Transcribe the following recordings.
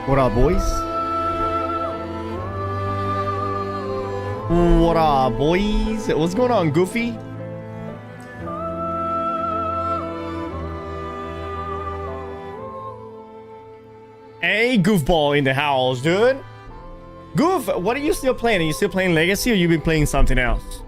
What up, boys? What up, boys? What's going on, Goofy? Hey, Goofball in the house, dude. Goof, what are you still playing? Are you still playing Legacy or you been playing something else?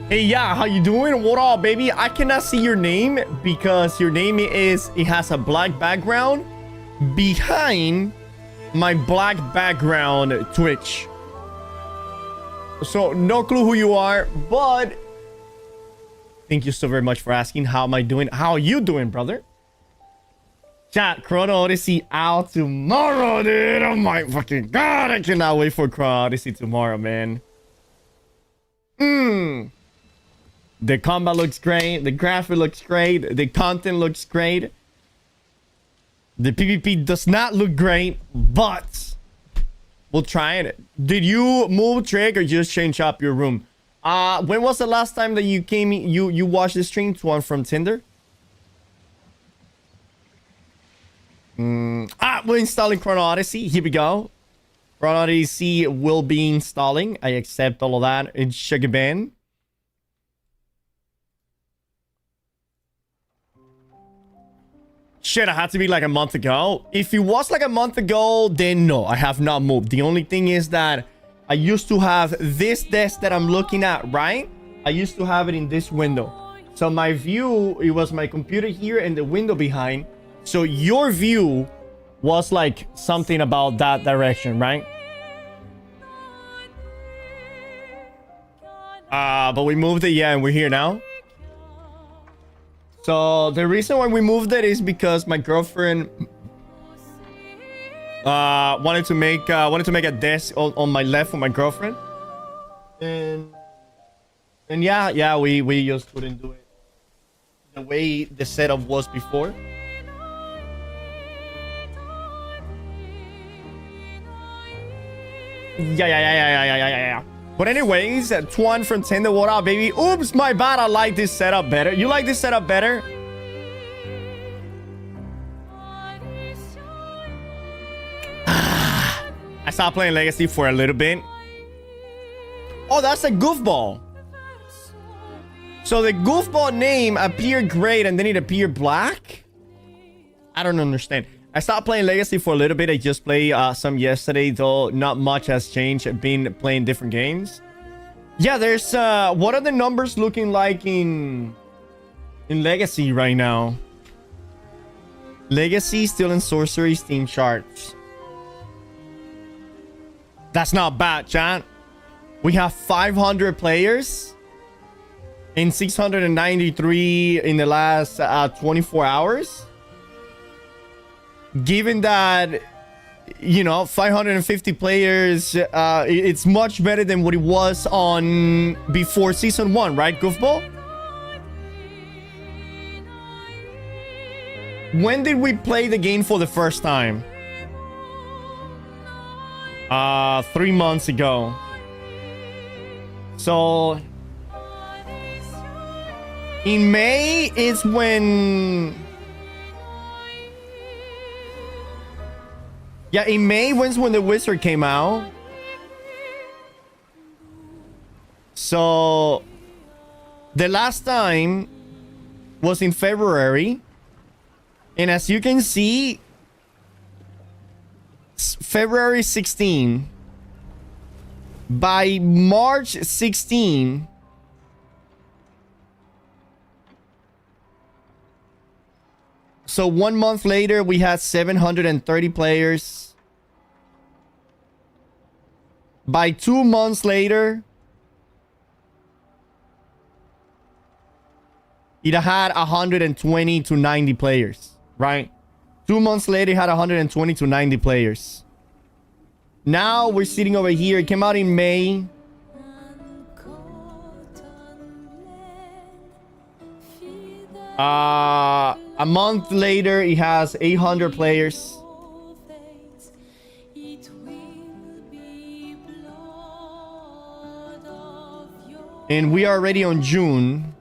Hey, yeah, how you doing? What up, baby? I cannot see your name because your name it has a black background behind my black background Twitch. So, no clue who you are, but thank you so very much for asking. How am I doing? How are you doing, brother? Chat, Chrono Odyssey out tomorrow, dude. Oh my fucking god, I cannot wait for Chrono Odyssey tomorrow, man. The combat looks great. The graphic looks great. The content looks great. The PvP does not look great, but we'll try it. Did you move, Trick, or just change up your room? When was the last time that you came? You watched the stream? One from Tinder. We're installing Chrono Odyssey. Here we go. Chrono Odyssey will be installing. I accept all of that. It's Sugarban. Shit, I had to be like a month ago. If it was like a month ago, then no, I have not moved. The only thing is that I used to have this desk that I'm looking at, right? I used to have it in this window. So my view, it was my computer here and the window behind. So your view was like something about that direction, right? But we moved it, yeah, and we're here now. So the reason why we moved it is because my girlfriend wanted to make a desk on my left for my girlfriend, and yeah, we just couldn't do it the way the setup was before. Yeah. But anyways, Twan from Tinder, what up, baby? Oops, my bad. I like this setup better. You like this setup better? I stopped playing Legacy for a little bit. Oh, that's a goofball. So the goofball name appeared great and then it appeared black? I don't understand. I stopped playing Legacy for a little bit. I just played some yesterday, though not much has changed. I've been playing different games. Yeah, there's what are the numbers looking like in Legacy right now? Legacy still in Sorcery Steam charts. That's not bad, chat. We have 500 players and 693 in the last 24 hours. Given that, you know, 550 players, it's much better than what it was on before season 1, right, Goofball? When did we play the game for the first time? 3 months ago. So in May is when... Yeah, in May was when the Wizard came out. So the last time was in February. And as you can see, February 16. By March 16, so 1 month later, we had 730 players. By 2 months later, it had 120 to 90 players, right? 2 months later, it had 120 to 90 players. Now we're sitting over here. It came out in May. A month later, it has 800 players. And we are already on June.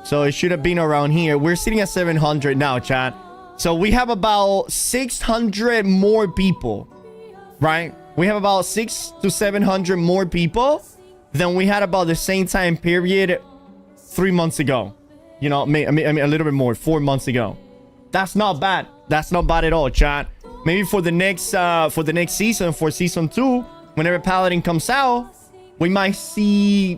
So it should have been around here. We're sitting at 700 now, chat. So we have about 600 more people, right? We have about 600 to 700 more people than we had about the same time period 3 months ago. You know, I mean a little bit more, 4 months ago. That's not bad. That's not bad at all, chat. Maybe for the next season, for season 2, whenever Paladin comes out, we might see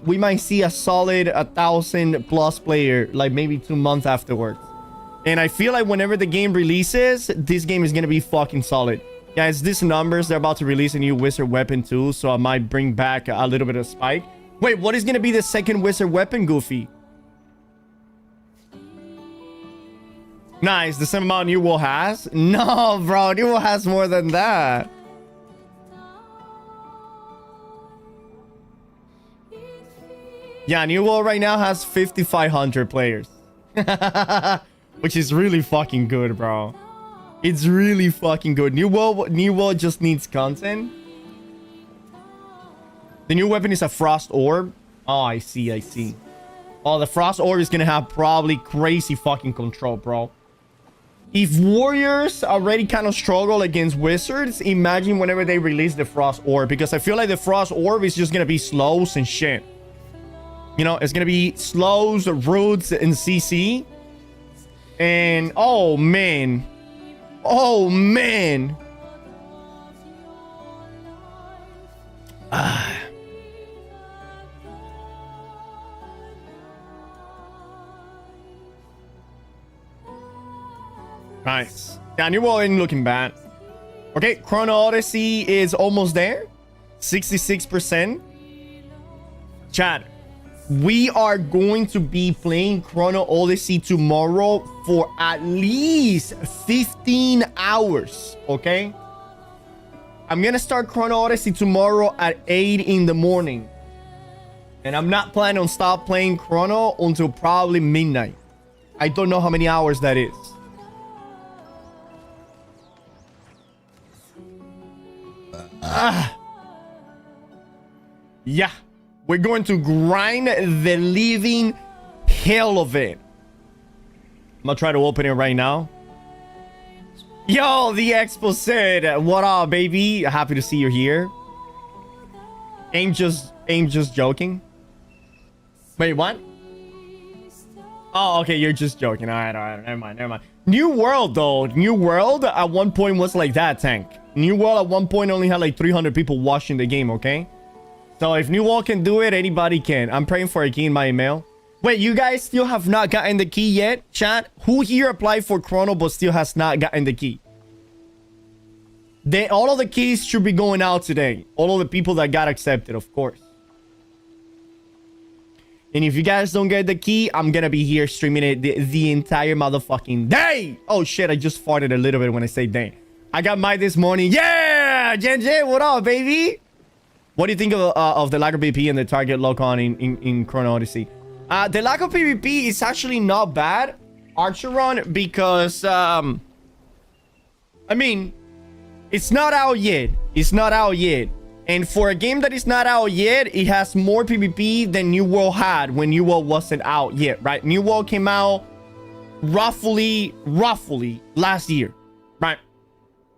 a solid 1,000+ player, like maybe 2 months afterwards. And I feel like whenever the game releases, this game is gonna be fucking solid. Guys, these numbers, they're about to release a new wizard weapon too, so I might bring back a little bit of spike. Wait, what is gonna be the second wizard weapon, Goofy? Nice, the same amount New World has? No, bro, New World has more than that. Yeah, New World right now has 5,500 players. Which is really fucking good, bro. It's really fucking good. New World just needs content. The new weapon is a Frost Orb. Oh, I see. Oh, the Frost Orb is gonna have probably crazy fucking control, bro. If warriors already kind of struggle against wizards, imagine whenever they release the Frost Orb. Because I feel like the Frost Orb is just gonna be slows and shit. You know, it's gonna be slows, roots, and CC. And oh man, nice. Yeah, New World ain't looking bad. Okay, Chrono Odyssey is almost there, 66%. Chat, we are going to be playing Chrono Odyssey tomorrow for at least 15 hours, okay? I'm gonna start Chrono Odyssey tomorrow at 8 in the morning. And I'm not planning on stop playing Chrono until probably midnight. I don't know how many hours that is. Yeah. We're going to grind the living hell of it. I'm gonna try to open it right now. Yo, the Expo said, what up, baby? Happy to see you here. Aim just joking. Wait, what? Oh, okay, you're just joking. All right, never mind. New World, though. New World at one point was like that, Tank. New World at one point only had like 300 people watching the game, okay? So if New World can do it, anybody can. I'm praying for a key in my email. Wait, you guys still have not gotten the key yet, chat? Who here applied for Chrono but still has not gotten the key? All of the keys should be going out today. All of the people that got accepted, of course. And if you guys don't get the key, I'm gonna be here streaming it the entire motherfucking day. Oh shit, I just farted a little bit when I say day. I got mine this morning. Yeah! Jen, what up, baby? What do you think of the lack of PvP and the target lock-on in Chrono Odyssey? The lack of PvP is actually not bad, Archeron, because, I mean, it's not out yet. It's not out yet. And for a game that is not out yet, it has more PvP than New World had when New World wasn't out yet, right? New World came out roughly last year, right?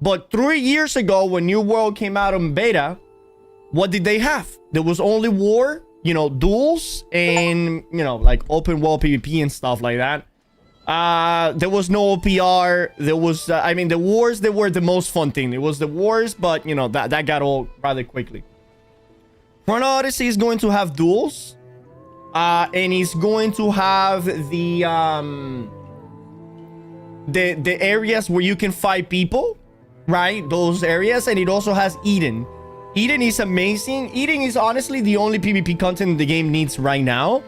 But 3 years ago, when New World came out on beta, what did they have? There was only war, you know, duels, and, you know, like open world PvP and stuff like that. There was no OPR. There was, I mean, the wars, they were the most fun thing. It was the wars, but, you know, that got old rather quickly. Chrono Odyssey is going to have duels. And it's going to have the areas where you can fight people, right? Those areas. And it also has Eden. Eden is amazing. Eden is honestly the only PvP content the game needs right now.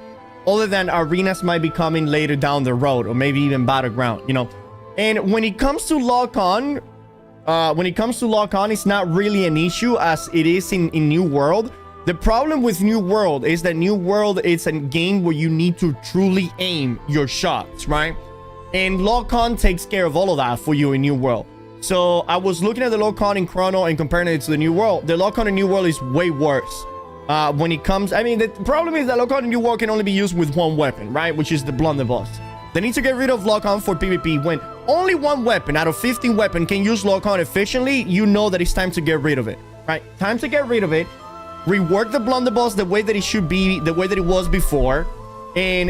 Other than arenas might be coming later down the road, or maybe even Battleground, you know. And when it comes to lock-on, it's not really an issue as it is in New World. The problem with New World is that New World is a game where you need to truly aim your shots, right? And lock-on takes care of all of that for you in New World. So I was looking at the lock-on in Chrono and comparing it to the New World. The lock-on in New World is way worse. When it comes, I mean, the problem is that lock-on in New World can only be used with one weapon, right? Which is the blunderbuss. They need to get rid of lock-on for PvP. When only one weapon out of 15 weapons can use lock-on efficiently, you know that it's time to get rid of it, right? Time to get rid of it. Rework the blunderbuss the way that it should be, the way that it was before, and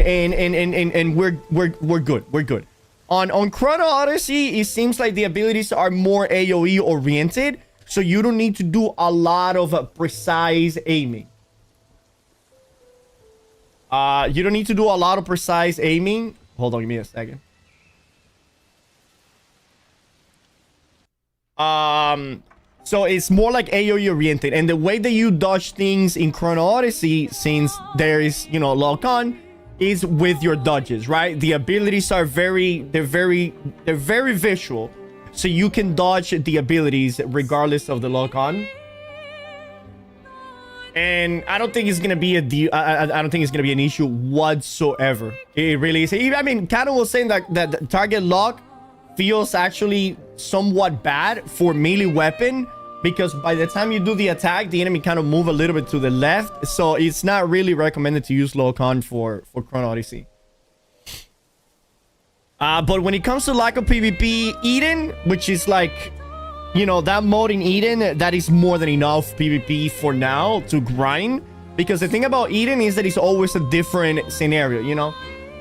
we're good. We're good. On Chrono Odyssey, it seems like the abilities are more AoE oriented, so you don't need to do a lot of precise aiming. You don't need to do a lot of precise aiming. Hold on, give me a second. So it's more like AoE oriented, and the way that you dodge things in Chrono Odyssey, since there is, you know, lock on, is with your dodges, right? The abilities are they're very visual, so you can dodge the abilities regardless of the lock on. And I don't think it's gonna be I don't think it's gonna be an issue whatsoever. It really is. I mean, Kano was saying that the target lock feels actually somewhat bad for melee weapon, because by the time you do the attack, the enemy kind of move a little bit to the left, so it's not really recommended to use lock-on for Chrono Odyssey. But when it comes to lack of PvP, Eden, which is like, you know, that mode in Eden, that is more than enough PvP for now to grind, because the thing about Eden is that it's always a different scenario, you know?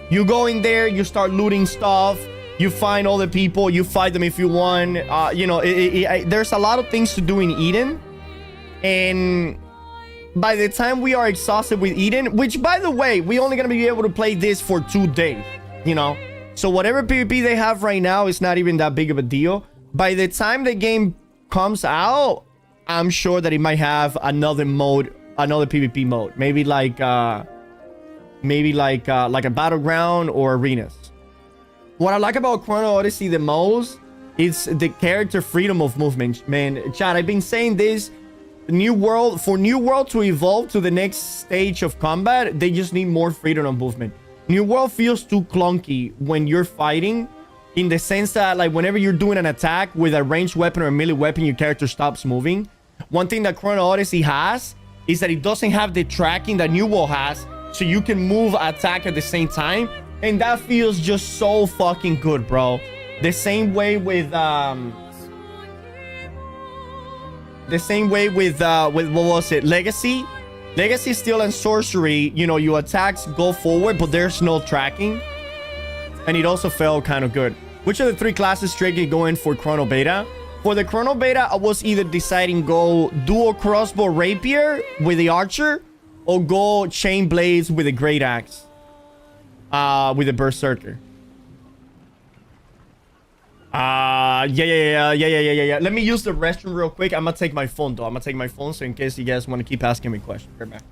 You go in there, you start looting stuff, you find all the people, you fight them if you want. You know, there's a lot of things to do in Eden. And by the time we are exhausted with Eden, which, by the way, we only gonna be able to play this for 2 days, you know? So whatever PvP they have right now is not even that big of a deal. By the time the game comes out, I'm sure that it might have another mode, another PvP mode. Maybe like a battleground or arenas. What I like about Chrono Odyssey the most is the character freedom of movement, man. Chad, I've been saying this. New World, for New World to evolve to the next stage of combat, they just need more freedom of movement. New World feels too clunky when you're fighting, in the sense that, like, whenever you're doing an attack with a ranged weapon or a melee weapon, your character stops moving. One thing that Chrono Odyssey has is that it doesn't have the tracking that New World has, so you can move, attack at the same time. And that feels just so fucking good, bro. The same way with what was it? Legacy. Legacy, Steel, and Sorcery, you know, your attacks go forward, but there's no tracking. And it also felt kind of good. Which of the 3 classes Drake is going for Chrono Beta? For the Chrono Beta, I was either deciding go dual crossbow rapier with the archer, or go chain blades with a great axe. With a berserker. Yeah. Let me use the restroom real quick. I'm gonna take my phone though. I'm gonna take my phone, so in case you guys want to keep asking me questions. Right back.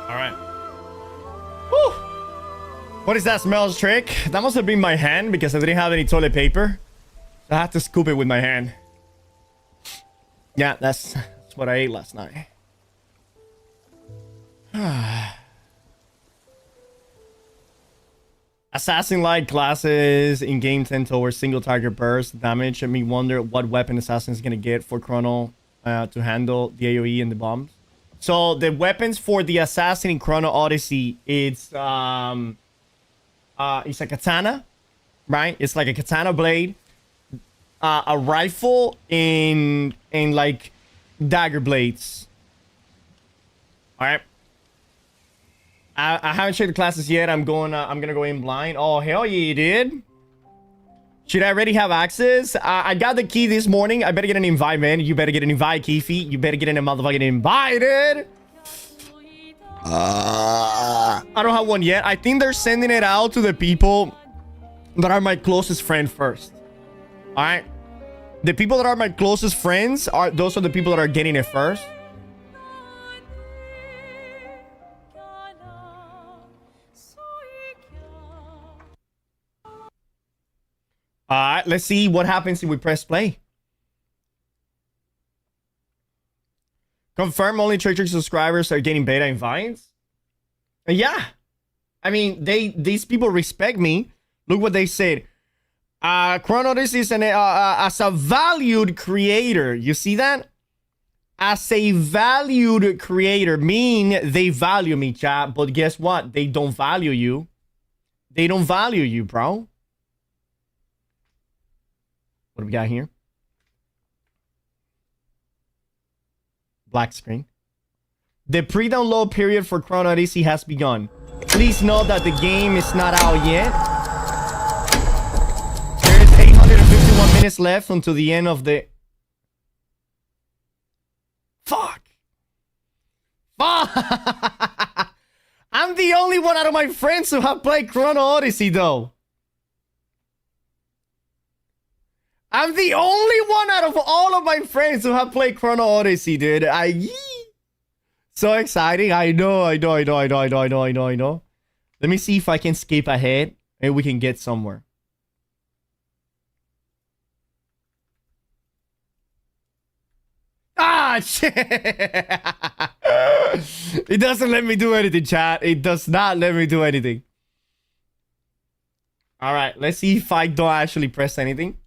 All right. Whew. What is that smells trick? That must have been my hand because I didn't have any toilet paper. I had to scoop it with my hand. Yeah, that's what I ate last night. Assassin-like classes in game tend towards single target burst damage. And me wonder what weapon assassin is gonna get for Chrono to handle the AoE and the bombs. So the weapons for the assassin in Chrono Odyssey, it's a katana, right? It's like a katana blade, a rifle, and like dagger blades. All right. I haven't checked the classes yet. I'm gonna go in blind. Oh hell yeah, you did. Should I already have access? I got the key this morning. I better get an invite, man. You better get an invite, Keefy. You better get in a motherfucking invited. I don't have one yet. I think they're sending it out to the people that are my closest friend first. All right. The people that are my closest friends those are the people that are getting it first. Alright, let's see what happens if we press play. Confirm only Twitch subscribers are getting beta invites. Yeah. I mean, these people respect me. Look what they said. Chronotis is as a valued creator. You see that? As a valued creator, mean they value me, chat. But guess what? They don't value you. They don't value you, bro. What do we got here? Black screen. The pre-download period for Chrono Odyssey has begun. Please note that the game is not out yet. There is 851 minutes left until the end of the... Fuck. Fuck. I'm the only one out of my friends who have played Chrono Odyssey, though. I'm the only one out of all of my friends who have played Chrono Odyssey, dude. So exciting. I know. Let me see if I can skip ahead and we can get somewhere. Ah, shit. It doesn't let me do anything, chat. It does not let me do anything. All right, let's see if I don't actually press anything.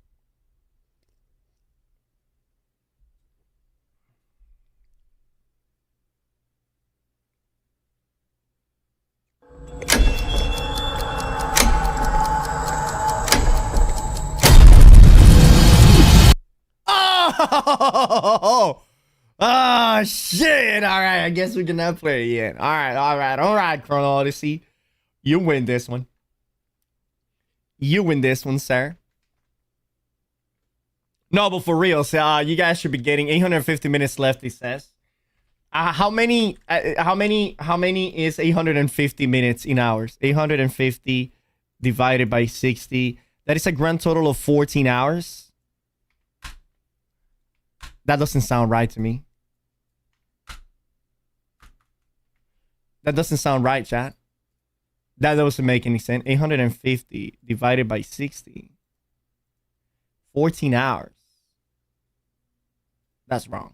Oh! Oh, shit. All right, I guess we cannot play it yet. All right, Chrono Odyssey. You win this one. You win this one, sir. No, but for real, so, you guys should be getting 850 minutes left, it says. How many is 850 minutes in hours? 850 divided by 60. That is a grand total of 14 hours. That doesn't sound right to me. That doesn't sound right, chat. That doesn't make any sense. 850 divided by 60. 14 hours. That's wrong.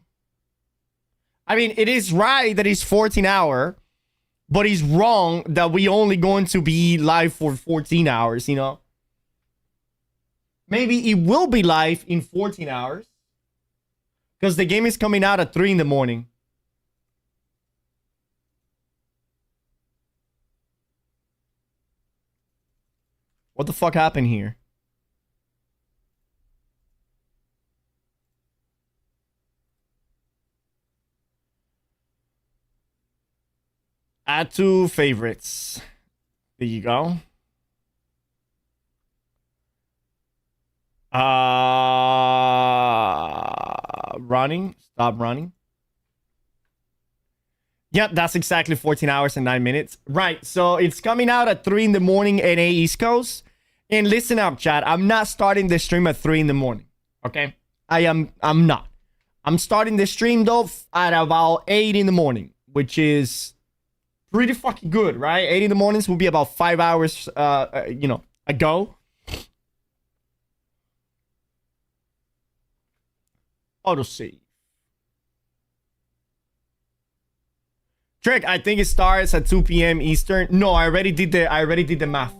I mean, it is right that it's 14 hours, but it's wrong that we only going to be live for 14 hours, you know? Maybe it will be live in 14 hours. Because the game is coming out at 3 in the morning. What the fuck happened here? Add to favorites. There you go. Running. Stop running. Yep, that's exactly 14 hours and 9 minutes. Right, so it's coming out at 3 in the morning NA East Coast. And listen up, chat. I'm not starting the stream at 3 in the morning. Okay? I'm not. I'm starting the stream, though, at about 8 in the morning. Which is pretty fucking good, right? 8 in the mornings will be about 5 hours, ago. Autosave. Drake, I think it starts at 2 p.m. Eastern. No, I already did the math.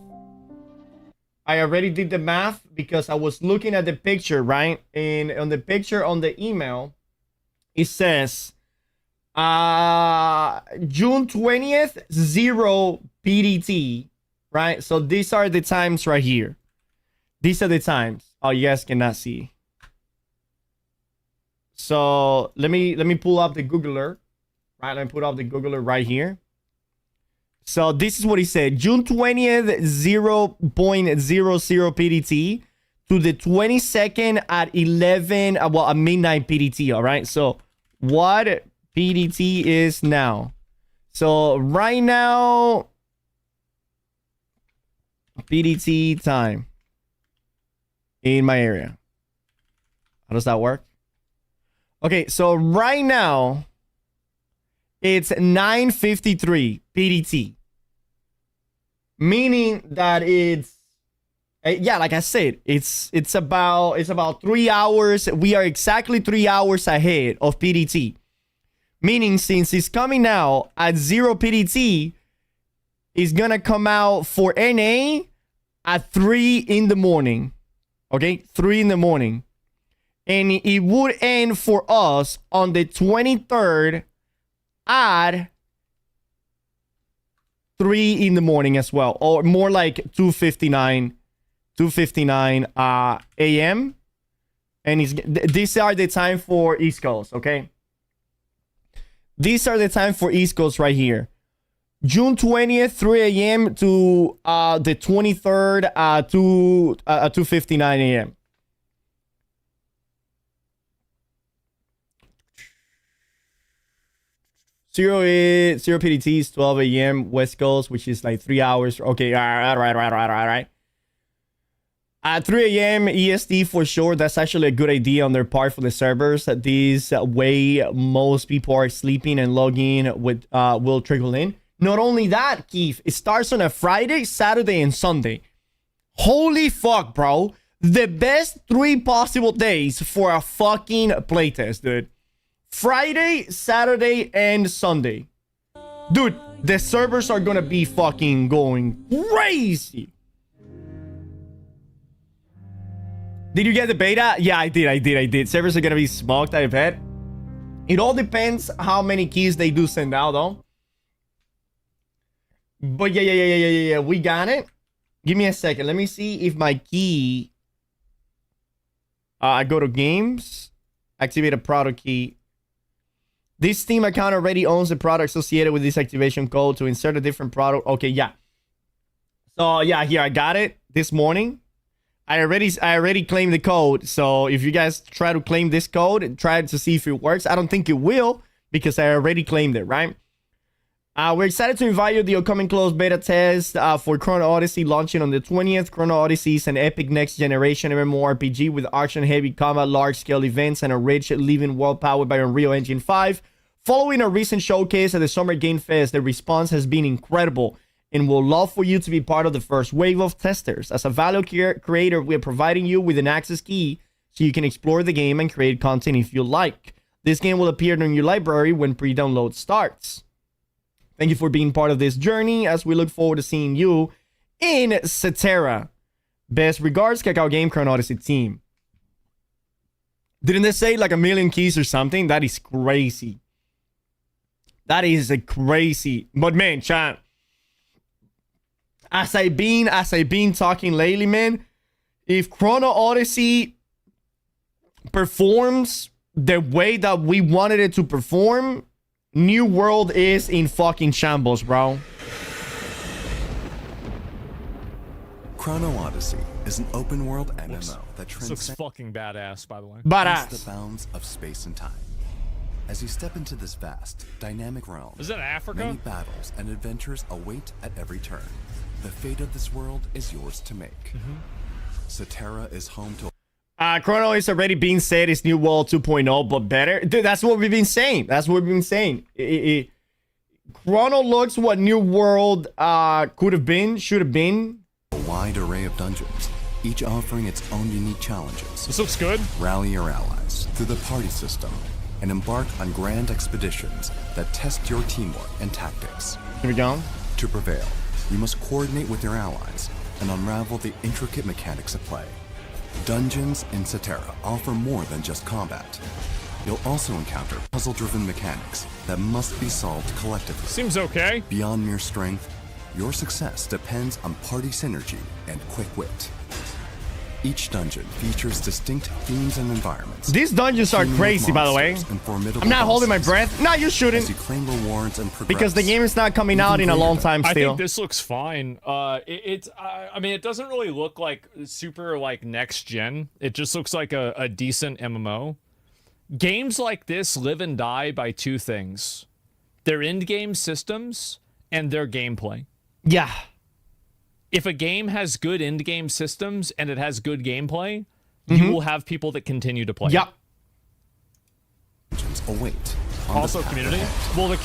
I already did the math because I was looking at the picture, right? And on the picture on the email, it says June 20th, 0 PDT, right? So these are the times right here. These are the times. Oh, you guys cannot see. So let me pull up the Googler. Right, let me put up the Googler right here. So this is what he said. June 20th, 0.00 PDT to the 22nd at 11, at midnight PDT, all right? So what PDT is now? So right now, PDT time in my area. How does that work? Okay, so right now, it's 9:53 PDT. Meaning that it's, yeah, like I said, it's about 3 hours. We are exactly 3 hours ahead of PDT. Meaning since it's coming out at 0 PDT, it's gonna come out for NA at 3 in the morning. Okay, 3 in the morning. And it would end for us on the 23rd at 3 in the morning as well, or more like 2:59 a.m. and these are the time for East Coast. Okay, these are the time for East Coast right here. June 20th, 3 a.m. to the 23rd, 2:59 a.m. Zero PDTs, 12 a.m. West Coast, which is like 3 hours. Okay, all right. At 3 a.m. EST for sure. That's actually a good idea on their part for the servers. This way most people are sleeping and logging with will trickle in. Not only that, Keith, it starts on a Friday, Saturday, and Sunday. Holy fuck, bro. The best 3 possible days for a fucking playtest, dude. Friday, Saturday, and Sunday. Dude, the servers are gonna be fucking going crazy. Did you get the beta? Yeah, I did. Servers are gonna be smoked, I bet. It all depends how many keys they do send out, though. But yeah, we got it. Give me a second. Let me see if my key... I go to games. Activate a product key. This Steam account already owns the product associated with this activation code to insert a different product. Okay, yeah. So, yeah, here, I got it this morning. I already claimed the code. So, if you guys try to claim this code, try to see if it works. I don't think it will because I already claimed it, right? We're excited to invite you to the upcoming closed beta test for Chrono Odyssey launching on the 20th. Chrono Odyssey is an epic next-generation MMORPG with action-heavy combat, large-scale events, and a rich living world powered by Unreal Engine 5. Following a recent showcase at the Summer Game Fest, the response has been incredible and we'll love for you to be part of the first wave of testers. As a value creator, we're providing you with an access key so you can explore the game and create content if you like. This game will appear in your library when pre-download starts. Thank you for being part of this journey as we look forward to seeing you in Cetera. Best regards, Kakao Game Chrono Odyssey team. Didn't they say like 1 million keys or something? That is crazy. That is a crazy. But man, chat. As I've been talking lately, man, if Chrono Odyssey performs the way that we wanted it to perform, New World is in fucking shambles, bro. Chrono Odyssey is an open-world MMO that This looks fucking badass, by the way. Badass. the bounds of space and time. As you step into this vast, dynamic realm, Is that Africa? many battles and adventures await at every turn. The fate of this world is yours to make. Cetera is home to Chrono is already being said it's New World 2.0, but better. Dude, that's what we've been saying. Chrono looks what New World could have been, should have been. a wide array of dungeons, each offering its own unique challenges. This looks good. Rally your allies through the party system and embark on grand expeditions that test your teamwork and tactics. Here we go. To prevail, you must coordinate with your allies and unravel the intricate mechanics of play. Dungeons in Cetera offer more than just combat. You'll also encounter puzzle-driven mechanics that must be solved collectively. Seems okay. Beyond mere strength, your success depends on party synergy and quick wit. Each dungeon features distinct themes and environments. These dungeons are crazy, by the way. I'm not holding my breath. No, you shouldn't. As you claim rewards and progress. Because the game is not coming out in a long time I still. think this looks fine. I mean, it doesn't really look like super like next gen. It just looks like a decent MMO. Games like this live and die by 2 things: their in-game systems and their gameplay. Yeah. If a game has good in-game systems and it has good gameplay, you will have people that continue to play. Yep. Await. Also, community. Well, the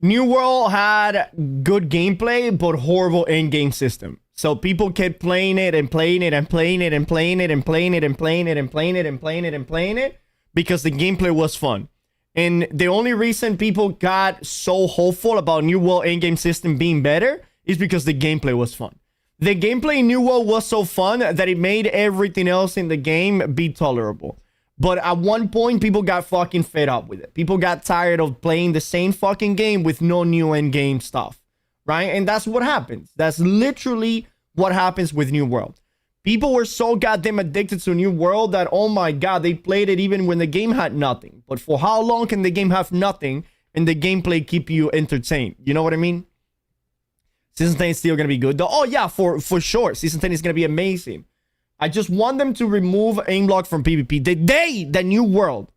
New World had good gameplay, but horrible in-game system. So people kept playing it and playing it and playing it and playing it and playing it and playing it and playing it and playing it and playing it because the gameplay was fun. And the only reason people got so hopeful about New World in-game system being better is because the gameplay was fun. The gameplay in New World was so fun that it made everything else in the game be tolerable. But at one point, people got fucking fed up with it. People got tired of playing the same fucking game with no new end-game stuff, right? And that's what happens. That's literally what happens with New World. People were so goddamn addicted to New World that, oh my god, they played it even when the game had nothing. But for how long can the game have nothing and the gameplay keep you entertained? You know what I mean? Season 10 is still going to be good, though. Oh, yeah, for sure. Season 10 is going to be amazing. I just want them to remove aim lock from PvP. The day the New World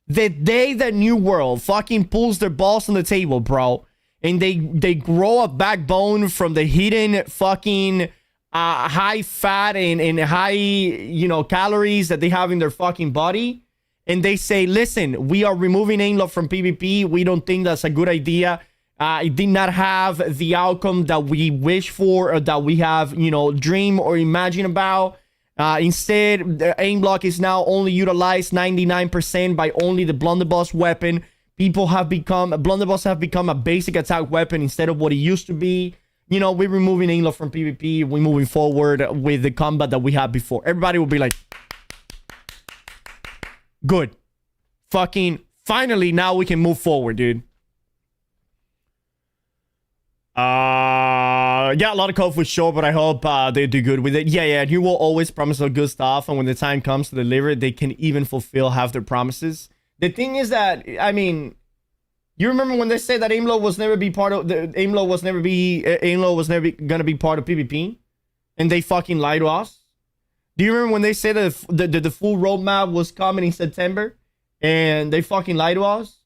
The day that New World fucking pulls their balls on the table, bro, and they grow a backbone from the hidden fucking high fat and high, you know, calories that they have in their fucking body, and they say, listen, we are removing Ainlo from PvP. We don't think that's a good idea. It did not have the outcome that we wish for, or that we have, you know, dream or imagine about. Instead, the aim block is now only utilized 99% by only the blunderbuss weapon. Blunderbuss have become a basic attack weapon instead of what it used to be. You know, we're removing Ainlo from PvP. We're moving forward with the combat that we had before. Everybody will be like, good. Fucking finally, now we can move forward, dude. Yeah, a lot of code for sure, but I hope they do good with it. Yeah, you will always promise us good stuff, and when the time comes to deliver, they can even fulfill half their promises. The thing is that, I mean, you remember when they said that Ainlo was never gonna be part of PvP, and they fucking lied to us? Do you remember when they said that the full roadmap was coming in September, and they fucking lied to us?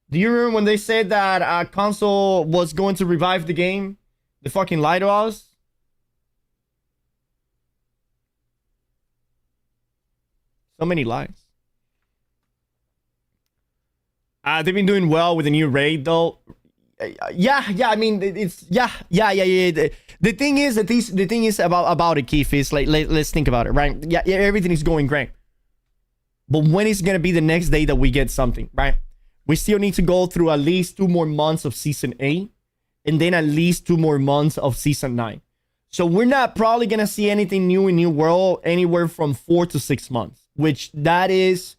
Do you remember when they said that console was going to revive the game? They fucking lied to us. So many lies. They've been doing well with the new raid, though. Yeah. I mean, it's yeah. The thing is that the thing is about it, Keith, is like let's think about it, right? Yeah, everything is going great. But when is gonna be the next day that we get something, right? We still need to go through at least 2 more months of Season 8. And then at least 2 more months of Season 9. So we're not probably going to see anything new in New World anywhere from 4 to 6 months. Which that is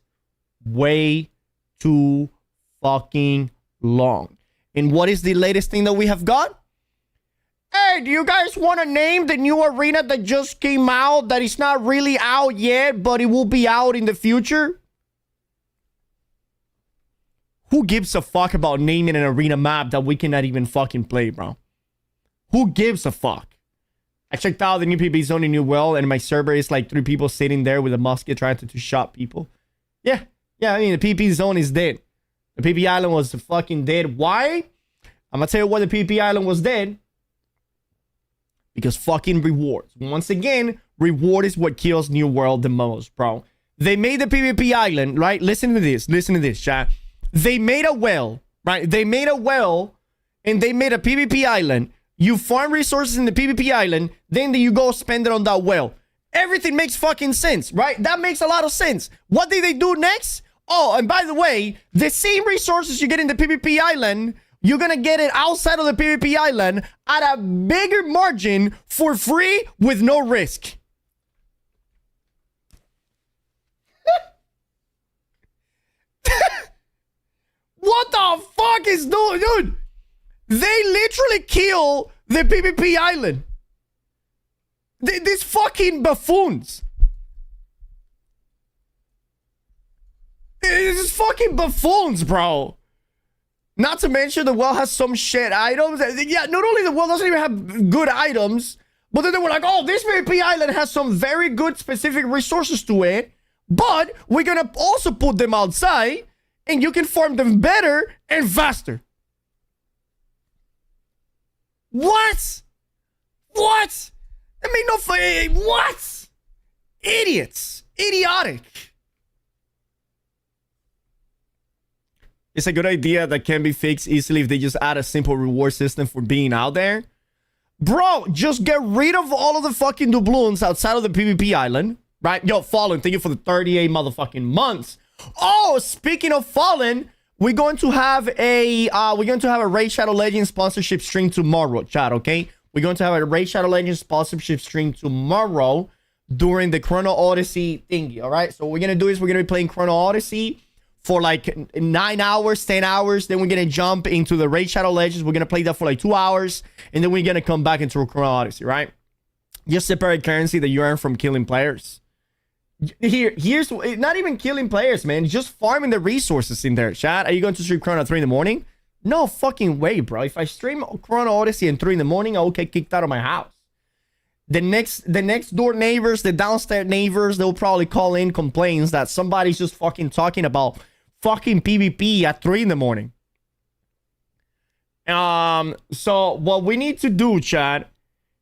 way too fucking long. And what is the latest thing that we have got? Hey, do you guys want to name the new arena that just came out? That is not really out yet, but it will be out in the future? Who gives a fuck about naming an arena map that we cannot even fucking play, bro? Who gives a fuck? I checked out the new PvP zone in New World, and my server is like 3 people sitting there with a musket trying to shot people. Yeah, I mean, the PvP zone is dead. The PvP island was fucking dead. Why? I'm gonna tell you why the PvP island was dead. Because fucking rewards. Once again, reward is what kills New World the most, bro. They made the PvP island, right? Listen to this, chat. They made a well, right? They made a well, and they made a PvP island. You farm resources in the PvP island, then you go spend it on that well. Everything makes fucking sense, right? That makes a lot of sense. What did they do next? Oh, and by the way, the same resources you get in the PvP island, you're gonna get it outside of the PvP island at a bigger margin for free with no risk. What the fuck is doing, dude? They literally kill the PvP island. These fucking buffoons. These fucking buffoons, bro. Not to mention the well has some shit items. Yeah, not only the well doesn't even have good items, but then they were like, oh, this PvP island has some very good specific resources to it, but we're gonna also put them outside, and you can farm them better and faster. What? I mean, no, what? Idiots. Idiotic. It's a good idea that can be fixed easily if they just add a simple reward system for being out there. Bro, just get rid of all of the fucking doubloons outside of the PvP island, right? Yo, Fallen, thank you for the 38 motherfucking months. Oh, speaking of Fallen, we're going to have a Raid Shadow Legends sponsorship stream tomorrow, chat, okay? We're going to have a Raid Shadow Legends sponsorship stream tomorrow during the Chrono Odyssey thingy, all right? So what we're going to do is we're going to be playing Chrono Odyssey for like 9 hours, 10 hours. Then we're going to jump into the Raid Shadow Legends. We're going to play that for like 2 hours. And then we're going to come back into Chrono Odyssey, right? Just separate currency that you earn from killing players. Here's not even killing players, man. Just farming the resources in there, chat. Are you going to stream Chrono at 3 in the morning? No fucking way, bro. If I stream Chrono Odyssey at 3 in the morning, I will get kicked out of my house. the next door neighbors, the downstairs neighbors, they'll probably call in complaints that somebody's just fucking talking about fucking PvP at 3 in the morning. So what we need to do, chat,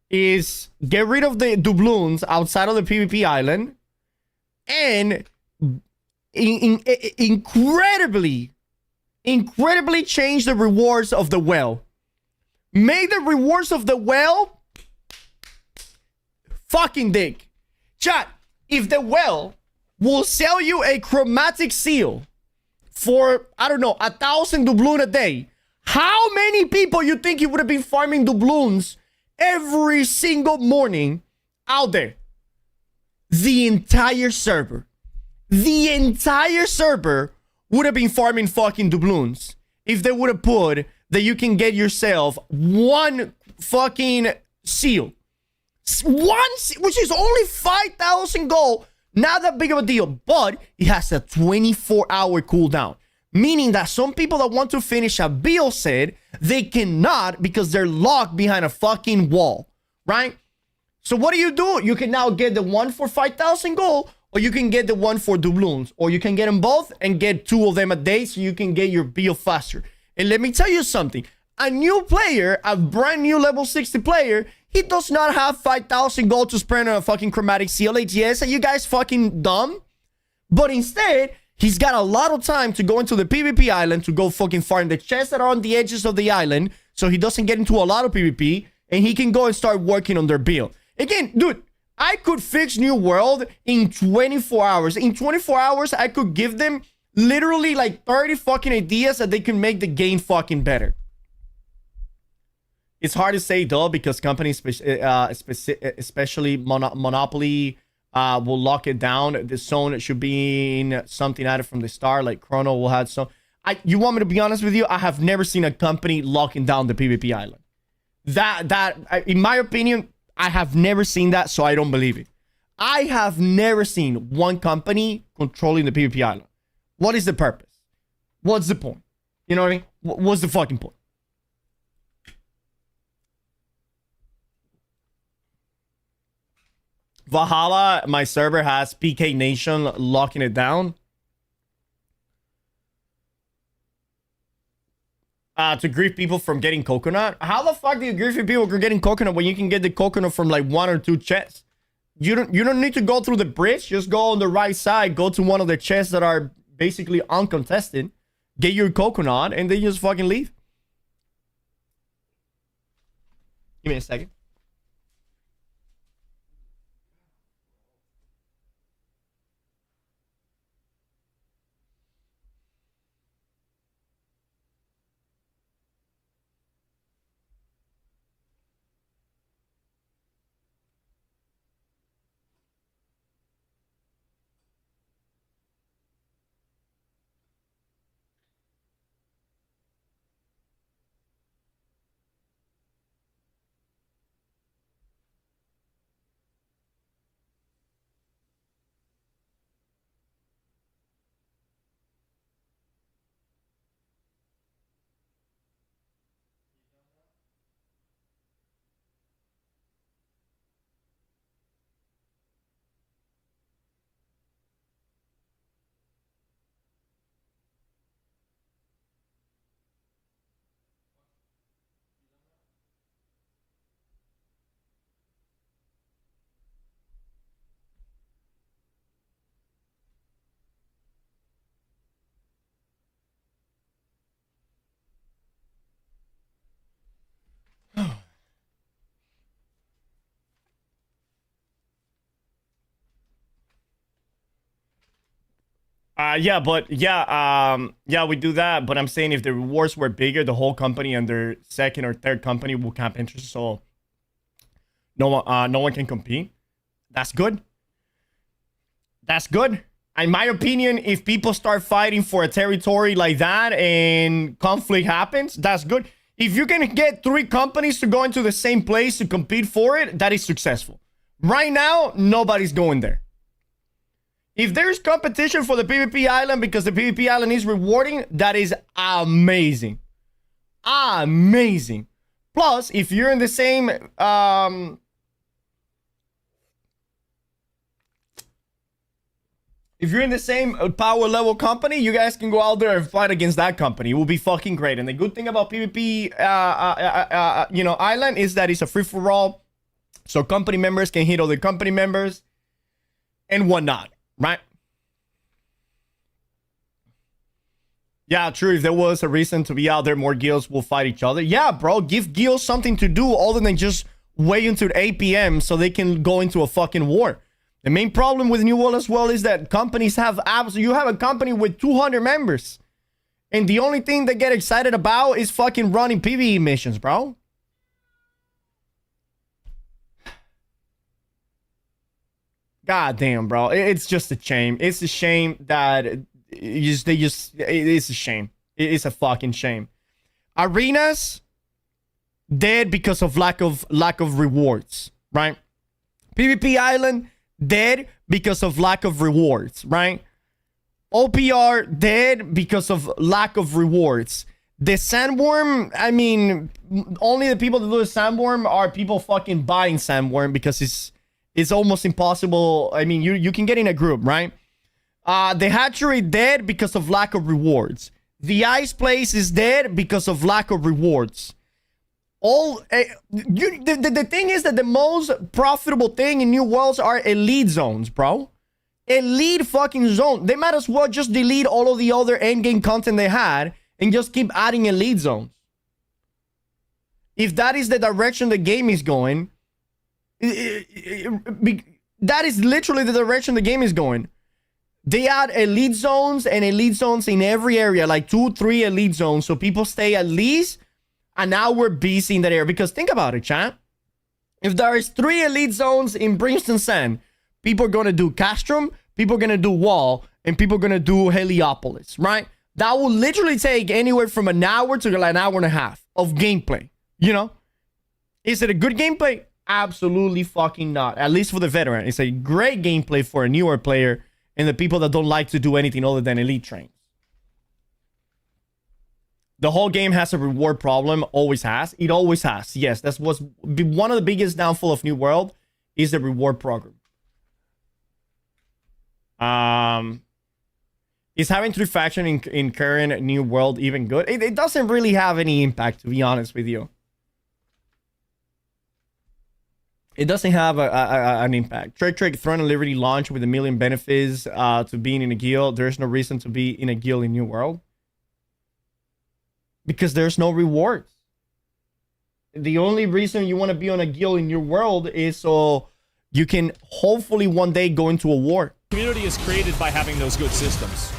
is get rid of the doubloons outside of the PvP island and incredibly change the rewards of the well. Make the rewards of the well fucking dick. Chat, if the well will sell you a chromatic seal for, I don't know, 1,000 doubloon a day, how many people you think you would have been farming doubloons every single morning out there? The entire server. The entire server would have been farming fucking doubloons if they would have put that you can get yourself one fucking seal. Which is only 5,000 gold. Not that big of a deal, but it has a 24-hour cooldown. Meaning that some people that want to finish a build set, they cannot because they're locked behind a fucking wall, right? So what do? You can now get the one for 5,000 gold, or you can get the one for doubloons, or you can get them both and get 2 of them a day so you can get your build faster. And let me tell you something. A new player, a brand new level 60 player, he does not have 5,000 gold to spend on a fucking chromatic seal. Yes, are you guys fucking dumb? But instead, he's got a lot of time to go into the PvP island to go fucking farm the chests that are on the edges of the island so he doesn't get into a lot of PvP, and he can go and start working on their build. Again, dude, I could fix New World in 24 hours. In 24 hours, I could give them literally like 30 fucking ideas that they can make the game fucking better. It's hard to say though because companies, especially Monopoly, will lock it down. The zone should be in something added from the start, like Chrono will have some. You want me to be honest with you? I have never seen a company locking down the PvP island. In my opinion, I have never seen that, so I don't believe it. I have never seen one company controlling the PvP island. What is the purpose? What's the point? You know what I mean? What's the fucking point? Valhalla, my server has PK Nation locking it down. To grief people from getting coconut. How the fuck do you grief people from getting coconut when you can get the coconut from like 1 or 2 chests? You don't need to go through the bridge. Just go on the right side. Go to one of the chests that are basically uncontested. Get your coconut and then just fucking leave. Give me a second. Yeah, we do that. But I'm saying if the rewards were bigger, the whole company and their second or third company will cap interest, so no one can compete. That's good. That's good. In my opinion, if people start fighting for a territory like that and conflict happens, that's good. If you can get 3 companies to go into the same place to compete for it, that is successful. Right now, nobody's going there. If there's competition for the PvP island because the PvP island is rewarding, that is amazing. Amazing. Plus, if you're in the same If you're in the same power level company, you guys can go out there and fight against that company. It will be fucking great. And the good thing about PvP, Island is that it's a free-for-all. So company members can hit other company members and whatnot, right? Yeah, true. If there was a reason to be out there, more guilds will fight each other. Yeah, bro. Give guilds something to do other than just wait until 8 p.m. so they can go into a fucking war. The main problem with New World as well is that companies have apps. You have a company with 200 members. And the only thing they get excited about is fucking running PvE missions, bro. God damn, bro. It's just a shame. It's a shame that it's a shame. It's a fucking shame. Arenas dead because of lack of rewards, right? PvP Island dead because of lack of rewards, right? OPR dead because of lack of rewards. The Sandworm, I mean, only the people that do the Sandworm are people fucking buying Sandworm because it's almost impossible. I mean, you can get in a group, right? The Hatchery dead because of lack of rewards. The Ice Place is dead because of lack of rewards. The thing is that the most profitable thing in New Worlds are elite zones, bro. Elite fucking zone. They might as well just delete all of the other endgame content they had and just keep adding elite zones. If that is the direction the game is going, that is literally the direction the game is going. They add elite zones and elite zones in every area, like 2-3 elite zones, so people stay at least an hour busy in that area. Because think about it, chat. If there is 3 elite zones in Brimstone Sand, people are going to do Castrum, people are going to do Wall, and people are going to do Heliopolis, right? That will literally take anywhere from an hour to like an hour and a half of gameplay, you know? Is it a good gameplay? Absolutely fucking not. At least for the veteran. It's a great gameplay for a newer player and the people that don't like to do anything other than elite trains. The whole game has a reward problem. Always has. It always has. Yes, that's what's one of the biggest downfall of New World is the reward program. Is having 3 faction in current New World even good? It doesn't really have any impact, to be honest with you. It doesn't have an impact. Trick, Throne and Liberty launch with 1 million benefits to being in a guild. There's no reason to be in a guild in New World. Because there's no rewards. The only reason you want to be on a guild in New World is so you can hopefully one day go into a war. Community is created by having those good systems.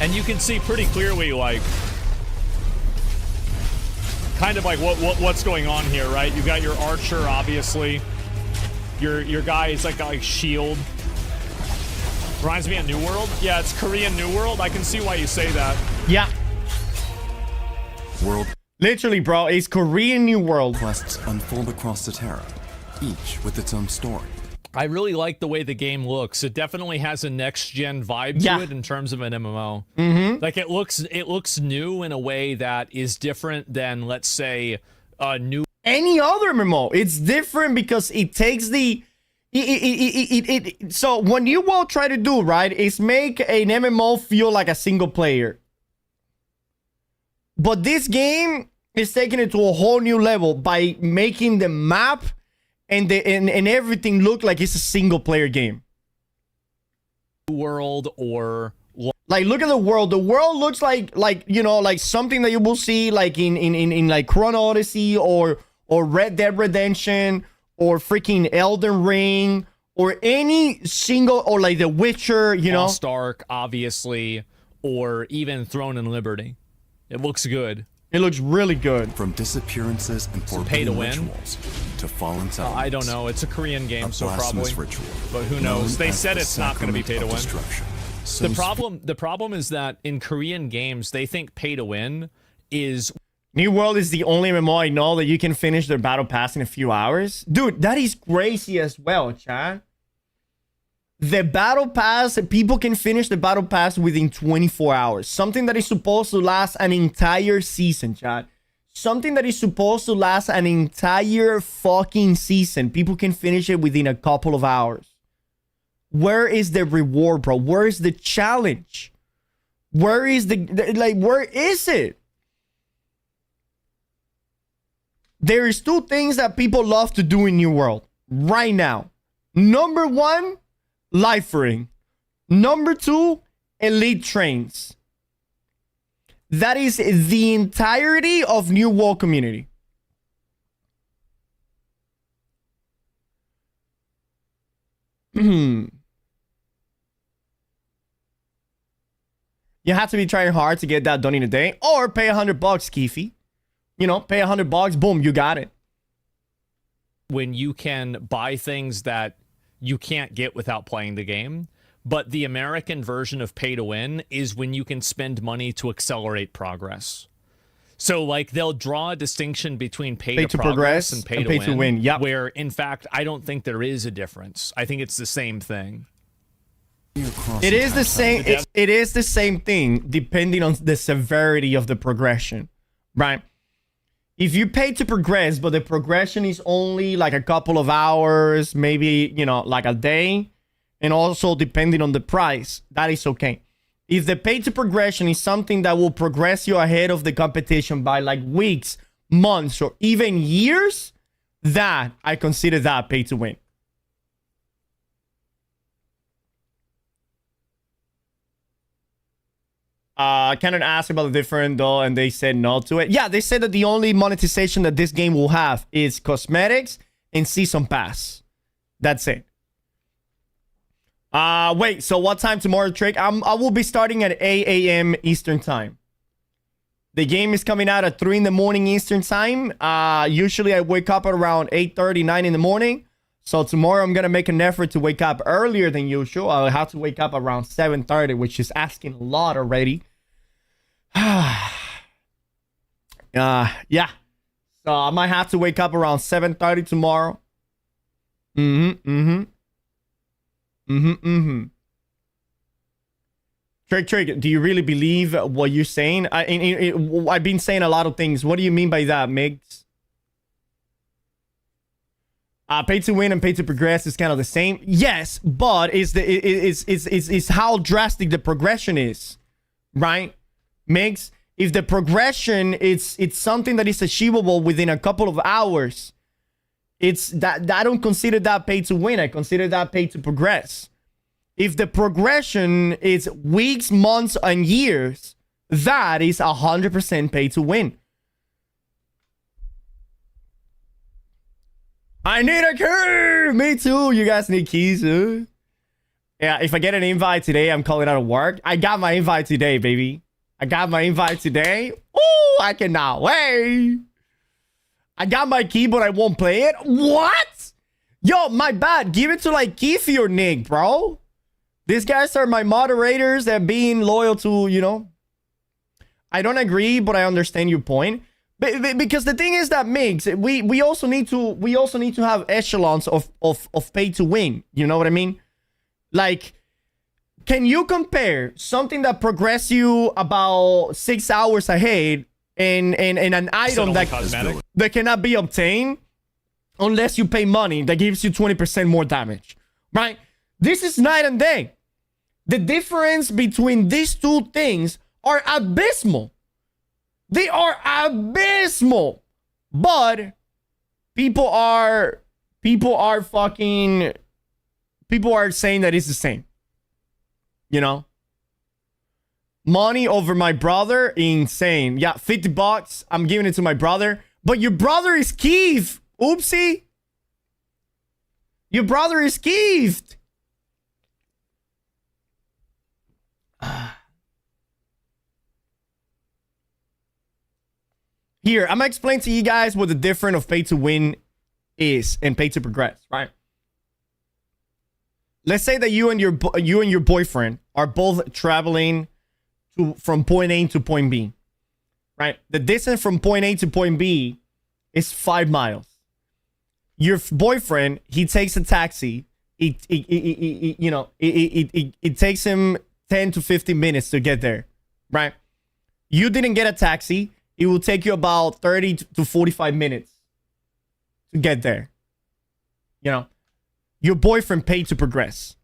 And you can see pretty clearly, like, kind of like what's going on here, right? You got your archer, obviously. Your guy is like shield. Reminds me of New World. Yeah, it's Korean New World. I can see why you say that. Yeah. World Literally, bro, it's Korean New World. quests unfold across Cetera, each with its own story. I really like the way the game looks. It definitely has a next-gen vibe to it in terms of an MMO. Like it looks new in a way that is different than, let's say, a new Any other MMO. It's different because it takes the... So what New World try to do, right, is make an MMO feel like a single player. But this game is taking it to a whole new level by making the map and everything look like it's a single player game. world or Like, look at the world. The world looks like you know, like something that you will see like in like Chrono Odyssey or Red Dead Redemption or freaking Elden Ring or any single, or like The Witcher, you know. Lost Ark, obviously, or even Throne and Liberty. It looks good. It looks really good. From disappearances and pay to forbidden win? rituals to fallen settlements. I don't know. It's a Korean game, A so blasphemous probably. ritual. But who knows? known They as said the it's not going to be pay to Sacrament of win. Destruction. The problem is that in Korean games, they think pay to win is New World is the only MMO I know that you can finish their battle pass in a few hours. Dude, that is crazy as well, chat. The battle pass, people can finish the battle pass within 24 hours. Something that is supposed to last an entire season, chat. something that is supposed to last an entire fucking season, people can finish it within a couple of hours. Where is the reward, bro? Where is the challenge? Where is where is it? There is two things that people love to do in New World right now. Number one, lifering. Number two, elite trains. That is the entirety of New World community. You have to be trying hard to get that done in a day, or pay $100, Keefy. You know, pay $100, boom, you got it. When you can buy things that you can't get without playing the game. But the American version of pay to win is when you can spend money to accelerate progress. So, like, they'll draw a distinction between pay to progress and pay to win. Yep. Where, in fact, I don't think there is a difference. I think it's the same thing. It is the same. It is the same thing, depending on the severity of the progression, right? If you pay to progress, but the progression is only like a couple of hours, maybe, you know, like a day, and also depending on the price, that is okay. If the pay to progression is something that will progress you ahead of the competition by like weeks, months, or even years, that I consider that pay to win. Canon asked about the different though, and they said no to it. Yeah, they said that the only monetization that this game will have is cosmetics and season pass. That's it. Wait, so what time tomorrow, Trick? I will be starting at 8 a.m. Eastern time. The game is coming out at 3 in the morning Eastern time. Usually I wake up at around 8:30, 9 in the morning. So tomorrow I'm going to make an effort to wake up earlier than usual. I'll have to wake up around 7:30, which is asking a lot already. Yeah. So I might have to wake up around 7:30 tomorrow. Trick, do you really believe what you're saying? I've been saying a lot of things. What do you mean by that, Migs? Pay to win and pay to progress is kind of the same. Yes, but it's how drastic the progression is, right? Migs, if the progression it's something that is achievable within a couple of hours, it's that I don't consider that pay to win. I consider that pay to progress. If the progression is weeks, months, and years, that is 100% pay to win. I need a key! Me too. You guys need keys, huh? Yeah, if I get an invite today, I'm calling out of work. I got my invite today, baby. I got my invite today. Ooh, I cannot wait. I got my key, but I won't play it. What? Yo, my bad. Give it to like Keefy or Nick, bro. These guys are my moderators that being loyal to, you know. I don't agree, but I understand your point. Because the thing is that Migs, we also need to have echelons of pay to win. You know what I mean? Like, can you compare something that progresses you about 6 hours ahead and an item that cannot be obtained unless you pay money that gives you 20% more damage, right? This is night and day. The difference between these two things are abysmal. They are abysmal. But people are saying that it's the same. You know? Money over my brother, insane. Yeah, $50. I'm giving it to my brother. But your brother is Keith. Oopsie. Your brother is Keith. Here, I'm gonna explain to you guys what the difference of pay to win is and pay to progress, right? Let's say that you and your boyfriend are both traveling from point A to point B, right? The distance from point A to point B is 5 miles. Your boyfriend, he takes a taxi. It takes him 10 to 15 minutes to get there, right? You didn't get a taxi. it will take you about 30 to 45 minutes to get there. You know, your boyfriend paid to progress.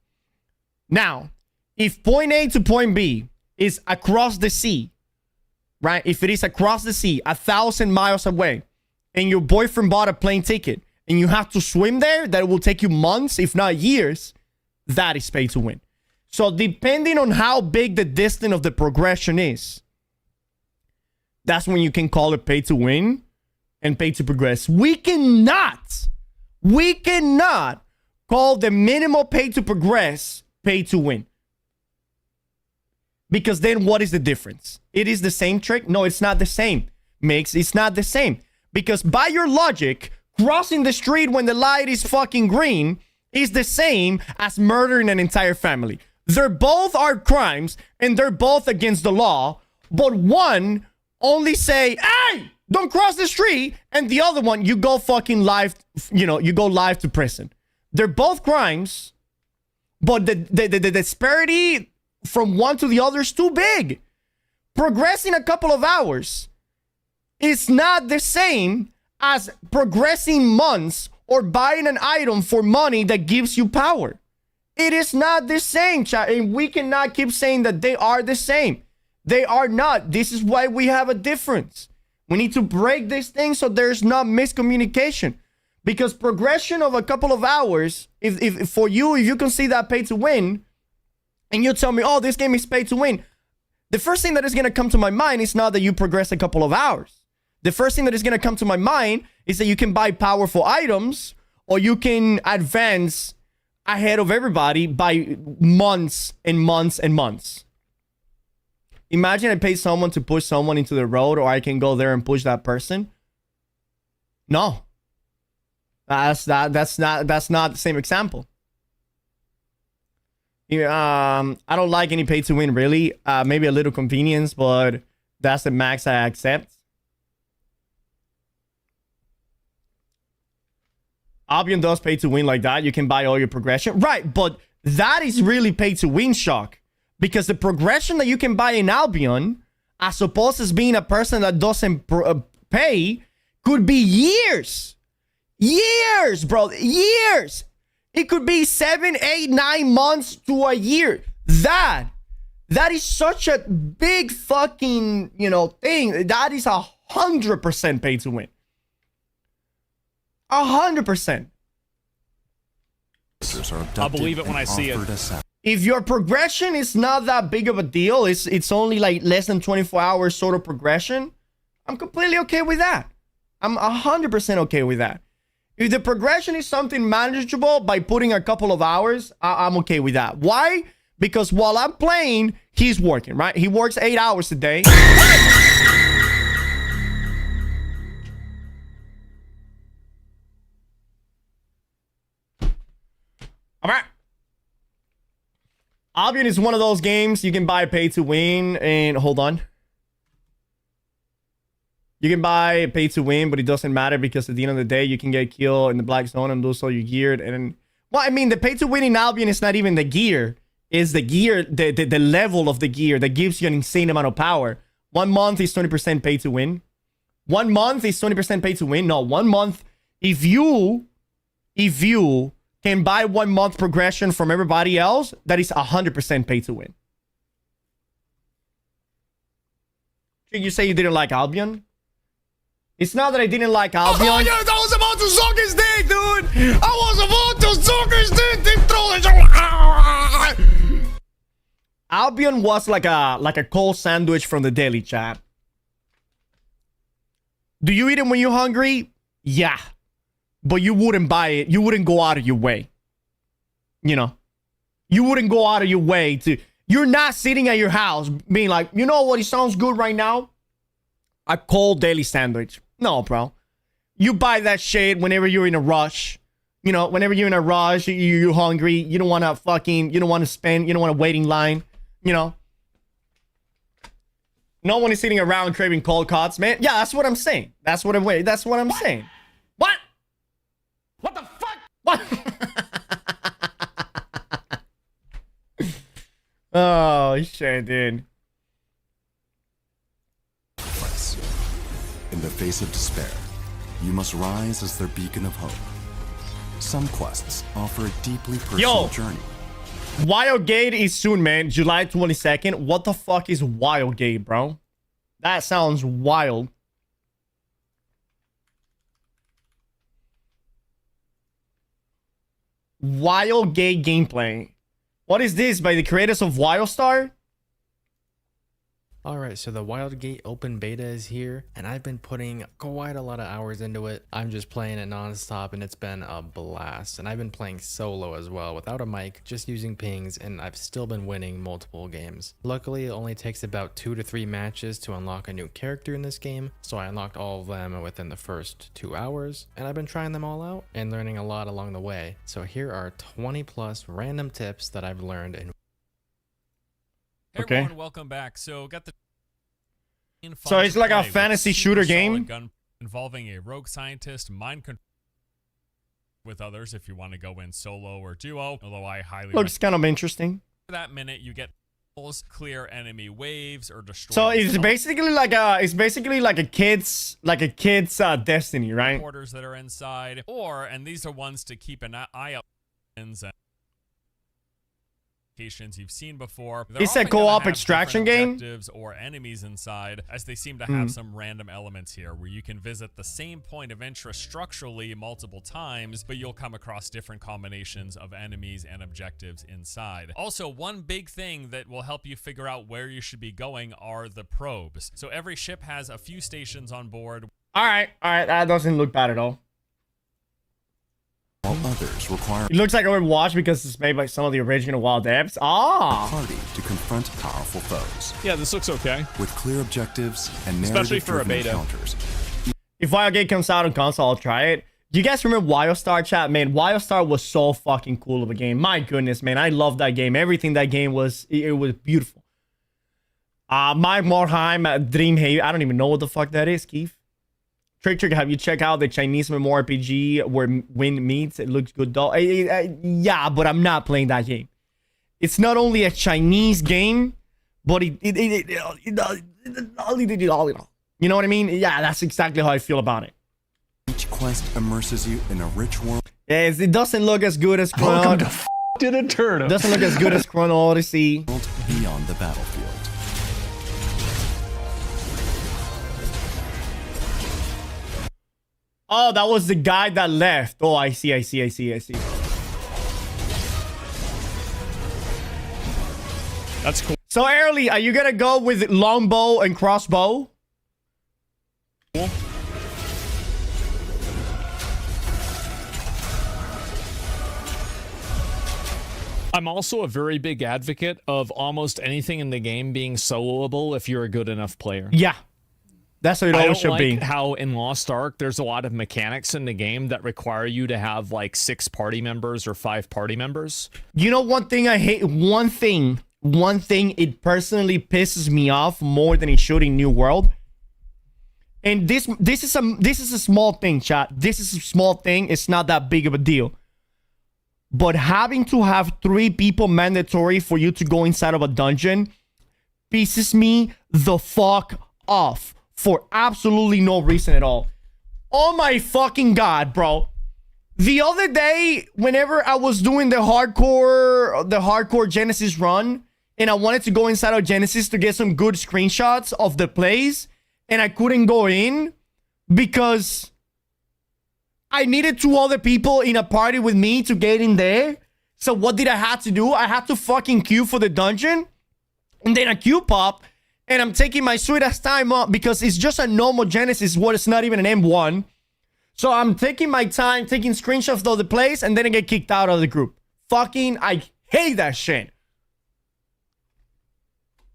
Now, if point A to point B is across the sea, right? If it is across the sea, 1,000 miles away, and your boyfriend bought a plane ticket, and you have to swim there, that will take you months, if not years, that is pay to win. So depending on how big the distance of the progression is, that's when you can call it pay to win and pay to progress. We cannot call the minimal pay to progress pay to win. Because then what is the difference? It is the same trick? No, it's not the same. Mix, it's not the same. Because by your logic, crossing the street when the light is fucking green is the same as murdering an entire family. They're both are crimes and they're both against the law, but one only say, hey, don't cross the street, and the other one, you go fucking live, you go live to prison. They're both crimes, but the disparity from one to the other is too big. Progressing a couple of hours is not the same as progressing months or buying an item for money that gives you power. It is not the same, chat, and we cannot keep saying that they are the same. They are not. This is why we have a difference. We need to break this thing so there's not miscommunication. Because progression of a couple of hours, if for you, if you can see that pay to win, and you tell me, oh, this game is pay to win, the first thing that is going to come to my mind is not that you progress a couple of hours. The first thing that is going to come to my mind is that you can buy powerful items, or you can advance ahead of everybody by months and months and months. Imagine I pay someone to push someone into the road, or I can go there and push that person. No. That's not the same example. I don't like any pay to win, really. Maybe a little convenience, but that's the max I accept. Albion does pay to win like that. You can buy all your progression. Right, but that is really pay to win, Shock. Because the progression that you can buy in Albion, as opposed as being a person that doesn't pay, could be years. Years, bro. Years. It could be 7, 8, 9 months to a year. That is such a big fucking, thing. That is 100% pay to win. 100%. I'll believe it when I see it. If your progression is not that big of a deal, it's only like less than 24 hours sort of progression, I'm completely okay with that. I'm 100% okay with that. If the progression is something manageable by putting a couple of hours, I'm okay with that. Why? Because while I'm playing, he's working, right? He works 8 hours a day. All right. Albion is one of those games you can buy pay to win, and hold on. You can buy pay to win, but it doesn't matter because at the end of the day, you can get killed in the black zone and lose all your gear. And well, I mean, the pay to win in Albion is not even the gear. It's the gear, the level of the gear that gives you an insane amount of power. 1 month is 20% pay to win. 1 month is 20% pay to win. No, 1 month. If you can buy 1 month progression from everybody else, that is 100% pay to win. Can you say you didn't like Albion? It's not that I didn't like Albion. Oh, yeah, I was about to suck his dick, dude. I was about to suck his dick. Albion was like a cold sandwich from the daily, chat. Do you eat it when you're hungry? Yeah. But you wouldn't buy it. You wouldn't go out of your way. You wouldn't go out of your way to... You're not sitting at your house being like, you know what? It sounds good right now. A cold daily sandwich. No, bro. You buy that shit whenever you're in a rush. Whenever you're in a rush, you're hungry. You don't want to you don't want to wait in line. No one is sitting around craving cold cuts, man. Yeah, that's what I'm saying. That's what I'm saying. What? What the fuck? What? Oh, shit, dude. in the face of despair, you must rise as their beacon of hope. Some quests offer a deeply personal journey. Wildgate is soon, man. July 22nd. What the fuck is Wildgate, bro? That sounds wild. Wildgate gameplay. What is this? By the creators of WildStar? Alright, so the Wildgate open beta is here, and I've been putting quite a lot of hours into it. I'm just playing it non-stop, and it's been a blast. And I've been playing solo as well, without a mic, just using pings, and I've still been winning multiple games. Luckily, it only takes about 2 to 3 matches to unlock a new character in this game, so I unlocked all of them within the first 2 hours, and I've been trying them all out, and learning a lot along the way. So here are 20 plus random tips that I've learned in Hey Okay. everyone, welcome back. So got the So it's like a play with fantasy super shooter game? solid gun involving a rogue scientist, mind control with others if you want to go in solo or duo. Although I highly Looks kind of interesting. for that minute you get clear enemy waves or destroy. So it's basically like a kid's Destiny, right? Quarters that are inside, and these are ones to keep an eye out and you've seen before. They're It's a often gonna co-op have extraction different game? objectives or enemies inside, as they seem to have some random elements here where you can visit the same point of interest structurally multiple times, but you'll come across different combinations of enemies and objectives inside. Also, one big thing that will help you figure out where you should be going are the probes. So every ship has a few stations on board. All right, that doesn't look bad at all. While others require It looks like Overwatch because it's made by some of the original Wild Devs. a Ah, party to confront powerful foes. Yeah, this looks okay. With clear objectives and Especially for a narrative-driven beta. encounters, if Wildgate comes out on console, I'll try it. Do you guys remember WildStar, chat? Man, WildStar was so fucking cool of a game. My goodness, man, I love that game. Everything that game was, it was beautiful. Mike Morheim, Dreamhaven. I don't even know what the fuck that is, Keith. Trick, have you checked out the Chinese MMORPG where Wind meets? It looks good though. Yeah, but I'm not playing that game. It's not only a Chinese game, but you know what I mean? Yeah, that's exactly how I feel about it. each quest immerses you in a rich world Yes, it doesn't look as good as Chrono. Did a turnip. Doesn't look as good as Chrono Odyssey. beyond the battlefield. Oh, that was the guy that left. Oh, I see. That's cool. So, Early, are you gonna go with longbow and crossbow? I'm also a very big advocate of almost anything in the game being soloable if you're a good enough player. Yeah. That's what it I always don't should like be. how in Lost Ark there's a lot of mechanics in the game that require you to have like 6 party members or 5 party members. You know one thing I hate? One thing it personally pisses me off more than it should in New World. And this is a small thing, chat. This is a small thing. It's not that big of a deal. But having to have 3 people mandatory for you to go inside of a dungeon pisses me the fuck off for absolutely no reason at all. Oh my fucking god, bro. The other day, whenever I was doing the hardcore Genesis run, and I wanted to go inside of Genesis to get some good screenshots of the plays, and I couldn't go in because I needed 2 other people in a party with me to get in there. So what did I have to do? I had to fucking queue for the dungeon, and then a queue pop, and I'm taking my sweet ass time up because it's just a normal Genesis, what it's not even an M1. So I'm taking my time, taking screenshots of the plays, and then I get kicked out of the group. Fucking, I hate that shit.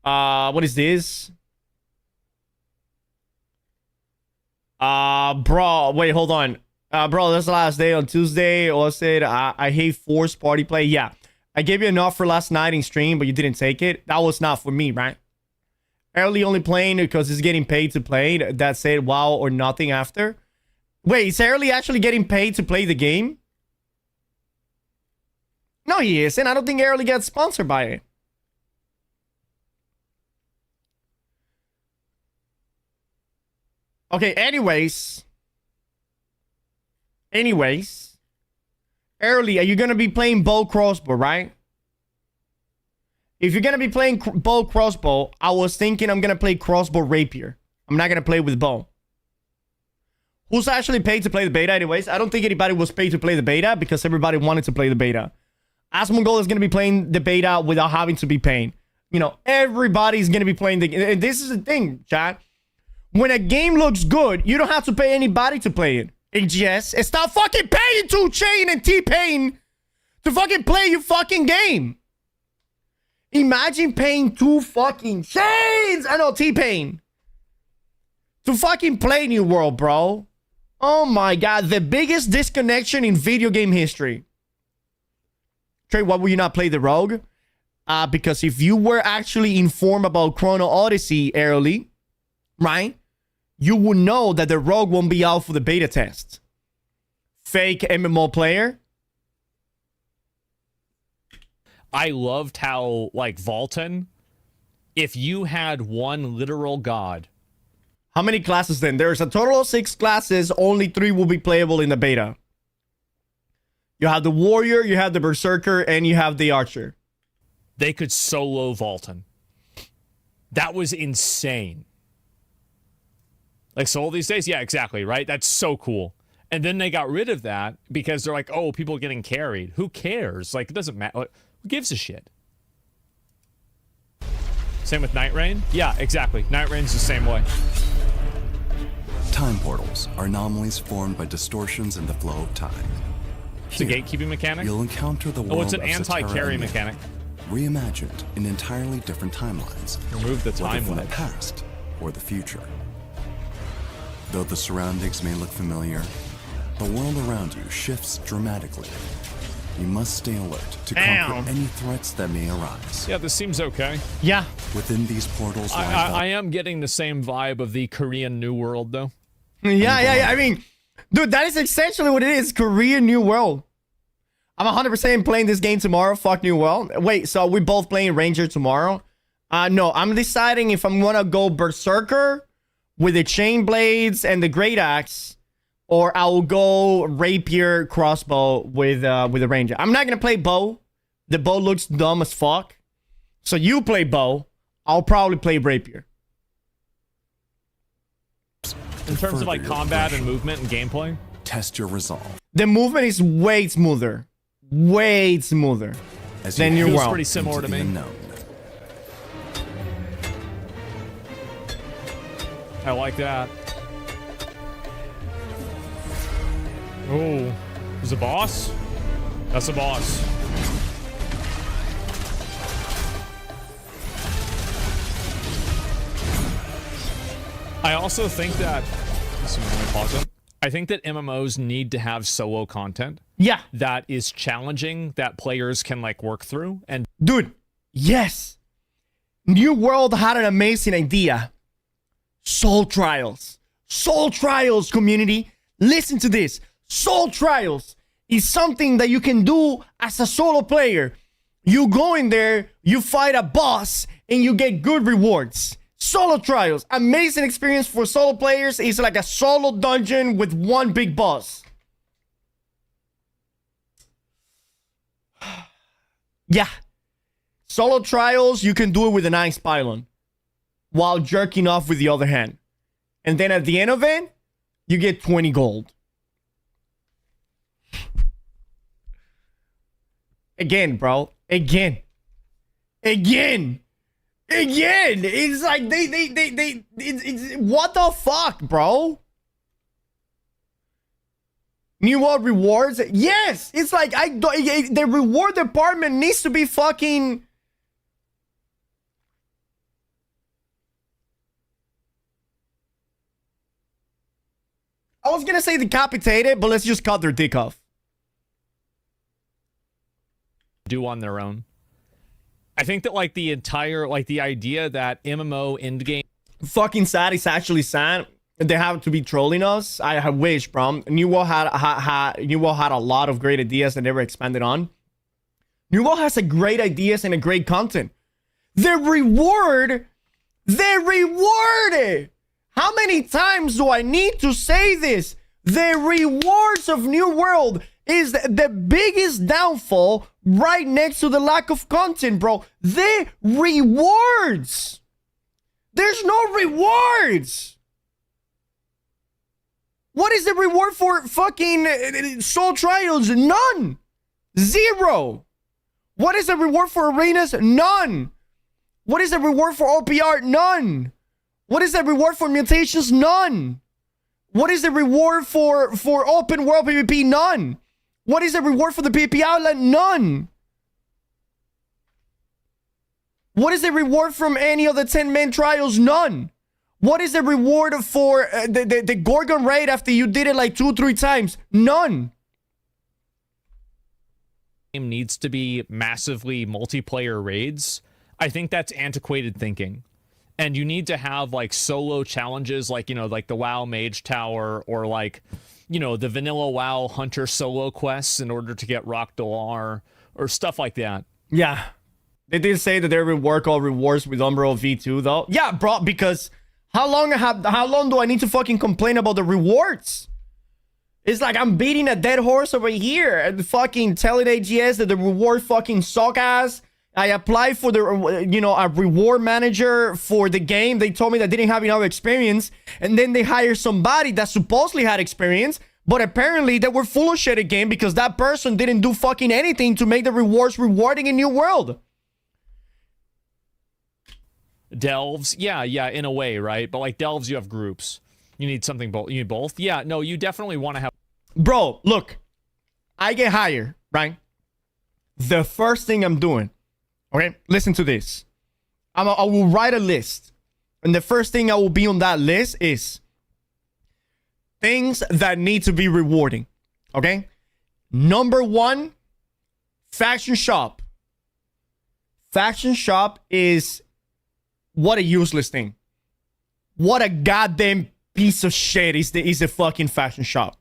What is this? Bro, wait, hold on. Bro, that's the last day on Tuesday. I said, I hate forced party play. Yeah, I gave you an offer last night in stream, but you didn't take it. That was not for me, right? Early only playing because he's getting paid to play. That's it. WoW or nothing after. Wait, is Early actually getting paid to play the game? No, he isn't. I don't think Early gets sponsored by it. Okay, anyways. Early, are you going to be playing bow crossbow, right? If you're going to be playing bow crossbow, I was thinking I'm going to play crossbow rapier. I'm not going to play with bow. Who's actually paid to play the beta anyways? I don't think anybody was paid to play the beta because everybody wanted to play the beta. Asmongold is going to be playing the beta without having to be paying. You know, everybody's going to be playing the... And this is the thing, chat. When a game looks good, you don't have to pay anybody to play it. AGS, stop fucking paying 2 Chainz and T-Pain to fucking play your fucking game. Imagine paying 2 fucking Chainz, I know, T-Pain, to fucking play New World, bro. Oh my god, the biggest disconnection in video game history. Trey, why would you not play the Rogue? Because if you were actually informed about Chrono Odyssey early, right, you would know that the Rogue won't be out for the beta test. Fake MMO player. I loved how, like, Vaulton, if you had one literal god. How many classes then? There's a total of 6 classes. Only 3 will be playable in the beta. You have the Warrior, you have the Berserker, and you have the Archer. They could solo Vaulton. That was insane. Like, so all these days? Yeah, exactly, right? That's so cool. And then they got rid of that because they're like, oh, people are getting carried. Who cares? Like, it doesn't matter. Who gives a shit? Same with Night Rain? Yeah, exactly. Night Rain's the same way. Time portals are anomalies formed by distortions in the flow of time. It's a gatekeeping mechanic? You'll encounter the world Oh, it's an of anti-carry Zaterra mechanic. reimagined in entirely different timelines. Remove the whether time from the wedge. past or the future. Though the surroundings may look familiar, the world around you shifts dramatically. You must stay alert to conquer any threats that may arise. Yeah, this seems okay. Yeah. Within these portals lie I am getting the same vibe of the Korean New World, though. Yeah. I mean, dude, that is essentially what it is. Korean New World. I'm 100% playing this game tomorrow. Fuck New World. Wait, so we both playing Ranger tomorrow? No, I'm deciding if I'm gonna go Berserker with the Chain Blades and the Great Axe, or I will go Rapier Crossbow with the Ranger. I'm not gonna play Bow. The Bow looks dumb as fuck. So you play Bow. I'll probably play Rapier. In terms of, like, further your combat and progression. movement and gameplay? Test your resolve. The movement is way smoother. Way smoother As than you New Feels World. pretty similar into to the me. unknown. I like that. Oh, is a boss? That's a boss. I also think that... Let me pause it. I think that MMOs need to have solo content Yeah. that is challenging, that players can, like, work through. And Dude, yes. New World had an amazing idea. Soul Trials. Soul Trials, community. Listen to this. Soul Trials is something that you can do as a solo player. You go in there, you fight a boss, and you get good rewards. Solo Trials. Amazing experience for solo players. It's like a solo dungeon with one big boss. Yeah. Solo Trials, you can do it with an Ice Pylon while jerking off with the other hand. And then at the end of it, you get 20 gold. Again, bro. Again. It's like it's what the fuck, bro? New World rewards? Yes! It's like, the reward department needs to be fucking... I was gonna say decapitated, but let's just cut their dick off. do on their own. I think that, like, the entire, like, the idea that MMO endgame Fucking sad. It's actually sad. They have to be trolling us. I wish, bro. New World had a lot of great ideas that never expanded on. New World has a great ideas and a great content. The reward How many times do I need to say this? The rewards of New World is the biggest downfall right next to the lack of content, bro. The rewards. There's no rewards. What is the reward for fucking Soul Trials? None. Zero. What is the reward for arenas? None. What is the reward for OPR? None. What is the reward for mutations? None. What is the reward for open world PvP? None. What is the reward for the PvP outlet? None. What is the reward from any of the 10-man trials? None. What is the reward for the Gorgon raid after you did it like 2-3 times? None. Game needs to be massively multiplayer raids. I think that's antiquated thinking. And you need to have like solo challenges, like, you know, like the WoW Mage Tower, or like, you know, the vanilla WoW Hunter solo quests in order to get Rock Dolar or stuff like that. Yeah. They did say that they reward all rewards with Umbral V2 though. Yeah, bro, because how long do I need to fucking complain about the rewards? It's like I'm beating a dead horse over here and fucking telling AGS that the reward fucking suck ass. I applied for the, you know, a reward manager for the game. They told me that I didn't have enough experience. And then they hired somebody that supposedly had experience. But apparently they were full of shit again because that person didn't do fucking anything to make the rewards rewarding in New World. Delves, yeah, in a way, right? But like Delves, you have groups. You need something both. You need both. Yeah, no, you definitely want to have. Bro, look, I get hired, right? The first thing I'm doing, okay, listen to this. I will write a list, and the first thing I will be on that list is things that need to be rewarding. Okay, number 1, faction shop. Faction shop is what a useless thing. What a goddamn piece of shit is the fucking faction shop.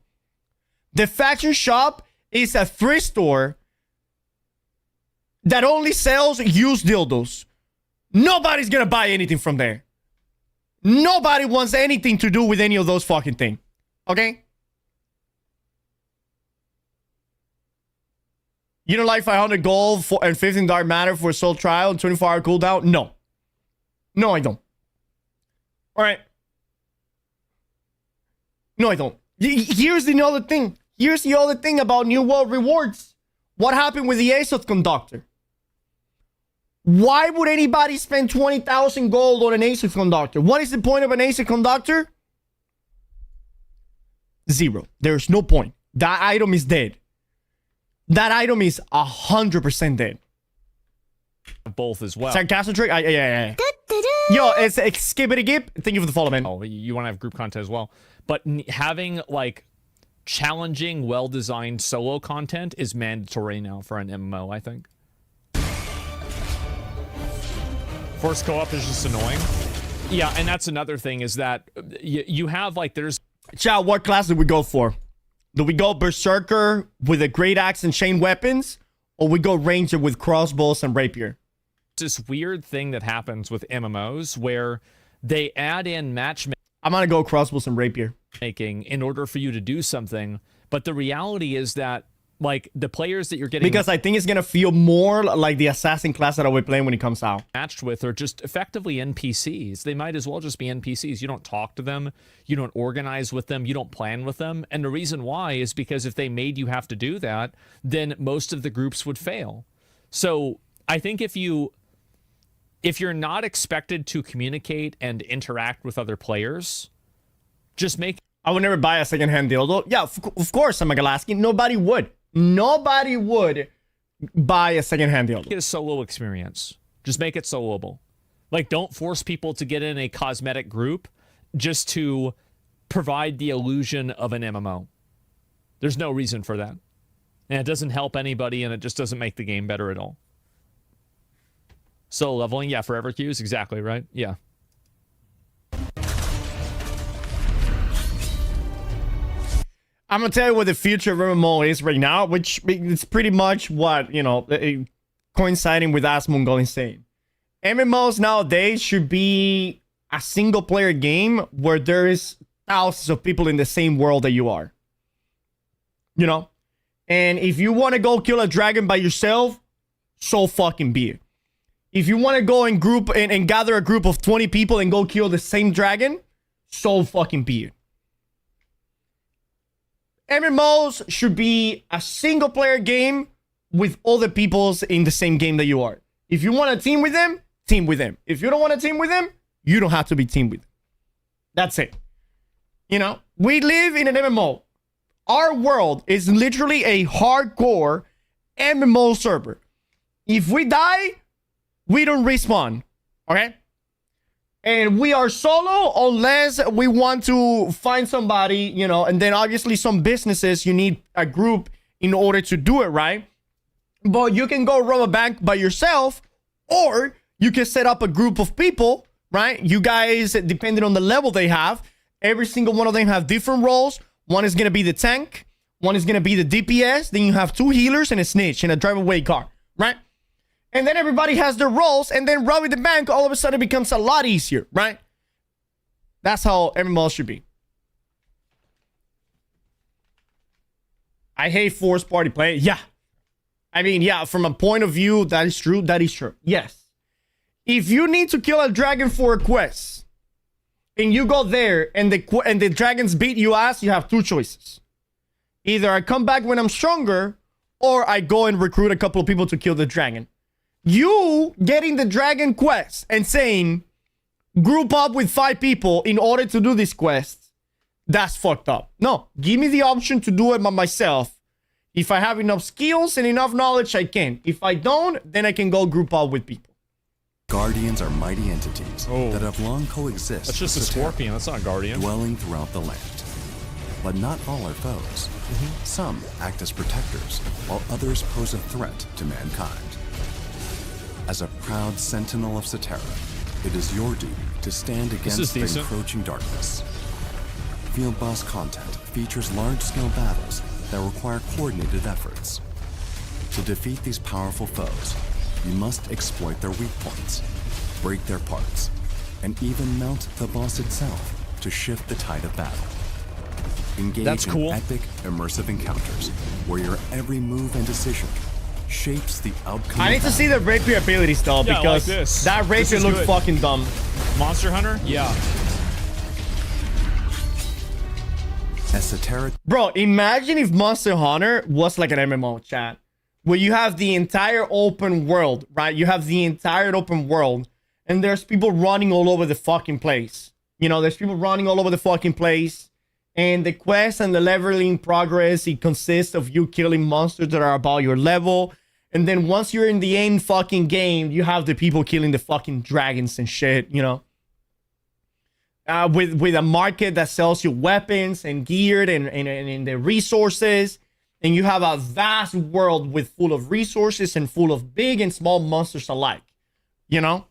The faction shop is a thrift store that only sells used dildos. Nobody's gonna buy anything from there. Nobody wants anything to do with any of those fucking things. Okay? You don't like 500 gold and 15 dark matter for Soul Trial and 24-hour cooldown? No. No, I don't. Alright. No, I don't. Here's the other thing. Here's the other thing about New World rewards. What happened with the Azoth Conductor? Why would anybody spend 20,000 gold on an Azoth Conductor? What is the point of an Azoth Conductor? 0. There's no point. That item is dead. That item is 100% dead. Both as well. Sarcastic trick? Yeah. Yo, it's Skibbity Gip. Thank you for the follow, man. Oh, you want to have group content as well. But having like challenging, well-designed solo content is mandatory now for an MMO, I think. Forced co-op is just annoying. Yeah, and that's another thing is that you have like there's... Chat, what class did we go for? Do we go Berserker with a great axe and chain weapons? Or we go Ranger with crossbows and rapier? This weird thing that happens with MMOs where they add in matchmaking. I'm gonna go crossbows and rapier in order for you to do something, but the reality is that like the players that you're getting, because I think it's gonna feel more like the assassin class that I'll be playing when it comes out, matched with are just effectively NPCs. They might as well just be NPCs. You don't talk to them, you don't organize with them, you don't plan with them. And the reason why is because if they made you have to do that, then most of the groups would fail. So I think if you're not expected to communicate and interact with other players, just make... I would never buy a secondhand dildo. Yeah, of course, I'm Galaski. Nobody would. Nobody would buy a secondhand dildo. Get a solo experience. Just make it soloable. Like, don't force people to get in a cosmetic group just to provide the illusion of an MMO. There's no reason for that. And it doesn't help anybody, and it just doesn't make the game better at all. Solo leveling, yeah, forever queues, exactly, right? Yeah. I'm gonna tell you what the future of MMO is right now, which it's pretty much what, you know, coinciding with Asmongold is saying. MMOs nowadays should be a single player game where there is thousands of people in the same world that you are. You know? And if you want to go kill a dragon by yourself, so fucking be it. If you want to go and group and gather a group of 20 people and go kill the same dragon, so fucking be it. MMOs should be a single player game with other peoples in the same game that you are. If you want to team with them, team with them. If you don't want to team with them, you don't have to be teamed with them. That's it. You know, we live in an MMO. Our world is literally a hardcore MMO server. If we die, we don't respawn. Okay? And we are solo unless we want to find somebody, you know, and then obviously some businesses, you need a group in order to do it, right? But you can go rob a bank by yourself, or you can set up a group of people, right? You guys, depending on the level they have, every single one of them have different roles. One is going to be the tank. One is going to be the DPS. Then you have 2 healers and a snitch and a drive-away car, right? And then everybody has their roles, and then robbing the bank all of a sudden becomes a lot easier, right? That's how MMO should be. I hate forced party play. Yeah. I mean, yeah, from a point of view, that is true. That is true. Yes. If you need to kill a dragon for a quest, and you go there, and the dragons beat you ass, you have 2 choices. Either I come back when I'm stronger, or I go and recruit a couple of people to kill the dragon. You getting the dragon quest and saying, group up with 5 people in order to do this quest, that's fucked up. No, give me the option to do it by myself. If I have enough skills and enough knowledge, I can. If I don't, then I can go group up with people. Guardians are mighty entities that have long coexisted. That's just a with Satera, scorpion. That's not a guardian. dwelling throughout the land. But not all are foes. Some act as protectors, while others pose a threat to mankind. As a proud sentinel of Satera, it is your duty to stand against the decent. encroaching darkness. Field Boss content features large-scale battles that require coordinated efforts. To defeat these powerful foes, you must exploit their weak points, break their parts, and even mount the boss itself to shift the tide of battle. Engage That's cool. in epic, immersive encounters where your every move and decision shapes the outcome. I need of to see battle. the rapier abilities though, Yeah, because like this. that This rapier is looks good. fucking dumb. Monster Hunter? Yeah. As Satera Bro, imagine if Monster Hunter was like an MMO, chat. Where you have the entire open world, right? You have the entire open world, and there's people running all over the fucking place. You know, there's people running all over the fucking place. And the quest and the leveling progress, it consists of you killing monsters that are about your level. And then once you're in the end fucking game, you have the people killing the fucking dragons and shit, you know. With a market that sells you weapons and gear and the resources. And you have a vast world with full of resources and full of big and small monsters alike. You know?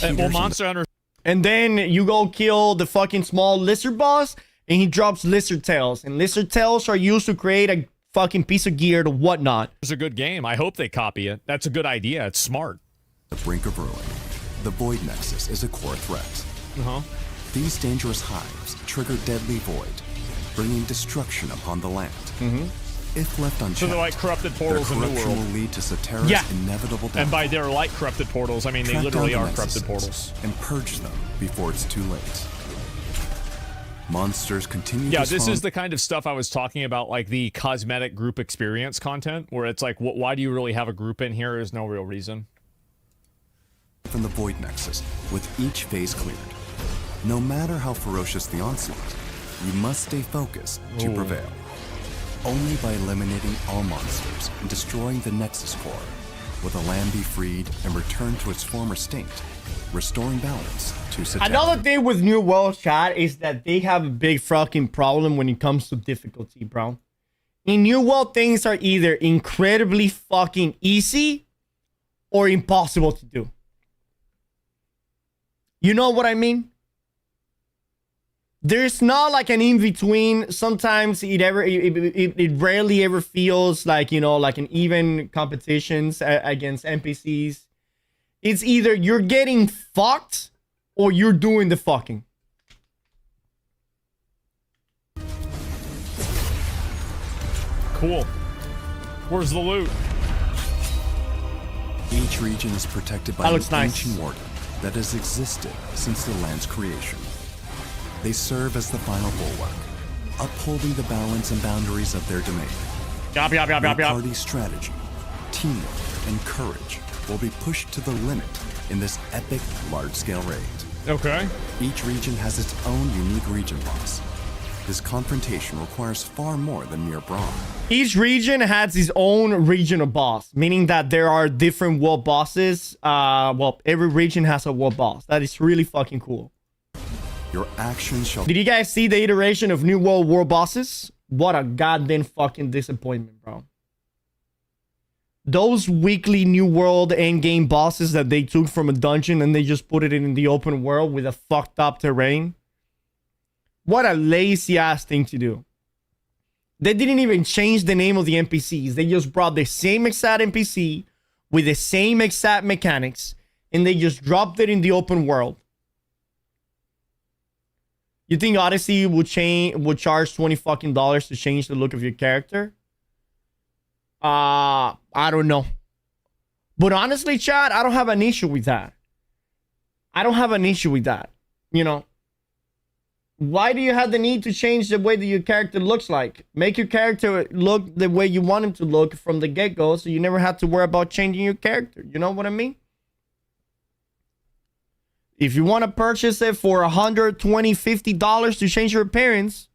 Well, Monster Hunter. And then you go kill the fucking small lizard boss, and he drops lizard tails. And lizard tails are used to create a fucking piece of gear or whatnot. It's a good game. I hope they copy it. That's a good idea. It's smart. the brink of ruin, the Void Nexus is a core threat. Uh-huh. These dangerous hives trigger deadly void, bringing destruction upon the land. If left unchecked, So they're like corrupted their portals in New corruption World. will lead to Satera's Yeah. inevitable death. And by their like corrupted portals, I mean they Track literally down the are corrupted Nexuses portals. and purge them before it's too late. Monsters continue Yeah, to this spawn is the kind of stuff I was talking about, like the cosmetic group experience content, where it's like, why do you really have a group in here? There's no real reason. from the Void Nexus with each phase cleared. No matter how ferocious the onslaught, you must stay focused to prevail. Only by eliminating all monsters and destroying the Nexus core will the land be freed and return to its former state, restoring balance to Satera. Another thing with New World, chat, is that they have a big fucking problem when it comes to difficulty, bro. In New World, things are either incredibly fucking easy or impossible to do. You know what I mean? There's not like an in-between. Sometimes it rarely ever feels like, you know, like an even competitions against NPCs. It's either you're getting fucked or you're doing the fucking. Cool. Where's the loot? Each region is protected by That an looks nice. ancient warden that has existed since the land's creation. They serve as the final bulwark, upholding the balance and boundaries of their domain. Yup. Your party's strategy, teamwork, and courage will be pushed to the limit in this epic, large-scale raid. Okay. Each region has its own unique region boss. This confrontation requires far more than mere brawn. Each region has its own regional boss, meaning that there are different world bosses. Well, every region has a world boss. That is really fucking cool. Your actions shall Did you guys see the iteration of New World bosses? What a goddamn fucking disappointment, bro. Those weekly New World endgame bosses that they took from a dungeon and they just put it in the open world with a fucked up terrain. What a lazy ass thing to do. They didn't even change the name of the NPCs. They just brought the same exact NPC with the same exact mechanics and they just dropped it in the open world. You think Odyssey would charge $20 fucking to change the look of your character? I don't know. But honestly, Chad, I don't have an issue with that. I don't have an issue with that. You know, why do you have the need to change the way that your character looks like? Make your character look the way you want him to look from the get-go so you never have to worry about changing your character. You know what I mean? If you want to purchase it for $120, $50 to change your appearance,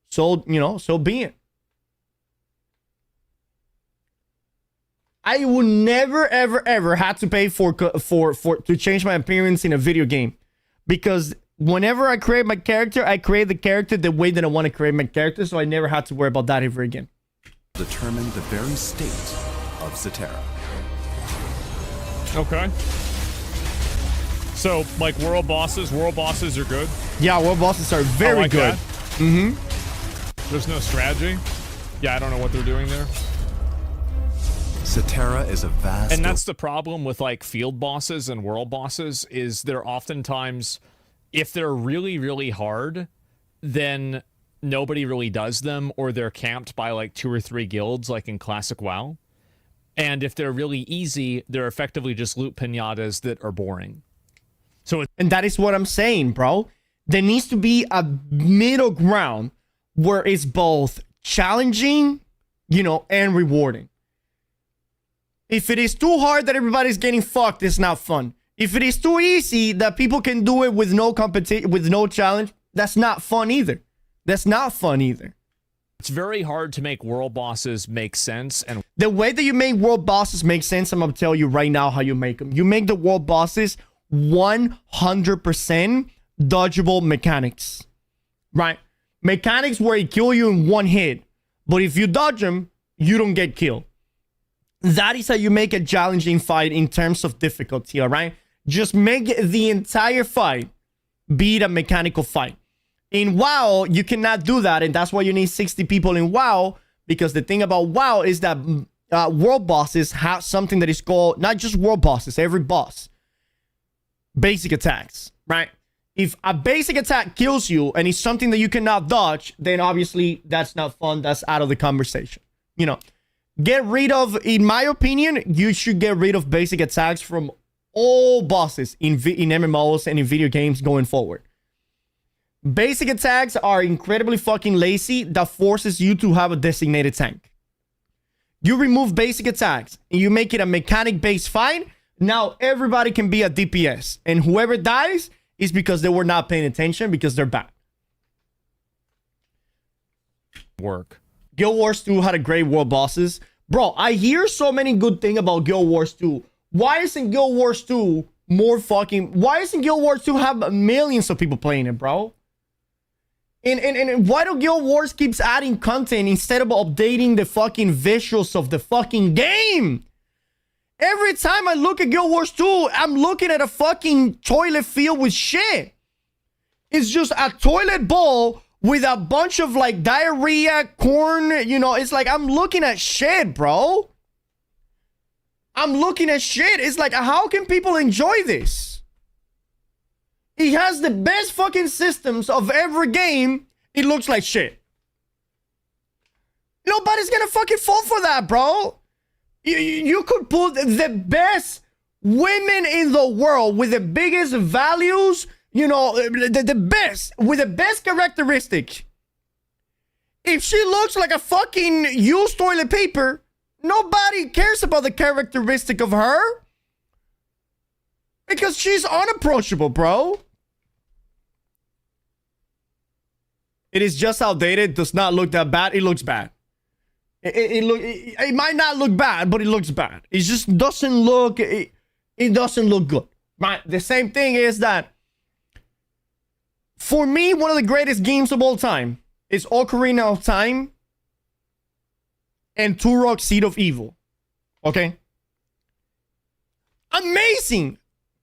so, you know, so be it. I would never, ever, ever have to pay for to change my appearance in a video game. Because whenever I create my character, I create the character the way that I want to create my character, so I never have to worry about that ever again. determine the very state of Zatera. Okay. So, like world bosses are good. Yeah, world bosses are very like good. that. There's no strategy. Yeah, I don't know what they're doing there. Zatera is a vast... And that's the problem with like field bosses and world bosses is they're oftentimes, if they're really, really hard, then nobody really does them, or they're camped by like 2 or 3 guilds like in classic WoW. And if they're really easy, they're effectively just loot pinatas that are boring. So And that is what I'm saying, bro. There needs to be a middle ground where it's both challenging, you know, and rewarding. If it is too hard that everybody's getting fucked, it's not fun. If it is too easy that people can do it with no competition, with no challenge, that's not fun either. That's not fun either. it's very hard to make world bosses make sense. And The way that you make world bosses make sense, I'm going to tell you right now how you make them. You make the world bosses 100% dodgeable mechanics, right? Mechanics where it kill you in one hit, but if you dodge them, you don't get killed. That is how you make a challenging fight in terms of difficulty, all right? Just make the entire fight be a mechanical fight. In WoW, you cannot do that, and that's why you need 60 people in WoW, because the thing about WoW is that world bosses have something that is called, not just world bosses, every boss, basic attacks, right? If a basic attack kills you and it's something that you cannot dodge, then obviously that's not fun. That's out of the conversation. You know, get rid of, in my opinion, you should get rid of basic attacks from all bosses in MMOs and in video games going forward. Basic attacks are incredibly fucking lazy. That forces you to have a designated tank. You remove basic attacks and you make it a mechanic-based fight. Now everybody can be a DPS, and whoever dies is because they were not paying attention, because they're bad. work. Guild Wars 2 had a great world bosses. Bro, I hear so many good things about Guild Wars 2. Why isn't Guild Wars 2 more fucking... Why isn't Guild Wars 2 have millions of people playing it, bro? And why do Guild Wars keeps adding content instead of updating the fucking visuals of the fucking game? Every time I look at Guild Wars 2, I'm looking at a fucking toilet filled with shit. It's just a toilet bowl with a bunch of like diarrhea, corn, you know, it's like I'm looking at shit, bro. I'm looking at shit. It's like, how can people enjoy this? He has the best fucking systems of every game. It looks like shit. Nobody's gonna fucking fall for that, bro. You could put the best women in the world with the biggest values, you know, the best, with the best characteristics. If she looks like a fucking used toilet paper, nobody cares about the characteristic of her. Because she's unapproachable, bro. It is just outdated. Does not look that bad. It looks bad. It might not look bad, but it looks bad. It just doesn't look. It doesn't look good. Right. The same thing is that for me, one of the greatest games of all time is Ocarina of Time and Turok: Seed of Evil. Okay. Amazing.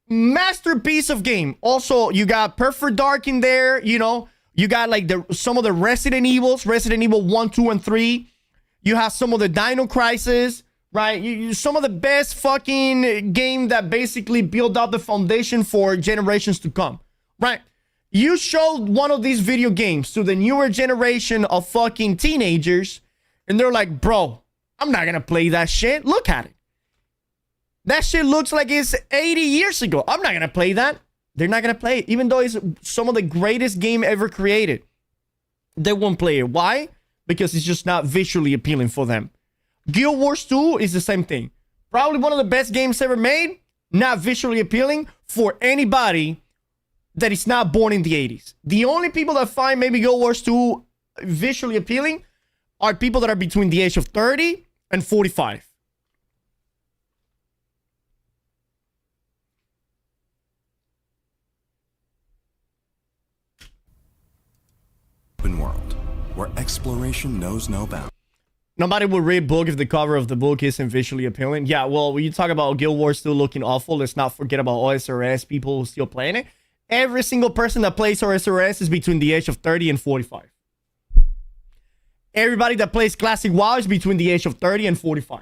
Masterpiece of game. Also, you got Perfect Dark in there, you know. You got like some of the Resident Evils, Resident Evil 1, 2, and 3. You have some of the Dino Crisis, right? Some of the best fucking game that basically built up the foundation for generations to come, right? You showed one of these video games to the newer generation of fucking teenagers, and they're like, bro, I'm not gonna play that shit. Look at it. That shit looks like it's 80 years ago. I'm not gonna play that. They're not gonna play it, even though it's some of the greatest game ever created. They won't play it. Why? Because it's just not visually appealing for them. Guild Wars 2 is the same thing. Probably one of the best games ever made. Not visually appealing for anybody that is not born in the 80s. The only people that find maybe Guild Wars 2 visually appealing are people that are between the age of 30 and 45. Open world, where exploration knows no bounds. Nobody will read book if the cover of the book isn't visually appealing. Yeah, well, when you talk about Guild Wars still looking awful, let's not forget about OSRS, people who still playing it. Every single person that plays OSRS is between the age of 30 and 45. Everybody that plays Classic WoW is between the age of 30 and 45.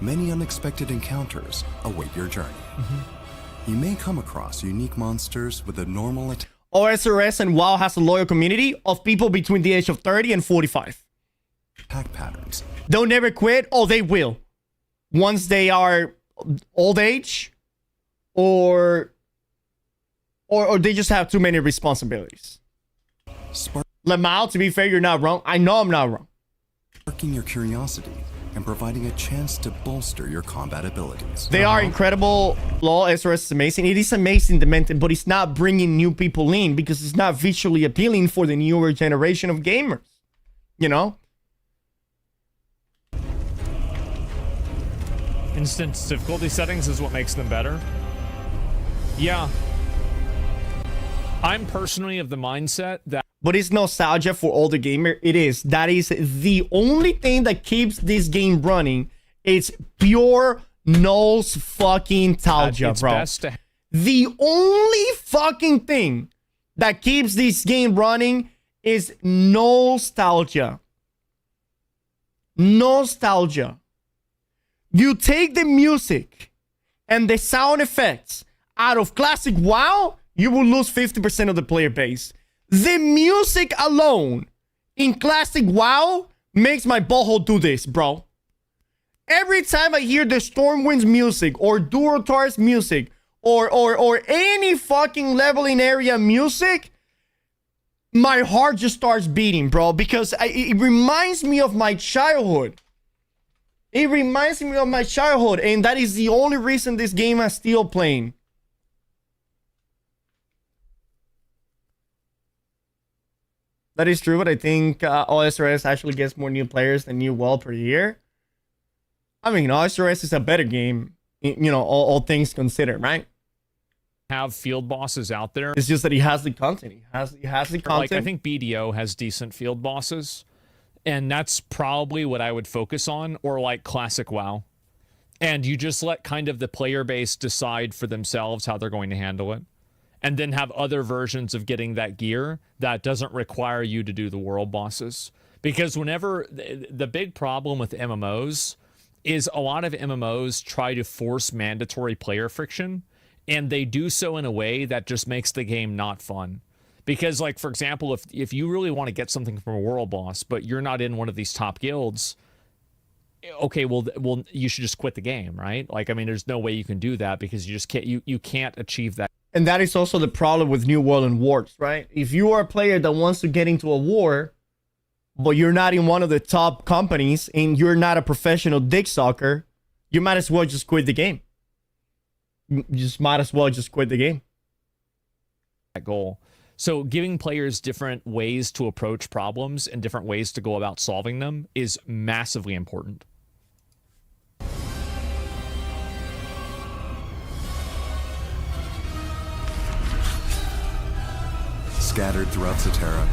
Many unexpected encounters await your journey. You may come across unique monsters with a normal attack. OSRS and WoW has a loyal community of people between the age of 30 and 45. Attack patterns. They'll never quit. Oh, they will. Once they are old age or they just have too many responsibilities. Lamau, to be fair, you're not wrong. I know I'm not wrong. Sparking your curiosity and providing a chance to bolster your combat abilities. They are incredible. LoL SRS is amazing. It is amazing, Demented, but it's not bringing new people in because it's not visually appealing for the newer generation of gamers. You know? Instance difficulty settings is what makes them better. Yeah. I'm personally of the mindset that... But it's nostalgia for older gamer. It is. That is the only thing that keeps this game running. It's pure nose fucking nostalgia, it's bro. best to... The only fucking thing that keeps this game running is nostalgia. Nostalgia. You take the music and the sound effects out of Classic WoW, you will lose 50% of the player base. The music alone in Classic WoW makes my butthole do this, bro. Every time I hear the Stormwind's music or Durotar's music or any fucking leveling area music, my heart just starts beating, bro, because it reminds me of my childhood. It reminds me of my childhood, and that is the only reason this game is still playing. That is true, but I think OSRS actually gets more new players than new WoW per year. I mean, OSRS is a better game, you know, all things considered, right? Have field bosses out there. It's just that he has the content. He has the content. Like, I think BDO has decent field bosses, and that's probably what I would focus on, or like Classic WoW. And you just let kind of the player base decide for themselves how they're going to handle it. And then have other versions of getting that gear that doesn't require you to do the world bosses. Because whenever the big problem with MMOs is a lot of MMOs try to force mandatory player friction, and they do so in a way that just makes the game not fun. Because, like, for example, if you really want to get something from a world boss, but you're not in one of these top guilds, okay, well, you should just quit the game, right? Like, I mean, there's no way you can do that because you just can't, you can't achieve that. And that is also the problem with New World and Wars, right? If you are a player that wants to get into a war, but you're not in one of the top companies and you're not a professional dick sucker, you might as well just quit the game. You just might as well just quit the game. That goal. So giving players different ways to approach problems and different ways to go about solving them is massively important. Scattered throughout Cetera,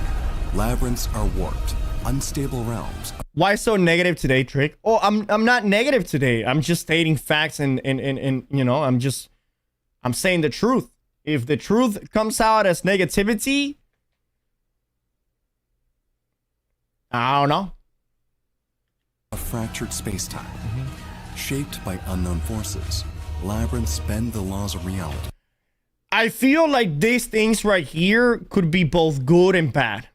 labyrinths are warped, unstable realms. Why so negative today, Trick? Oh, I'm not negative today. I'm just stating facts and you know, I'm saying the truth. If the truth comes out as negativity, I don't know. A fractured space-time, shaped by unknown forces, labyrinths bend the laws of reality. I feel like these things right here could be both good and bad.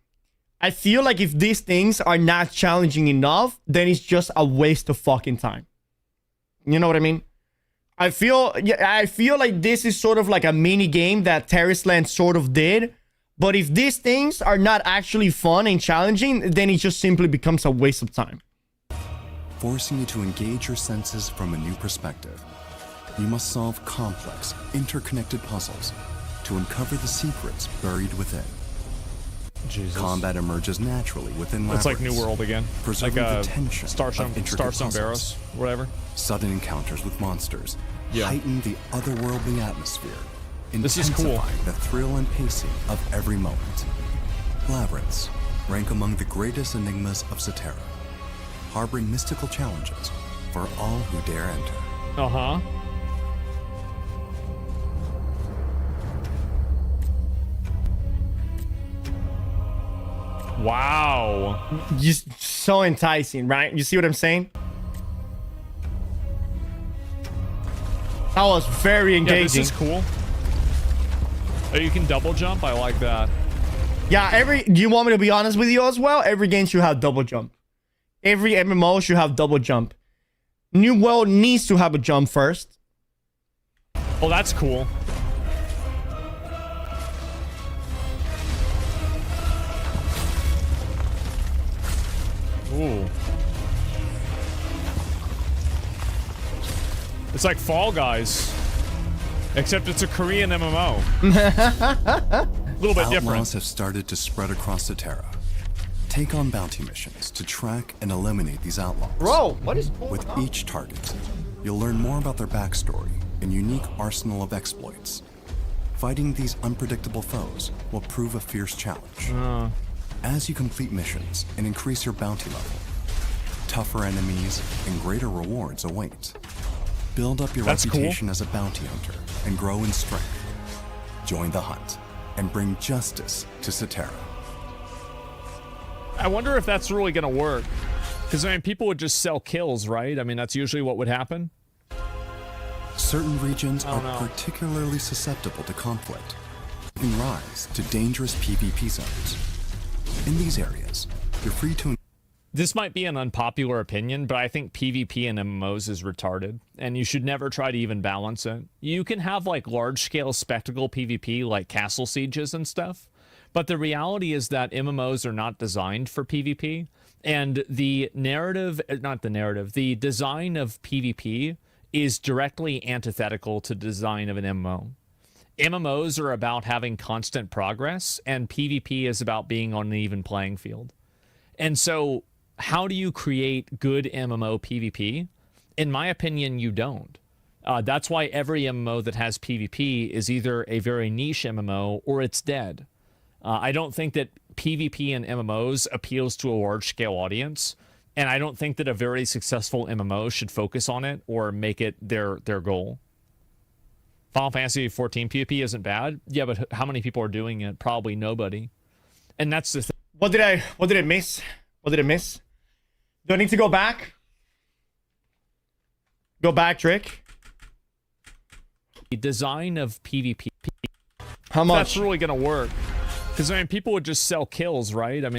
I feel like if these things are not challenging enough, then it's just a waste of fucking time. You know what I mean? I feel like this is sort of like a mini game that Terraceland sort of did. But if these things are not actually fun and challenging, then it just simply becomes a waste of time. Forcing you to engage your senses from a new perspective. You must solve complex, interconnected puzzles to uncover the secrets buried within. Jesus. Combat emerges naturally within It's like labyrinths, New World again. preserving Like the tension Starstone of intricate puzzles. Barrows, whatever. Sudden encounters with monsters Yeah. heighten the otherworldly atmosphere, This is cool. intensifying the thrill and pacing of every moment. Labyrinths rank among the greatest enigmas of Cetera, harboring mystical challenges for all who dare enter. Uh-huh. Wow. Just so enticing, right? You see what I'm saying? That was very Yeah, engaging. this is cool. Oh, you can double jump? I like that. Yeah, do you want me to be honest with you as well? Every game should have double jump. Every MMO should have double jump. New World needs to have a jump first. Oh, that's cool. Ooh. It's like Fall Guys, except it's a Korean MMO. A little bit different. Outlaws have started to spread across Cetera. Take on bounty missions to track and eliminate these outlaws. Bro, what is going With on? each target, you'll learn more about their backstory and unique arsenal of exploits. Fighting these unpredictable foes will prove a fierce challenge. As you complete missions and increase your bounty level, tougher enemies and greater rewards await. Build up your That's cool. reputation as a bounty hunter and grow in strength. Join the hunt and bring justice to Cetera. I wonder if that's really going to work. Because, I mean, people would just sell kills, right? I mean, that's usually what would happen. Certain regions don't are know. particularly susceptible to conflict, giving rise to dangerous PvP zones. In these areas, you're free to This might be an unpopular opinion, but I think PvP in MMOs is retarded, and you should never try to even balance it. You can have, like, large-scale spectacle PvP, like castle sieges and stuff, but the reality is that MMOs are not designed for PvP, and the design of PvP is directly antithetical to the design of an MMO. MMOs are about having constant progress, and PvP is about being on an even playing field. And so, how do you create good MMO PvP? In my opinion, you don't. That's why every MMO that has PvP is either a very niche MMO or it's dead. I don't think that PvP in MMOs appeals to a large-scale audience, and I don't think that a very successful MMO should focus on it or make it their goal. Final Fantasy XIV PvP isn't bad. Yeah, but how many people are doing it? Probably nobody. And that's the thing. What did I miss? What did I miss? Do I need to go back? Go back, Trick. The design of PvP. How That's much? really gonna work. Because I mean, people would just sell kills, right? I mean,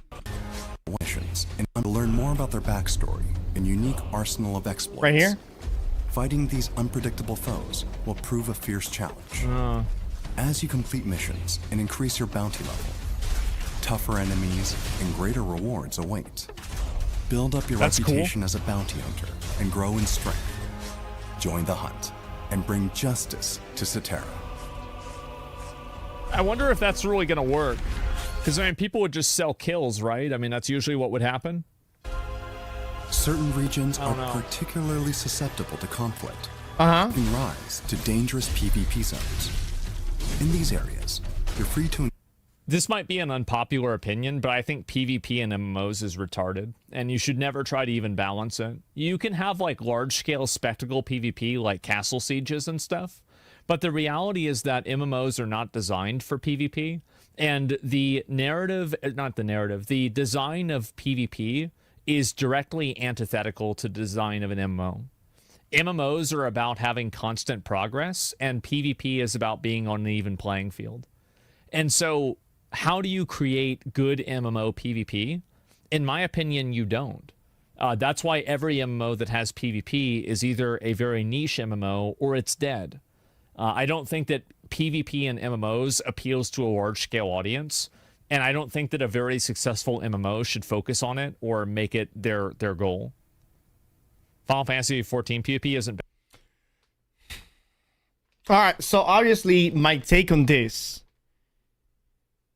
Missions and learn more about their backstory and unique arsenal of exploits. Right here? Fighting these unpredictable foes will prove a fierce challenge. As you complete missions and increase your bounty level, tougher enemies and greater rewards await. Build up your That's cool. reputation as a bounty hunter and grow in strength. Join the hunt and bring justice to Cetera. I wonder if that's really gonna work. Because I mean, people would just sell kills, right? I mean, that's usually what would happen. Certain regions are don't know. particularly susceptible to conflict, Uh-huh. giving rise to dangerous PvP zones. In these areas, you're free to This might be an unpopular opinion, but I think PvP in MMOs is retarded, and you should never try to even balance it. You can have like large-scale spectacle PvP like castle sieges and stuff, but the reality is that MMOs are not designed for PvP, and the design of PvP is directly antithetical to the design of an MMO. MMOs are about having constant progress, and PvP is about being on an even playing field. And so, how do you create good MMO PvP? In my opinion, you don't. That's why every MMO that has PvP is either a very niche MMO or it's dead. I don't think that PvP in MMOs appeals to a large-scale audience, and I don't think that a very successful MMO should focus on it or make it their goal. Final Fantasy XIV PvP isn't bad. All right, so obviously my take on this,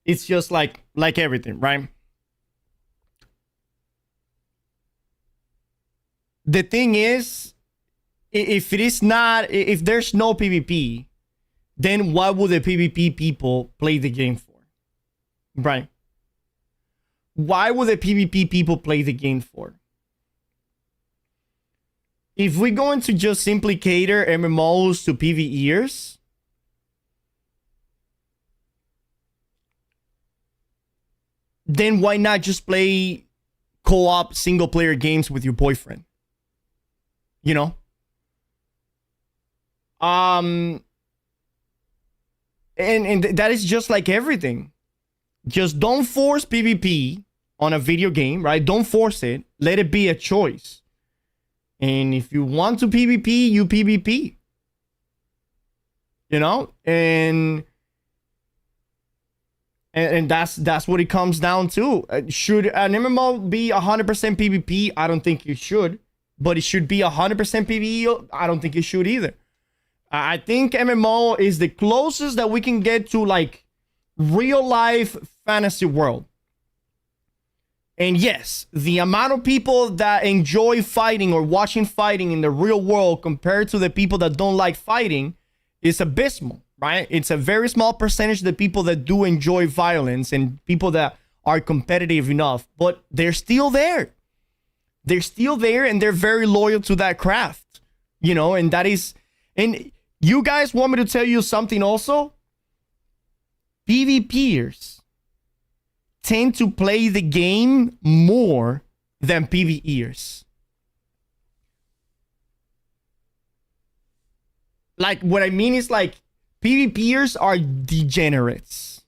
it's just like everything, right? The thing is, if there's no PvP, then why would the PvP people play the game for? Right? Why would the PvP people play the game for? If we're going to just simply cater MMOs to PvEers, then why not just play co-op single player games with your boyfriend? You know? And that is just like everything. Just don't force PvP on a video game, right? Don't force it. Let it be a choice. And if you want to PvP, you PvP. You know? And that's what it comes down to. Should an MMO be 100% PvP? I don't think it should. But it should be 100% PvE? I don't think it should either. I think MMO is the closest that we can get to like real life fantasy world. And yes, the amount of people that enjoy fighting or watching fighting in the real world compared to the people that don't like fighting is abysmal, right? It's a very small percentage of the people that do enjoy violence and people that are competitive enough, but they're still there. They're still there and they're very loyal to that craft, you know, and that is, and you guys want me to tell you something also? PvPers tend to play the game more than PvEers. Like, what I mean is like, PvPers are degenerates.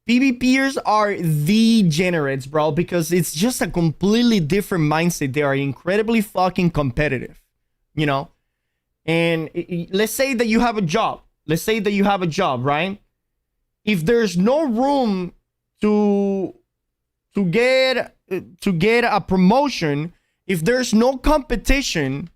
PvPers are degenerates, bro, because it's just a completely different mindset. They are incredibly fucking competitive, you know? And let's say that you have a job. Let's say that you have a job, right? If there's no room to get a promotion, if there's no competition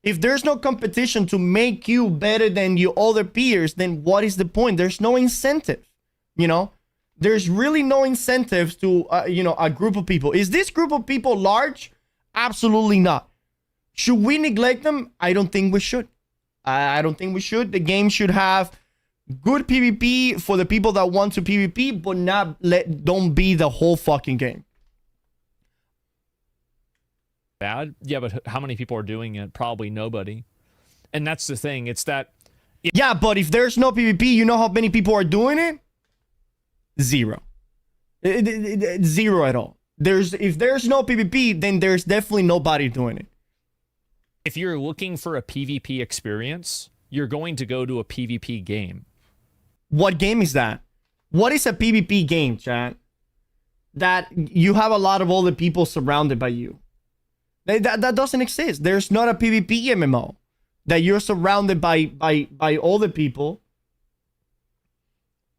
to make you better than your other peers, then what is the point? There's no incentive, you know? There's really no incentives to, a group of people. Is this group of people large? Absolutely not. Should we neglect them? I don't think we should. I don't think we should. The game should have good PvP for the people that want to PvP, but don't be the whole fucking game. Bad? Yeah, but how many people are doing it? Probably nobody. And that's the thing. It's that... Yeah, but if there's no PvP, you know how many people are doing it? Zero. Zero at all. If there's no PvP, then there's definitely nobody doing it. If you're looking for a PvP experience, you're going to go to a PvP game. What game is that? What is a PvP game, chat? That you have a lot of other people surrounded by you. That doesn't exist. There's not a PvP MMO that you're surrounded by other people.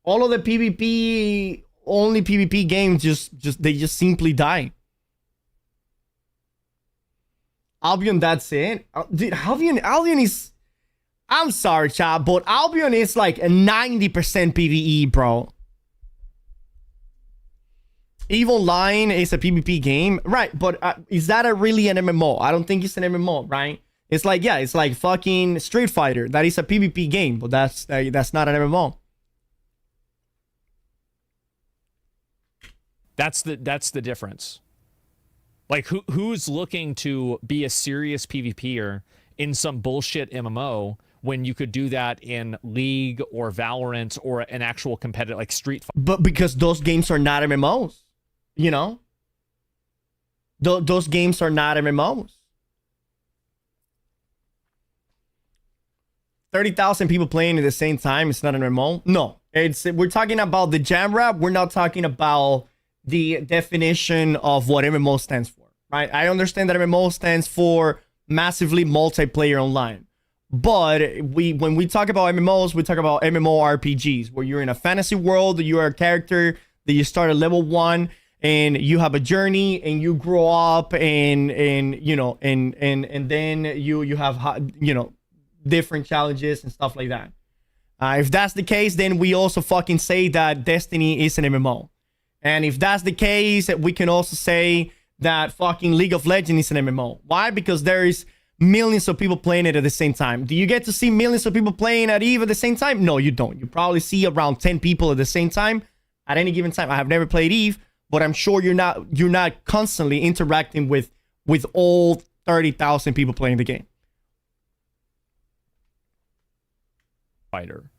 All of the PvP, only PvP games just simply die. Albion, that's it. Dude, Albion is, I'm sorry, chat, but Albion is like a 90% PvE, bro. EVE Online is a PvP game, right? But is that really an MMO? I don't think it's an MMO, right? It's like, yeah, it's like fucking Street Fighter. That is a PvP game, but that's not an MMO. That's the difference. Like, who's looking to be a serious PvPer in some bullshit MMO when you could do that in League or Valorant or an actual competitive, like Street Fighter? But because those games are not MMOs, you know? Those games are not MMOs. 30,000 people playing at the same time, it's not an MMO? No. We're talking about the jam rap. We're not talking about the definition of what MMO stands for, right? I understand that MMO stands for massively multiplayer online. But when we talk about MMOs, we talk about MMORPGs, where you're in a fantasy world, you are a character that you start at level 1 and you have a journey and you grow up and you know and then you have, you know, different challenges and stuff like that. If that's the case, then we also fucking say that Destiny is an MMO. And if that's the case, we can also say that fucking League of Legends is an MMO. Why? Because there is millions of people playing it at the same time. Do you get to see millions of people playing at EVE at the same time? No, you don't. You probably see around 10 people at the same time at any given time. I have never played EVE, but I'm sure you're not constantly interacting with all 30,000 people playing the game. Fighter.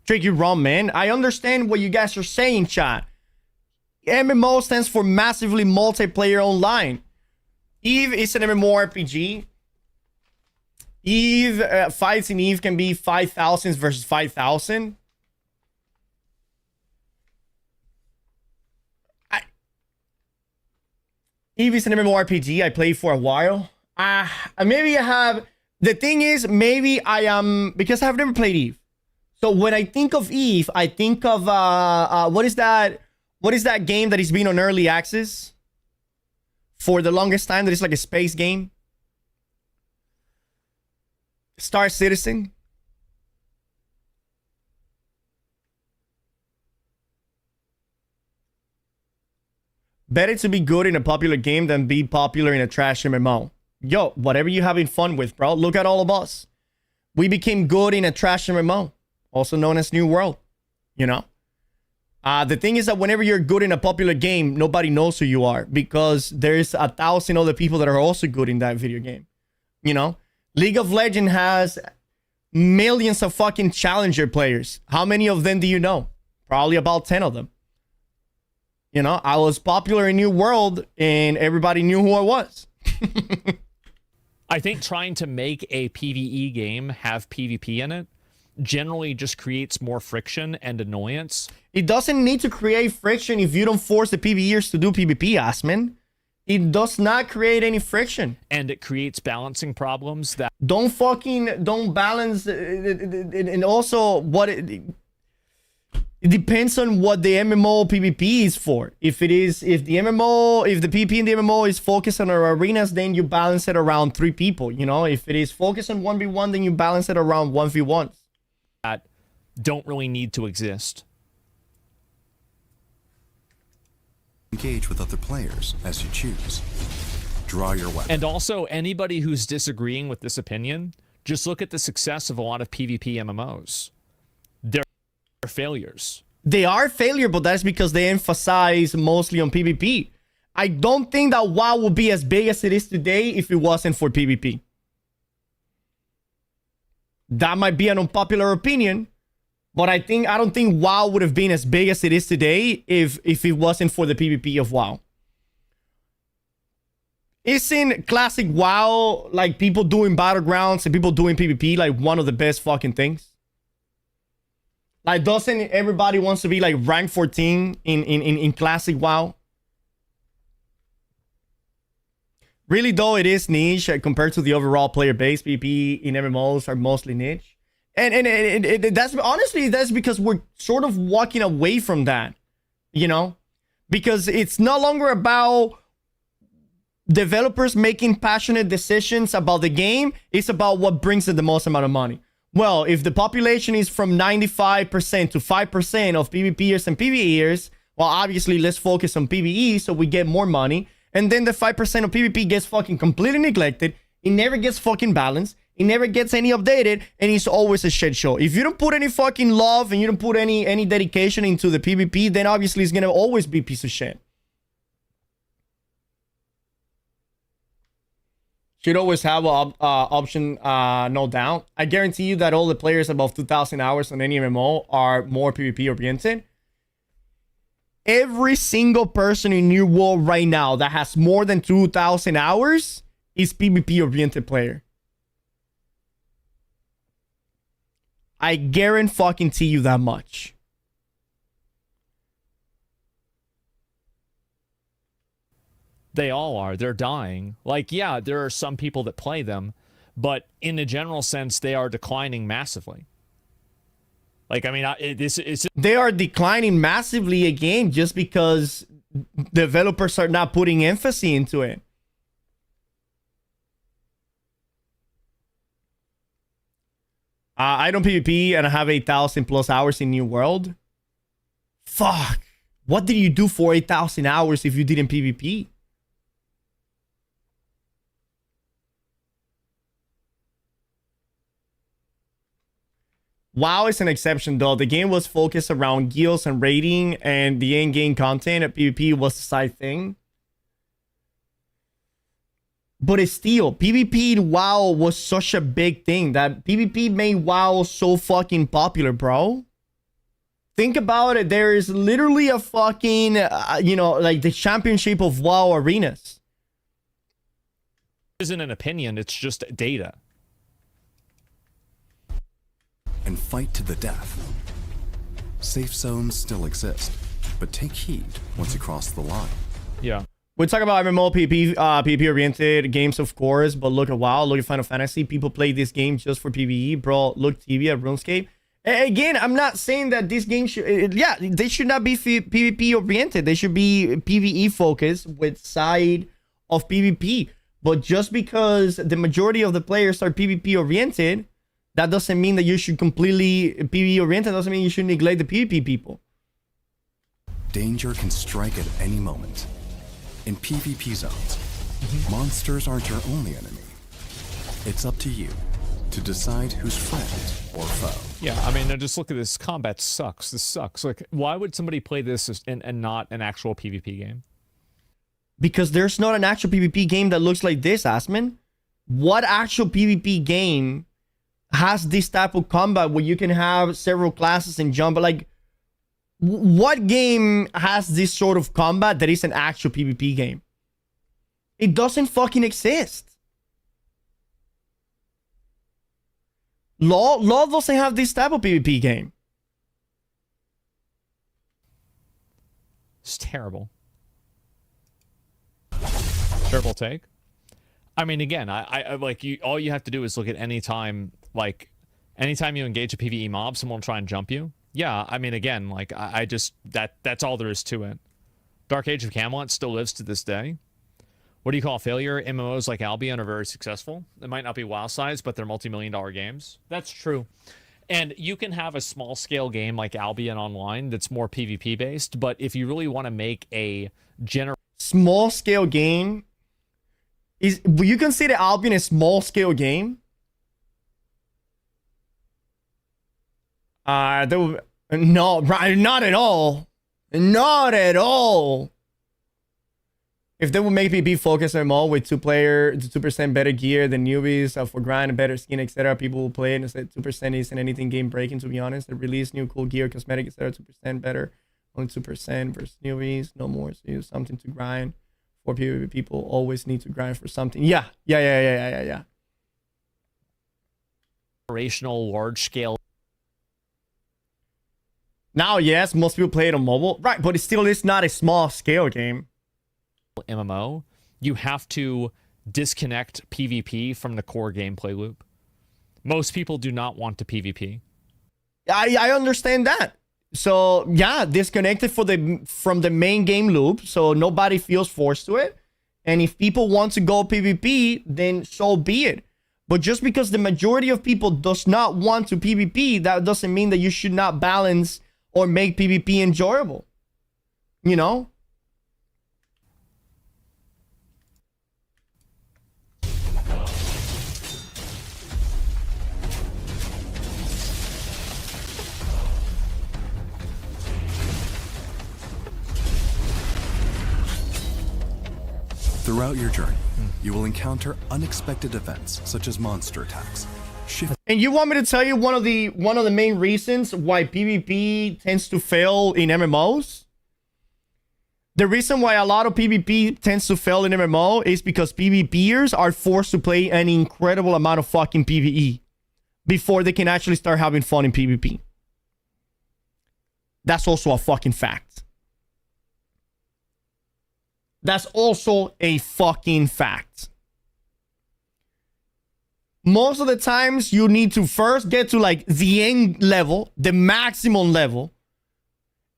Trick, you're wrong, man. I understand what you guys are saying, chat. MMO stands for massively multiplayer online. EVE is an MMORPG. EVE, fights in EVE can be 5,000 versus 5,000. EVE is an MMORPG. I played for a while. Maybe I have... The thing is, maybe I am... Because I've never played EVE. So when I think of EVE, I think of... what is that? What is that game that is being on early access? For the longest time, that is like a space game. Star Citizen. Better to be good in a popular game than be popular in a trash MMO. Yo, whatever you're having fun with, bro. Look at all of us. We became good in a trash MMO. Also known as New World. You know? The thing is that whenever you're good in a popular game, nobody knows who you are. Because there's 1,000 other people that are also good in that video game. You know? League of Legends has millions of fucking challenger players. How many of them do you know? Probably about 10 of them. You know, I was popular in New World and everybody knew who I was. I think trying to make a PvE game have PvP in it generally just creates more friction and annoyance. It doesn't need to create friction if you don't force the PvEers to do PvP, Asman. It does not create any friction. And it creates balancing problems that... Don't balance... And also, it depends on what the MMO PvP is for. If the PvP in the MMO is focused on arenas, then you balance it around 3 people. You know, if it is focused on 1v1, then you balance it around 1v1s. That don't really need to exist. Engage with other players as you choose. Draw your weapon. And also, anybody who's disagreeing with this opinion, just look at the success of a lot of PvP MMOs. They're failures. They are failure, but that's because they emphasize mostly on PvP. I don't think that WoW would be as big as it is today if it wasn't for PvP. That might be an unpopular opinion, but I don't think WoW would have been as big as it is today if it wasn't for the PvP of WoW. isn't classic WoW, like people doing battlegrounds and people doing PvP, like one of the best fucking things? Like, doesn't everybody wants to be like rank 14 in classic WoW? Really though, it is niche compared to the overall player base. PvP in MMOs are mostly niche. And that's honestly, that's because we're sort of walking away from that, you know? Because it's no longer about developers making passionate decisions about the game. It's about what brings in the most amount of money. Well, if the population is from 95% to 5% of PvPers and PvEers, well, obviously, let's focus on PvE so we get more money. And then the 5% of PvP gets fucking completely neglected. It never gets fucking balanced. It never gets any updated. And it's always a shit show. If you don't put any fucking love and you don't put any dedication into the PvP, then obviously it's going to always be a piece of shit. Should always have an option, no doubt. I guarantee you that all the players above 2,000 hours on any MMO are more PvP oriented. Every single person in New World right now that has more than 2,000 hours is PvP oriented player. I guarantee you that much. They all are. They're dying. Like, yeah, there are some people that play them, but in a general sense, they are declining massively. Like, I mean, it's they are declining massively again just because developers are not putting emphasis into it. I don't PvP and I have 8,000 plus hours in New World. Fuck. What did you do for 8,000 hours if you didn't PvP? WoW is an exception though. The game was focused around guilds and raiding, and the in-game content at PvP was a side thing. But it's still, PvP in WoW was such a big thing that PvP made WoW so fucking popular, bro. Think about it. There is literally a fucking, you know, like the championship of WoW arenas. isn't an opinion, it's just data. And fight to the death. Safe zones still exist, but take heed once you cross the line. Yeah. We talk about MMO, PvP oriented games, of course, but look at WoW, look at Final Fantasy. People play this game just for PvE, bro. Look TV at RuneScape. Again, I'm not saying that this game should, yeah, they should not be PvP oriented. They should be PvE focused with side of PvP. But just because the majority of the players are PvP oriented, that doesn't mean that you should completely PvE oriented. Doesn't mean you should neglect the PvP people. Danger can strike at any moment. In PvP zones, monsters aren't your only enemy. It's up to you to decide who's friend or foe. Yeah, I mean, now just look at this. Combat sucks. This sucks. Like, why would somebody play this and not an actual PvP game? Because there's not an actual PvP game that looks like this, Asman. What actual PvP game has this type of combat where you can have several classes and jump? Like, what game has this sort of combat that is an actual PvP game? It doesn't fucking exist. LoL doesn't have this type of PvP game. It's terrible. Terrible take. I mean, again, I like you. All you have to do is look at anytime you engage a PvE mob, someone will try and jump you. Yeah, I mean, again, like I just that's all there is to it. Dark Age of Camelot still lives to this day. What do you call a failure? MMOs like Albion are very successful. They might not be WoW size, but they're multi-million-dollar games. That's true. And you can have a small-scale game like Albion Online that's more PvP based, but if you really want to make a small-scale game, will you consider Albion a small-scale game? No, not at all. Not at all. If they would make PvP focus MMO with 2% better gear than newbies for grind and better skin, etc., people will play it. And said 2% isn't anything game breaking, to be honest. They release new cool gear, cosmetic, etc., 2% better. Only 2% versus newbies, no more. So use something to grind For PvP, people always need to grind for something. Yeah. Operational large scale Now, yes, most people play it on mobile. Right, but it still is not a small scale game. MMO, you have to disconnect PvP from the core gameplay loop. Most people do not want to PvP. I understand that. So yeah, disconnected from the main game loop, so nobody feels forced to it. And if people want to go PvP, then so be it. But just because the majority of people does not want to PvP, that doesn't mean that you should not balance or make PvP enjoyable. You know? Throughout your journey, you will encounter unexpected events such as monster attacks, And you want me to tell you one of the main reasons why PvP tends to fail in MMOs? The reason why a lot of PvP tends to fail in MMO is because PvPers are forced to play an incredible amount of fucking PvE before they can actually start having fun in PvP. That's also a fucking fact. That's also a fucking fact. Most of the times you need to first get to like the end level, the maximum level.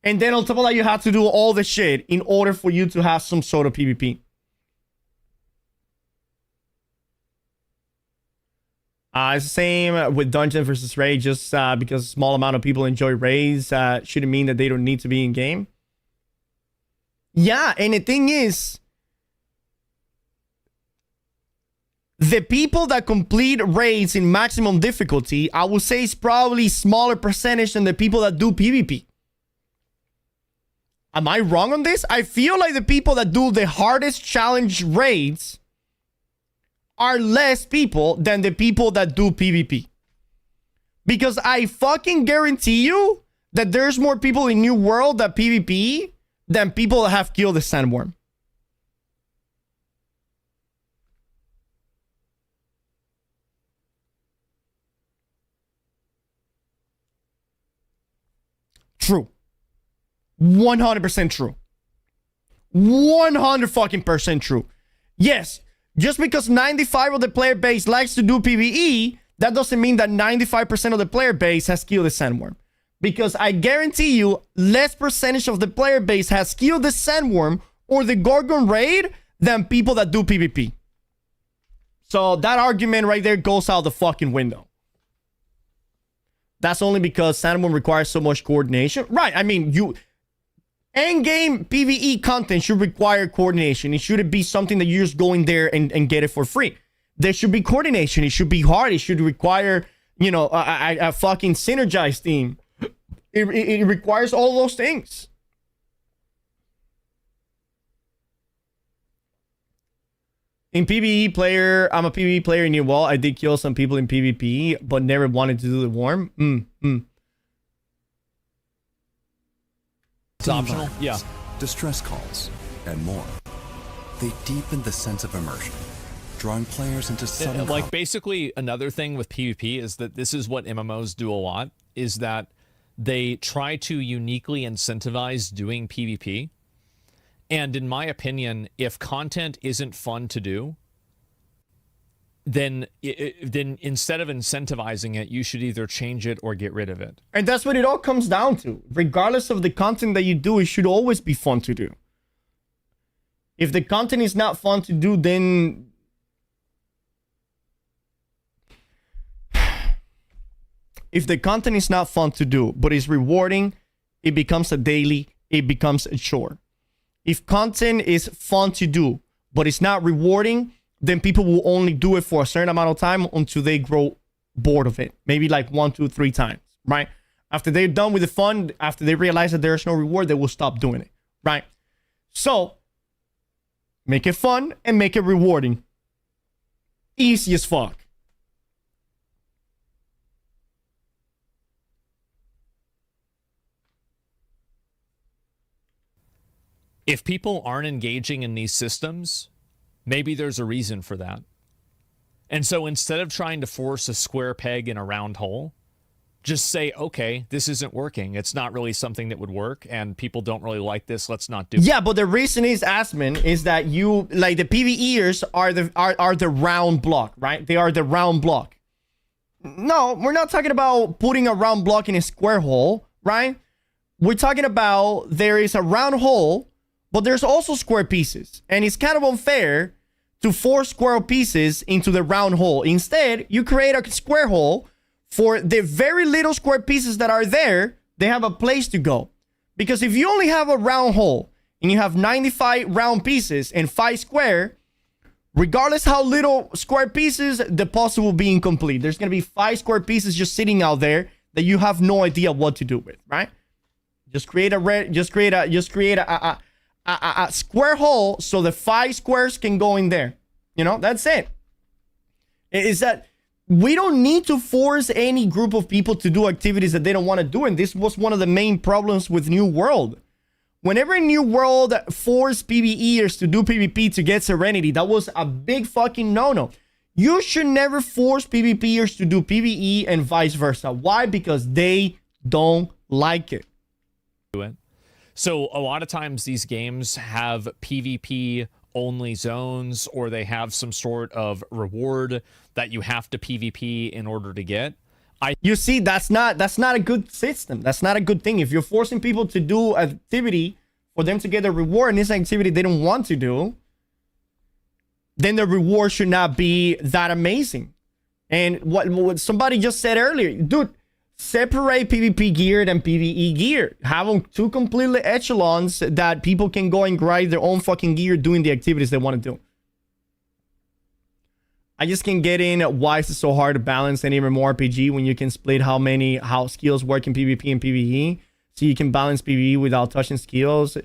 And then on top of that, you have to do all the shit in order for you to have some sort of PvP. It's the same with Dungeon versus Raid. Just because a small amount of people enjoy raids shouldn't mean that they don't need to be in game. Yeah, and the thing is, the people that complete raids in maximum difficulty, I would say is probably smaller percentage than the people that do PvP. Am I wrong on this? I feel like the people that do the hardest challenge raids are less people than the people that do PvP. Because I fucking guarantee you that there's more people in New World that PvP than people that have killed the Sandworm. True. 100% true. 100 fucking percent true. Yes, just because 95% of the player base likes to do PvE, that doesn't mean that 95% of the player base has killed the Sandworm. Because I guarantee you, less percentage of the player base has killed the Sandworm or the Gorgon Raid than people that do PvP. So that argument right there goes out the fucking window. That's only because Sandworm requires so much coordination. Right, I mean, endgame PvE content should require coordination. It shouldn't be something that you just go in there and get it for free. There should be coordination. It should be hard. It should require, you know, a fucking synergized team. It requires all those things. In PvE player, I'm a PvE player in New World. I did kill some people in PvP, but never wanted to do the worm. It's optional. Yeah. distress calls, and more. They deepen the sense of immersion, drawing players into sudden Like basically another thing with PvP is that this is what MMOs do a lot, is that they try to uniquely incentivize doing PvP. And in my opinion, if content isn't fun to do, then instead of incentivizing it, you should either change it or get rid of it. And that's what it all comes down to. Regardless of the content that you do, it should always be fun to do. If the content is not fun to do, then if the content is not fun to do, but is rewarding, it becomes a daily, it becomes a chore. If content is fun to do, but it's not rewarding, then people will only do it for a certain amount of time until they grow bored of it. Maybe like 1, 2, 3 times, right? After they're done with the fun, after they realize that there's no reward, they will stop doing it, right? So, make it fun and make it rewarding. Easy as fuck. If people aren't engaging in these systems, maybe there's a reason for that. And so instead of trying to force a square peg in a round hole, just say, okay, this isn't working. It's not really something that would work, and people don't really like this. Let's not do it. Yeah, but the reason is, Asmin, is that you, like, the PvEers are the round block, right? They are the round block. No, we're not talking about putting a round block in a square hole, right? We're talking about there is a round hole, but there's also square pieces. And it's kind of unfair to force square pieces into the round hole. Instead, you create a square hole. For the very little square pieces that are there, they have a place to go. Because if you only have a round hole and you have 95 round pieces and 5 square, regardless how little square pieces, the puzzle will be incomplete. There's going to be 5 square pieces just sitting out there that you have no idea what to do with, right? Just create a square hole so the 5 squares can go in there. You know, that's it. Is that we don't need to force any group of people to do activities that they don't want to do. And this was one of the main problems with New World. Whenever New World forced PvEers to do PvP to get Serenity, that was a big fucking no-no. You should never force PvPers to do PvE and vice versa. Why? Because they don't like it. So a lot of times these games have PvP only zones, or they have some sort of reward that you have to PvP in order to get. You see, that's not a good system. That's not a good thing. If you're forcing people to do activity for them to get a reward in this activity they don't want to do, then the reward should not be that amazing. And what somebody just said earlier, dude, separate PvP gear and PvE gear. Have them 2 completely echelons that people can go and grind their own fucking gear doing the activities they want to do. I just can't get in why it's so hard to balance any MMORPG when you can split how skills work in PvP and PvE. So you can balance PvE without touching skills. In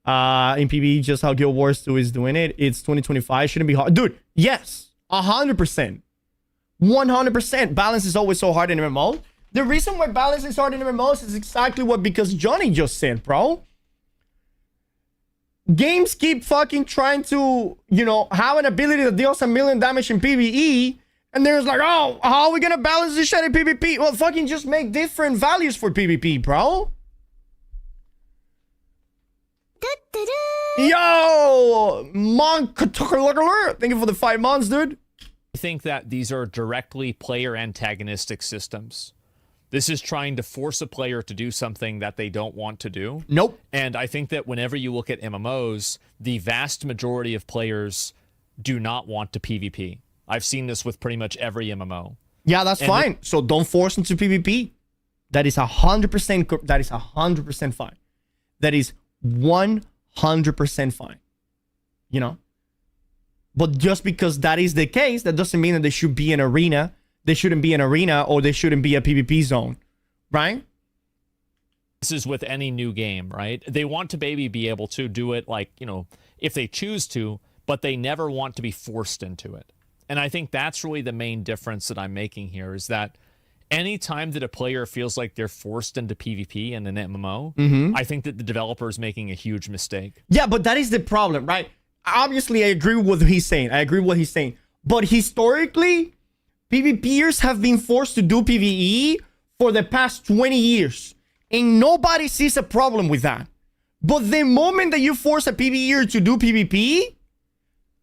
PvE, just how Guild Wars 2 is doing it. It's 2025. Shouldn't be hard. Dude, yes. 100%. 100%. Balance is always so hard in MMO. The reason why balance is hard in MMOs is exactly because Johnny just said, bro. Games keep fucking trying to, you know, have an ability that deals 1 million damage in PvE. And there's like, oh, how are we gonna balance this shit in PvP? Well, fucking just make different values for PvP, bro. Yo, Monk, thank you for the 5 months, dude. I think that these are directly player antagonistic systems. This is trying to force a player to do something that they don't want to do. Nope. And I think that whenever you look at MMOs, the vast majority of players do not want to PvP. I've seen this with pretty much every MMO. Yeah, that's fine. So don't force them to PvP. That is 100%. That is 100% fine. That is 100% fine. You know. But just because that is the case, that doesn't mean that there should be an arena. There shouldn't be an arena, or there shouldn't be a PvP zone, right? This is with any new game, right? They want to maybe be able to do it, like, you know, if they choose to, but they never want to be forced into it. And I think that's really the main difference that I'm making here, is that anytime that a player feels like they're forced into PvP in an MMO, I think that the developer is making a huge mistake. Yeah, but that is the problem, right? Obviously, I agree with what he's saying. But historically, PvPers have been forced to do PvE for the past 20 years. And nobody sees a problem with that. But the moment that you force a PvEer to do PvP,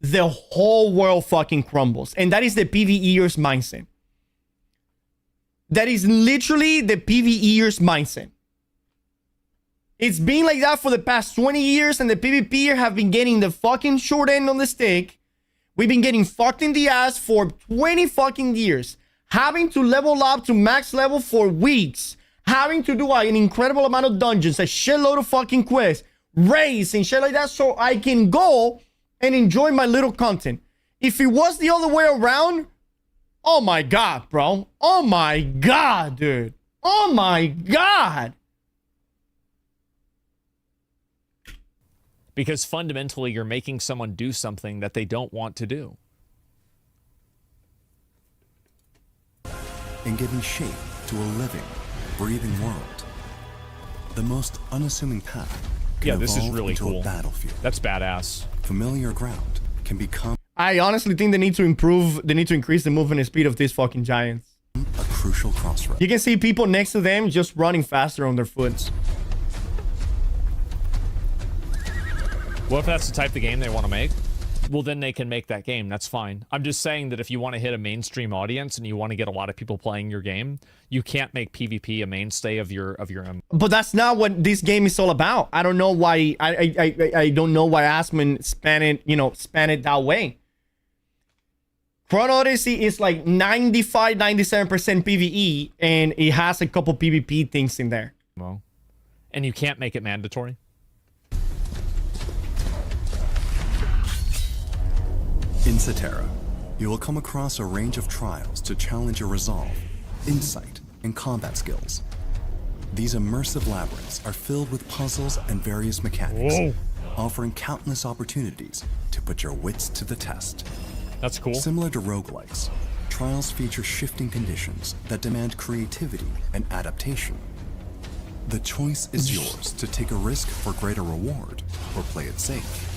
the whole world fucking crumbles. And that is the PvEer's mindset. That is literally the PvEer's mindset. It's been like that for the past 20 years, and the PvPer have been getting the fucking short end on the stick. We've been getting fucked in the ass for 20 fucking years. Having to level up to max level for weeks. Having to do an incredible amount of dungeons, a shitload of fucking quests, raids, and shit like that, so I can go and enjoy my little content. If it was the other way around, oh my god, bro. Oh my god, dude. Oh my god. Because fundamentally, you're making someone do something that they don't want to do. And giving shape to a living, breathing world. The most unassuming path can Yeah, this is evolve really into cool. a battlefield. That's badass. Familiar ground can become I honestly think they need to increase the movement speed of these fucking giants. a crucial crossroad. You can see people next to them just running faster on their foot. What if that's the type of game they want to make? Well, then they can make that game. That's fine. I'm just saying that if you want to hit a mainstream audience and you want to get a lot of people playing your game, you can't make PvP a mainstay of your But that's not what this game is all about. I don't know why. I don't know why Asmon span it that way. Chrono Odyssey is like 95, 97% PvE, and it has a couple PvP things in there. MMO. And you can't make it mandatory. In Cetera, you will come across a range of trials to challenge your resolve, insight, and combat skills. These immersive labyrinths are filled with puzzles and various mechanics, Whoa. offering countless opportunities to put your wits to the test. That's cool. Similar to roguelikes, trials feature shifting conditions that demand creativity and adaptation. The choice is yours to take a risk for greater reward or play it safe.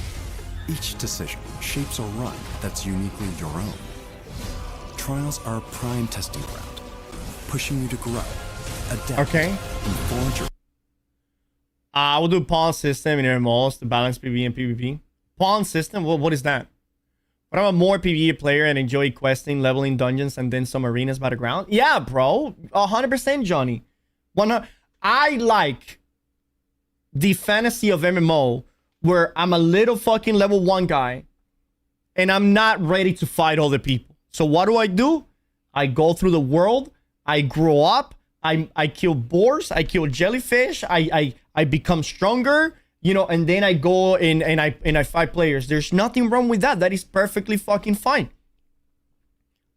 Each decision shapes a run that's uniquely your own. Trials are a prime testing ground, pushing you to grow, adapt, Okay. and forge your I will do pawn system in MMOs to balance PvE and PvP. Pawn system? What is that? But I'm a more PvE player and enjoy questing, leveling dungeons, and then some arenas battleground. Yeah, bro. 100%, Johnny. I like the fantasy of MMO where I'm a little fucking level 1 guy and I'm not ready to fight other people. So what do? I go through the world. I grow up. I kill boars. I kill jellyfish. I become stronger. And then I go and I fight players. There's nothing wrong with that. That is perfectly fucking fine.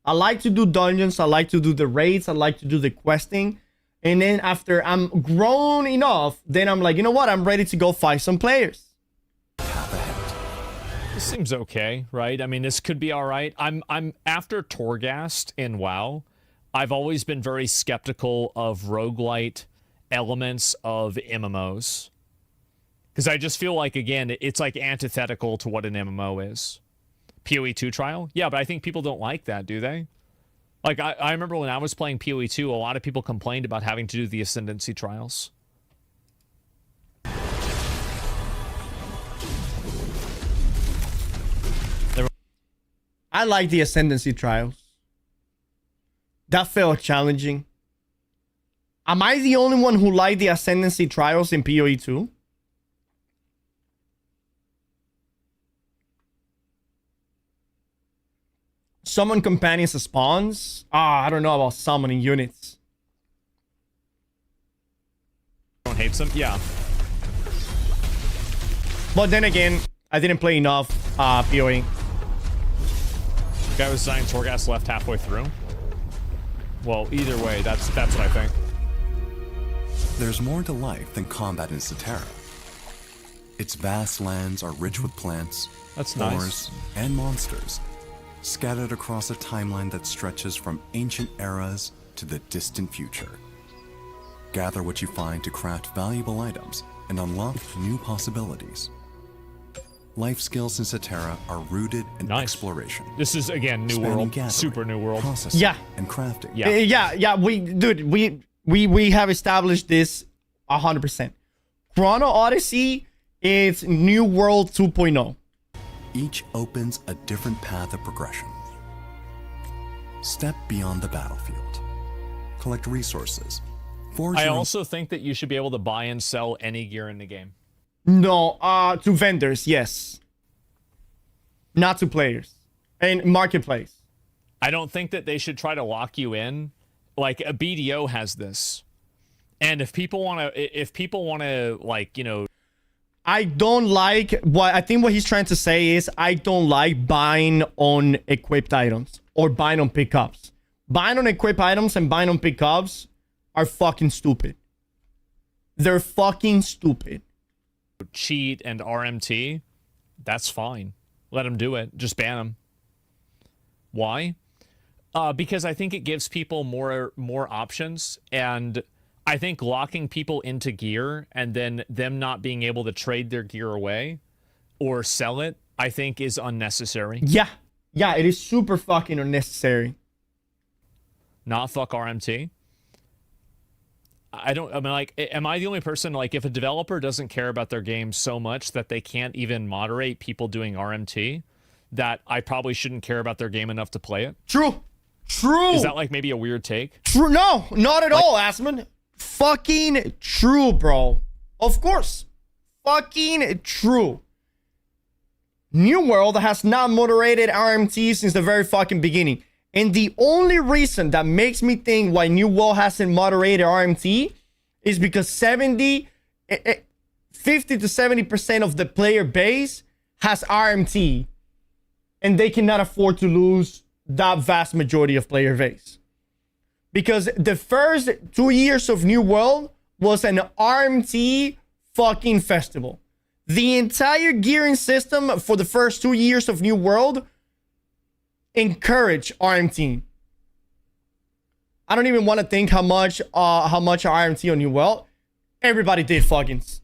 I like to do dungeons. I like to do the raids. I like to do the questing. And then after I'm grown enough, then I'm like, you know what? I'm ready to go fight some players. path ahead. This seems okay, right? I mean, this could be all right. I'm after Torghast in WoW. I've always been very skeptical of roguelite elements of MMOs. Because I just feel like, again, it's like antithetical to what an MMO is. PoE 2 trial? Yeah, but I think people don't like that, do they? Like, I remember when I was playing PoE 2, a lot of people complained about having to do the Ascendancy trials. I like the Ascendancy trials. That felt challenging. Am I the only one who liked the Ascendancy trials in PoE 2? Summon companions as spawns? I don't know about summoning units. Everyone hates them? Yeah. But then again, I didn't play enough PoE. The guy was designing Torghast left halfway through. Well, either way, that's what I think. There's more to life than combat in Cetera. Its vast lands are rich with plants, That's nice. ores, and monsters, scattered across a timeline that stretches from ancient eras to the distant future. Gather what you find to craft valuable items and unlock new possibilities. Life skills in Cetera are rooted in Nice. exploration. This is, again, new spanning world. gathering, Super new world. processing, Yeah. and crafting. Yeah. Yeah. We have established this 100%. Chrono Odyssey is New World 2.0. Each opens a different path of progression. Step beyond the battlefield. Collect resources. Forge I your own also think that you should be able to buy and sell any gear in the game. No, to vendors, yes. Not to players. And marketplace. I don't think that they should try to lock you in. Like, a BDO has this. And if people want to, like, I don't like I think what he's trying to say is I don't like buying on equipped items or buying on pickups. Buying on equipped items and buying on pickups are fucking stupid. They're fucking stupid. cheat and RMT, that's fine. Let them do it. Just ban them. Why? Because I think it gives people more options, and I think locking people into gear and then them not being able to trade their gear away or sell it, I think is unnecessary. Yeah. Yeah, it is super fucking unnecessary. Not fuck RMT. I mean, like, am I the only person, like, if a developer doesn't care about their game so much that they can't even moderate people doing RMT, that I probably shouldn't care about their game enough to play it? True. True. Is that, like, maybe a weird take? True. No, not at all, Asmon. Fucking true, bro. Of course. Fucking true. New World has not moderated RMT since the very fucking beginning. And the only reason that makes me think why New World hasn't moderated RMT is because 50 to 70% of the player base has RMT. And they cannot afford to lose that vast majority of player base. Because the first 2 years of New World was an RMT fucking festival. The entire gearing system for the first 2 years of New World encourage RMT. I don't even want to think how much RMT on New World. Everybody did fuckings.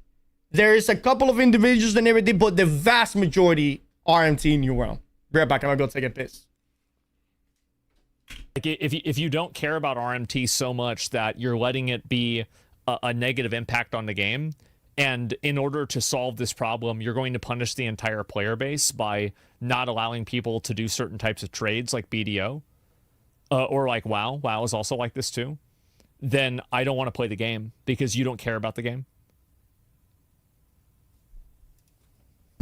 There is a couple of individuals that never did, but the vast majority RMT in New World. Be right back. I'm gonna go take a piss. Like, if you don't care about RMT so much that you're letting it be a negative impact on the game, and in order to solve this problem, you're going to punish the entire player base by not allowing people to do certain types of trades like BDO, or like WoW. WoW is also like this too. Then I don't want to play the game because you don't care about the game.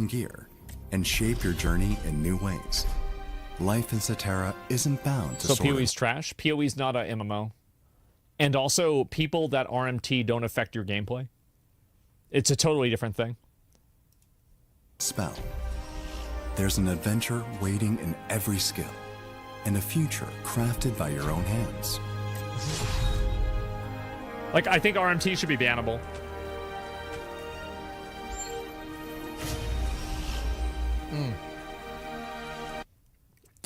Gear and shape your journey in new ways. Life in Cetera isn't bound to So sort PoE's trash. PoE's not a MMO. And also, people that RMT don't affect your gameplay. It's a totally different thing. spell. There's an adventure waiting in every skill, and a future crafted by your own hands. Like, I think RMT should be bannable.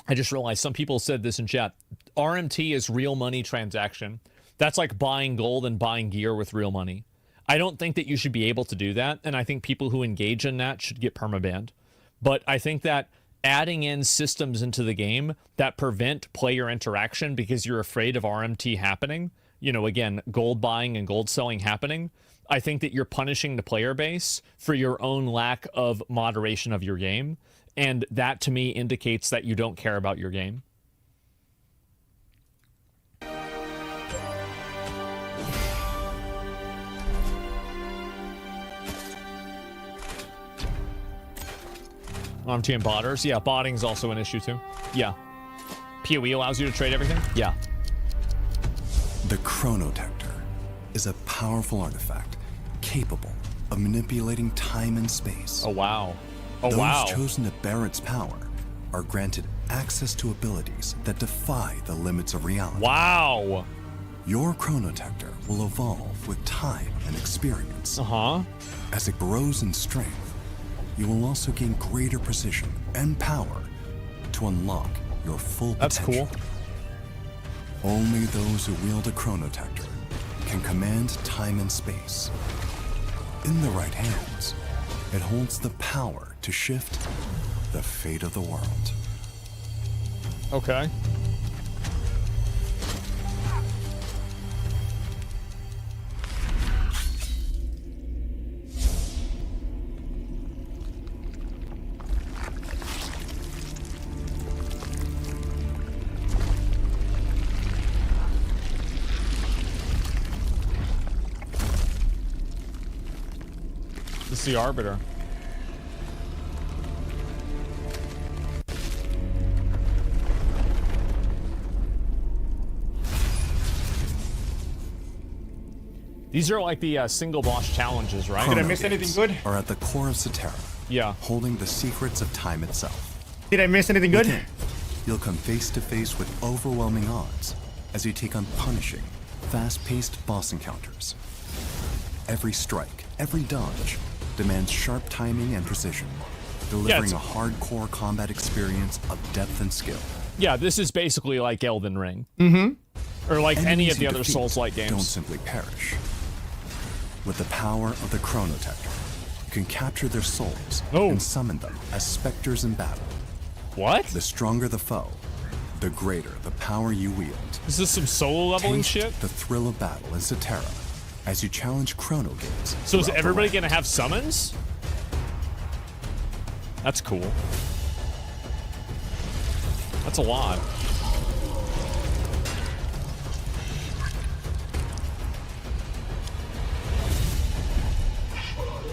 I just realized some people said this in chat. RMT is real money transaction. That's like buying gold and buying gear with real money. I don't think that you should be able to do that, and I think people who engage in that should get permabanned. But I think that adding in systems into the game that prevent player interaction because you're afraid of RMT happening, you know, again, gold buying and gold selling happening, I think that you're punishing the player base for your own lack of moderation of your game. And that, to me, indicates that you don't care about your game. RMT and botters. Yeah, botting is also an issue, too. Yeah. PoE allows you to trade everything? Yeah. The Chronotector is a powerful artifact capable of manipulating time and space. Oh, wow. Oh, Those wow. chosen to bear its power are granted access to abilities that defy the limits of reality. Wow. Your Chronotector will evolve with time and experience. Uh-huh. As it grows in strength, you will also gain greater precision and power to unlock your full That's potential. cool. Only those who wield a Chronotector can command time and space. In the right hands, it holds the power to shift the fate of the world. Okay. This is the Arbiter. These are like the single boss challenges, right? Did I miss anything good? Are at the core of Cetera, Yeah. holding the secrets of time itself. Did I miss anything good? Within, you'll come face to face with overwhelming odds as you take on punishing, fast-paced boss encounters. Every strike, every dodge demands sharp timing and precision, delivering it's- a hardcore combat experience of depth and skill. Yeah, this is basically like Elden Ring. Or like any Enemies of the you other defeat Souls-like don't games. simply perish. With the power of the Chronotector, you can capture their souls Oh. and summon them as specters in battle. What? The stronger the foe, the greater the power you wield. Is this some solo leveling Taste shit? the thrill of battle in Cetera as you challenge Chrono Games. So is throughout the everybody land. gonna have summons? That's cool. That's a lot.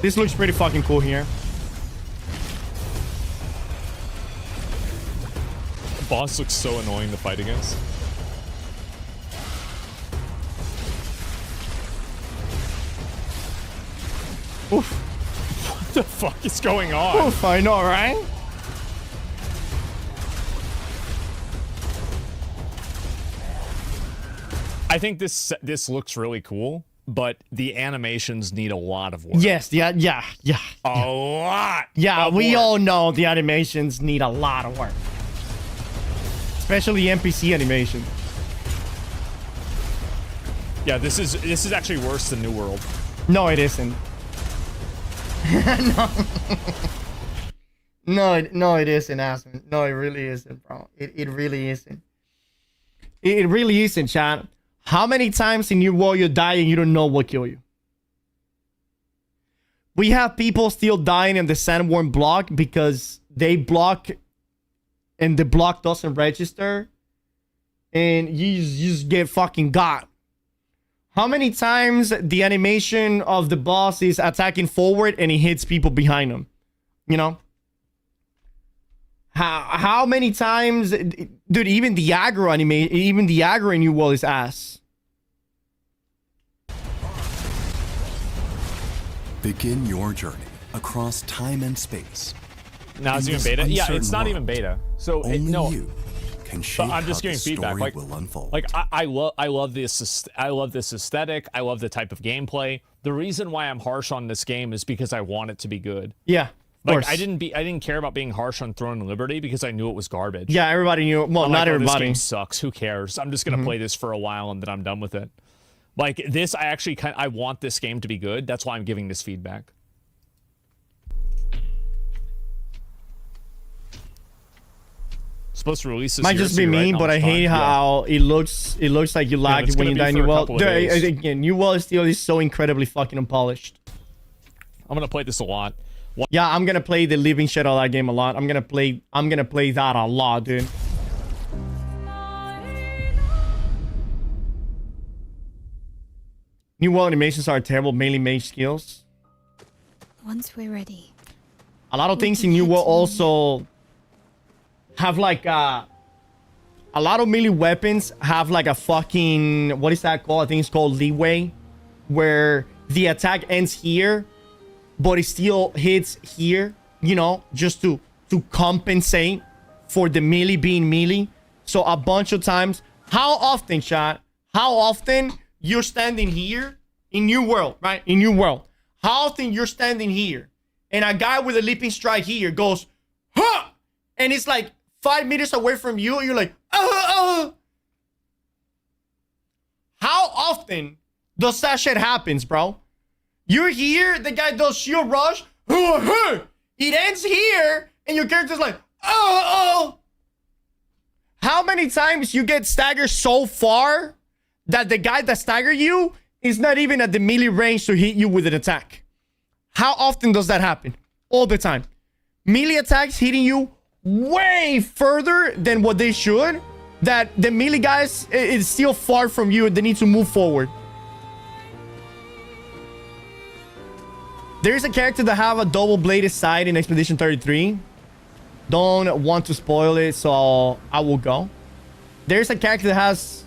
This looks pretty fucking cool here. The boss looks so annoying to fight against. Oof. What the fuck is going on? Oof, I know, right? I think this looks really cool, but the animations need a lot of work. Yes, yeah. A lot. Yeah, of we work. all know the animations need a lot of work. Especially NPC animation. Yeah, this is actually worse than New World. No, it isn't. No, it isn't, Aspen. No, it really isn't, bro. It really isn't. It really isn't, chat. How many times in New World you die and you don't know what killed you? We have people still dying in the Sandworm block because they block and the block doesn't register and you just get fucking got. How many times the animation of the boss is attacking forward and he hits people behind him? You know? How many times, dude, even the aggro in New World is ass. Begin your journey across time and space. Now it's In even this beta. Yeah, it's uncertain not world, even beta. So Only no, you can shape I'm just how the giving feedback. story Like, will unfold. I love this. I love this aesthetic. I love the type of gameplay. The reason why I'm harsh on this game is because I want it to be good. Yeah, of Like course. I didn't care about being harsh on Throne of Liberty because I knew it was garbage. Yeah, everybody knew. Well, I'm not like, oh, this everybody. game sucks. Who cares? I'm just gonna play this for a while and then I'm done with it. Like this, I actually I want this game to be good. That's why I'm giving this feedback. Supposed to release this Might year, just so be you're right, me, no, but I it's fine. hate Yeah. how it looks. It looks like you lag it's when gonna you be die in for New a World. couple of Dude, days. again, New World still is so incredibly fucking unpolished. I'm gonna play this a lot. Yeah, I'm gonna play the living shit out of that game a lot. I'm gonna play that a lot, dude. New World animations are terrible, mainly mage skills. Once we're ready. A lot of We things can in New head World to also have like a lot of melee weapons have like a fucking, what is that called? I think it's called leeway, where the attack ends here, but it still hits here, you know, just to compensate for the melee being melee. So a bunch of times, how often, chat? How often you're standing here in New World, right? In New World. How often you're standing here and a guy with a leaping strike here goes, huh! And it's like 5 meters away from you and you're like, How often does that shit happens, bro? You're here, the guy does shield rush, it ends here, and your character's like, How many times you get staggered so far that the guy that staggered you is not even at the melee range to hit you with an attack? How often does that happen? All the time. Melee attacks hitting you way further than what they should, that the melee guys is still far from you and they need to move forward. There's a character that have a double-bladed side in Expedition 33. Don't want to spoil it, so I will go. There's a character that has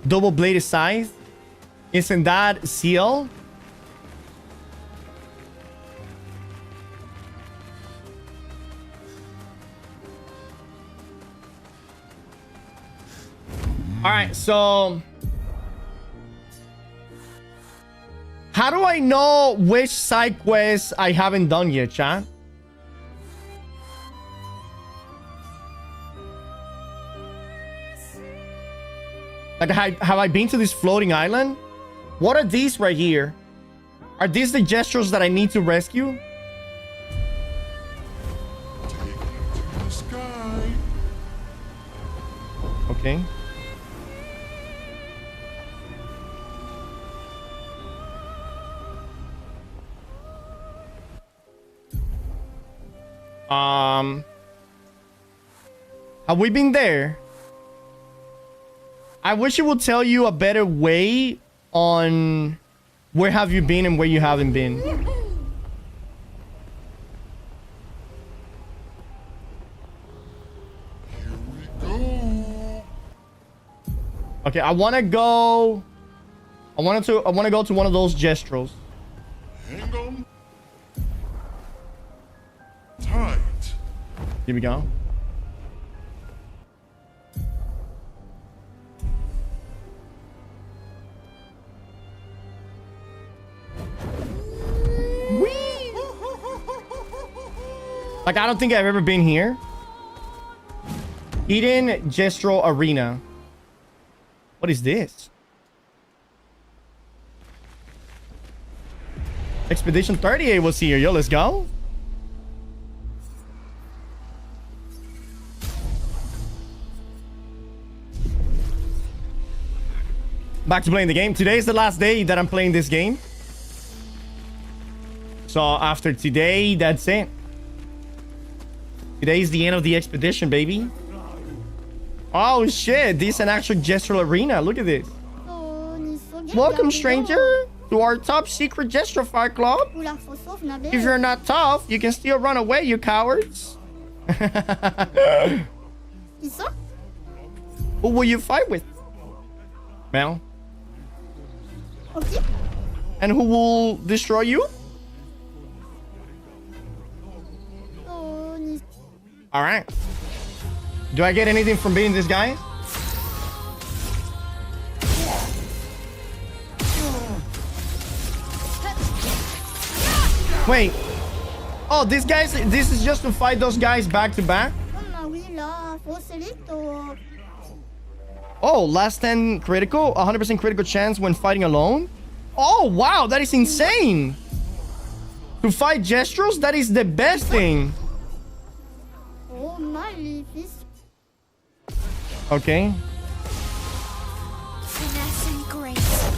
double-bladed scythe. Isn't that Seal? Alright, so how do I know which side quests I haven't done yet, chat? Like, have I been to this floating island? What are these right here? Are these the gestures that I need to rescue? Okay. Have we been there? I wish it would tell you a better way on where have you been and where you haven't been. Okay, I want to go to one of those gestrels. Hang on. Tight. Here we go. Whee! Like, I don't think I've ever been here. Eden Gestral Arena. What is this? Expedition 38 was here. Yo, let's go. Back to playing the game. Today is the last day that I'm playing this game. So after today, that's it. Today is the end of the expedition, baby. Oh shit, this is an actual gestural arena. Look at this. Welcome, stranger, to our top secret gesture fire club. If you're not tough, you can still run away, you cowards. Who will you fight with? Mel. And who will destroy you? All right. Do I get anything from beating this guy? Wait. Oh, this is just to fight those guys back to back? Oh, last 10 critical, 100% critical chance when fighting alone. Oh, wow, that is insane. To fight gestrals, that is the best thing. Okay. Finesse and grace.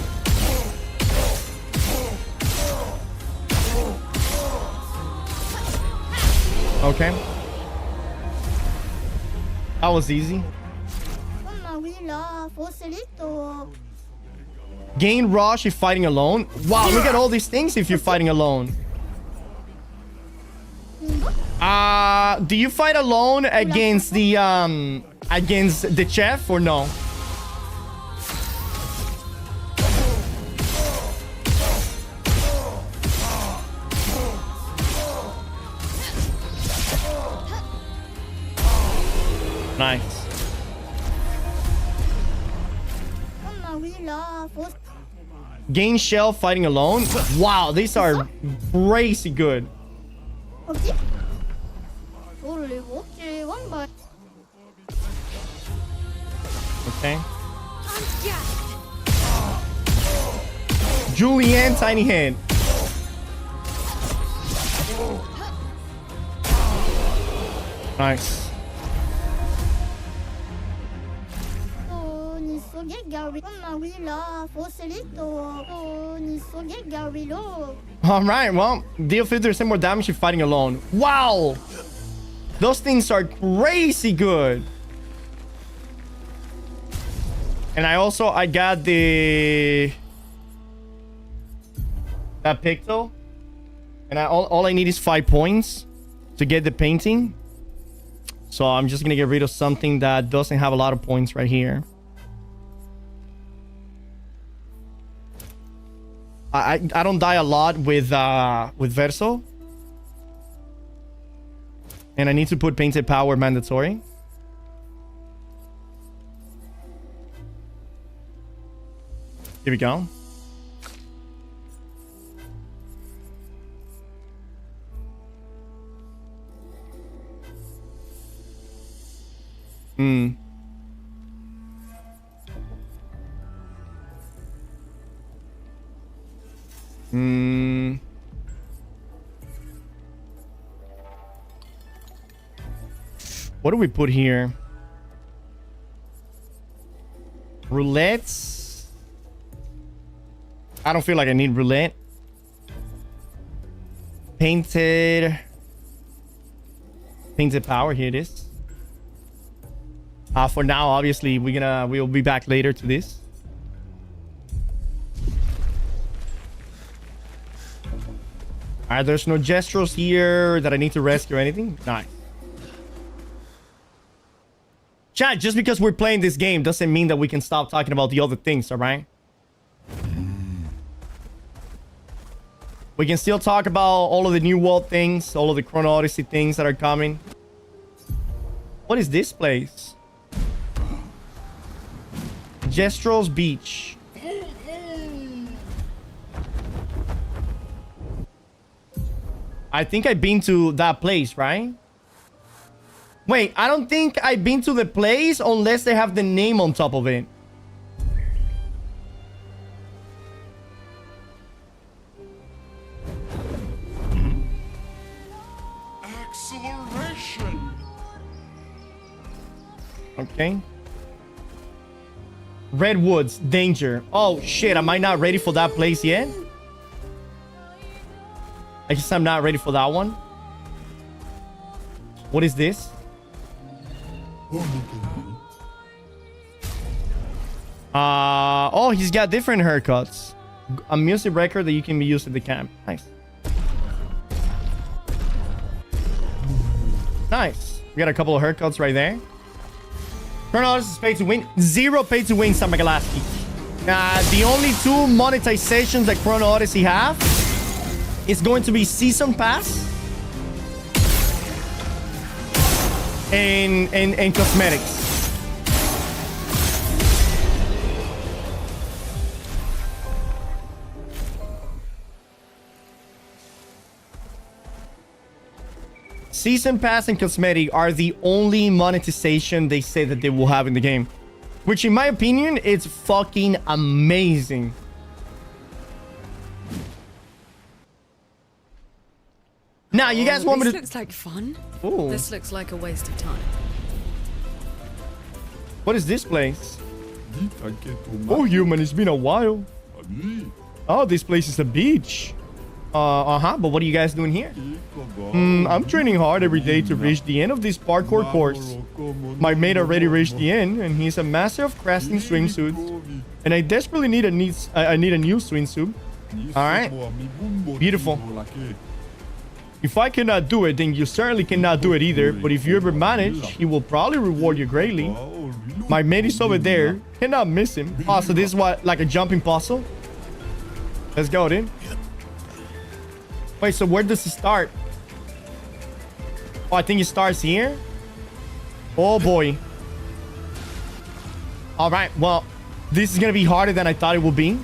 Okay. That was easy. Gain rush if fighting alone. Wow, look at all these things if you're fighting alone. Do you fight alone against the chef or no? Nice. Gain shell fighting alone. Wow, these are crazy good. Okay. Julianne Tiny Head. Nice. Alright, well, deal 50% more damage if fighting alone. Wow! Those things are crazy good. And I got that picto. And all I need is 5 points to get the painting. So I'm just gonna get rid of something that doesn't have a lot of points right here. I don't die a lot with Verso. And I need to put painted power mandatory. Here we go. What do we put here? Roulettes. I don't feel like I need roulette. Painted power. Here it is. For now, obviously, we'll be back later to this. Alright, there's no gestures here that I need to rescue or anything. Nice. Chat, just because we're playing this game doesn't mean that we can stop talking about the other things, alright? We can still talk about all of the New World things, all of the Chrono Odyssey things that are coming. What is this place? Jestrel's Beach. I think I've been to that place, right? Wait, I don't think I've been to the place unless they have the name on top of it. Acceleration. Okay. Redwoods, danger. Oh shit, am I not ready for that place yet? I guess I'm not ready for that one. What is this? Oh, he's got different haircuts. A music record that you can use at the camp. Nice. Nice. We got a couple of haircuts right there. Chrono Odyssey is pay to win. 0 pay to win, Samagalaski. The only 2 monetizations that Chrono Odyssey have is going to be Season Pass and cosmetics. Season Pass and cosmetic are the only monetization they say that they will have in the game. Which in my opinion, is fucking amazing. Now, you guys want me to... This looks like fun. Ooh. This looks like a waste of time. What is this place? Oh, human, it's been a while. Oh, this place is a beach. But what are you guys doing here? I'm training hard every day to reach the end of this parkour course. My mate already reached the end, and he's a master of crafting swimsuits. And I desperately need a new swimsuit. Alright. Beautiful. If I cannot do it, then you certainly cannot do it either. But if you ever manage, he will probably reward you greatly. My mate is over there. Cannot miss him. Oh, so this is what, like a jumping puzzle? Let's go, dude. Wait, so where does it start? Oh, I think it starts here. Oh, boy. All right, well, this is going to be harder than I thought it would be.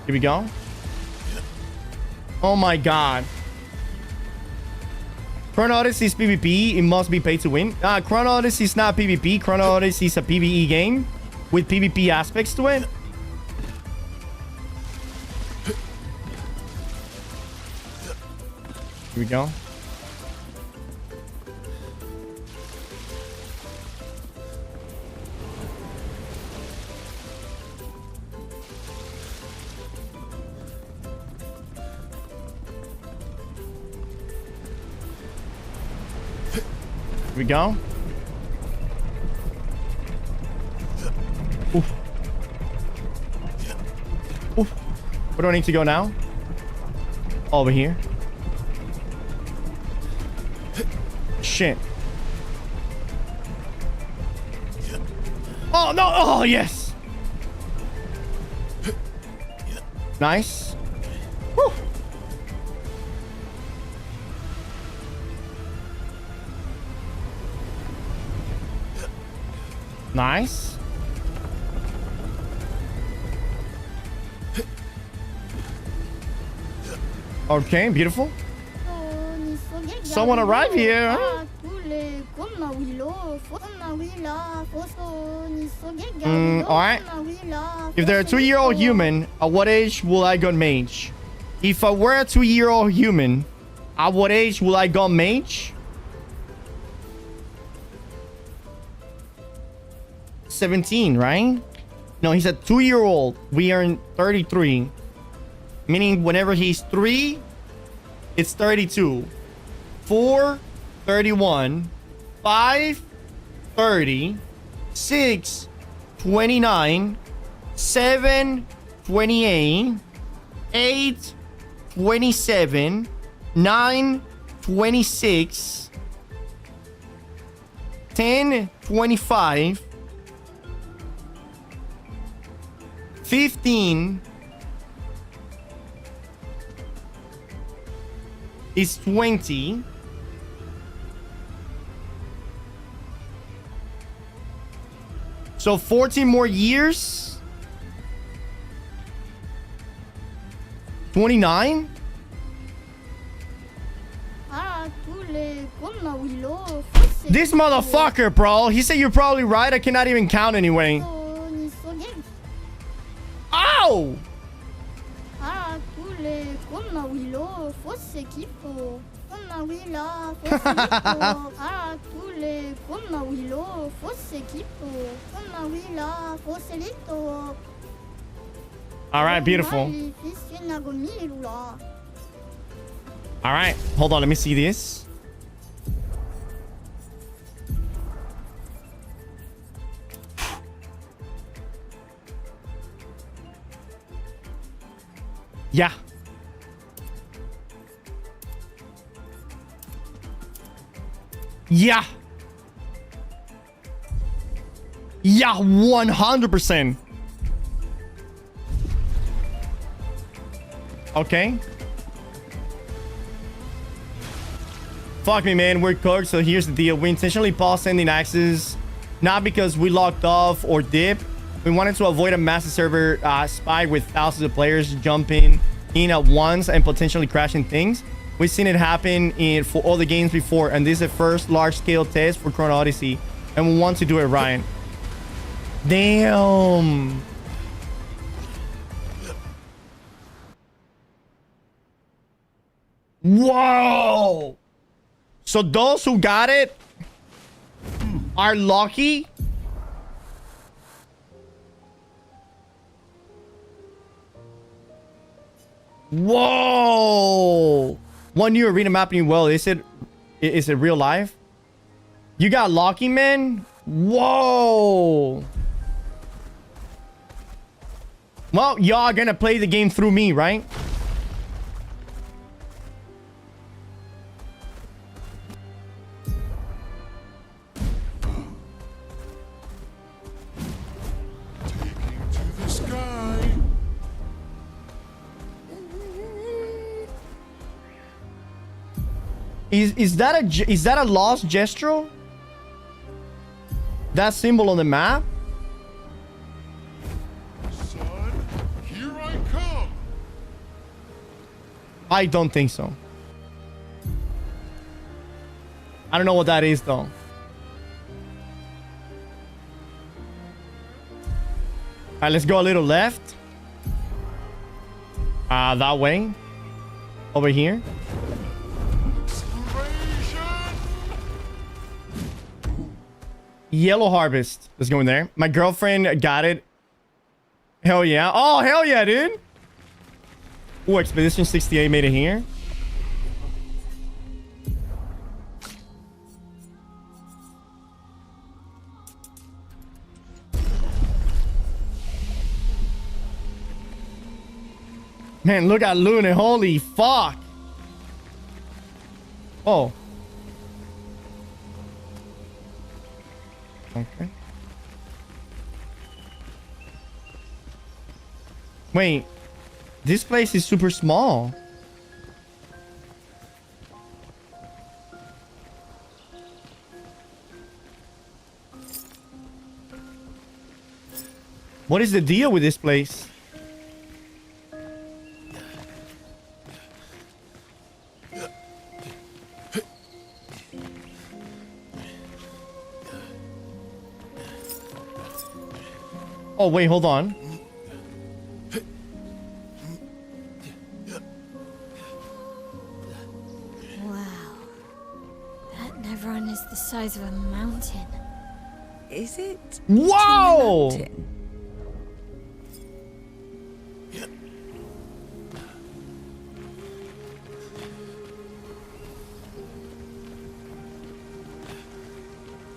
Here we go. Oh, my God. Chrono Odyssey is PvP. It must be pay to win. Chrono Odyssey is not PvP. Chrono Odyssey is a PvE game with PvP aspects to it. Here we go. Here we go. Oof. Oof. Where do I need to go now? Over here. Shit. Oh, no. Oh, yes. Nice. Woo. Nice. Okay, beautiful. Someone arrived here, huh? Alright. If they're a 2-year-old human, at what age will I go mage? If I were a 2-year-old human, at what age will I go mage? 17, right? No, he's a 2-year-old. We are in 33. Meaning whenever he's 3, it's 32. 4, 31. 5, 30. 6, 29. 7, 28. 8, 27. 9, 26. 10, 25. 15 is 20. So 14 more years. 29. This motherfucker, bro. He said you're probably right. I cannot even count anyway. Ow! All right, beautiful. All right, hold on. Let me see this. Yeah. Yeah. Yeah, 100%. Okay. Fuck me, man. We're cooked. So here's the deal. We intentionally paused sending axes, not because we locked off or dipped. We wanted to avoid a massive server spike with thousands of players jumping in at once and potentially crashing things. We've seen it happen for all the games before, and this is the first large-scale test for Chrono Odyssey, and we want to do it right. Damn. Whoa. So those who got it are lucky. Whoa. One new arena mapping well. Is it real life? You got lucky, man? Whoa. Well, y'all gonna play the game through me, right? Taking to the sky. Is that a lost gesture? That symbol on the map? Son, here I come. I don't think so. I don't know what that is though. Alright, let's go a little left. That way. Over here. Yellow Harvest. Let's go in there. My girlfriend got it. Hell yeah. Oh, hell yeah, dude. Oh, Expedition 68 made it here. Man, look at Luna. Holy fuck. Oh. Okay. Wait. This place is super small. What is the deal with this place? Oh, wait, hold on. Wow. That Nevron is the size of a mountain. Is it? Whoa! Mountain?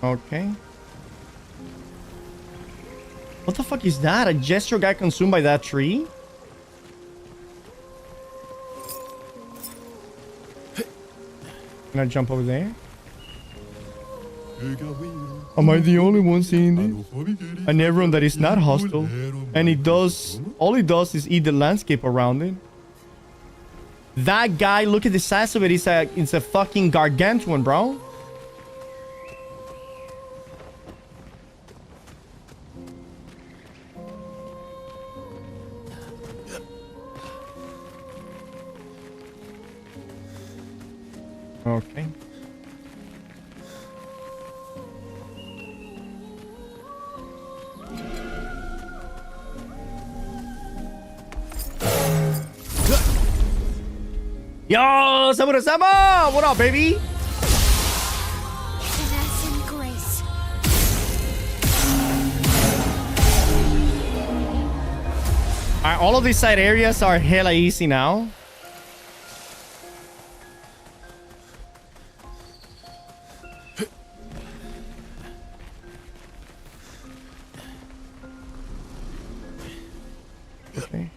Okay. What the fuck is that? A gesture got consumed by that tree? Can I jump over there? Am I the only one seeing this? A Nevron that is not hostile. And all it does is eat the landscape around it. That guy, look at the size of it. It's a fucking gargantuan, bro. Okay. Yo, Samura-sama! What up, baby? Finesse and grace. Alright, all of these side areas are hella easy now. Okay.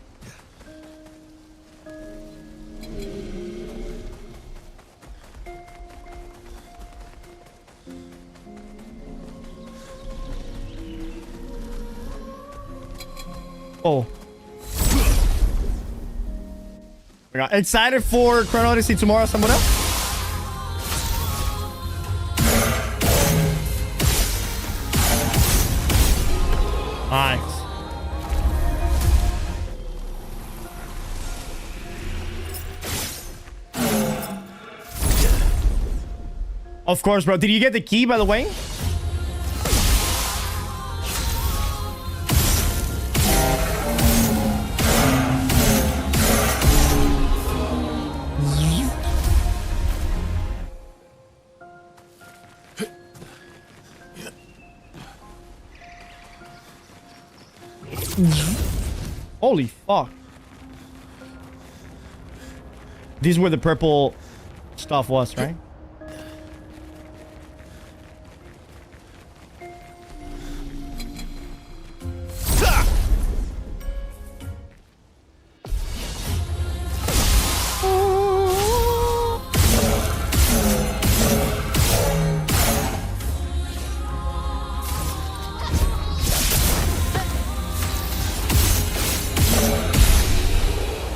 Oh. I got excited for Chrono Odyssey tomorrow, someone else? Nice. Of course, bro. Did you get the key, by the way? Holy fuck. This is where the purple stuff was, right?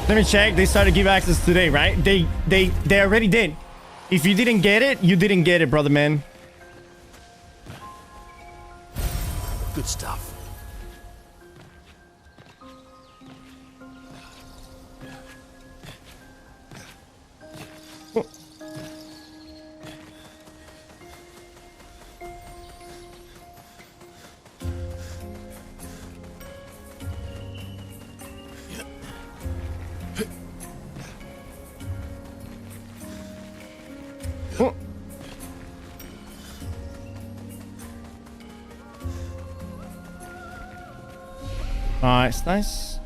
Let me check. They started to give access today, right? They already did. If you didn't get it, you didn't get it, brother man. Good stuff. Oh. Nice, nice.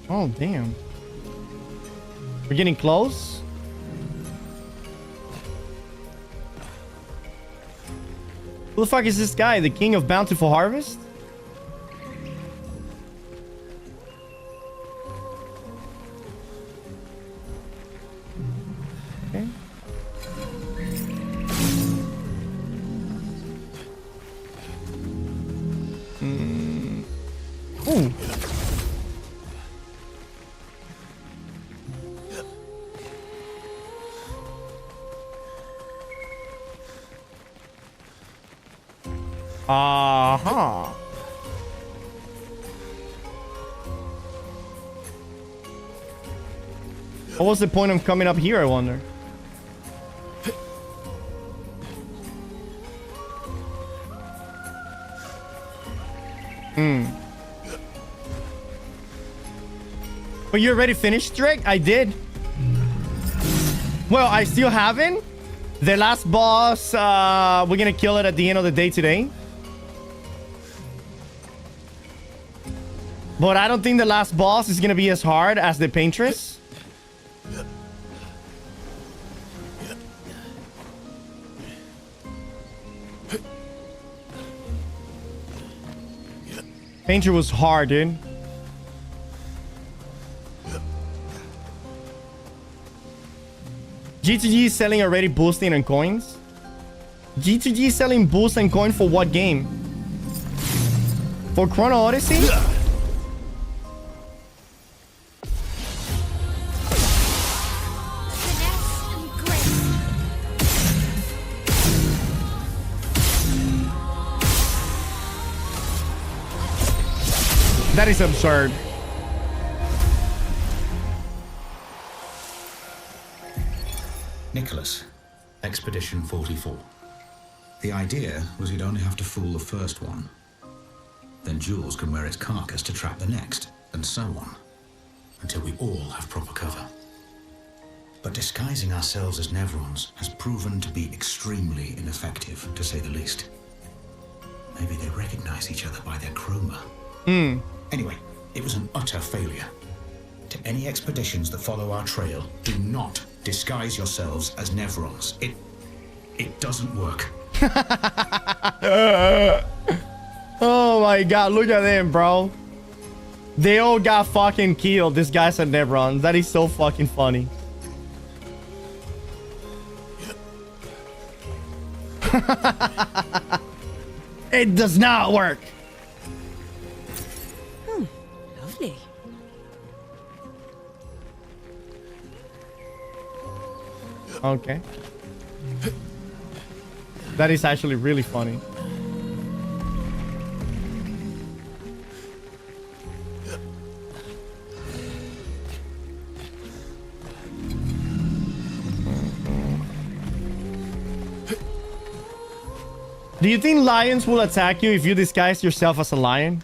Oh, damn. We're getting close. Who the fuck is this guy? The king of bountiful harvest? Okay. Ooh. Aha. What was the point of coming up here, I wonder? But you already finished, Drake? I did. Well, I still haven't. The last boss, we're gonna kill it at the end of the day today. But I don't think the last boss is gonna be as hard as the Paintress. Painter was hard, dude. G2G is selling already boosting and coins. G2G is selling boost and coin for what game? For Chrono Odyssey? Finesse and grace. That is absurd. Nicholas, Expedition 44. The idea was you'd only have to fool the first one. Then Jules can wear its carcass to trap the next, and so on, until we all have proper cover. But disguising ourselves as Nevrons has proven to be extremely ineffective, to say the least. Maybe they recognize each other by their chroma. Anyway, it was an utter failure. To any expeditions that follow our trail, do not disguise yourselves as Nevrons. It doesn't work. Oh my god, look at them, bro. They all got fucking killed. This guy said Nevrons. That is so fucking funny. It does not work. Lovely. Okay. That is actually really funny. Do you think lions will attack you if you disguise yourself as a lion?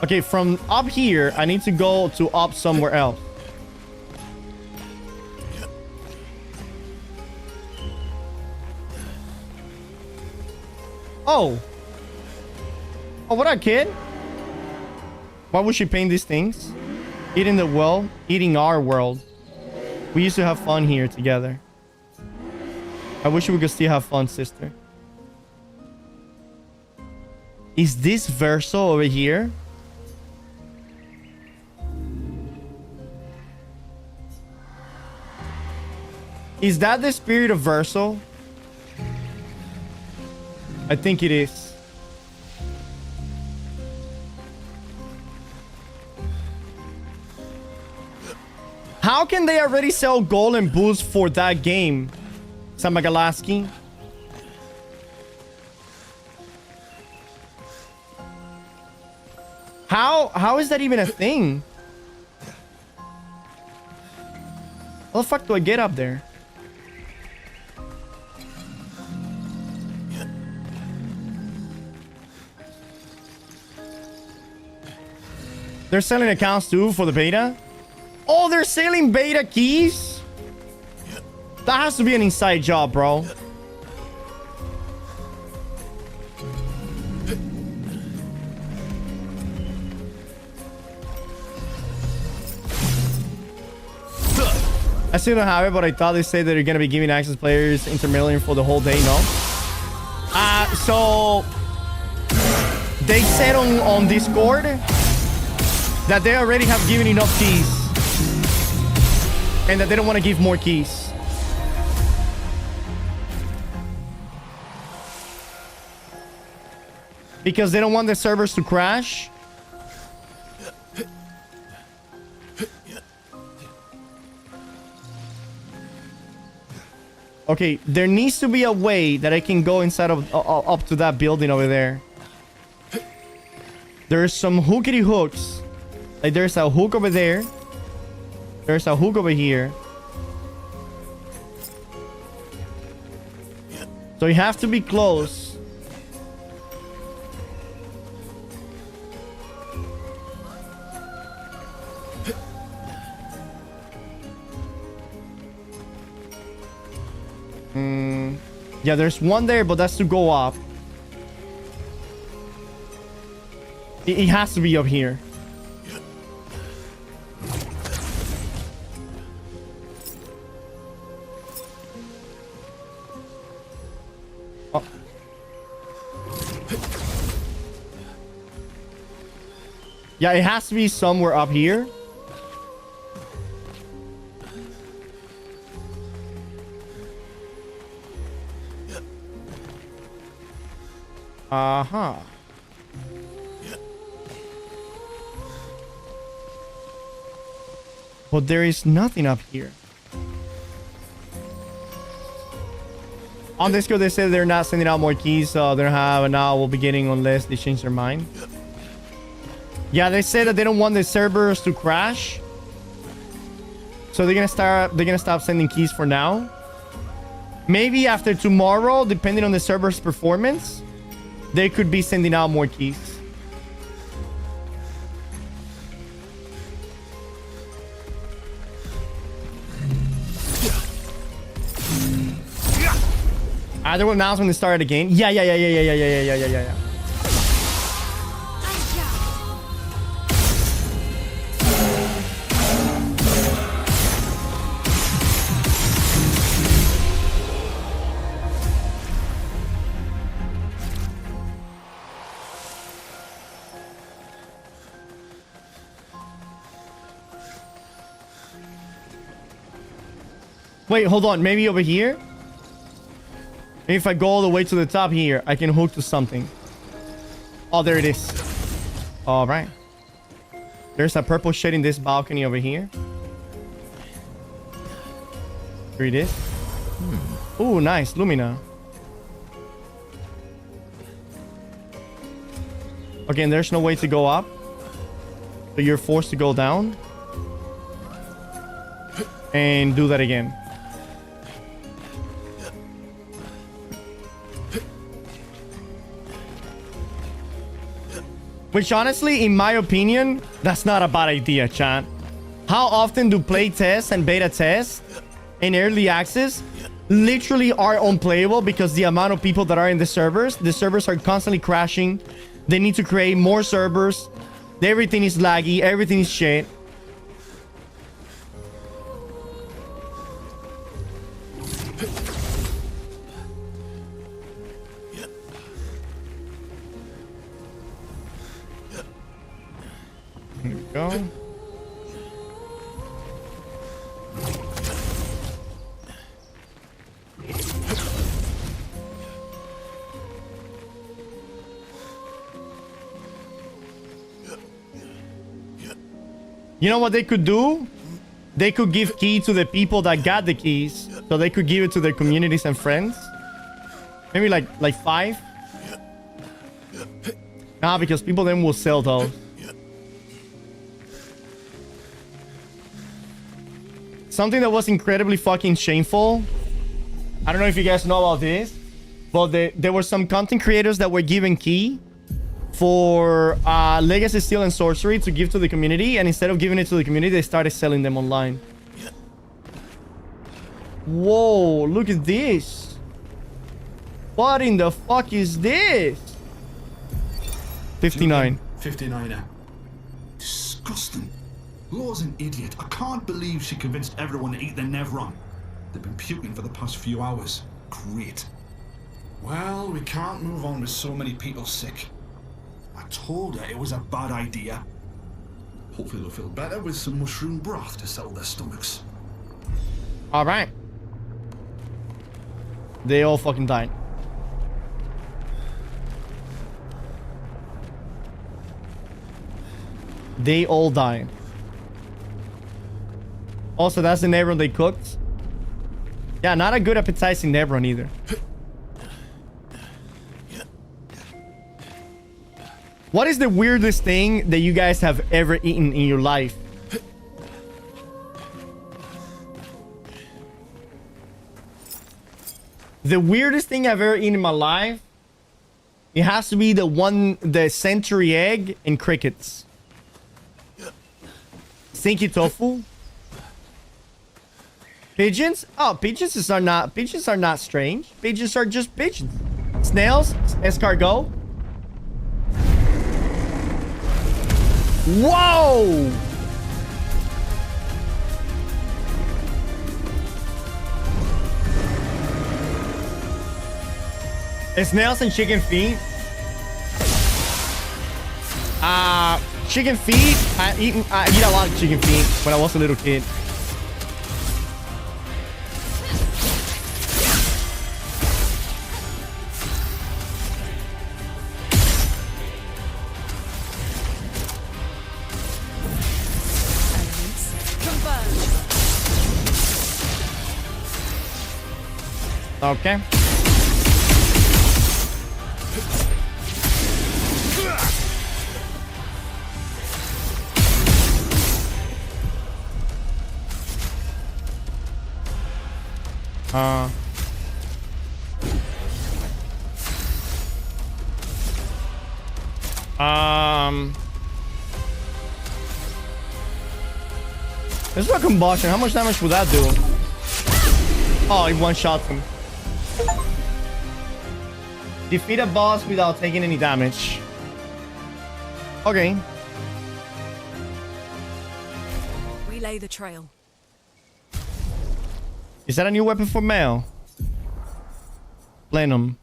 Okay, from up here, I need to go to up somewhere else. Oh. Oh, what a kid. Why would she paint these things? Eating the world, eating our world. We used to have fun here together. I wish we could still have fun, sister. Is this Verso over here? Is that the spirit of Verso? I think it is. How can they already sell gold and boost for that game? Samagalaski? How is that even a thing? How the fuck do I get up there? They're selling accounts too for the beta? Oh, they're selling beta keys? That has to be an inside job, bro. I still don't have it, but I thought they said that they're gonna be giving access players Intermillion for the whole day, no? So they said on Discord that they already have given enough keys and that they don't want to give more keys. Because they don't want the servers to crash. Okay, there needs to be a way that I can go inside of up to that building over there. There's some hookity hooks. Like there's a hook over there. There's a hook over here. So you have to be close. Yeah, there's one there, but that's to go up. It has to be up here. Oh. Yeah, it has to be somewhere up here. Uh-huh. But there is nothing up here. On Discord, they said they're not sending out more keys, so they don't have an hour will be getting unless they change their mind. Yeah, they said that they don't want the servers to crash. So they're gonna stop sending keys for now. Maybe after tomorrow, depending on the server's performance, they could be sending out more keys. They will announce when they start again. Yeah. Wait, hold on. Maybe over here? Maybe if I go all the way to the top here, I can hook to something. Oh, there it is. All right. There's a purple shade in this balcony over here. Here it is. Oh, nice. Lumina. Okay, and there's no way to go up. So you're forced to go down. And do that again. Which honestly, in my opinion, that's not a bad idea, chat. How often do play tests and beta tests in early access literally are unplayable because the amount of people that are in the servers are constantly crashing. They need to create more servers. Everything is laggy. Everything is shit. Here we go. You know what they could do? They could give key to the people that got the keys, so they could give it to their communities and friends. Maybe like 5. Nah, because people then will sell those. Something that was incredibly fucking shameful. I don't know if you guys know about this, but there were some content creators that were given key for Legacy Steel and Sorcery to give to the community, and instead of giving it to the community, they started selling them online. Whoa, look at this. What in the fuck is this? 59. 59er. Disgusting. Law's an idiot. I can't believe she convinced everyone to eat the Nevron. They've been puking for the past few hours. Great. Well, we can't move on with so many people sick. I told her it was a bad idea. Hopefully they'll feel better with some mushroom broth to settle their stomachs. All right. They all fucking died. They all died. Also, that's the Nevron they cooked. Yeah, not a good appetizing Nevron either. What is the weirdest thing that you guys have ever eaten in your life? The weirdest thing I've ever eaten in my life, it has to be the century egg and crickets. Stinky tofu. Pigeons? Oh, pigeons are not strange. Pigeons are just pigeons. Snails? Escargot? Whoa! Snails and chicken feet. Chicken feet. I eat a lot of chicken feet when I was a little kid. Okay. There's no combustion. How much damage would that do? Oh, he one-shot him. Defeat a boss without taking any damage. Okay. Relay the trail. Is that a new weapon for Mel? Plenum.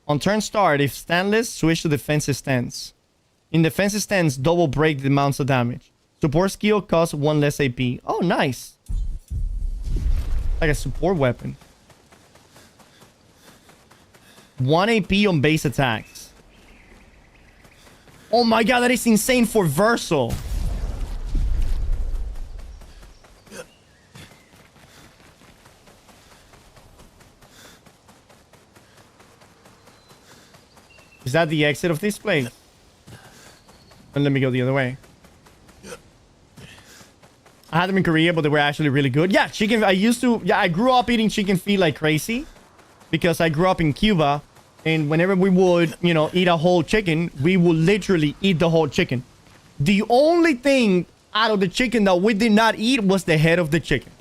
On turn start, if standless, switch to defensive stance. In defensive stance, double break the amounts of damage. Support skill costs 1 less AP. Oh, nice. Like a support weapon. 1 AP on base attacks. Oh my god, that is insane for Versal. Is that the exit of this place? And let me go the other way. I had them in Korea, but they were actually really good. Yeah, chicken. I grew up eating chicken feet like crazy because I grew up in Cuba. And whenever we would, eat a whole chicken, we would literally eat the whole chicken. The only thing out of the chicken that we did not eat was the head of the chicken.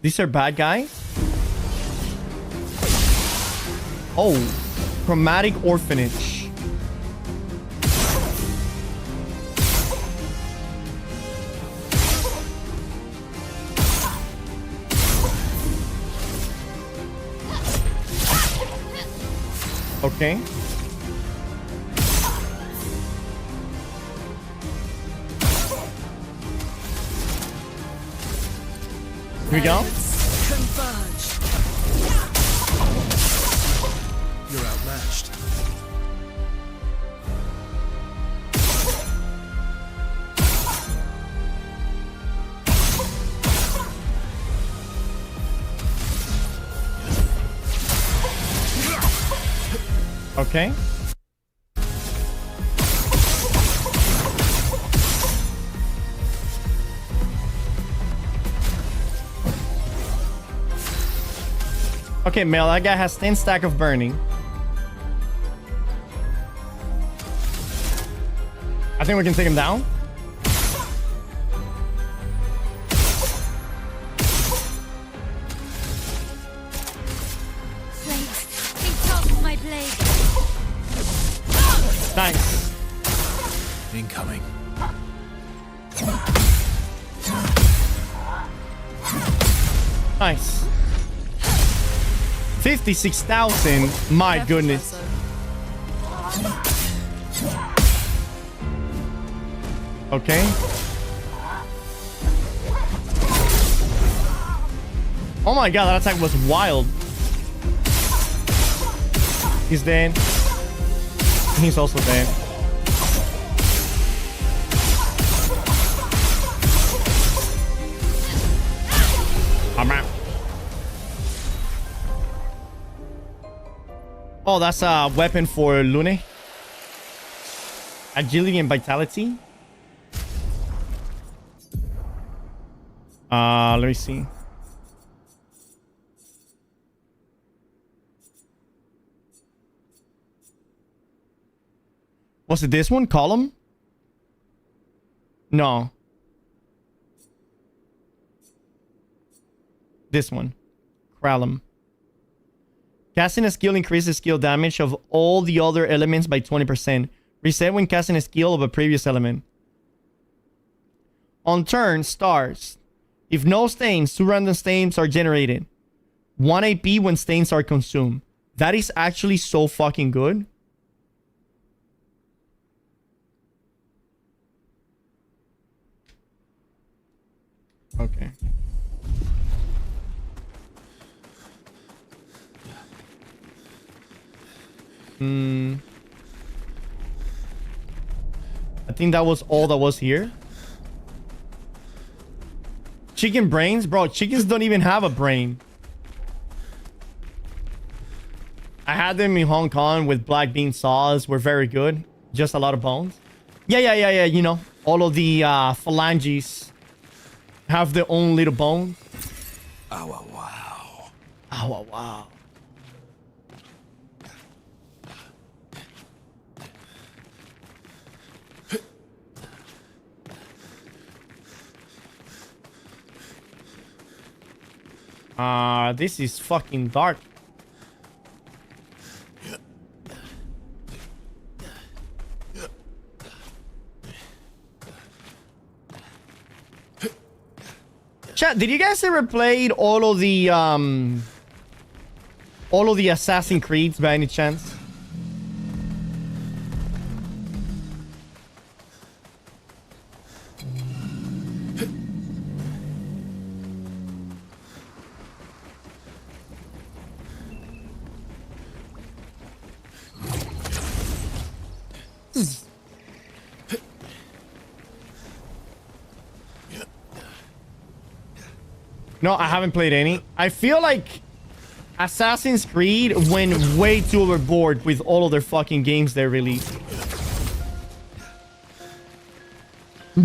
These are bad guys? Oh, Chromatic Orphanage. Okay. Here we go. Converge. You're outmatched. Okay. Okay, Mel, that guy has 10 stack of burning. I think we can take him down. Blades, think of my blade. Nice. Incoming. Nice. 56,000. My goodness. Okay. Oh my god, that attack was wild. He's dead. He's also dead. I'm out. Oh, that's a weapon for Lune. Agility and vitality. Let me see. Was it this one? Column? No. This one. Kralum. Casting a skill increases skill damage of all the other elements by 20%. Reset when casting a skill of a previous element. On turn, stars. If no stains, 2 random stains are generated. 1 AP when stains are consumed. That is actually so fucking good. Okay. I think that was all that was here. Chicken brains? Bro, chickens don't even have a brain. I had them in Hong Kong with black bean sauce. Were very good. Just a lot of bones. Yeah. You know, all of the phalanges have their own little bones. Oh, wow. Oh, wow. This is fucking dark. Chat, did you guys ever played all of the Assassin's Creeds by any chance? No, I haven't played any. I feel like Assassin's Creed went way too overboard with all of their fucking games they released.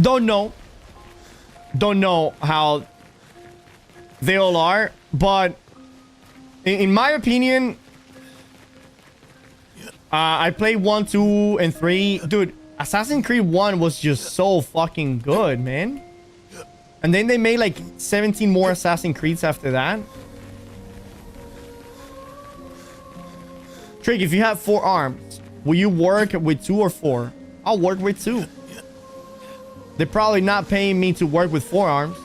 Don't know how they all are, but in my opinion, I played 1, 2, and 3. Dude, Assassin's Creed 1 was just so fucking good, man. And then they made like 17 more Assassin's Creeds after that. Trick, if you have 4 arms, will you work with 2 or 4? I'll work with 2. They're probably not paying me to work with 4 arms.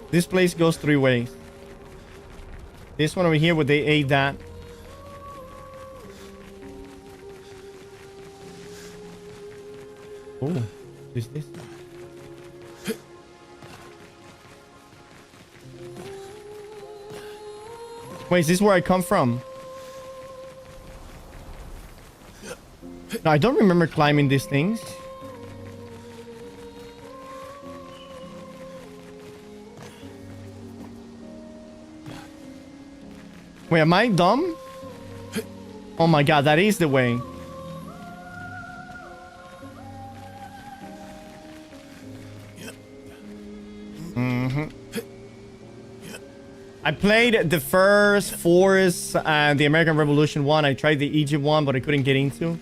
This place goes 3 ways. This one over here where they ate that. Oh, what is this? Wait, is this where I come from? No, I don't remember climbing these things. Wait, am I dumb? Oh my god, that is the way. I played the first Force and the American Revolution one. I tried the Egypt one, but I couldn't get into.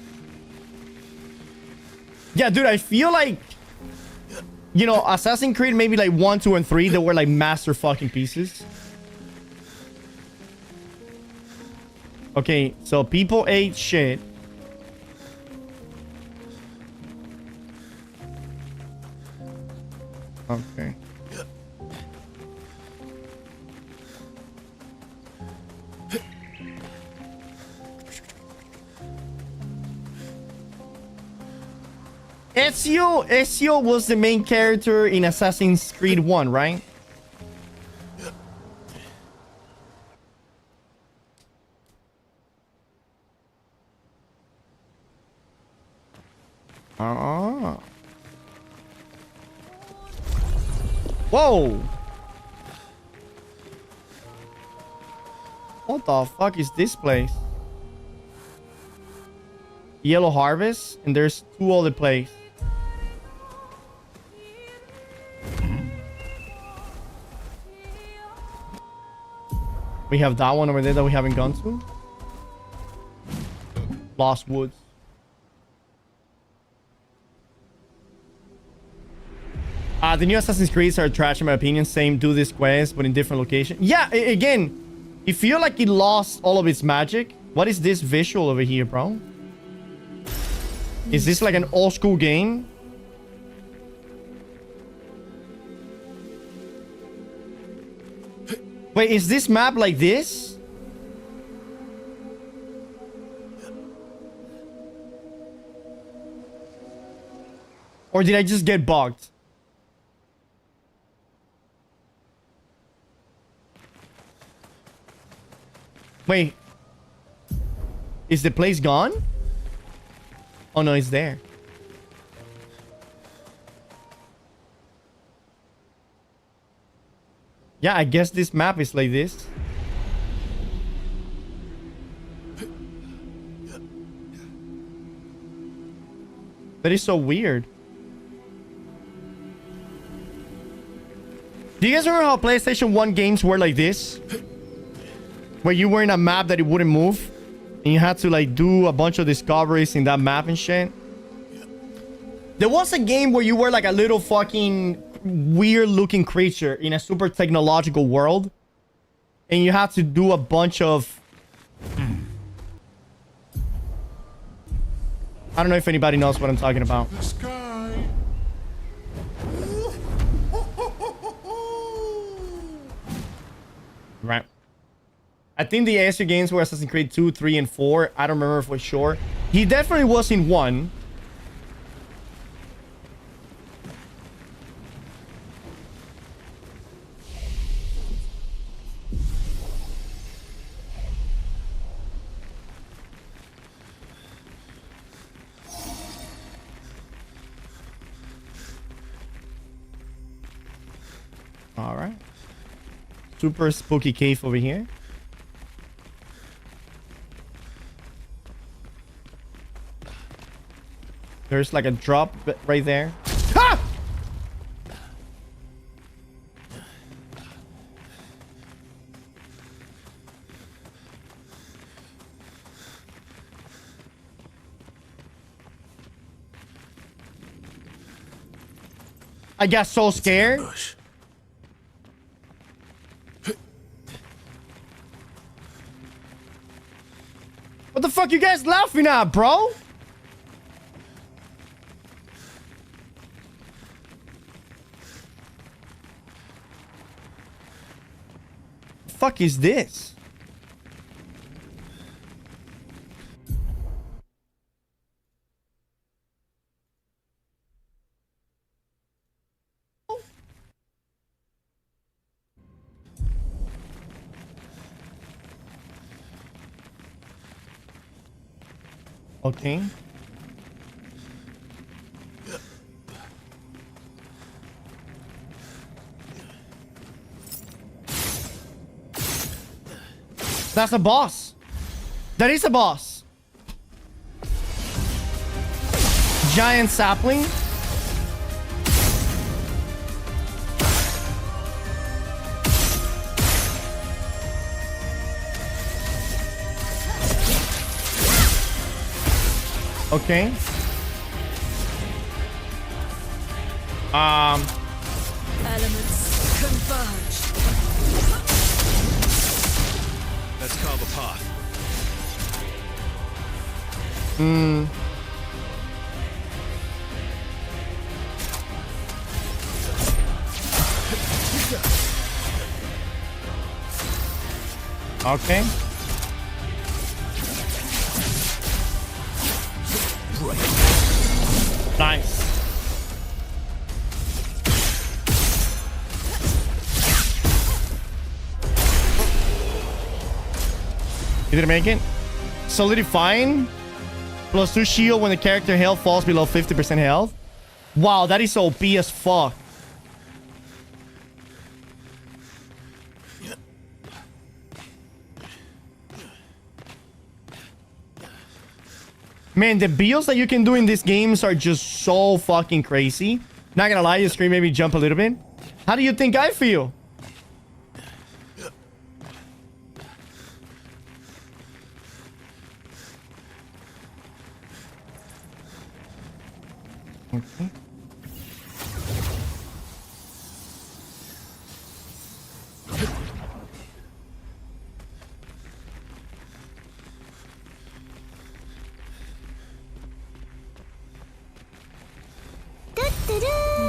Yeah, dude, I feel like, you know, Assassin's Creed maybe like 1, 2, and 3 that were like master fucking pieces. Okay, so people ate shit. Okay. Ezio was the main character in Assassin's Creed 1, right? Oh. Whoa! What the fuck is this place? Yellow Harvest, and there's 2 other places. We have that one over there that we haven't gone to. Lost Woods. The new Assassin's Creed are trash in my opinion. Same do this quest, but in different location. Yeah, again, you feel like it lost all of its magic. What is this visual over here, bro? Is this like an old school game? Wait, is this map like this? Or did I just get bugged? Wait. Is the place gone? Oh no, it's there. Yeah, I guess this map is like this. That is so weird. Do you guys remember how PlayStation 1 games were like this? Where you were in a map that it wouldn't move? And you had to like do a bunch of discoveries in that map and shit. There was a game where you were like a little fucking weird looking creature in a super technological world. And you had to do a bunch of... I don't know if anybody knows what I'm talking about. The sky. Right. I think the Ezio games were Assassin's Creed 2, 3, and 4. I don't remember for sure. He definitely was in 1. All right. Super spooky cave over here. There's like a drop right there. Ah! I got so scared. Bush. What the fuck you guys laughing at, bro? Fuck is this? Okay. That's a boss. That is a boss. Giant sapling. Okay. Elements converge. Let's carve a path. Okay. Nice. You didn't make it? Solidifying. Plus 2 shield when the character health falls below 50% health. Wow, that is OP as fuck. Man, the builds that you can do in these games are just so fucking crazy. Not gonna lie, your screen made me jump a little bit. How do you think I feel? Okay.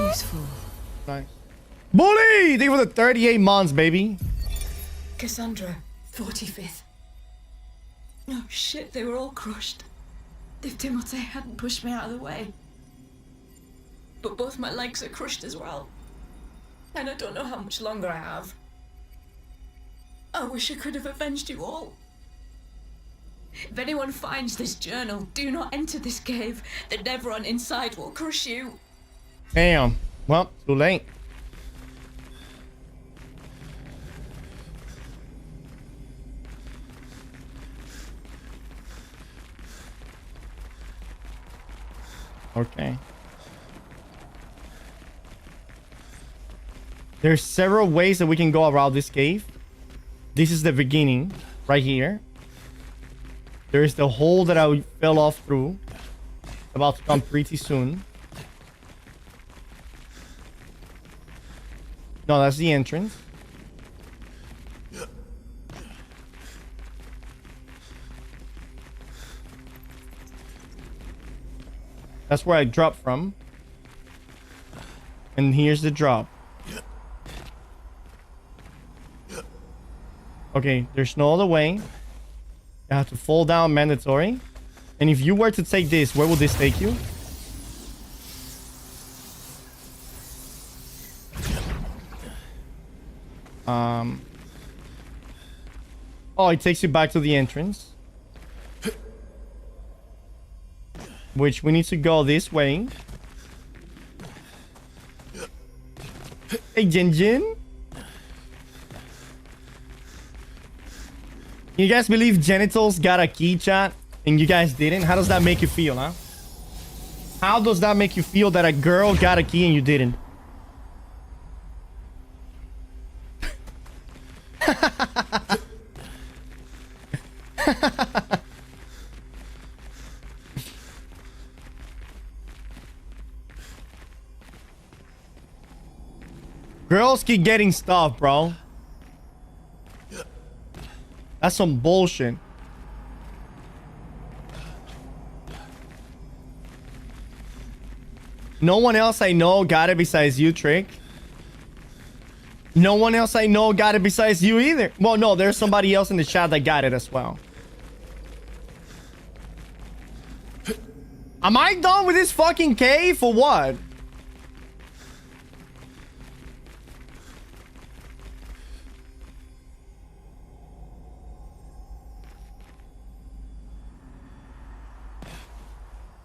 Useful. Nice. Bully! Thank you for the 38 months, baby. Cassandra, 45th. Oh shit, they were all crushed. If Timote hadn't pushed me out of the way. But both my legs are crushed as well. And I don't know how much longer I have. I wish I could have avenged you all. If anyone finds this journal, do not enter this cave. The Nevron inside will crush you. Damn. Well, too late. Okay. There's several ways that we can go around this cave. This is the beginning, right here. There's the hole that I fell off through. About to come pretty soon. No, that's the entrance. That's where I dropped from. And here's the drop. Okay, there's no other way. You have to fall down mandatory. And if you were to take this, where would this take you? Oh, it takes you back to the entrance. Which we need to go this way. Hey, Jin Jin. You guys believe genitals got a key, chat? And you guys didn't? How does that make you feel, huh? How does that make you feel that a girl got a key and you didn't? Girls keep getting stuff, bro. That's some bullshit. No one else I know got it besides you, Trick. No one else I know got it besides you either. Well, no, there's somebody else in the chat that got it as well. Am I done with this fucking cave or what?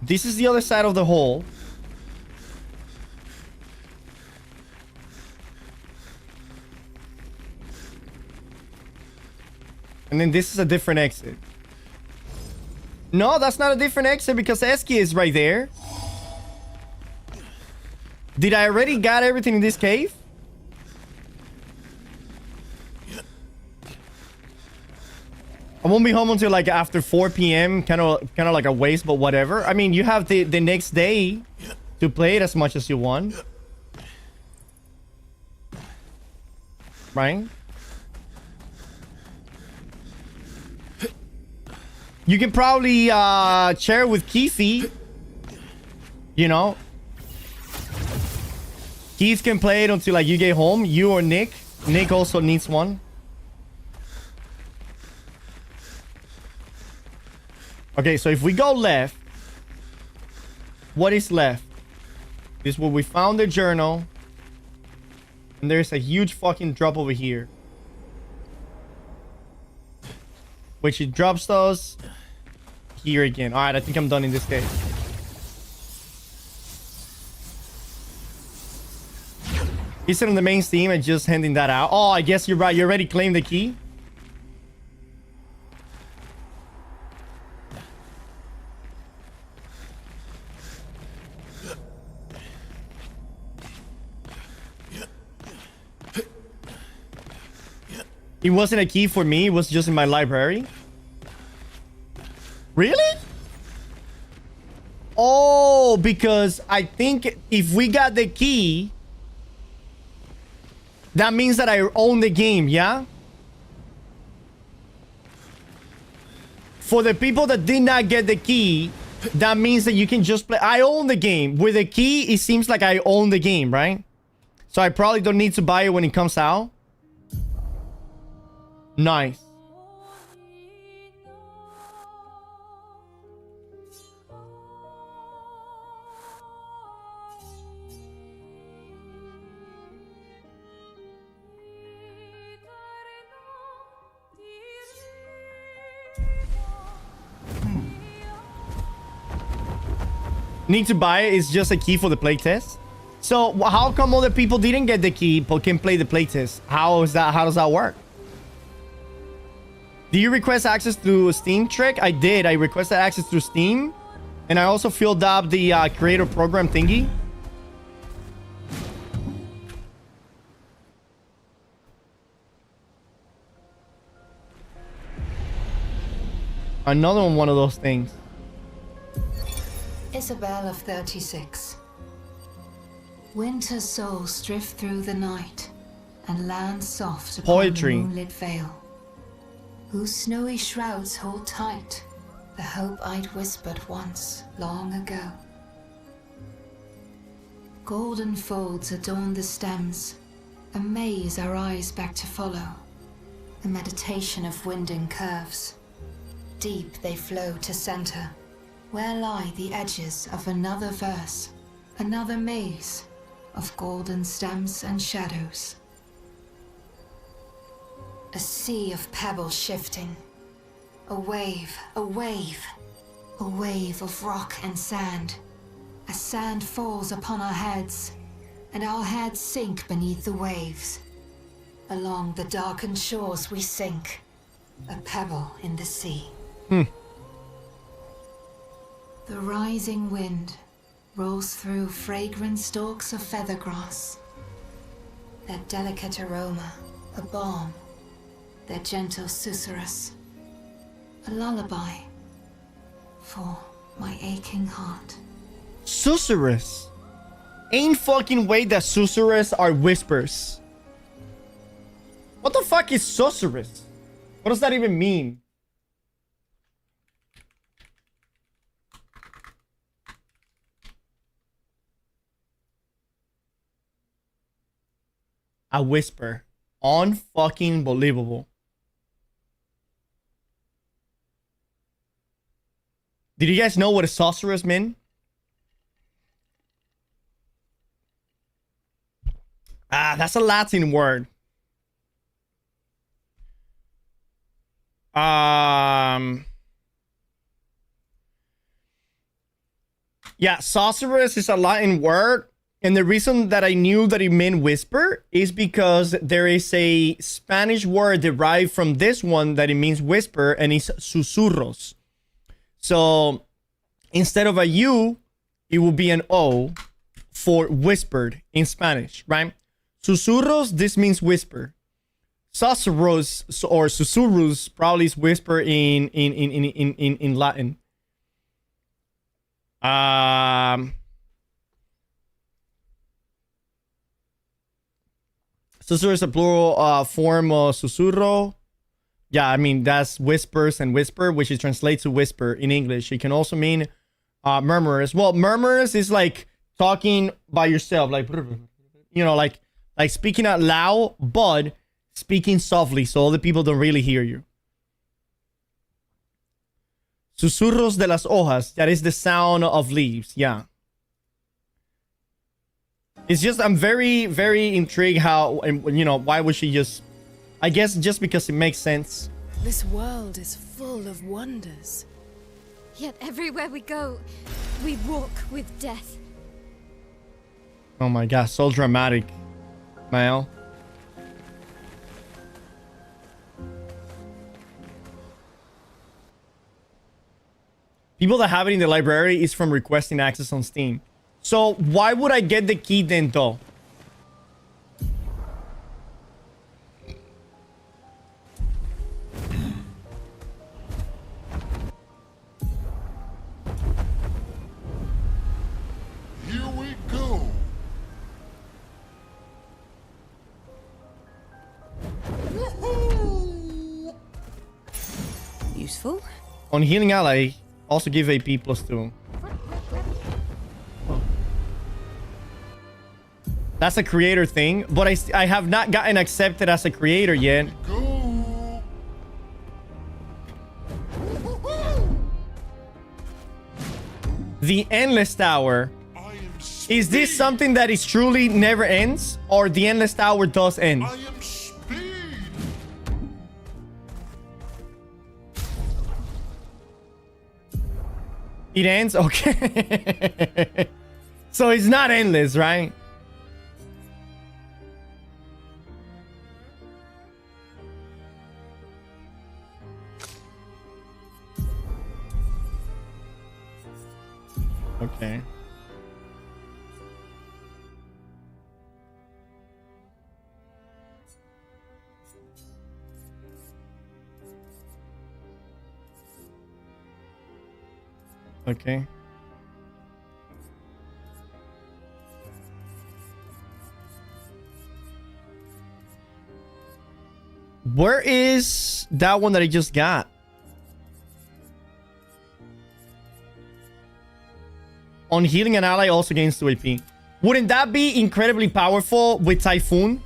This is the other side of the hole. And then this is a different exit. No, that's not a different exit because Eski is right there. Did I already got everything in this cave? I won't be home until like after 4 p.m. Kind of like a waste, but whatever. I mean, you have the next day to play it as much as you want. Right? You can probably share with Keithy. You know, Keith can play it until like you get home. You or Nick. Nick also needs one. Okay, so if we go left, what is left? This is where we found the journal. And there's a huge fucking drop over here. Which it drops us here again. Alright, I think I'm done in this case. He's sitting on the main Steam and just handing that out. Oh, I guess you're right. You already claimed the key. It wasn't a key for me. It was just in my library. Really? Oh, because I think if we got the key, that means that I own the game, yeah? For the people that did not get the key, that means that you can just play. I own the game. With the key, it seems like I own the game, right? So I probably don't need to buy it when it comes out. Nice. Need to buy it. It's just a key for the playtest. So how come other people didn't get the key but can play the playtest? How is that? How does that work? Do you request access through Steam Trick? I did. I requested access through Steam. And I also filled up the creator program thingy. Another one of those things. Isabel of 36. Winter's souls drift through the night and land soft upon Poetry. the moonlit vale, whose snowy shrouds hold tight the hope I'd whispered once, long ago. Golden folds adorn the stems, a maze our eyes back to follow, a meditation of winding curves. Deep they flow to center, where lie the edges of another verse, another maze of golden stems and shadows. A sea of pebbles shifting, a wave, a wave, a wave of rock and sand. As sand falls upon our heads, and our heads sink beneath the waves. Along the darkened shores we sink, a pebble in the sea. The rising wind rolls through fragrant stalks of feather grass. Their delicate aroma, a balm, their gentle susurrus, a lullaby for my aching heart. Susurrus. Ain't fucking way that susurrus are whispers. What the fuck is susurrus? What does that even mean? A whisper. Unfucking believable. Did you guys know what a sorceress meant? Ah, that's a Latin word. Yeah, sorceress is a Latin word. And the reason that I knew that it meant whisper is because there is a Spanish word derived from this one that it means whisper, and it's susurros. So instead of a U, it will be an O for whispered in Spanish, right? Susurros, this means whisper. Susurros or susurrus probably is whisper in Latin. Susurro is a plural form of susurro, Yeah, I mean, that's whispers and whisper, which is translates to whisper in English. It can also mean murmurs. Well, murmurs is like talking by yourself, like, you know, like speaking out loud, but speaking softly so other people don't really hear you. Susurros de las hojas. That is the sound of leaves. Yeah. It's just, I'm very, very intrigued how, and you know, why would she just, I guess just because it makes sense. This world is full of wonders. Yet everywhere we go, we walk with death. Oh my god, so dramatic, Mal. People that have it in the library is from requesting access on Steam. So why would I get the key then though? Here we go. Woohoo! Useful? On Healing Ally, also give AP +2. That's a creator thing, but I have not gotten accepted as a creator yet. Go. The Endless Tower. Is this something that is truly never ends? Or the Endless Tower does end? I am speed. It ends? Okay. So it's not endless, right? Okay. Okay. Where is that one that I just got? On healing an ally also gains 2 AP. Wouldn't that be incredibly powerful with Typhoon?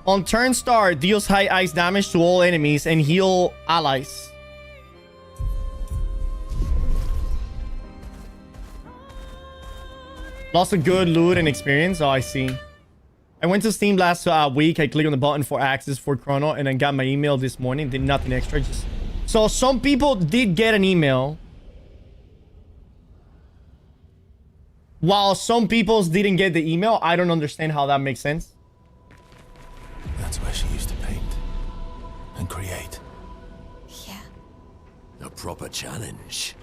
On turn start, deals high ice damage to all enemies and heal allies. Lots of good loot and experience. Oh, I see. I went to Steam last week. I clicked on the button for access for Chrono and I got my email this morning. Did nothing extra. Just... So some people did get an email, while some people didn't get the email. I don't understand how that makes sense. That's where she used to paint and create. Yeah. A proper challenge.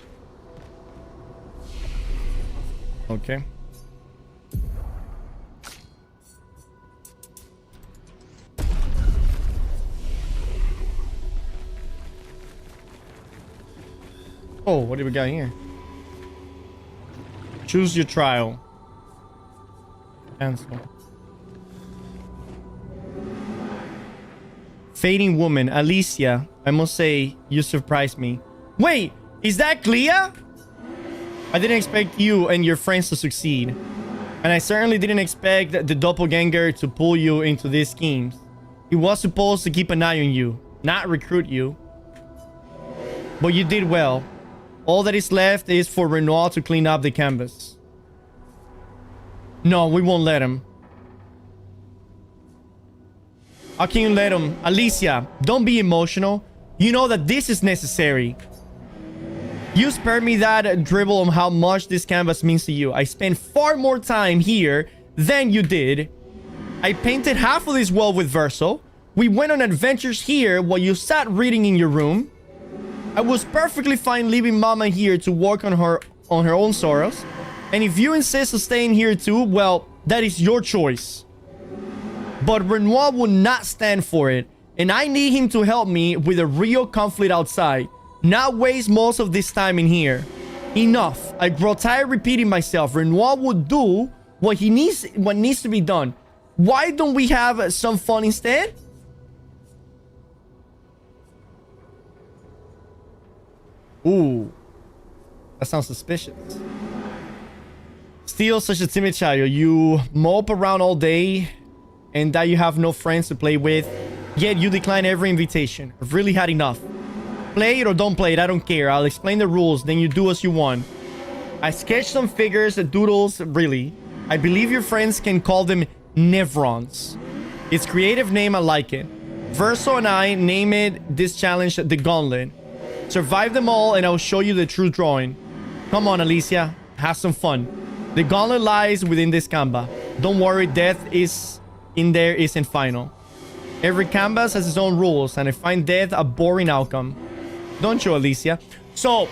Okay. Oh, what do we got here? Choose your trial. Cancel. Fading woman, Alicia. I must say, you surprised me. Wait, is that Clea? I didn't expect you and your friends to succeed. And I certainly didn't expect the doppelganger to pull you into these schemes. He was supposed to keep an eye on you, not recruit you. But you did well. All that is left is for Renoir to clean up the canvas. No, we won't let him. How can you let him? Alicia, don't be emotional. You know that this is necessary. You spared me that dribble on how much this canvas means to you. I spent far more time here than you did. I painted half of this wall with Verso. We went on adventures here while you sat reading in your room. I was perfectly fine leaving Mama here to work on her own sorrows. And if you insist on staying here too, well, that is your choice. But Renoir will not stand for it. And I need him to help me with a real conflict outside. Not waste most of this time in here. Enough. I grow tired repeating myself. Renoir will do what needs to be done. Why don't we have some fun instead? Ooh. That sounds suspicious. Still such a timid child. You mope around all day and that you have no friends to play with. Yet you decline every invitation. I've really had enough. Play it or don't play it. I don't care. I'll explain the rules. Then you do as you want. I sketched some figures, doodles, really. I believe your friends can call them Nevrons. It's creative name. I like it. Verso and I name it this challenge the Gauntlet. Survive them all and I'll show you the true drawing. Come on, Alicia. Have some fun. The Gauntlet lies within this canvas. Don't worry, death is in there isn't final. Every canvas has its own rules and I find death a boring outcome. Don't you, Alicia? So,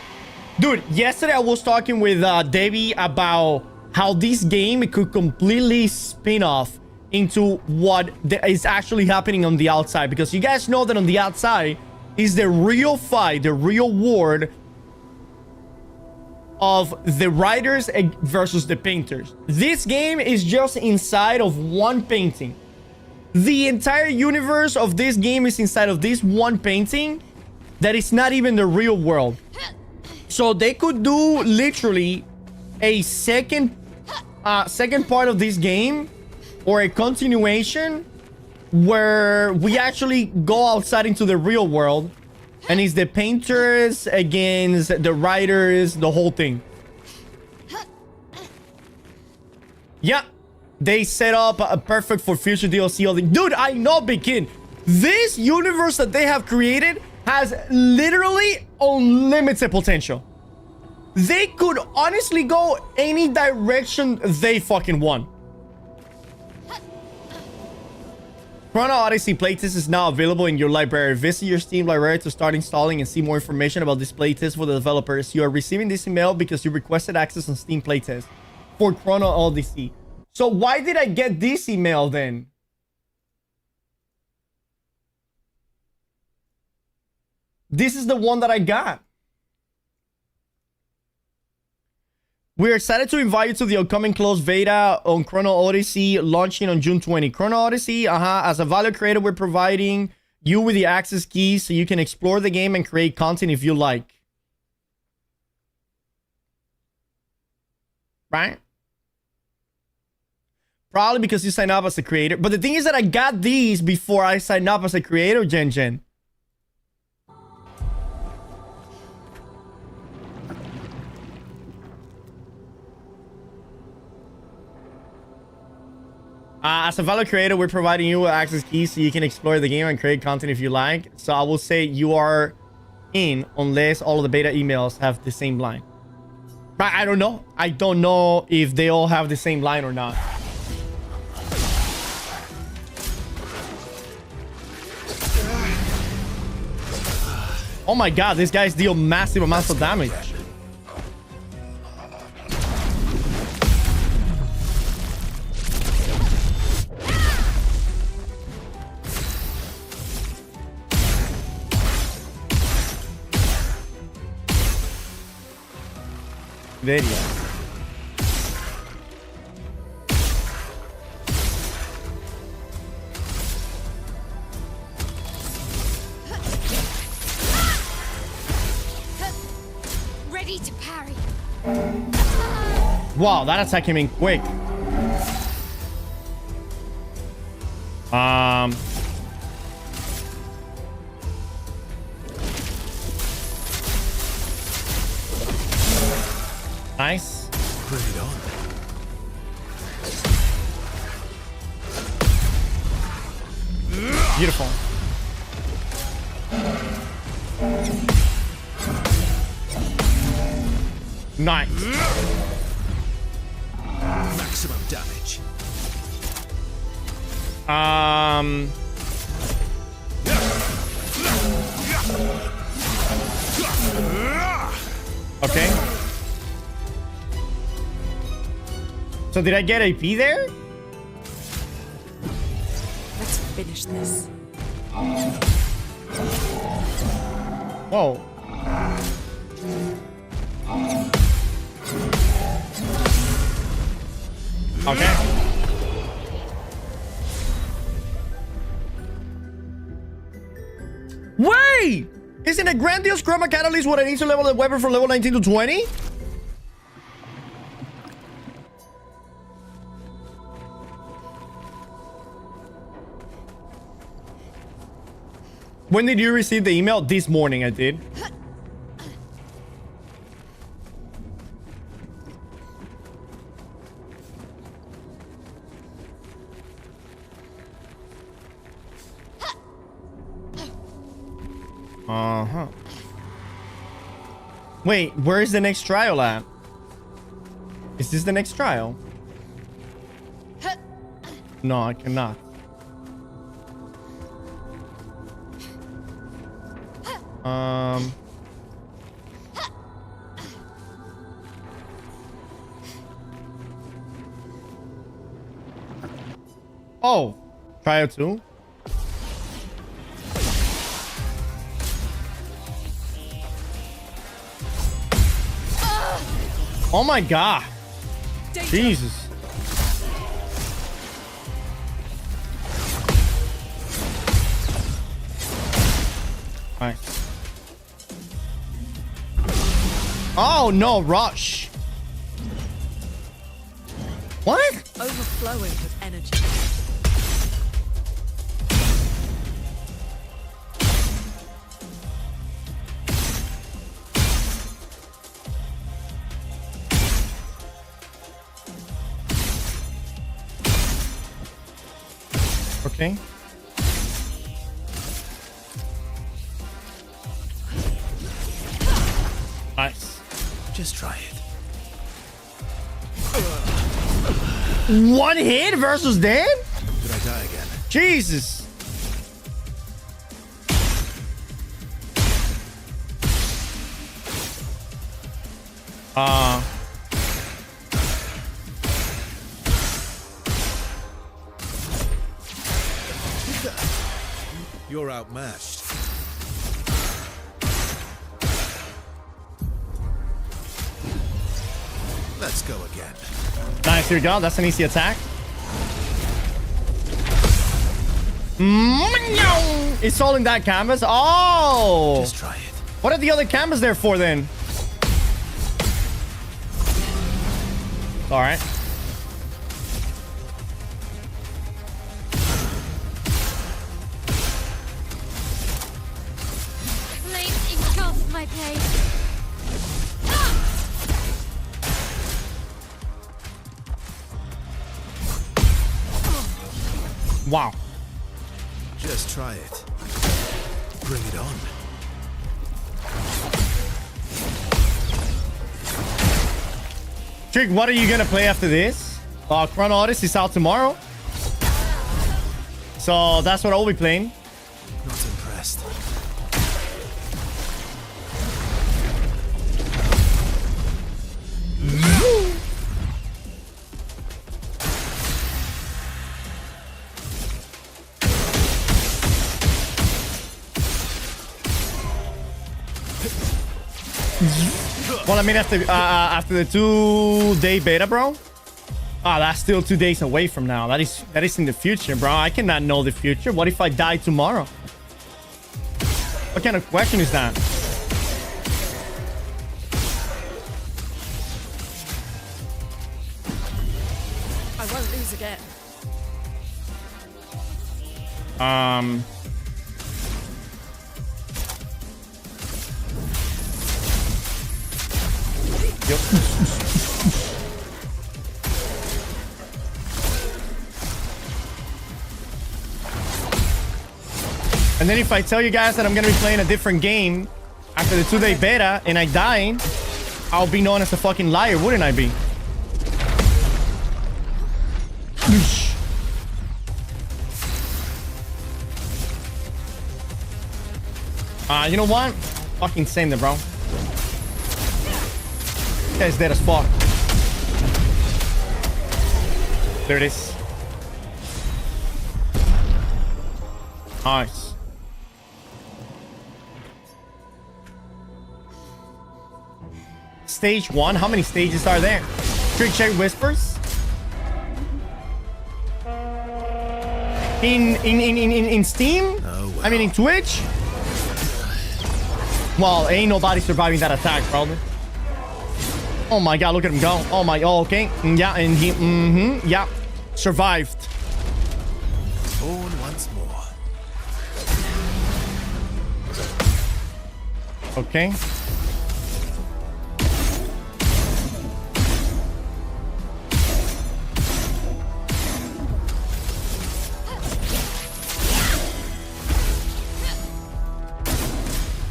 dude, yesterday I was talking with Debbie about how this game could completely spin off into what is actually happening on the outside. Because you guys know that on the outside is the real fight, the real war of the writers versus the painters. This game is just inside of one painting. The entire universe of this game is inside of this one painting that is not even the real world. So they could do literally a second part of this game or a continuation where we actually go outside into the real world and it's the painters against the writers, the whole thing. Yeah, they set up a perfect for future DLC. Dude, I know, Begin. This universe that they have created has literally unlimited potential. They could honestly go any direction they fucking want. Chrono Odyssey playtest is now available in your library. Visit your Steam library to start installing and see more information about this playtest for the developers. You are receiving this email because you requested access on Steam playtest for Chrono Odyssey. So why did I get this email then? This is the one that I got. We're excited to invite you to the upcoming closed beta on Chrono Odyssey launching on June 20. Chrono Odyssey, as a value creator, we're providing you with the access keys so you can explore the game and create content if you like. Right? Probably because you sign up as a creator. But the thing is that I got these before I signed up as a creator, Gen. As a value creator, we're providing you with access keys so you can explore the game and create content if you like. So I will say you are in unless all of the beta emails have the same line. But I don't know. I don't know if they all have the same line or not. Oh my god, these guys deal massive amounts of damage. There you go. Ready to parry. Wow, that attack came in quick. Nice. Put it on. Beautiful. Nice. Maximum damage. Okay. So did I get AP there? Let's finish this. Whoa. Okay. Wait! Isn't a grandiose chroma catalyst what I need to level the weapon from level 19 to 20? When did you receive the email? This morning I did. Uh-huh. Wait, where is the next trial at? Is this the next trial? No, I cannot. Oh, trial 2. Oh my god. Jesus. Nice. Oh no, rush. What? Overflowing with energy. Okay. Nice. Just try it. One hit versus Dan? Did I die again? Jesus. You're outmatched. Let's go again. Nice, here we go. That's an easy attack. It's all in that canvas. Oh! Just try it. What are the other canvas there for then? Alright. Flames engulf my blade. Wow. Just try it. Bring it on. Trick, what are you gonna play after this? Chrono Odyssey is out tomorrow. So that's what I'll be playing. Not impressed. Well, I mean, after the 2-day beta, bro. Ah, that's still 2 days away from now. That is in the future, bro. I cannot know the future. What if I die tomorrow? What kind of question is that? I won't lose again. Yep. And then if I tell you guys that I'm gonna be playing a different game after the 2-day beta and I die, I'll be known as a fucking liar, wouldn't I be? You know what? Fucking same there, bro. This guy's dead as fuck. There it is. Nice. Stage 1? How many stages are there? Trick check whispers? In Steam? Oh, well. I mean in Twitch? Well, ain't nobody surviving that attack, probably. Oh my god, look at him go. Oh my, oh, okay. Yeah, and he, yeah. Survived. Born once more. Okay.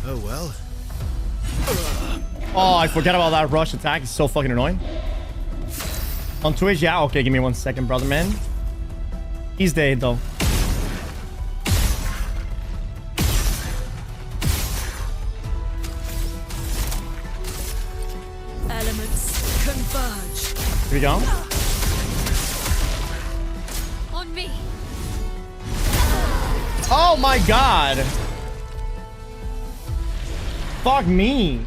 Oh well. Oh, I forgot about that rush attack. It's so fucking annoying. On Twitch, yeah. Okay, give me 1 second, brother, man. He's dead, though. Elements converge. Here we go. On me. Oh my god. Fuck me.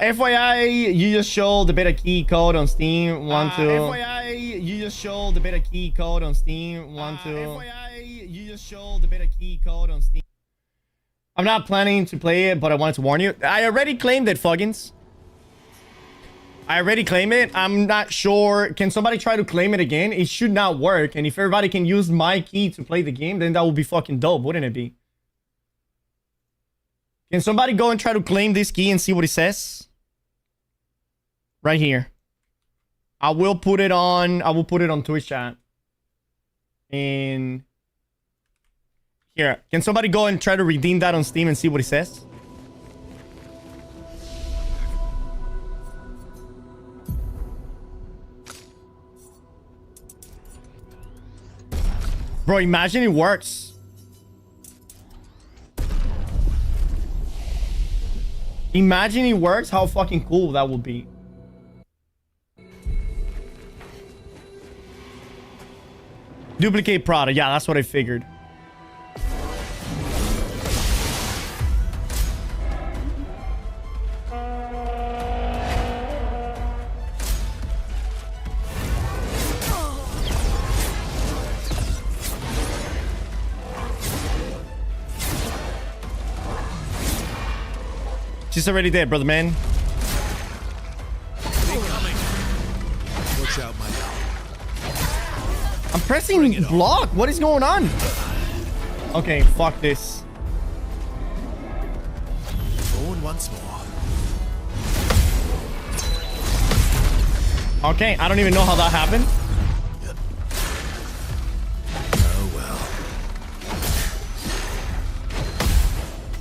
FYI, you just showed the beta key code on Steam. FYI, you just showed the beta key code on Steam. FYI, you just showed the beta key code on Steam. I'm not planning to play it, but I wanted to warn you. I already claimed it, Fuggins. I already claimed it. I'm not sure. Can somebody try to claim it again? It should not work. And if everybody can use my key to play the game, then that would be fucking dope, wouldn't it be? Can somebody go and try to claim this key and see what it says? Right here. I will put it on Twitch chat. And here, can somebody go and try to redeem that on Steam and see what it says? Bro, imagine it works. Imagine it works, how fucking cool that would be. Duplicate product. Yeah, that's what I figured. She's already dead, brother man. Watch out, my dog. I'm pressing block. What is going on? Okay, fuck this. Born once more. Okay, I don't even know how that happened. Oh well.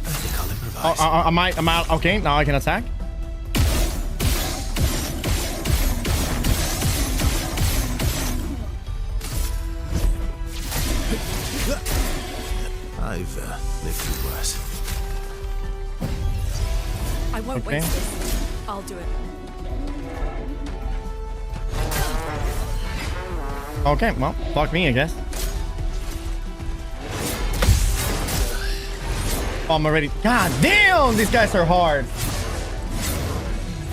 I think I'll improvise. I'm out. Okay, now I can attack. I've lived through worse. I won't waste this. I'll do it. Okay, well, fuck me, I guess. Oh, I'm already... God damn, these guys are hard.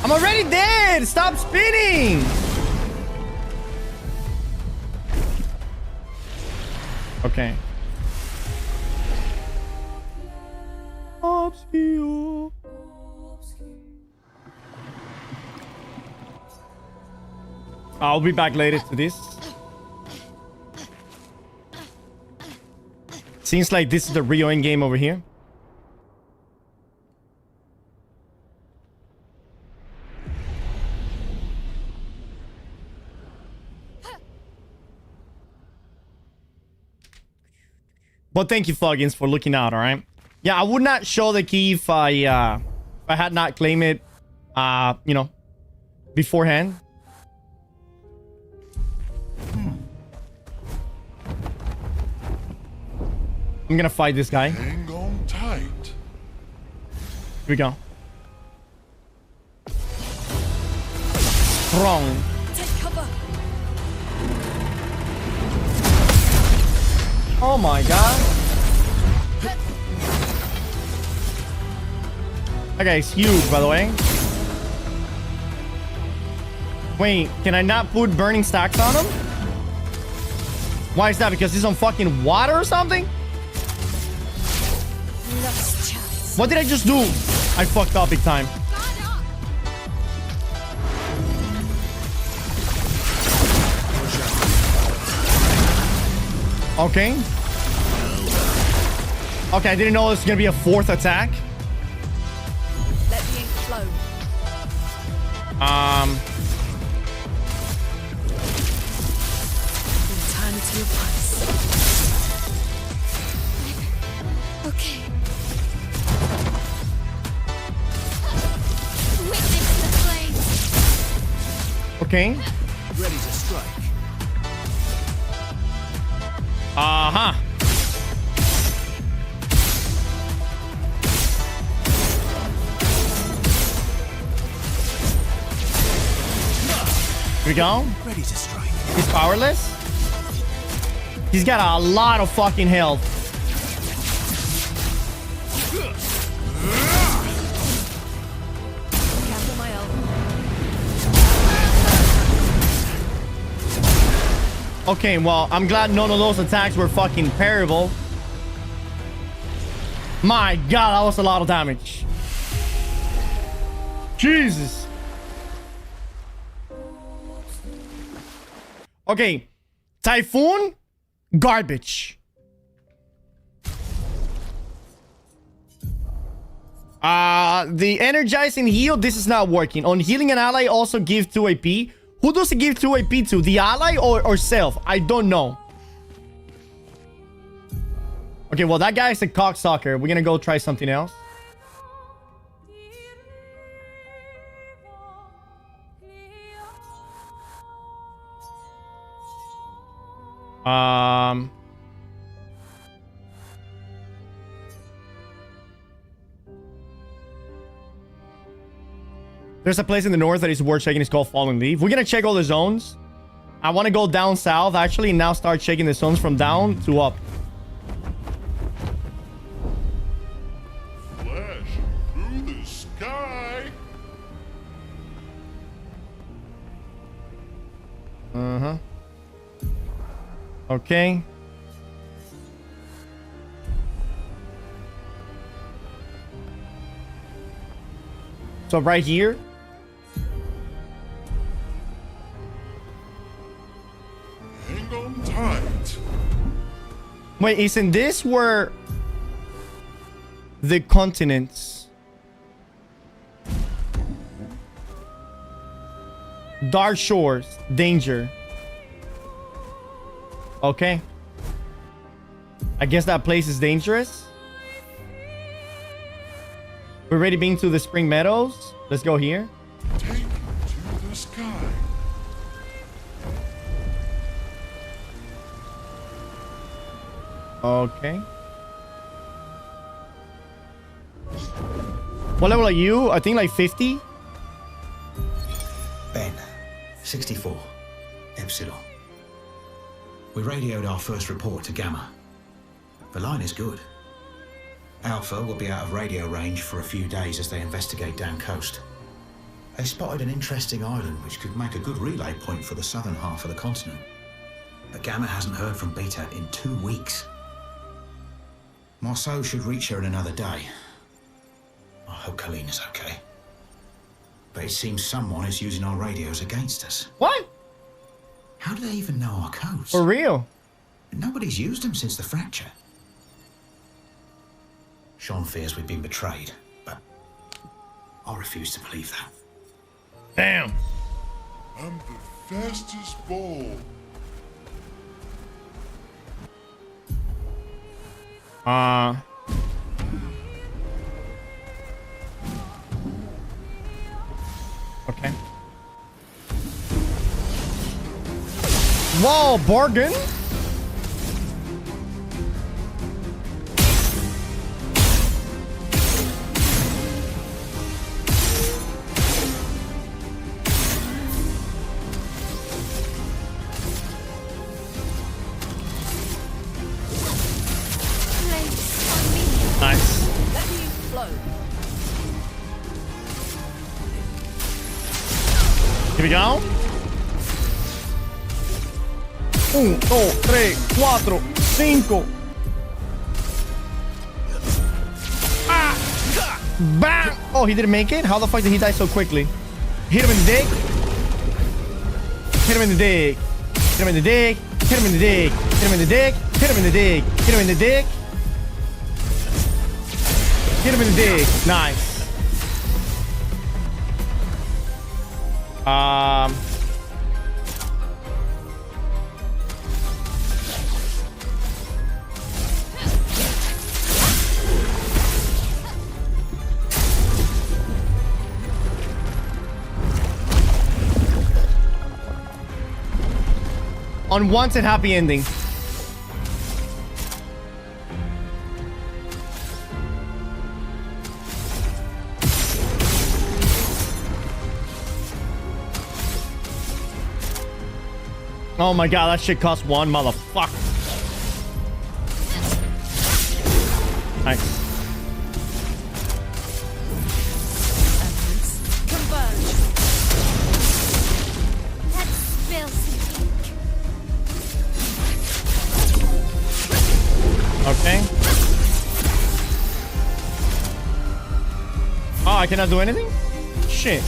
I'm already dead. Stop spinning. Okay. Obscure. I'll be back later to this. Seems like this is the real end game over here. But thank you, Fuggins, for looking out, alright? Yeah, I would not show the key if I had not claimed it, you know, beforehand. I'm gonna fight this guy. Here Hang on tight. we go. Strong. Take cover. Oh my god. That guy's huge, by the way. Wait, can I not put burning stacks on him? Why is that? Because he's on fucking water or something? Last chance. What did I just do? I fucked up big time. Okay. Okay, I didn't know this was gonna be a fourth attack. Let the ink flow. Eternity of ice. Okay. Witness the flames. Okay. Ready to strike. Uh-huh. Here we go. Ready to strike. He's powerless. He's got a lot of fucking health. Cancel my elbow. Okay, well, I'm glad none of those attacks were fucking parable. My god, that was a lot of damage. Jesus. Okay, Typhoon, garbage. The energizing heal, this is not working. On healing an ally, also give 2 AP. Who does it give 2 AP to? The ally or self? I don't know. Okay, well, that guy's a cocksucker. We're gonna go try something else. There's a place in the north that is worth checking. It's called Fallen Leaf. We're gonna check all the zones. I want to go down south actually and now start checking the zones from down to up. Flash through the sky. Uh-huh. Okay. So right here. Hang on tight. Wait, isn't this where the continents? Dark Shores, danger. Okay. I guess that place is dangerous. We're already been to the Spring Meadows. Let's go here. Take it to the sky. Okay. What level are you? I think like 50. Ben, 64. Epsilon. We radioed our first report to Gamma. The line is good. Alpha will be out of radio range for a few days as they investigate down coast. They spotted an interesting island which could make a good relay point for the southern half of the continent. But Gamma hasn't heard from Beta in 2 weeks. Marceau should reach her in another day. I hope Kalina's okay. But it seems someone is using our radios against us. What? How do they even know our codes? For real? Nobody's used them since the fracture. Sean fears we've been betrayed, but I refuse to believe that. Damn. I'm the fastest ball. Okay. Whoa, bargain. Place on me. Nice. Let the ink flow. Here we go. 1, 2, 3, 4, 5. Bang! Oh, he didn't make it? How the fuck did he die so quickly? Hit him in the dick. Hit him in the dick. Hit him in the dick. Hit him in the dick. Hit him in the dick. Hit him in the dick. Hit him in the dick. Hit him in the dick. Nice. Unwanted happy ending. Oh my god, that shit costs 1, motherfucker. Nice. Converge. Let's spill some ink. Okay. Oh, I cannot do anything? Shit.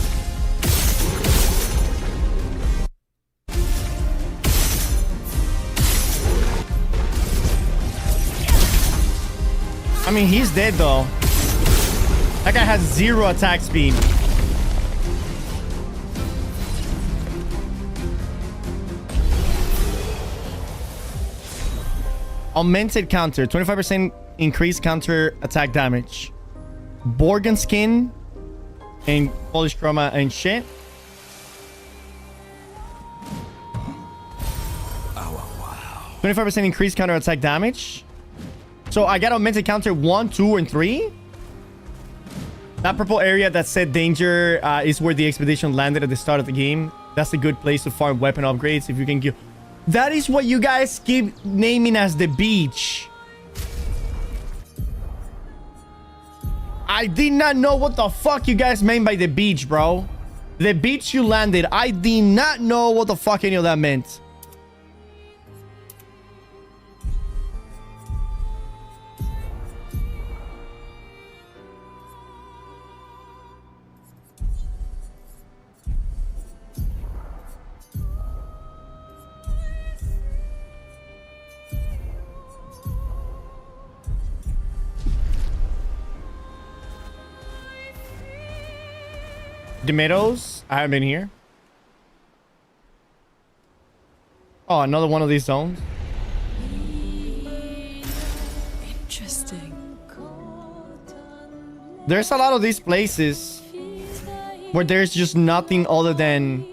I mean, he's dead though. That guy has 0 attack speed. Augmented counter, 25% increased counter attack damage. Borgin skin and Polish chroma and shit. 25% increased counter attack damage. So I got augmented counter 1, 2, and 3. That purple area that said danger is where the expedition landed at the start of the game. That's a good place to farm weapon upgrades if you can give. That is what you guys keep naming as the beach. I did not know what the fuck you guys meant by the beach, bro. The beach you landed. I did not know what the fuck any of that meant. The meadows. I haven't been here. Oh, another one of these zones. Interesting. There's a lot of these places where there's just nothing other than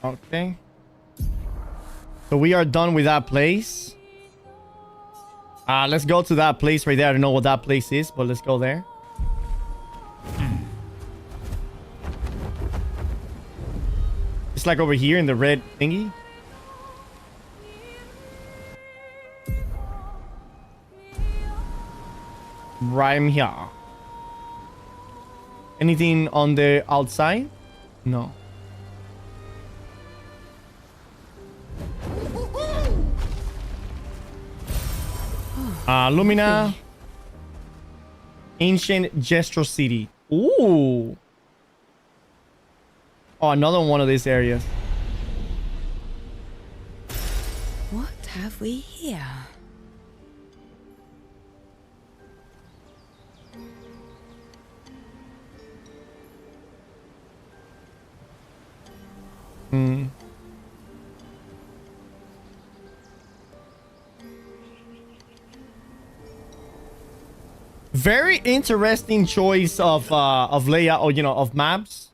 okay. So we are done with that place. Let's go to that place right there. I don't know what that place is, but let's go there. It's like over here in the red thingy. Right here. Anything on the outside? No. Lumina. Ancient Gesture City. Ooh. Oh, another one of these areas. What have we here? Very interesting choice of layout, or of maps.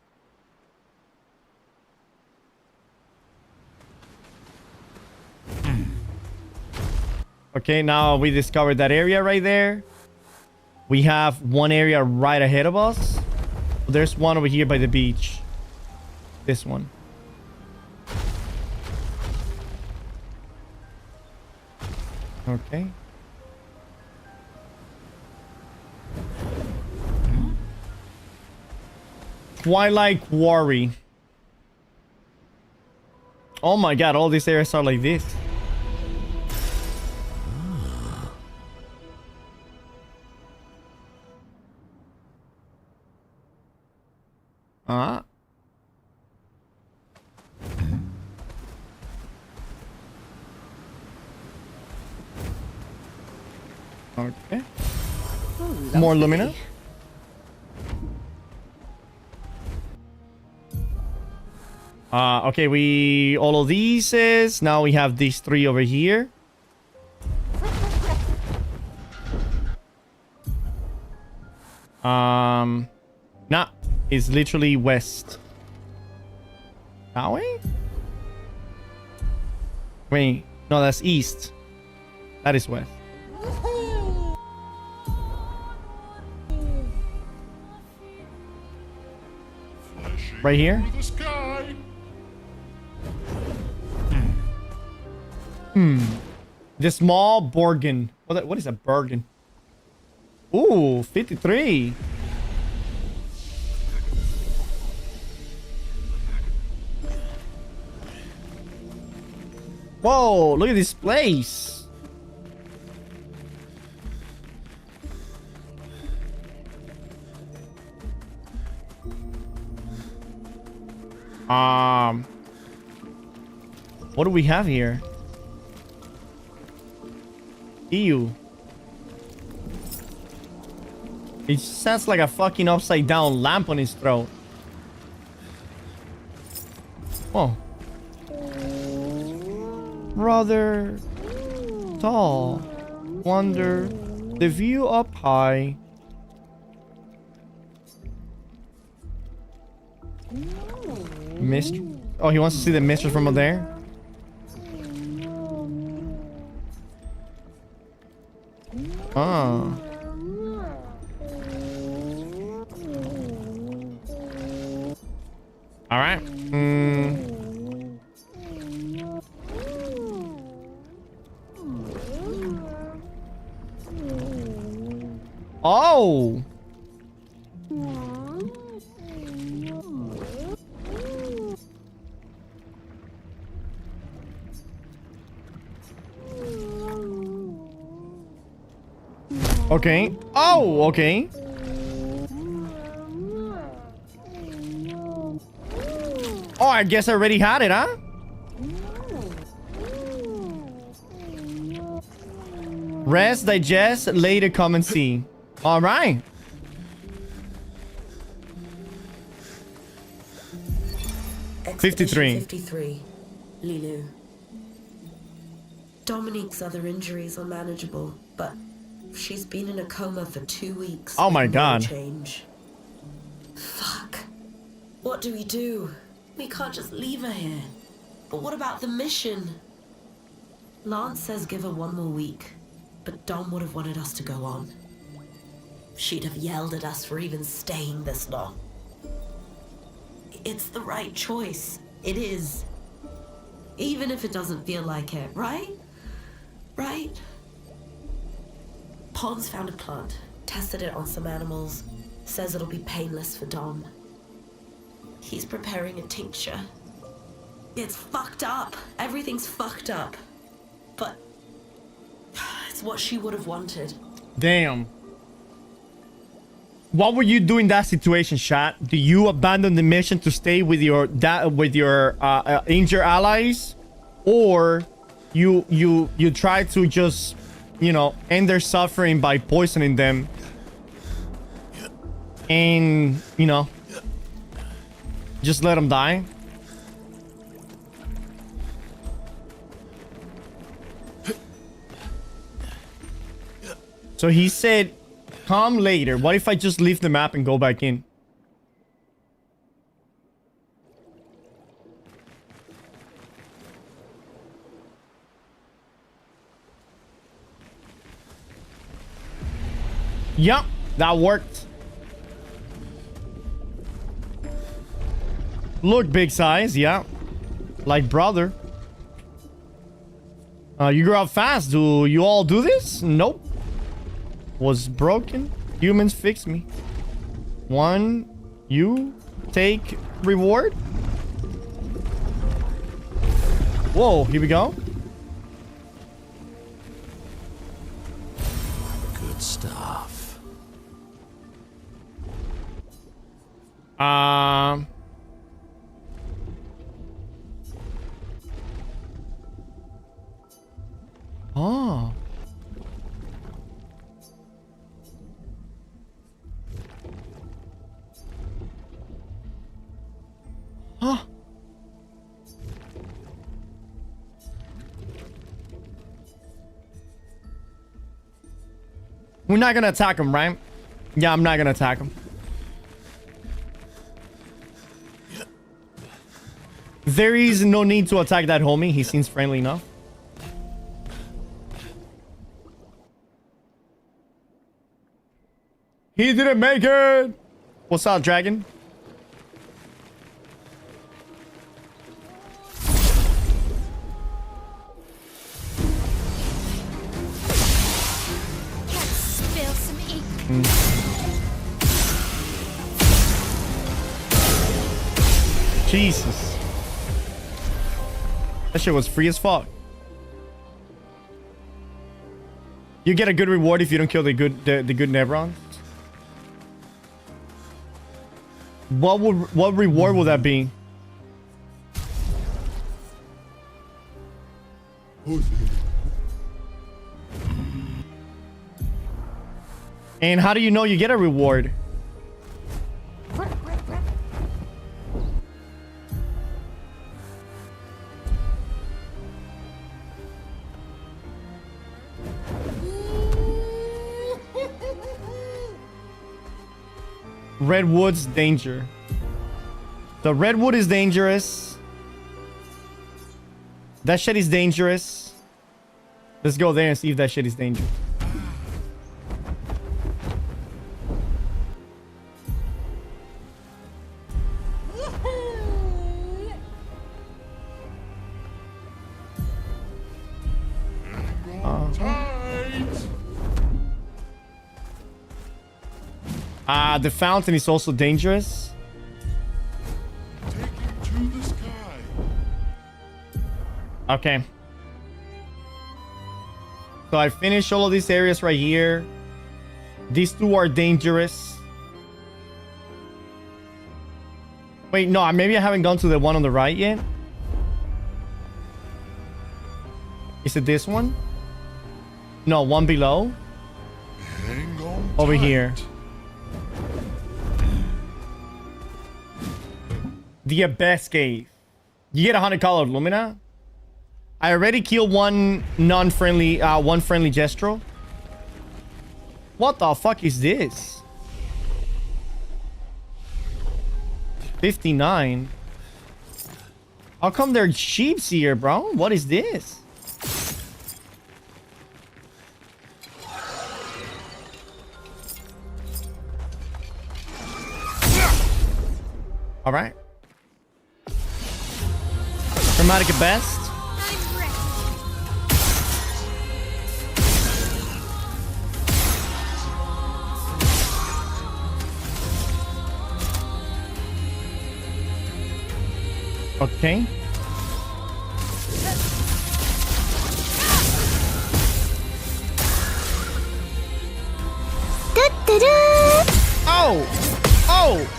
Okay, now we discovered that area right there. We have one area right ahead of us. There's one over here by the beach. This one. Okay. Twilight Quarry. Oh my god, all these areas are like this. Ah. Okay. More Lumina. Okay, we all of these is now we have these three over here. Nah, it's literally west. That way? Wait, no, that's east. That is west. Right here? The sky. The small Borgin. What is a Bergen? Ooh, 53. Whoa, look at this place. What do we have here? Ew. It sounds like a fucking upside down lamp on his throat. Oh. Rather tall. Wonder the view up high. Mist. Oh, he wants to see the mistress from up there. Ah. All right. Oh. Okay. Oh, okay. Oh, I guess I already had it, huh? Rest, digest, later come and see. All right. Expedition 53. Lilu. Dominique's other injuries are manageable, but she's been in a coma for 2 weeks. Oh my god. Change. Fuck. What do we do? We can't just leave her here. But what about the mission? Lance says give her 1 more week, but Dom would have wanted us to go on. She'd have yelled at us for even staying this long. It's the right choice. It is. Even if it doesn't feel like it, right? Right? Pons found a plant, tested it on some animals, says it'll be painless for Dom. He's preparing a tincture. It's fucked up. Everything's fucked up. But it's what she would have wanted. Damn. What would you do in that situation, chat? Do you abandon the mission to stay with your injured allies, or you try to just, you know, end their suffering by poisoning them, and you know, just let them die? So he said, come later. What if I just leave the map and go back in? Yup, that worked. Look, big size, yeah. Like brother. You grew up fast. Do you all do this? Nope. Was broken. Humans fix me. One. You take reward. Whoa, here we go. Good stuff. Oh. Huh. We're not gonna attack him, right? Yeah, I'm not gonna attack him. There is no need to attack that homie. He seems friendly enough. He didn't make it. What's up, dragon? Spill some ink. Jesus. That shit was free as fuck. You get a good reward if you don't kill the good Nevrons. What reward will that be? And how do you know you get a reward? Redwood's danger. The redwood is dangerous. That shit is dangerous. Let's go there and see if that shit is dangerous. The fountain is also dangerous. Take it to the sky. Okay. So I finished all of these areas right here. These two are dangerous. Wait, no, maybe I haven't gone to the one on the right yet. Is it this one? No, one below. Hang on Over tight. here. The Abyss Cave. You get 100 Call of Lumina. I already killed one non-friendly, one friendly Jestro. What the fuck is this? 59. How come there are sheeps here, bro? What is this? All right. Chromatic at best. Okay. Oh! Oh!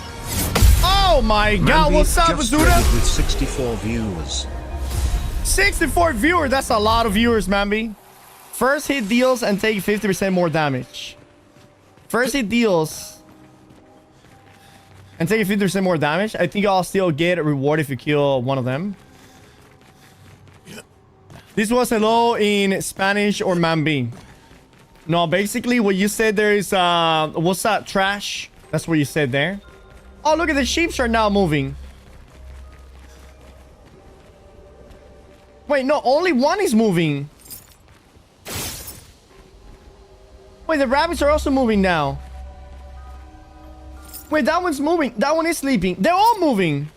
Oh my god, what's up, Azuda? With 64 viewers. 64 viewers, that's a lot of viewers, Mambi. First hit deals and take 50% more damage. First hit deals and take 50% more damage. I think I'll still get a reward if you kill one of them. This was hello in Spanish or Mambi. No, basically what you said there is, what's that, trash? That's what you said there. Oh, look at the sheep are now moving. Wait, no, only one is moving. Wait, the rabbits are also moving now. Wait, that one's moving. That one is sleeping. They're all moving.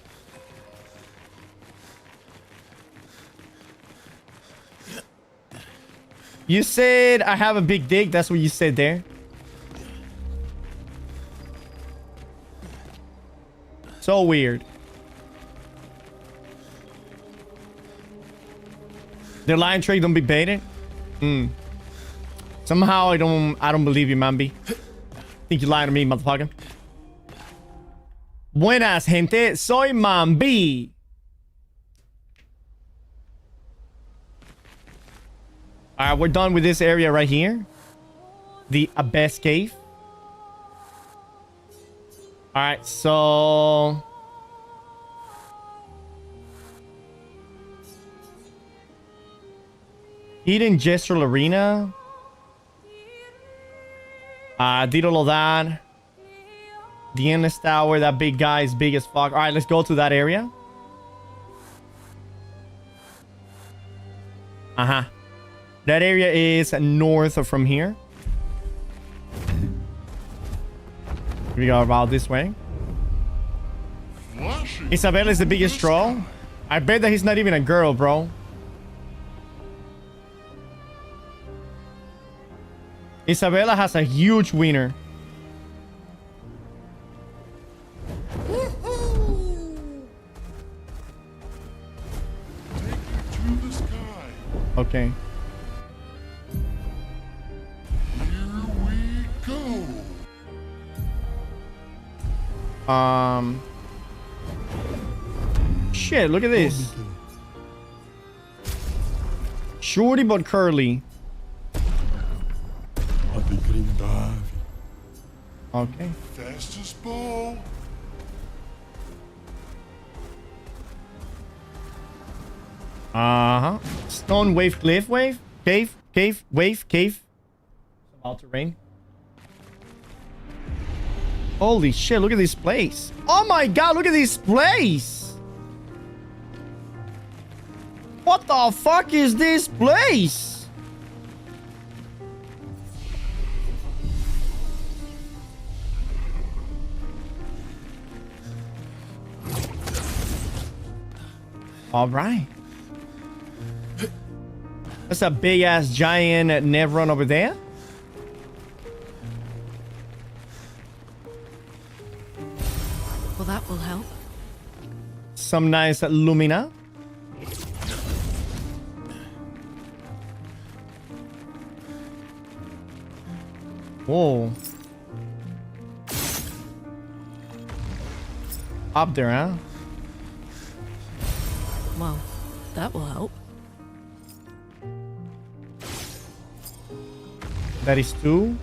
You said I have a big dick. That's what you said there. So weird. The lion trick don't be baited. Somehow I don't believe you, Mambi. Think you lying to me, motherfucker. Buenas, gente. Soy Mambi. Alright, we're done with this area right here. The Abyss Cave. Alright, so... Eden Gestural Arena. Did all of that. The Endless Tower, that big guy is big as fuck. Alright, let's go to that area. That area is north from here. We go about this way. Isabella is the biggest troll. I bet that he's not even a girl, bro. Isabella has a huge wiener. Okay. Shit, look at this. Shorty but curly. Okay. Fastest ball. Stone wave, cliff wave, cave, wave, cave. About to rain. Holy shit, look at this place. Oh my god, look at this place. What the fuck is this place? All right. That's a big ass giant Nevron over there. Well, that will help. Some nice Lumina. Whoa. Up there, huh? Well, that will help. That is 2.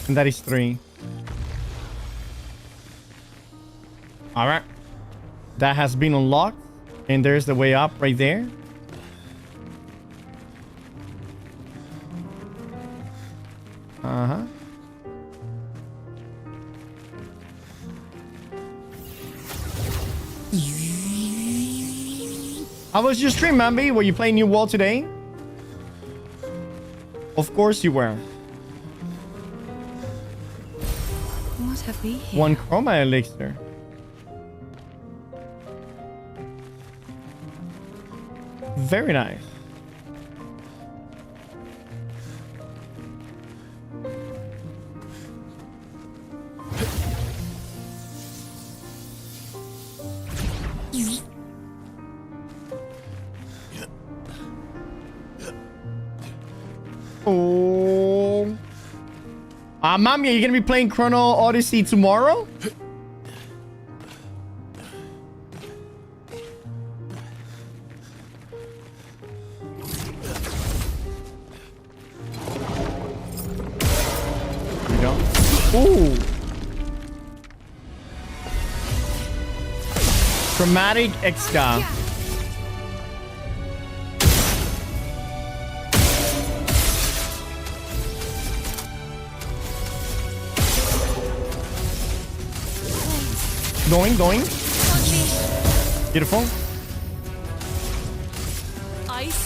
And that is 3. Alright. That has been unlocked. And there's the way up right there. How was your stream, Mambi? Were you playing New World today? Of course you were. What have we here? 1 chroma elixir. Very nice. Oh. Mommy, are you gonna be playing Chrono Odyssey tomorrow? Here we go. Ooh. Chromatic Exca. Going. Beautiful. Ice.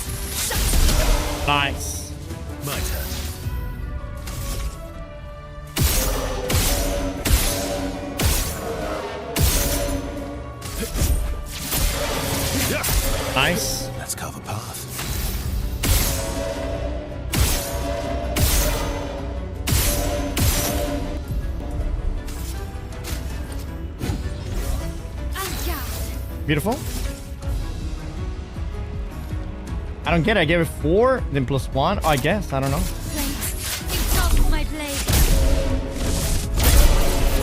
Nice. My turn. Nice. Let's carve a path. Beautiful. I don't get it. I gave it 4, then +1. Oh, I guess. I don't know. My blade.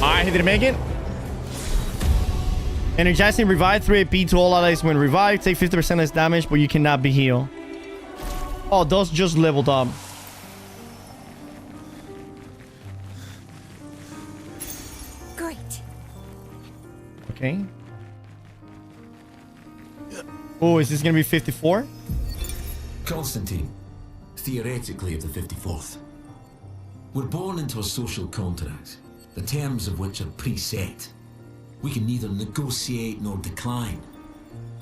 Alright, he didn't make it. Energizing revive 3 AP to all allies when revived. Take 50% less damage, but you cannot be healed. Oh, those just leveled up. Great. Okay. Oh, is this gonna be 54? Constantine, theoretically of the 54th. We're born into a social contract, the terms of which are preset. We can neither negotiate nor decline.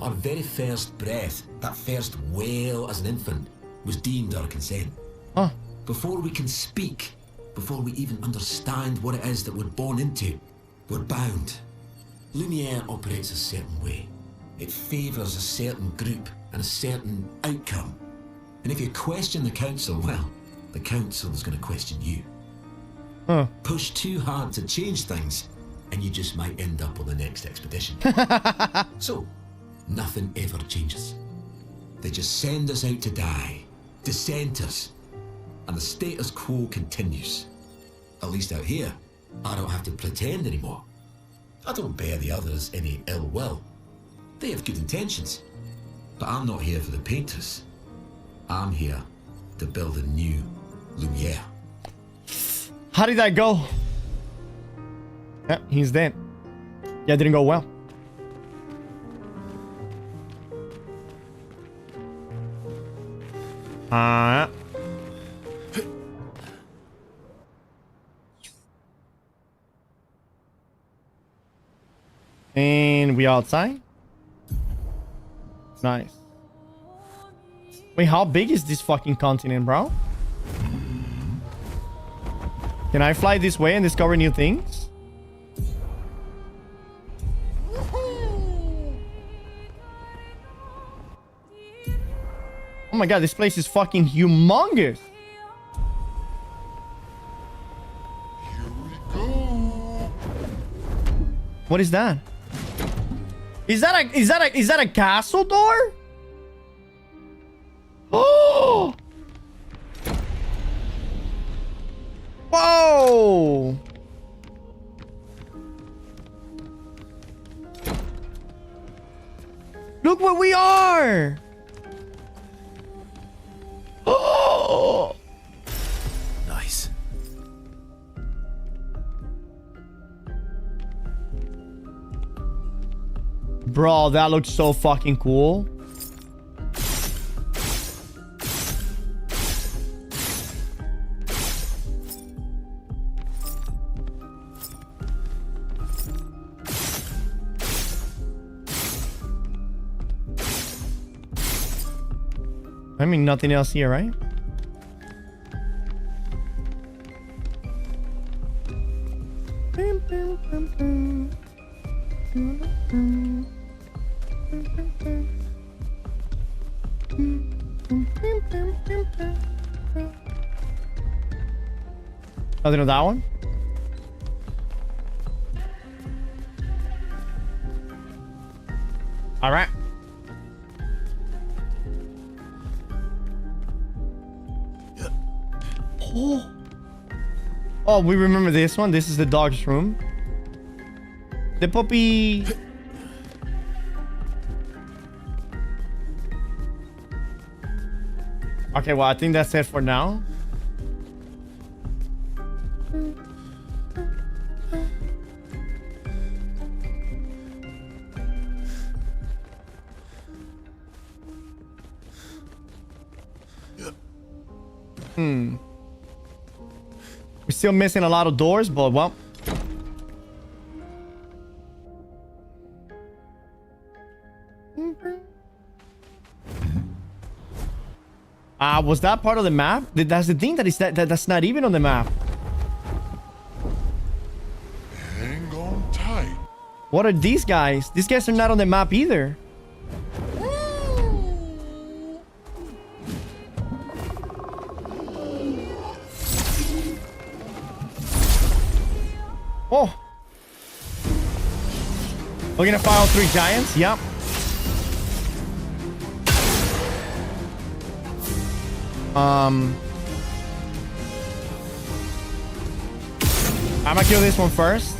Our very first breath, that first wail as an infant, was deemed our consent. Huh. Before we can speak, before we even understand what it is that we're born into, we're bound. Lumiere operates a certain way. It favours a certain group and a certain outcome. And if you question the Council, well, the Council is going to question you. Huh. Push too hard to change things, and you just might end up on the next expedition. So, nothing ever changes. They just send us out to die, dissent us, and the status quo continues. At least out here, I don't have to pretend anymore. I don't bear the others any ill will. They have good intentions. But I'm not here for the painters. I'm here to build a new Lumiere. How did that go? Yeah, he's dead. Yeah, it didn't go well. And we outside. Nice. Wait, how big is this fucking continent, bro? Can I fly this way and discover new things? Oh my god, this place is fucking humongous. What is that? Is that a castle door? Oh! Whoa! Look where we are! Oh! Nice. Bro, that looks so fucking cool. I mean, nothing else here, right? Nothing on that one? All right. Oh. Oh, we remember this one. This is the dog's room. The puppy. Okay, well, I think that's it for now. We're still missing a lot of doors, but well. Was that part of the map? That's the thing that's not even on the map. Hang on tight. What are these guys? These guys are not on the map either. Oh. We're gonna fire all 3 giants? Yep. I'm gonna kill this one first.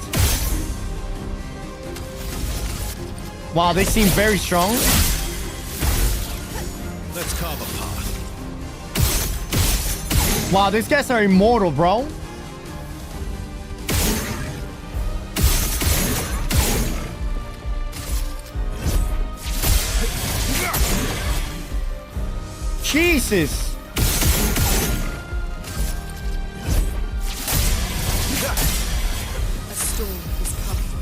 Wow, they seem very strong. Let's carve a path. Wow, these guys are immortal, bro. Jesus. A storm is coming.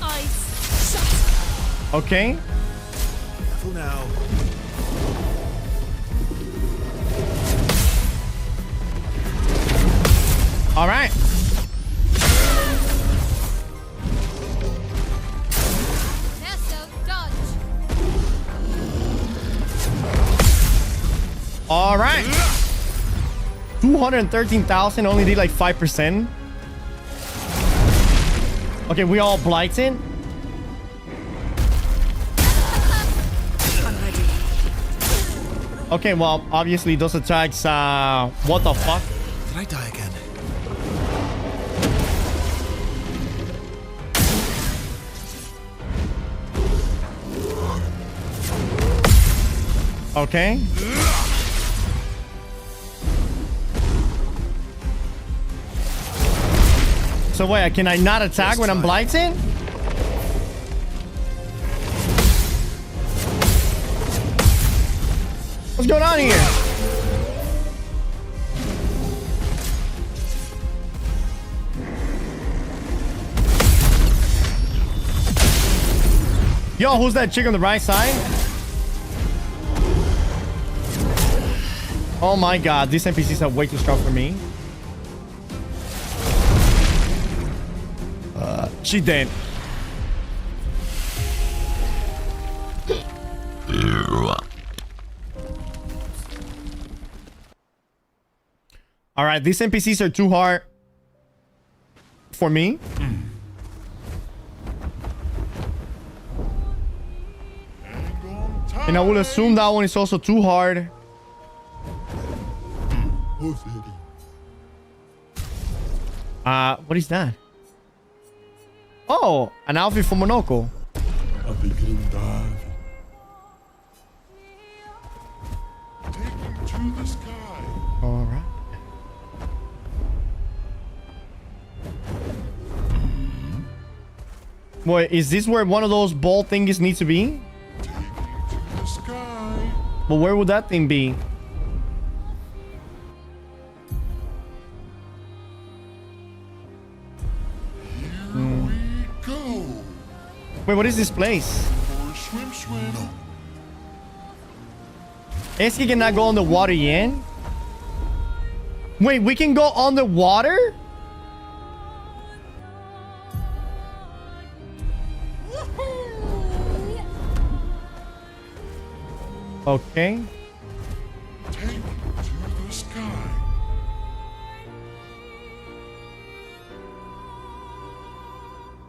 Ice shut. Okay. Careful now. All right. All right. 213,000 only did like 5%. Okay, we all blighted. I'm ready. Okay, well, obviously those attacks, what the fuck? Did I die again? Okay. So wait, can I not attack when I'm blighted? What's going on here? Yo, who's that chick on the right side? Oh my god, these NPCs are way too strong for me. She dead. All right, these NPCs are too hard for me. And I will assume that one is also too hard. What is that? Oh, an outfit for Monoko. Taking to the sky. All right. Wait, is this where one of those ball thingies needs to be? Taking to the sky. But where would that thing be? Here we go. Wait, what is this place? For a swim, swim. Is he cannot go on the water yet? Wait, we can go on the water? Okay. Take to the sky.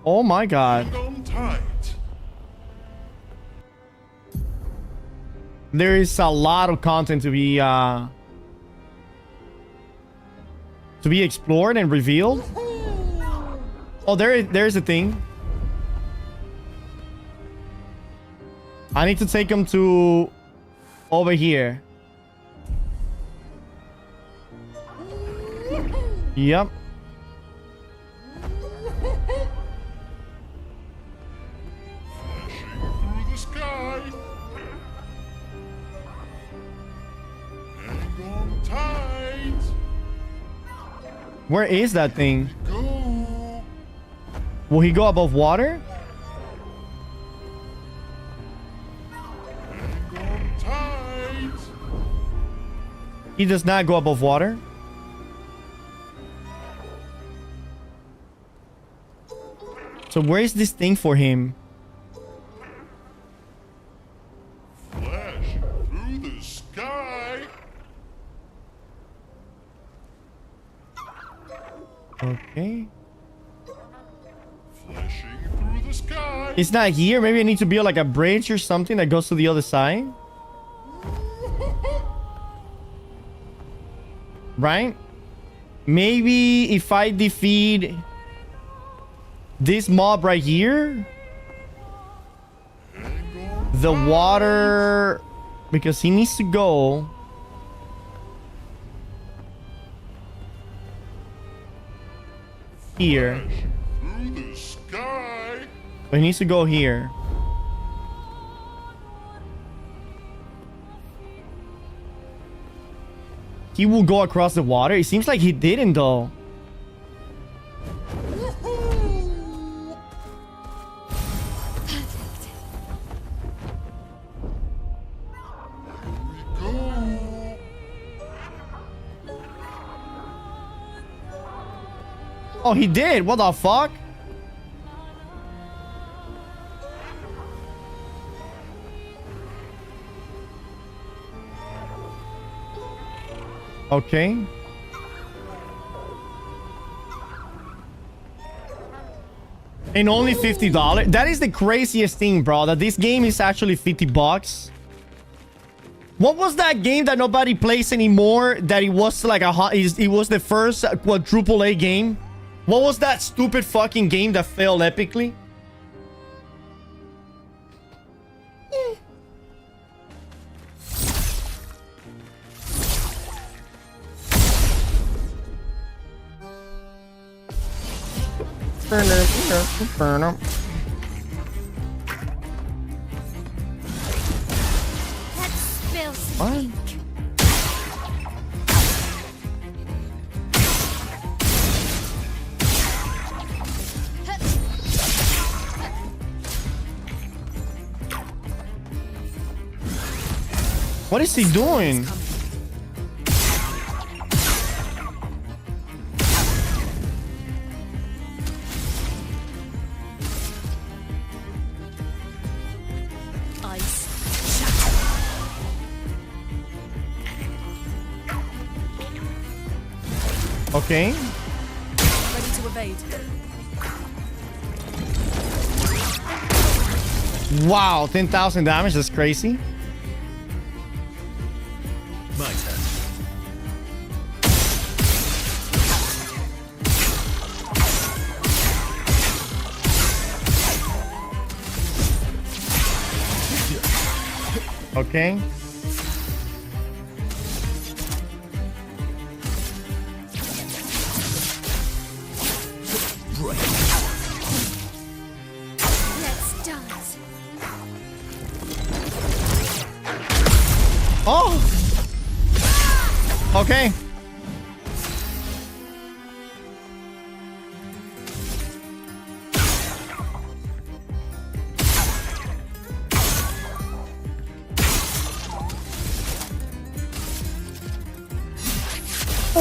Oh my god. Hang on tight. There is a lot of content to be explored and revealed. Oh, there's a thing. I need to take him to over here. Yep. Through the sky. Hang on tight. Where is that thing? Go. Will he go above water? Hang on tight. He does not go above water. So where is this thing for him? Flash through the sky. Okay. Flashing through the sky. It's not here. Maybe I need to build like a bridge or something that goes to the other side. Right? Maybe if I defeat this mob right here, the water, because he needs to go here. Through the sky. He needs to go here. He will go across the water. It seems like he didn't though. Oh, he did. What the fuck? Okay. And only $50. That is the craziest thing, bro. That this game is actually $50. What was that game that nobody plays anymore? That it was like it was the first quadruple A game. What was that stupid fucking game that failed epically? Let's spill some What? ink. What is he doing? Ice. Okay. Ready to evade. Wow, 10,000 damage. That's crazy. My turn. Okay. Let's dance. Oh. Okay.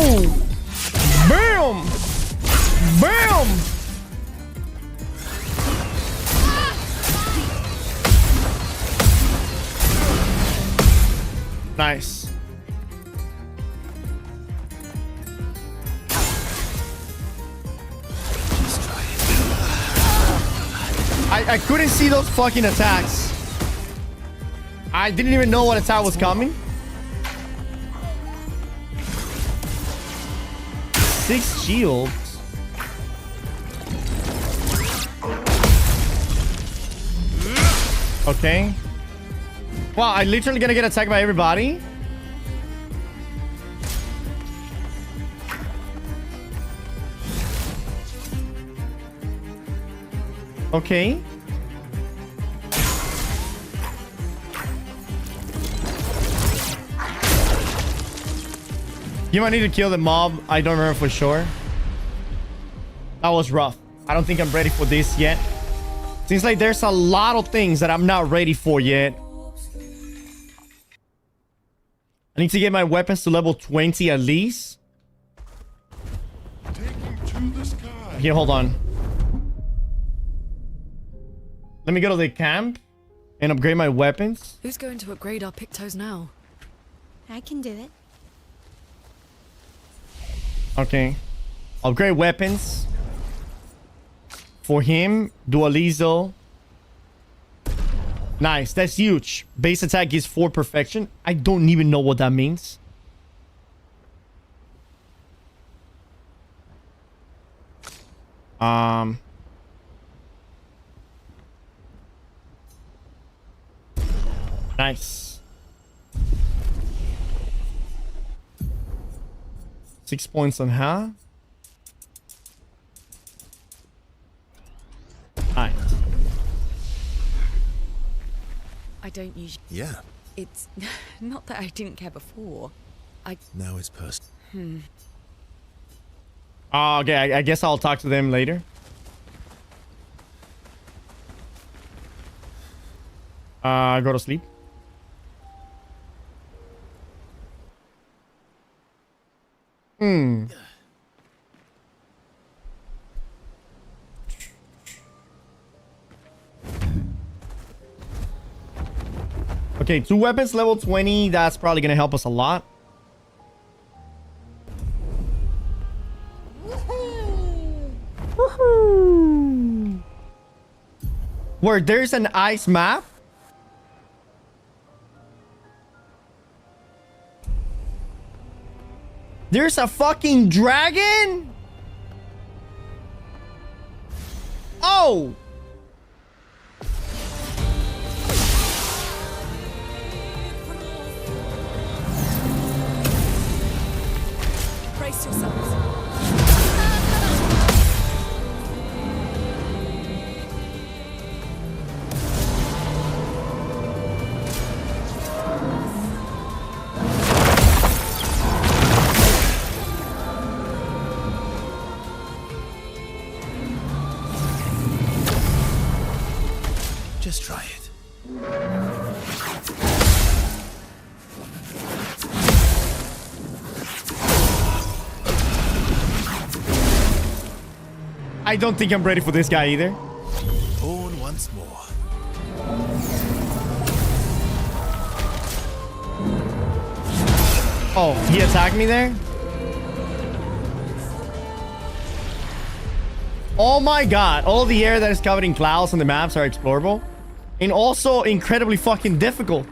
Oh. Bam. Bam. Nice. I couldn't see those fucking attacks. I didn't even know what attack was coming. 6 shields. Okay. Wow, I literally gonna get attacked by everybody. Okay. You might need to kill the mob. I don't remember for sure. That was rough. I don't think I'm ready for this yet. Seems like there's a lot of things that I'm not ready for yet. I need to get my weapons to level 20 at least. Taking to the sky. Okay, hold on. Let me go to the camp and upgrade my weapons. Who's going to upgrade our Pictos now? I can do it. Okay. Upgrade weapons. For him, Dualizo. Nice. That's huge. Base attack is 4 perfection. I don't even know what that means. Nice. 6 points on her. Nice. I don't usually. Yeah, It's not that I didn't care before. now it's personal. Okay, I guess I'll talk to them later. Go to sleep. Okay, 2 weapons level 20. That's probably gonna help us a lot. Woohoo! Where there's an ice map. There's a fucking dragon? Oh! Brace yourselves. Just try it. I don't think I'm ready for this guy either. Born once more. Oh, he attacked me there? Oh my god. All the air that is covered in clouds on the maps are explorable. And also incredibly fucking difficult.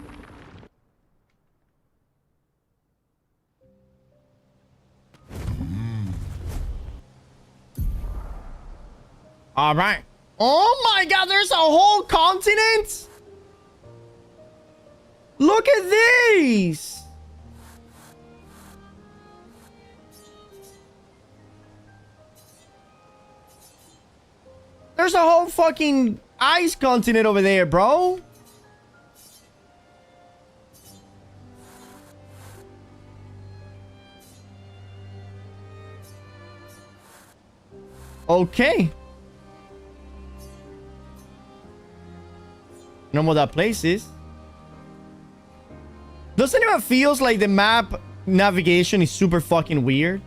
Alright. Oh my god, there's a whole continent? Look at these! There's a whole fucking ice continent over there, bro. Okay. Know what that place is. Doesn't it feels like the map navigation is super fucking weird?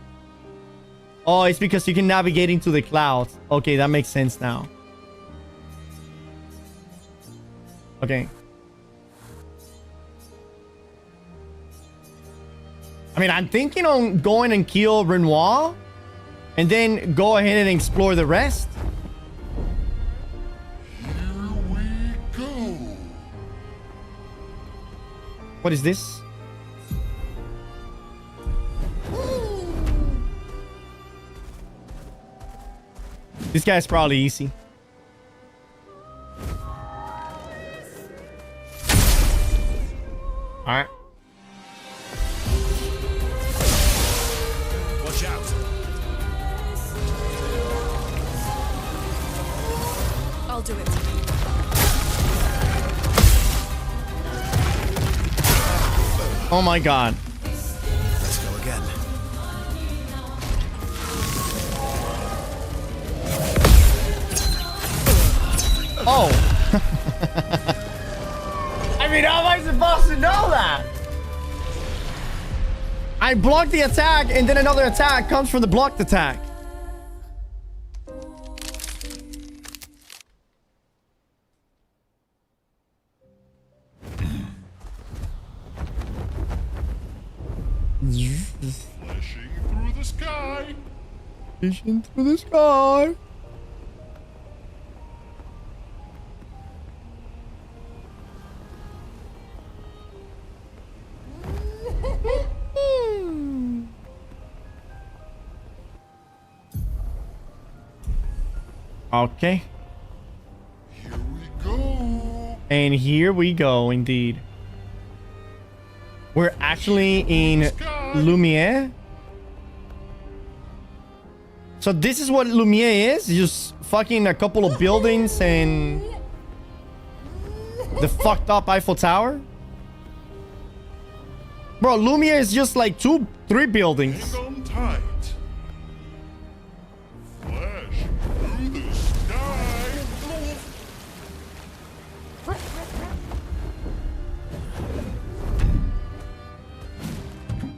Oh, it's because you can navigate into the clouds. Okay, that makes sense now. Okay. I mean, I'm thinking on going and kill Renoir and then go ahead and explore the rest. Here we go. What is this? This guy's probably easy. Alright. Watch out. I'll do it. Oh my god. Let's go again. Oh. I mean, how am I supposed to know that? I blocked the attack and then another attack comes from the blocked attack. Flashing through the sky. Fishing through the sky. Okay. Here we go. And here we go, indeed. We're actually in Lumiere. So this is what Lumiere is? Just fucking a couple of buildings and the fucked up Eiffel Tower? Bro, Lumiere is just like 2-3 buildings. Hang on tight. Flash through the sky.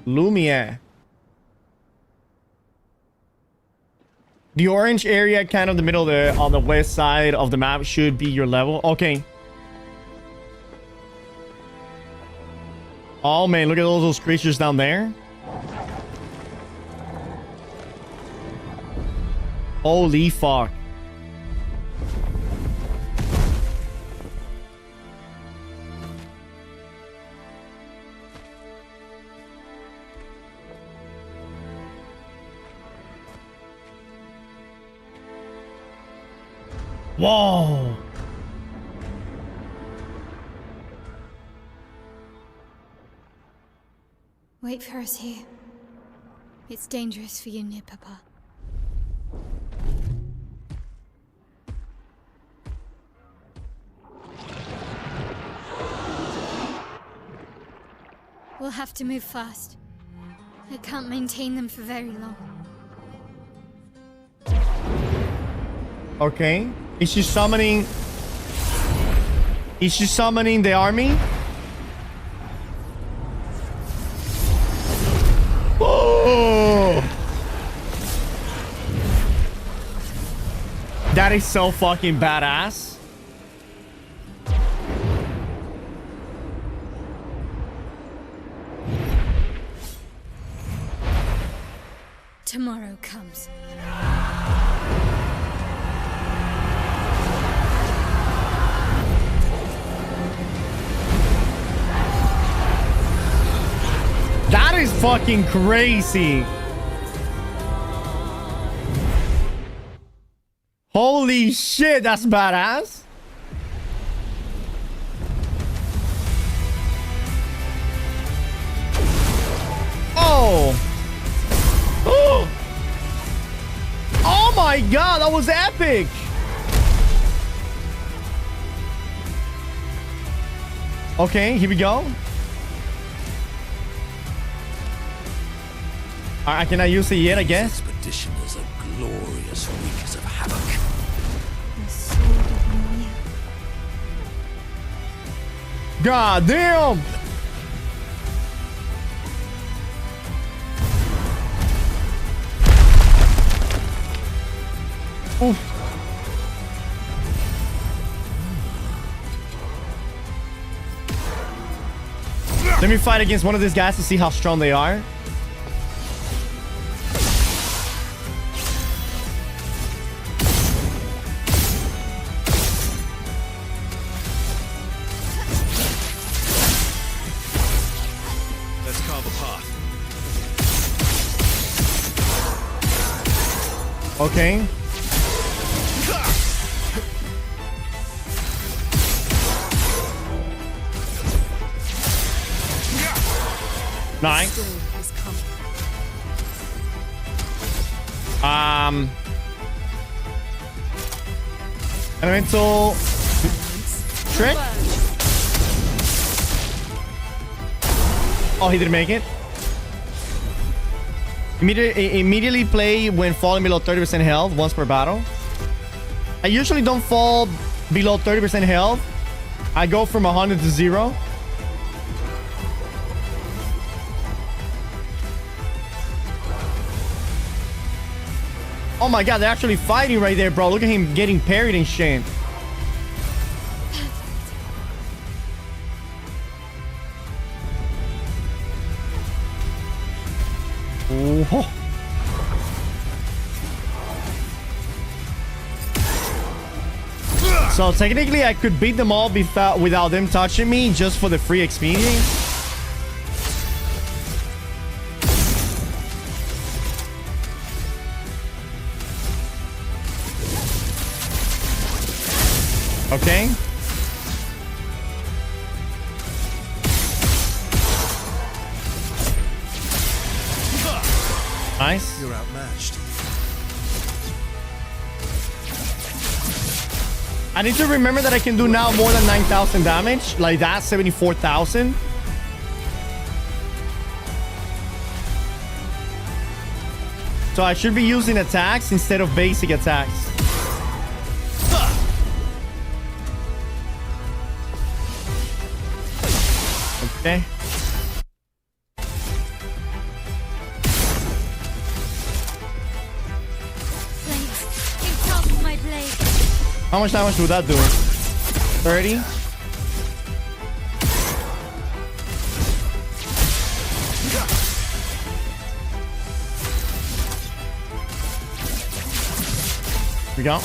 Lumiere. The orange area, kind of the middle there on the west side of the map, should be your level. Okay. Oh man, look at all those creatures down there. Holy fuck. Whoa. Wait for us here. It's dangerous for you near Papa. We'll have to move fast. I can't maintain them for very long. Okay. Is she summoning... Is she summoning the army? Oh! That is so fucking badass. Tomorrow comes. That is fucking crazy. Holy shit, that's badass. Oh. Oh. Oh my god, that was epic. Okay, here we go. I cannot use it yet, I guess. Expedition is a glorious wreakers of havoc. The sword of Maria. God damn! Oof. Let me fight against one of these guys to see how strong they are. Let's carve a path. Okay. Nice. Elemental trick. Oh, he didn't make it. Immediately play when falling below 30% health once per battle. I usually don't fall below 30% health. I go from 100 to 0. Oh my god, they're actually fighting right there, bro. Look at him getting parried and shit. Oh. So technically I could beat them all without them touching me just for the free experience. Okay. Nice. You're outmatched. I need to remember that I can do now more than 9,000 damage. Like that, 74,000. So I should be using attacks instead of basic attacks. Okay. How much damage would that do? 30? Here we go.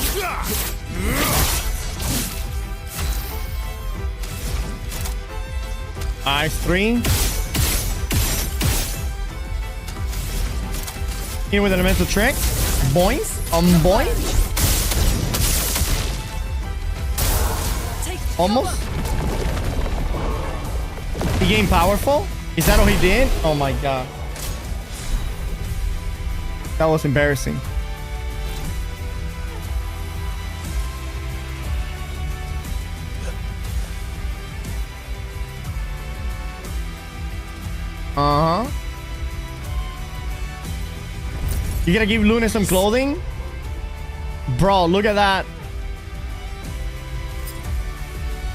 Ice 3. In with an elemental trick. Boing. Boing. Almost. He gained powerful? Is that all he did? Oh my god. That was embarrassing. Uh-huh. You gotta give Luna some clothing? Bro, look at that.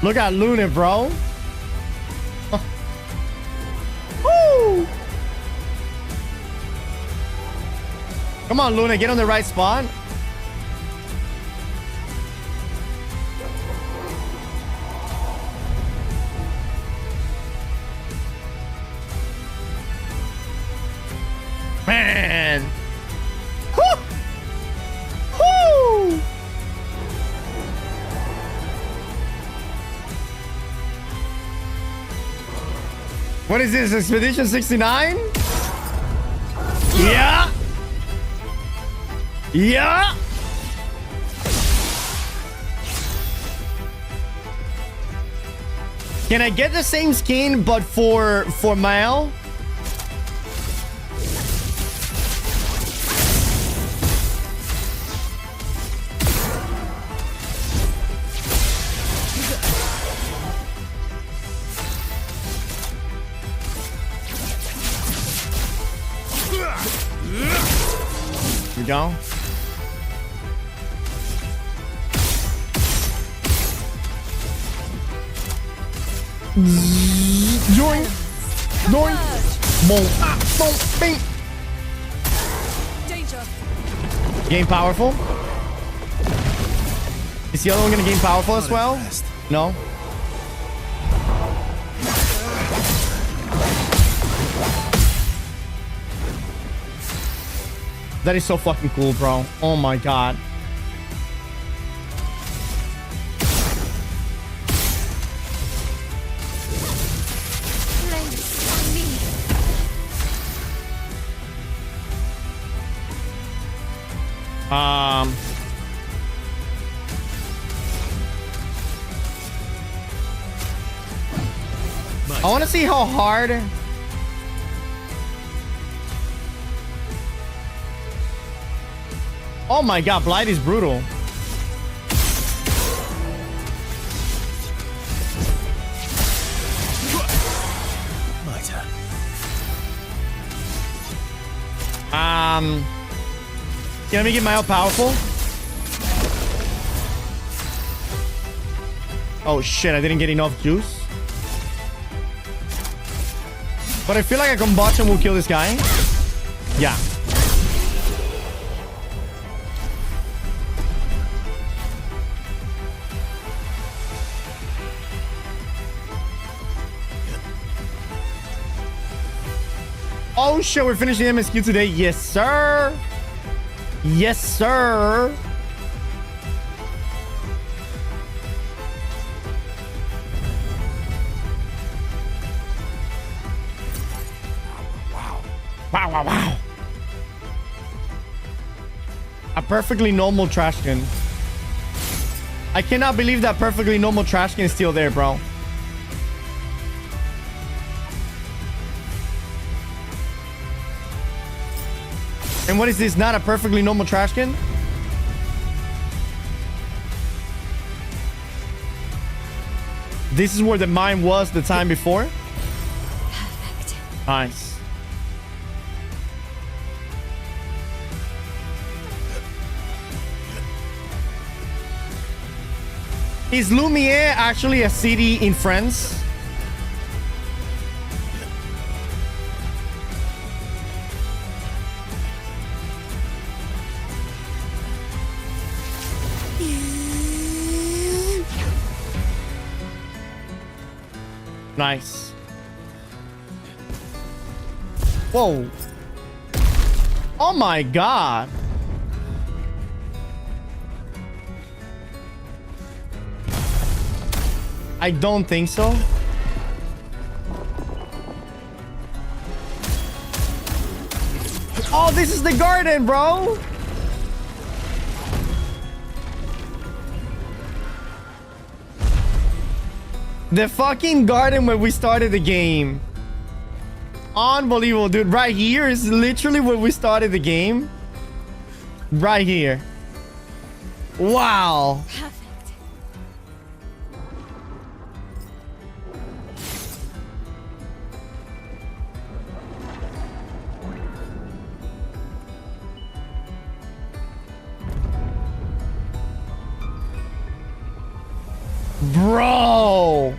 Look at Luna, bro. Woo! Come on, Luna, get on the right spot. Man. Woo! Woo! What is this? Expedition 69? Yeah. Yeah. Can I get the same skin but for male? Here we go. Join. Join. Boom. Boom. Bing. Danger. Gain powerful. Is the other one gonna gain powerful as well? No. That is so fucking cool, bro. Oh my god. I want to see how hard. Oh my god, Blight is brutal. My turn. Yeah, let me get my out powerful. Oh shit, I didn't get enough juice. But I feel like a combustion will kill this guy. Yeah. Oh shit, we're finishing MSQ today. Yes, sir. Yes, sir. Wow, wow, wow. A perfectly normal trash can. I cannot believe that perfectly normal trash can is still there, bro. And what is this? Not a perfectly normal trash can? This is where the mine was the time before? Perfect. Nice. Is Lumiere actually a city in France? Nice. Whoa. Oh my god. I don't think so. Oh, this is the garden, bro. The fucking garden where we started the game. Unbelievable, dude. Right here is literally where we started the game. Right here. Wow. Perfect. Bro.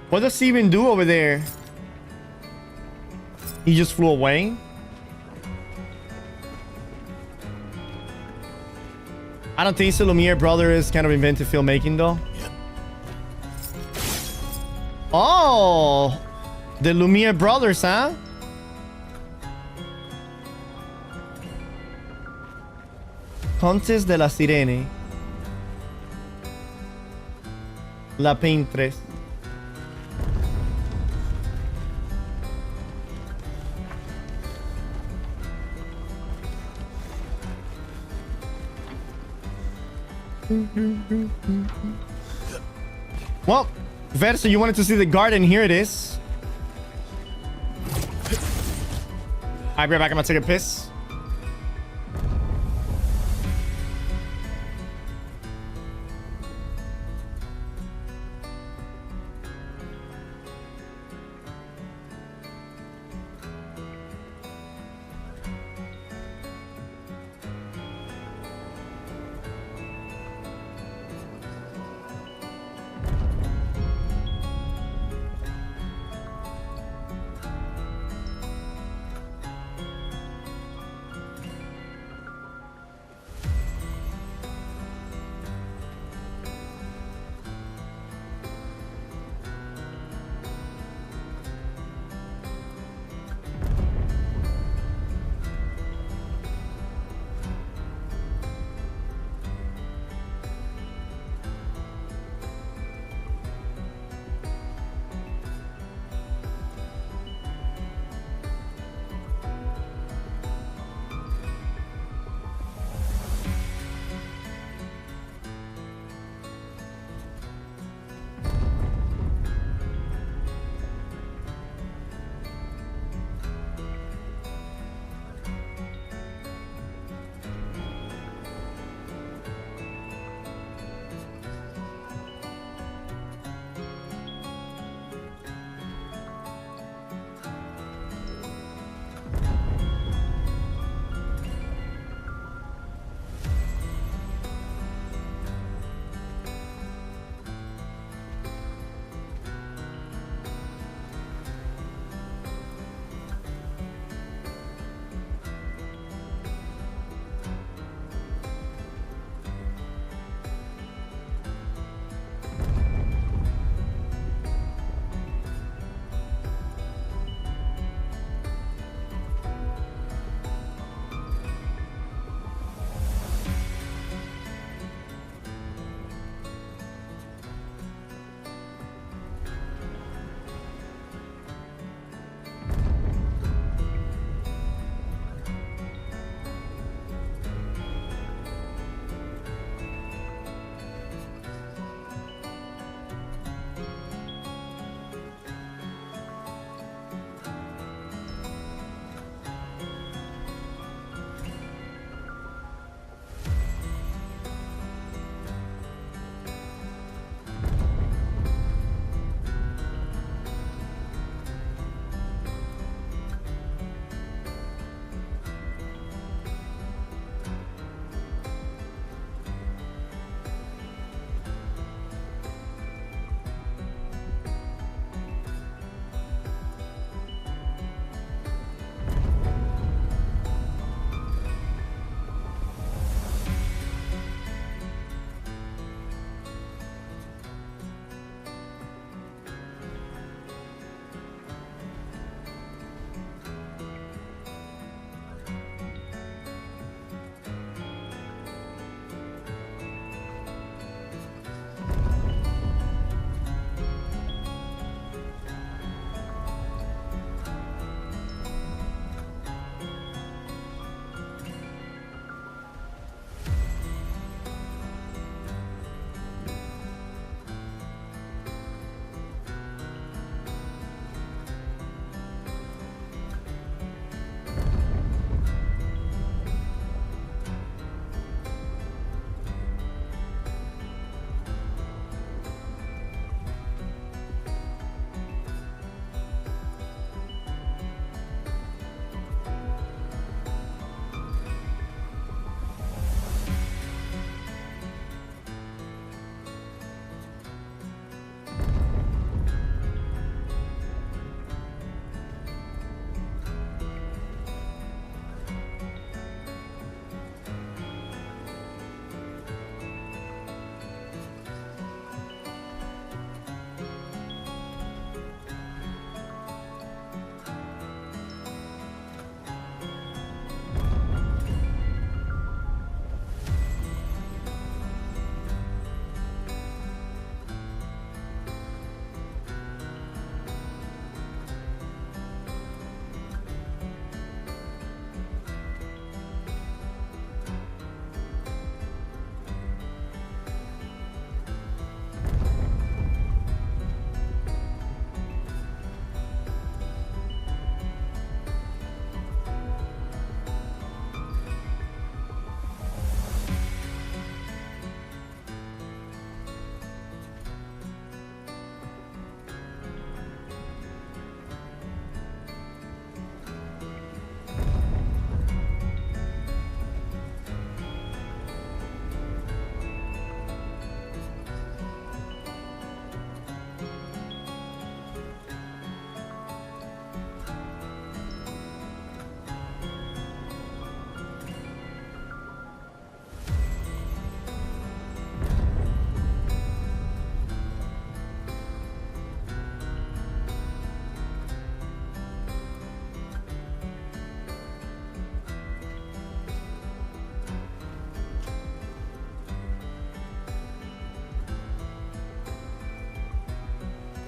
What does he even do over there? He just flew away? I don't think so. Lumiere brother is kind of inventive filmmaking though. Oh, the Lumiere brothers, huh? Contes de la Sirene. La Paintress. Well, Verso, you wanted to see the garden. Here it is. I'll be right back. I'm gonna take a piss.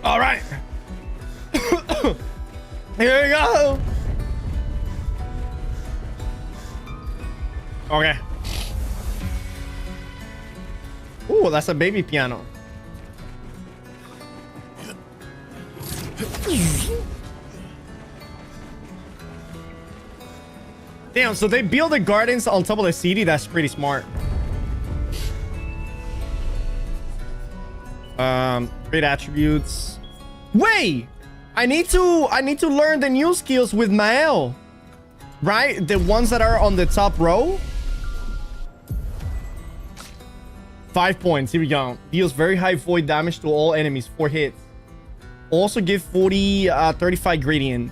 All right. Here we go. Okay. Ooh, that's a baby piano. Damn, so they build the gardens on top of the city. That's pretty smart. Great attributes. Wait! I need to learn the new skills with Mael. Right? The ones that are on the top row. 5 points. Here we go. Deals very high void damage to all enemies. 4 hits. Also give 35 gradient.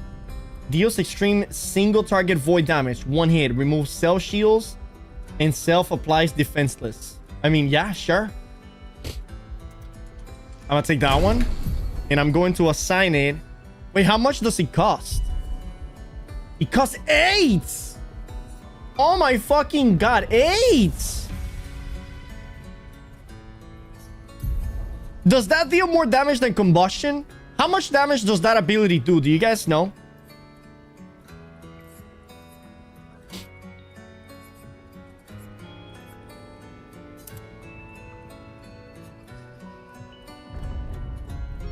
Deals extreme single target void damage. 1 hit. Removes self shields. And self applies defenseless. I mean, yeah, sure. I'm gonna take that one. And I'm going to assign it. Wait, how much does it cost? It costs 8! Oh my fucking god, 8! Does that deal more damage than combustion? How much damage does that ability do? Do you guys know?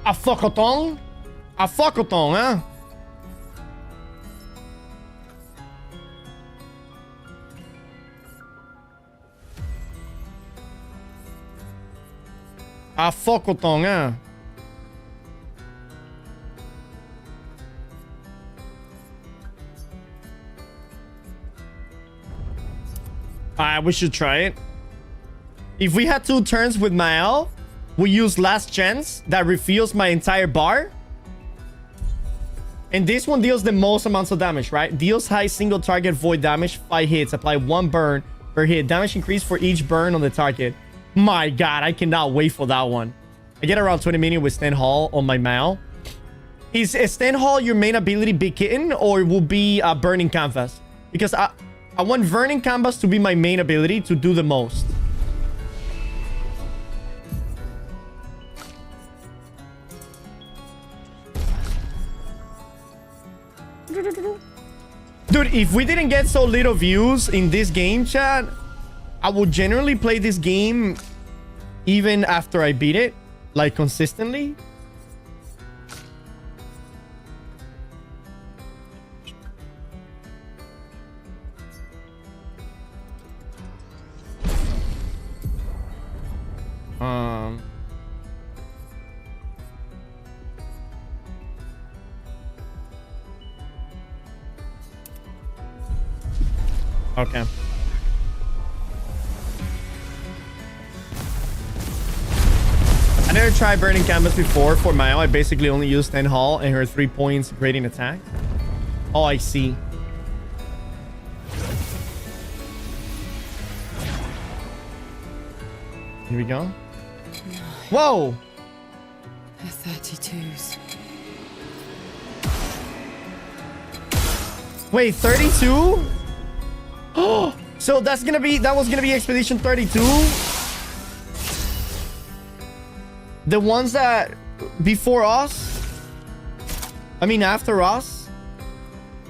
A fuckotong? A fuckotong, huh? A fuckotong, huh? We should try it. If we had 2 turns with Mael, we use last chance that refills my entire bar. And this one deals the most amounts of damage, right? Deals high single target void damage, 5 hits. Apply 1 burn per hit. Damage increase for each burn on the target. My god, I cannot wait for that one. I get around 20 minutes with Sten Hall on my Mal. Is Sten Hall your main ability, Big Kitten, or will be Burning Canvas? Because I want Burning Canvas to be my main ability to do the most. Dude, if we didn't get so little views in this game, chat, I would generally play this game even after I beat it, like consistently. Okay. I never tried Burning Canvas before for Mael. I basically only used Sten Hall and her 3 points grading attack. Oh, I see. Here we go. Whoa! The 32s. Wait, 32? Oh, so that was gonna be Expedition 32? The ones that before us? I mean after us?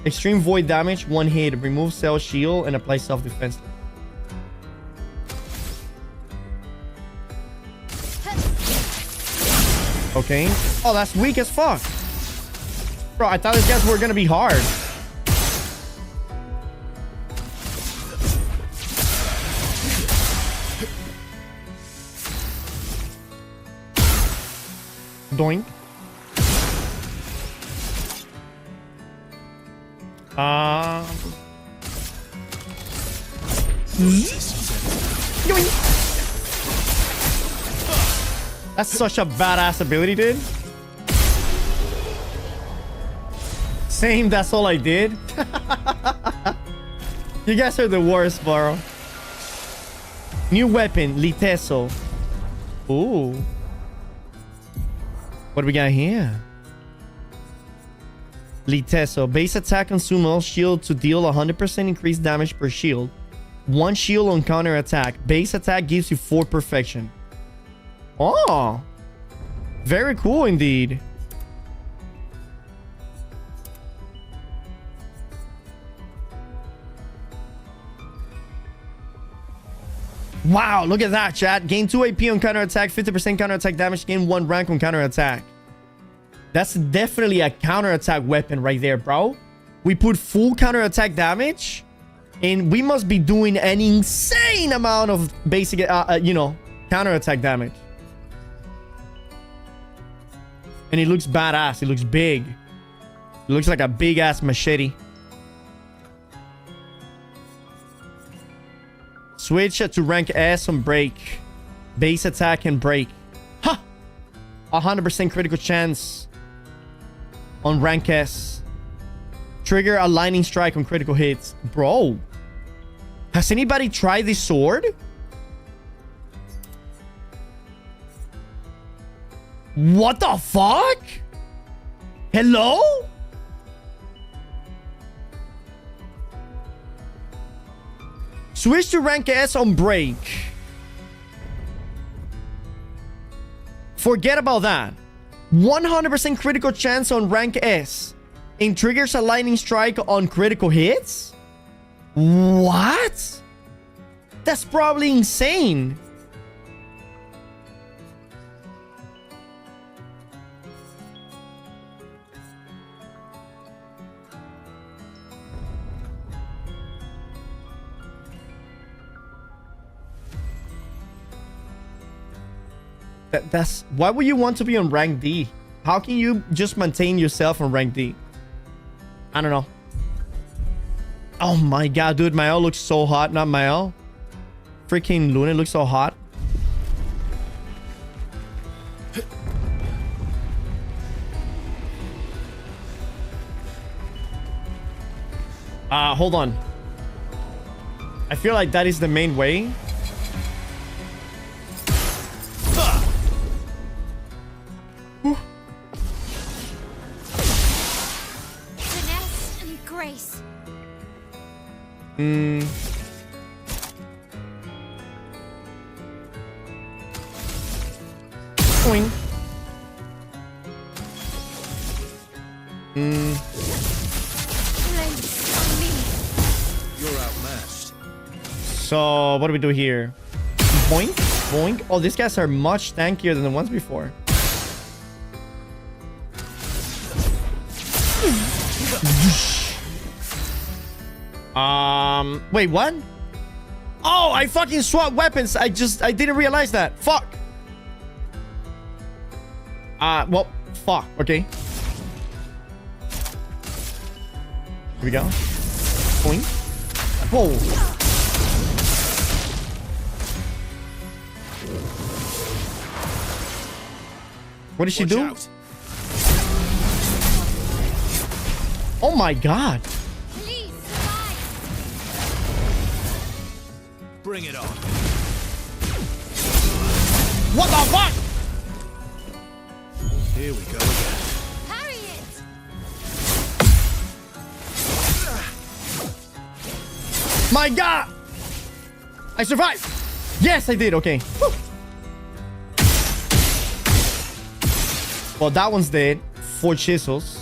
Extreme void damage, 1 hit, remove cell shield, and apply self-defense. Okay. Oh, that's weak as fuck. Bro, I thought these guys were gonna be hard. Doink. Yoink. That's such a badass ability, dude. Same, that's all I did. You guys are the worst, bro. New weapon, Liteso. Ooh. What do we got here? Liteso. Base attack consume all shield to deal 100% increased damage per shield. 1 shield on counter attack. Base attack gives you 4 perfection. Oh. Very cool indeed. Wow, look at that, chat. Gain 2 AP on counterattack, 50% counterattack damage, gain 1 rank on counterattack. That's definitely a counterattack weapon right there, bro. We put full counterattack damage, and we must be doing an insane amount of basic, you know, counterattack damage. And it looks badass. It looks big. It looks like a big-ass machete. Switch to rank S on break. Base attack and break. Ha! 100% critical chance on rank S. Trigger a lightning strike on critical hits. Bro. Has anybody tried this sword? What the fuck? Hello? Switch to rank S on break. Forget about that. 100% critical chance on rank S. And triggers a lightning strike on critical hits? What? That's probably insane. That's why would you want to be on rank D? How can you just maintain yourself on rank D? I don't know. Oh my god, dude, Mael looks so hot. Not Mael. Freaking Luna looks so hot. Hold on. I feel like that is the main way. Finesse and grace. Boing. You're outmatched. So, what do we do here? Boink, boink. Oh, these guys are much tankier than the ones before. Wait, what? Oh, I fucking swapped weapons. I didn't realize that. Fuck. Well, fuck. Okay. Here we go. Boink. Whoa. What did she do? Out. Oh my god. Bring it on. What the fuck? Here we go again. Parry it. My god. I survived. Yes, I did. Okay. Woo. Well, that one's dead. 4 chisels.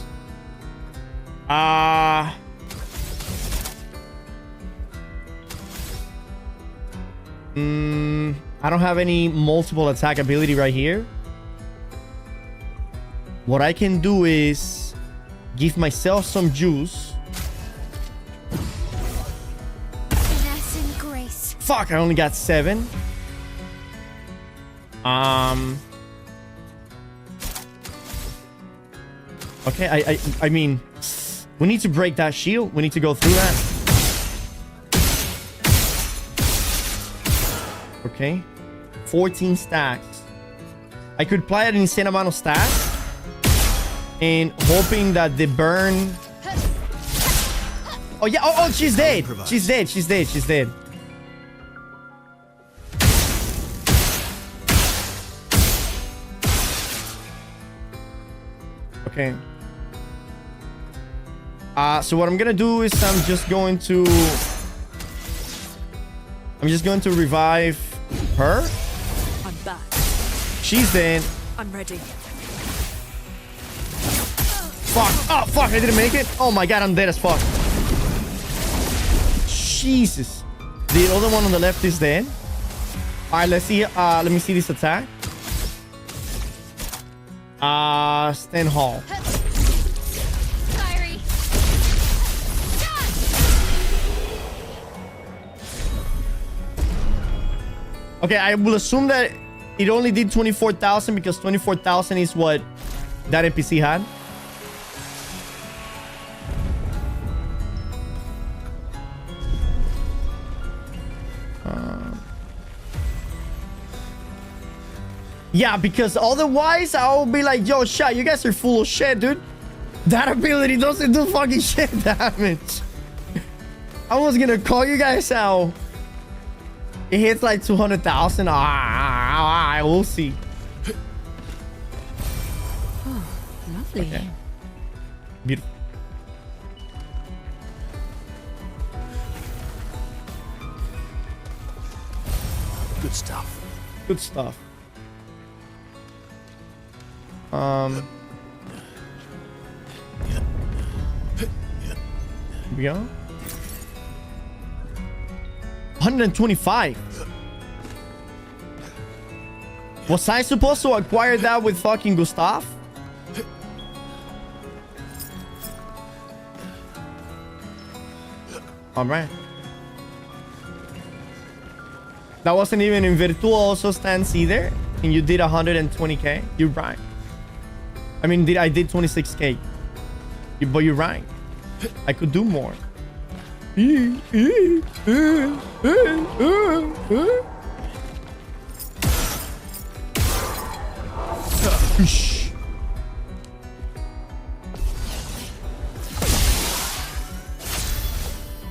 I don't have any multiple attack ability right here. What I can do is give myself some juice. Finesse and grace. Fuck, I only got 7. Okay, I mean, we need to break that shield. We need to go through that. Okay. 14 stacks. I could apply an insane amount of stacks. And hoping that the burn... Oh, yeah. Oh, she's dead. She's dead. She's dead. She's dead. Okay. So what I'm gonna do is I'm just going to revive her. I'm back. She's dead. I'm ready. Fuck. Oh, fuck. I didn't make it. Oh my god, I'm dead as fuck. Jesus. The other one on the left is dead. All right, let's see. Let me see this attack. Stan Hall. Fiery. Okay, I will assume that it only did 24,000 because 24,000 is what that NPC had. Yeah, because otherwise I'll be like, yo, shit, you guys are full of shit, dude. That ability doesn't do fucking shit damage. I was gonna call you guys out. It hits like 200,000. I will see. Oh, lovely. Okay. Beautiful. Good stuff. Good stuff. Here we go. 125. Was I supposed to acquire that with fucking Gustav? Alright. That wasn't even in Virtuoso stance either. And you did 120k. You're right. I mean, I did 26k. But you're right. I could do more.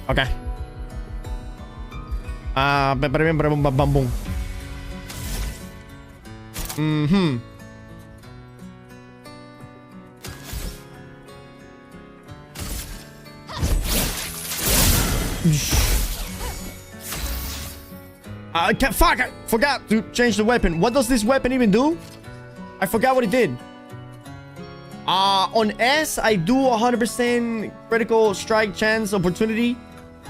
Okay. Boom. Mm-hmm. Fuck! I forgot to change the weapon. What does this weapon even do? I forgot what it did. On S, I do 100% critical strike chance opportunity,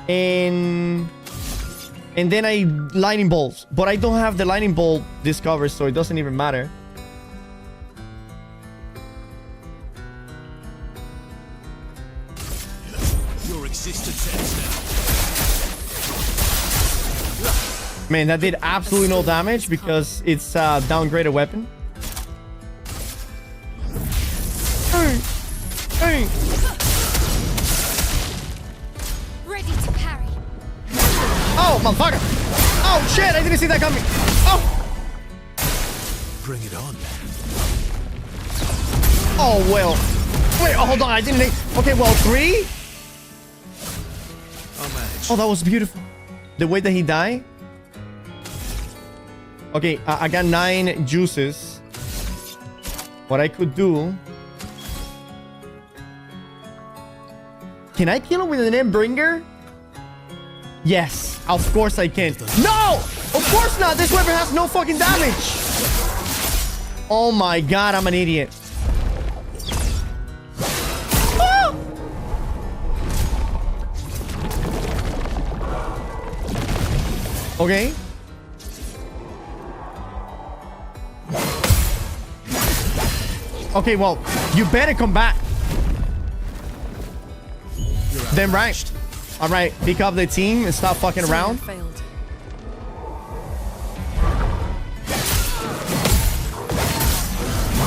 and then I lightning bolts. But I don't have the lightning bolt discovered, so it doesn't even matter. Your existence ends now. Man, that did absolutely no damage because it's a downgraded weapon. Ready to parry. Oh, motherfucker! Oh shit! I didn't see that coming. Oh! Bring it on. Oh well. Wait, oh, hold on. I didn't. Okay, well, 3. Oh, that was beautiful. The way that he died. Okay, I got 9 juices. What I could do. Can I kill him with an Endbringer? Yes, of course I can. No! Of course not! This weapon has no fucking damage! Oh my god, I'm an idiot. Ah! Okay. Okay, well, you better come back. Then right. Alright, pick up the team and stop fucking around.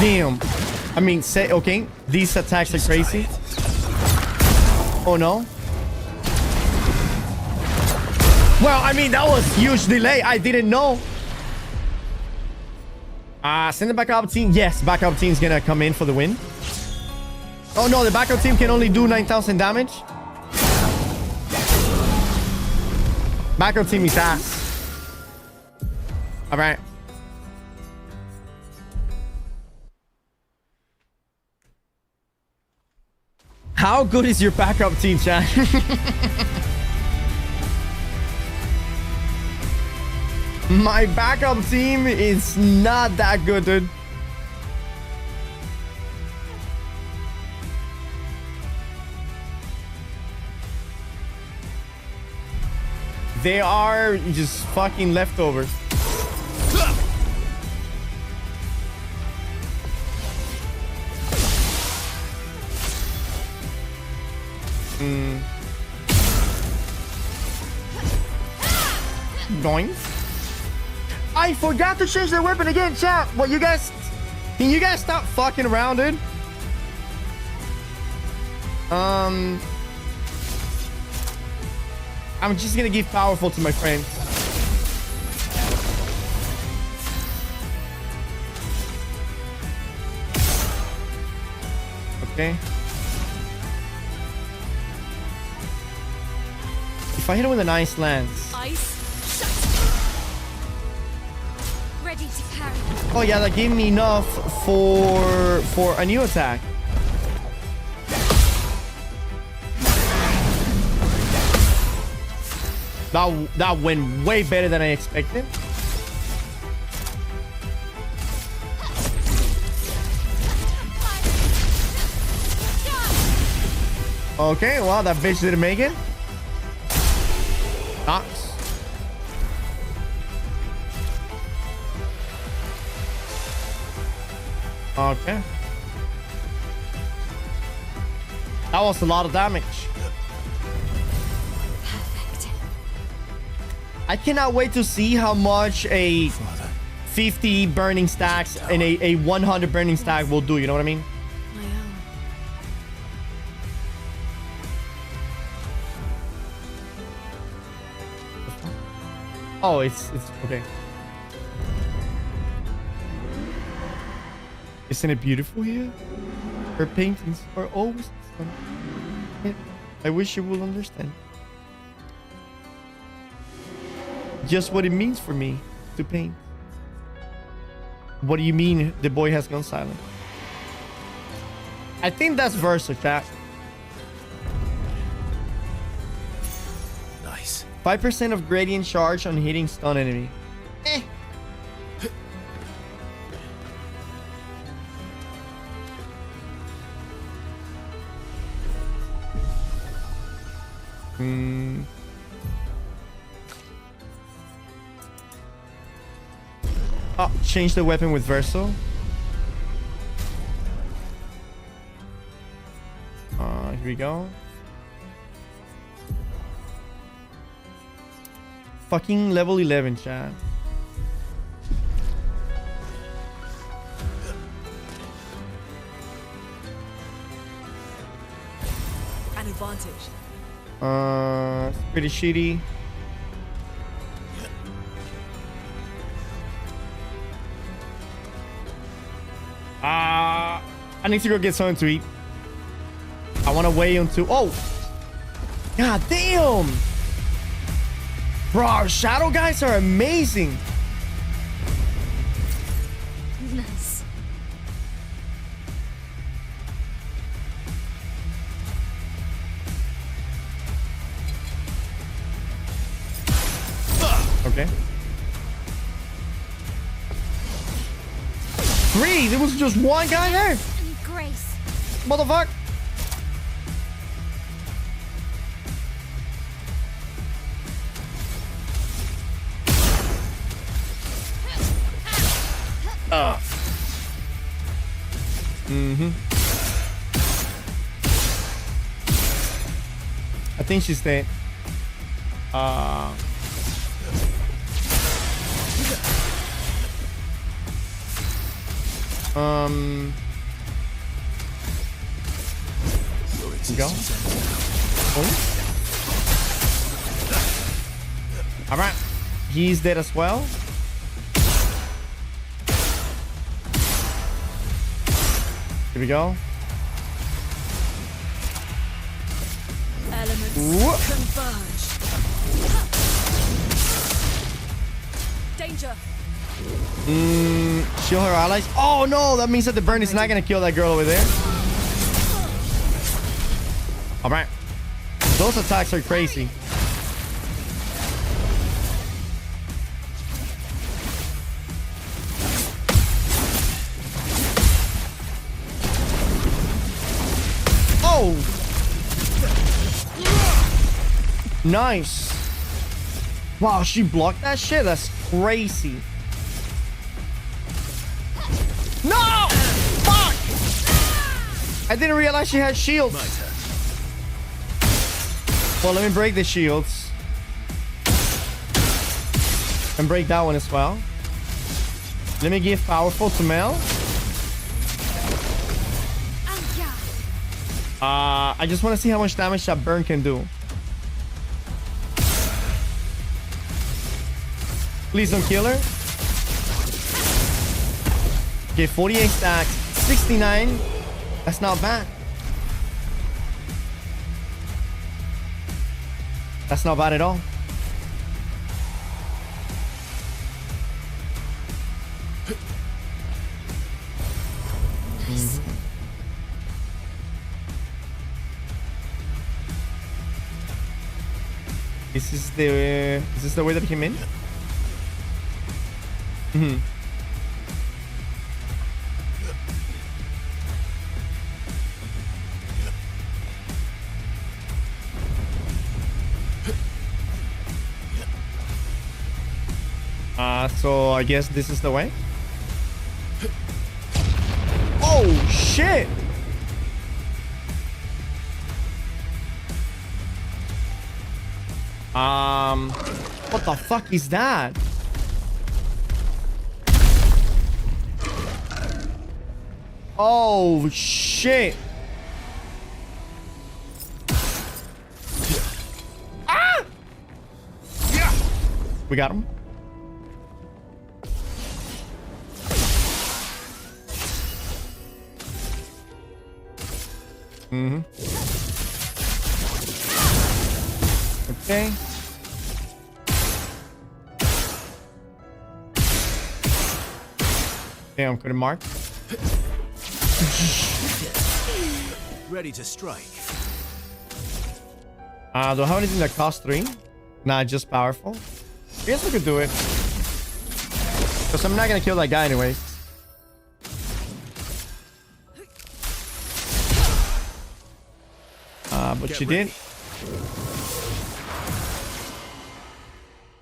Damn. I mean, say okay. These attacks are crazy. Oh no. Well, I mean, that was huge delay. I didn't know. Send the backup team. Yes, backup team's gonna come in for the win. Oh no, the backup team can only do 9,000 damage. Backup team is ass. Alright. How good is your backup team, chat? My backup team is not that good, dude. They are just fucking leftovers. Going. I forgot to change the weapon again, chat. What you guys? Can you guys stop fucking around, dude? I'm just gonna give powerful to my friend. Okay. If I hit him with a nice lance. Ice, shut. Ready to carry. Oh yeah, that gave me enough for a new attack. That went way better than I expected. Okay, well, that bitch didn't make it. Nice. Okay. That was a lot of damage. Perfect. I cannot wait to see how much a 50 burning stacks and a 100 burning stack will do. You know what I mean? My own. Oh, it's okay. Isn't it beautiful here? Her paintings are always stunning. I wish you will understand just what it means for me to paint. What do you mean the boy has gone silent? I think that's Versa, chat. Nice. 5% of gradient charge on hitting stun enemy. Oh, change the weapon with Verso. Here we go. Fucking level 11, chat. An advantage. It's pretty shitty. I need to go get something to eat. I want to weigh into. Oh, god damn, bro! Our shadow guys are amazing. Nice. Okay. 3. There was just one guy there. And grace. Motherfucker. I think she's dead. Go. All right, he's dead as well. Here we go. Elements converge. Danger. Shield her allies. Oh no, that means that the burn is not gonna kill that girl over there. All right, those attacks are crazy. Oh, nice. Wow, she blocked that shit? That's crazy. No! Fuck! I didn't realize she had shields. Well, let me break the shields. And break that one as well. Let me give powerful to Mel. I just want to see how much damage that burn can do. Please don't kill her. Okay, 48 stacks, 69. That's not bad. That's not bad at all. Is this the way that he came in? So I guess this is the way. Oh shit! What the fuck is that? Oh shit! Ah! We got him. Okay. Damn, couldn't mark. Ready to strike. Do I have anything that costs 3? Nah, just powerful. I guess we could do it. Because I'm not gonna kill that guy anyways. But Get she ready. did.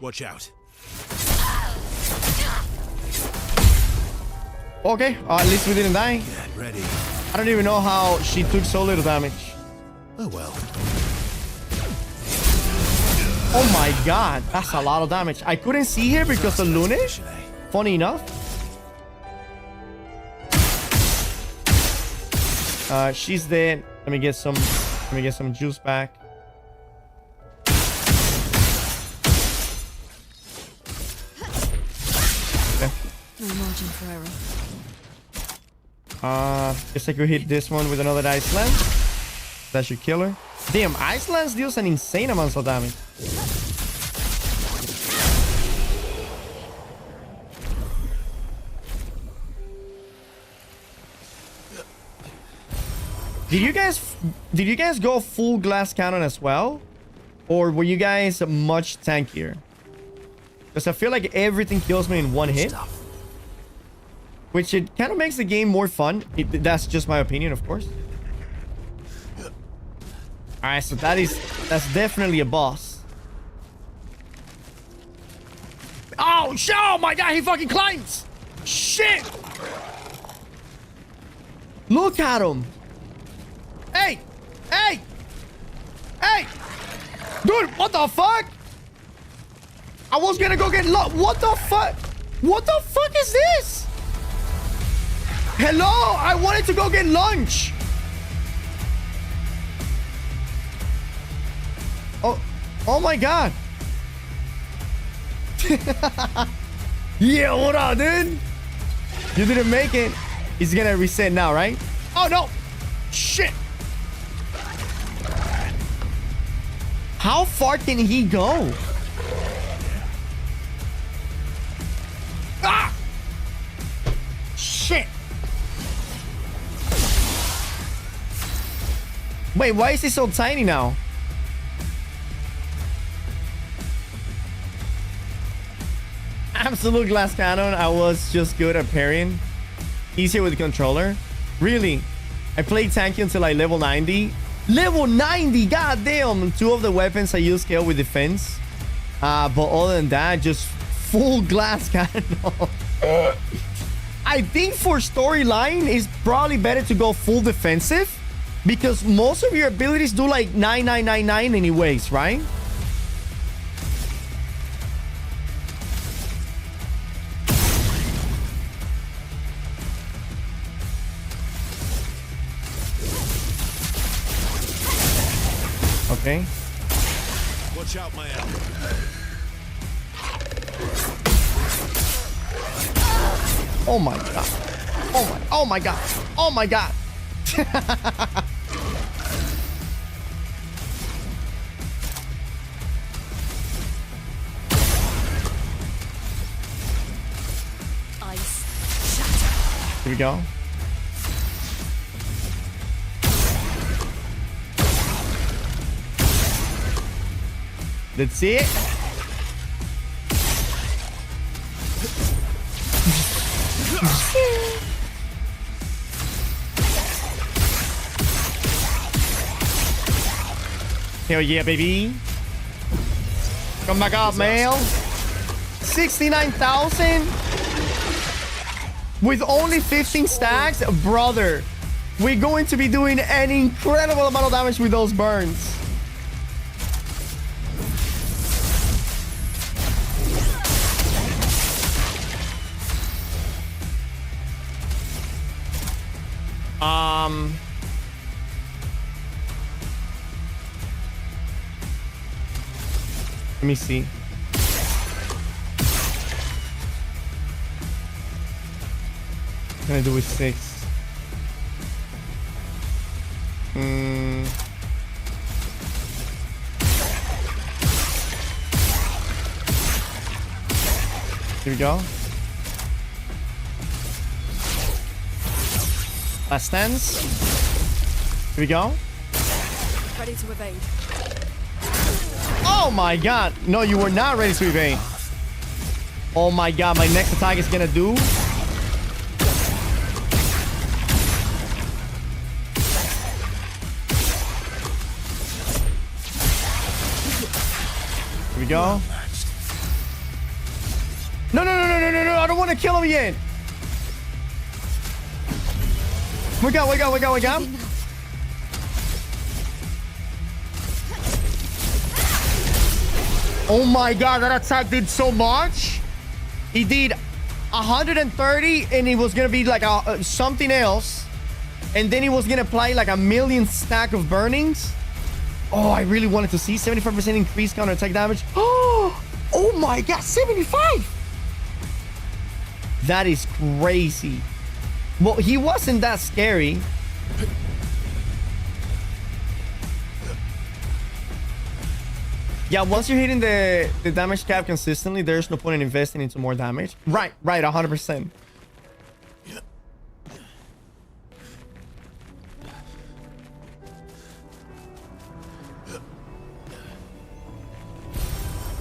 Watch out. Okay, at least we didn't die. Get ready. I don't even know how she took so little damage. Oh well. Oh my god, that's a lot of damage. I couldn't see her because of Lune. Funny enough. She's dead. Let me get some juice back. Okay. No margin for error. Guess I could hit this one with another Ice Lance. That should kill her. Damn, Ice Lance deals an insane amount of damage. Did you guys go full glass cannon as well? Or were you guys much tankier? Because I feel like everything kills me in one hit. Which it kind of makes the game more fun. That's just my opinion, of course. Alright, so that's definitely a boss. Oh, shit! Oh my god, he fucking climbs! Shit! Look at him! Hey! Hey! Hey! Dude, what the fuck? I was gonna go get lunch. What the fuck? What the fuck is this? Hello? I wanted to go get lunch. Oh my god. Yeah, what up, dude? You didn't make it. He's gonna reset now, right? Oh no! Shit! How far can he go? Ah! Shit! Wait, why is he so tiny now? Absolute glass cannon. I was just good at parrying. Easier with the controller. Really? I played tanky until I level 90. Level 90! God damn! 2 of the weapons I use scale with defense. But other than that, just full glass cannon. I think for storyline, it's probably better to go full defensive because most of your abilities do like 9999 anyways, right? Okay. Watch out, my ally. Oh my god. Oh my god. Oh my god. Ice shatter. Here we go. Let's see it. Hell yeah, baby. Come back up, man. 69,000 with only 15 stacks. Brother, we're going to be doing an incredible amount of damage with those burns. Let me see. What can I do with 6? Here we go. Last stance. Here we go. Ready to evade. Oh my god. No, you were not ready to evade. Oh my god, my next attack is gonna do. Here we go. No, I don't want to kill him yet. Wake up. Oh my god, that attack did so much. He did 130 and it was gonna be like something else. And then he was gonna apply like 1,000,000 stack of burnings. Oh, I really wanted to see 75% increased counter attack damage. Oh my god, 75. That is crazy. Well, he wasn't that scary. Yeah, once you're hitting the damage cap consistently, there's no point in investing into more damage. Right, 100%.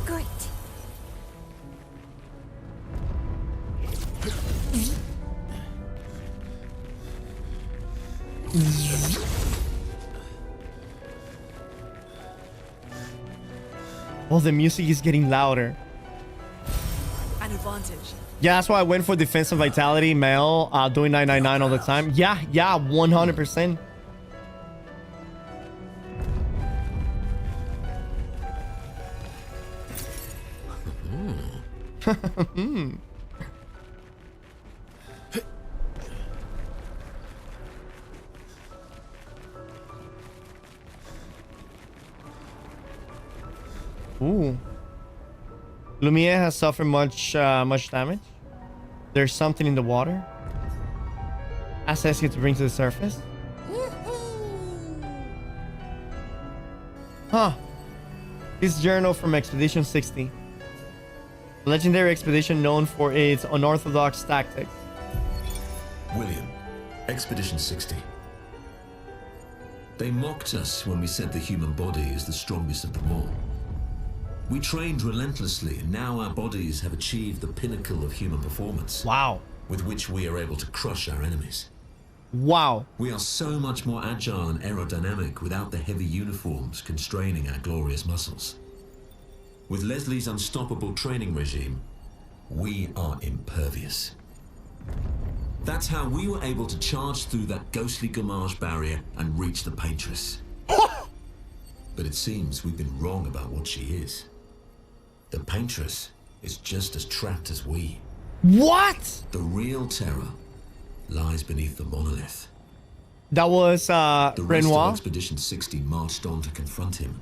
Great. Oh, the music is getting louder. An advantage. Yeah, that's why I went for defensive vitality, Mel, doing 999 all the time. Yeah, 100%. Ooh. Lumiere has suffered much damage. There's something in the water. Ask Eskia to bring to the surface. Huh. This journal from Expedition 60. A legendary expedition known for its unorthodox tactics. William, Expedition 60. They mocked us when we said the human body is the strongest of them all. We trained relentlessly, and now our bodies have achieved the pinnacle of human performance. Wow. With which we are able to crush our enemies. Wow. We are so much more agile and aerodynamic without the heavy uniforms constraining our glorious muscles. With Leslie's unstoppable training regime, we are impervious. That's how we were able to charge through that ghostly Gamage barrier and reach the Paintress. But it seems we've been wrong about what she is. The Paintress is just as trapped as we. What? The real terror lies beneath the monolith. That was The rest of Renoir. Expedition 60 marched on to confront him,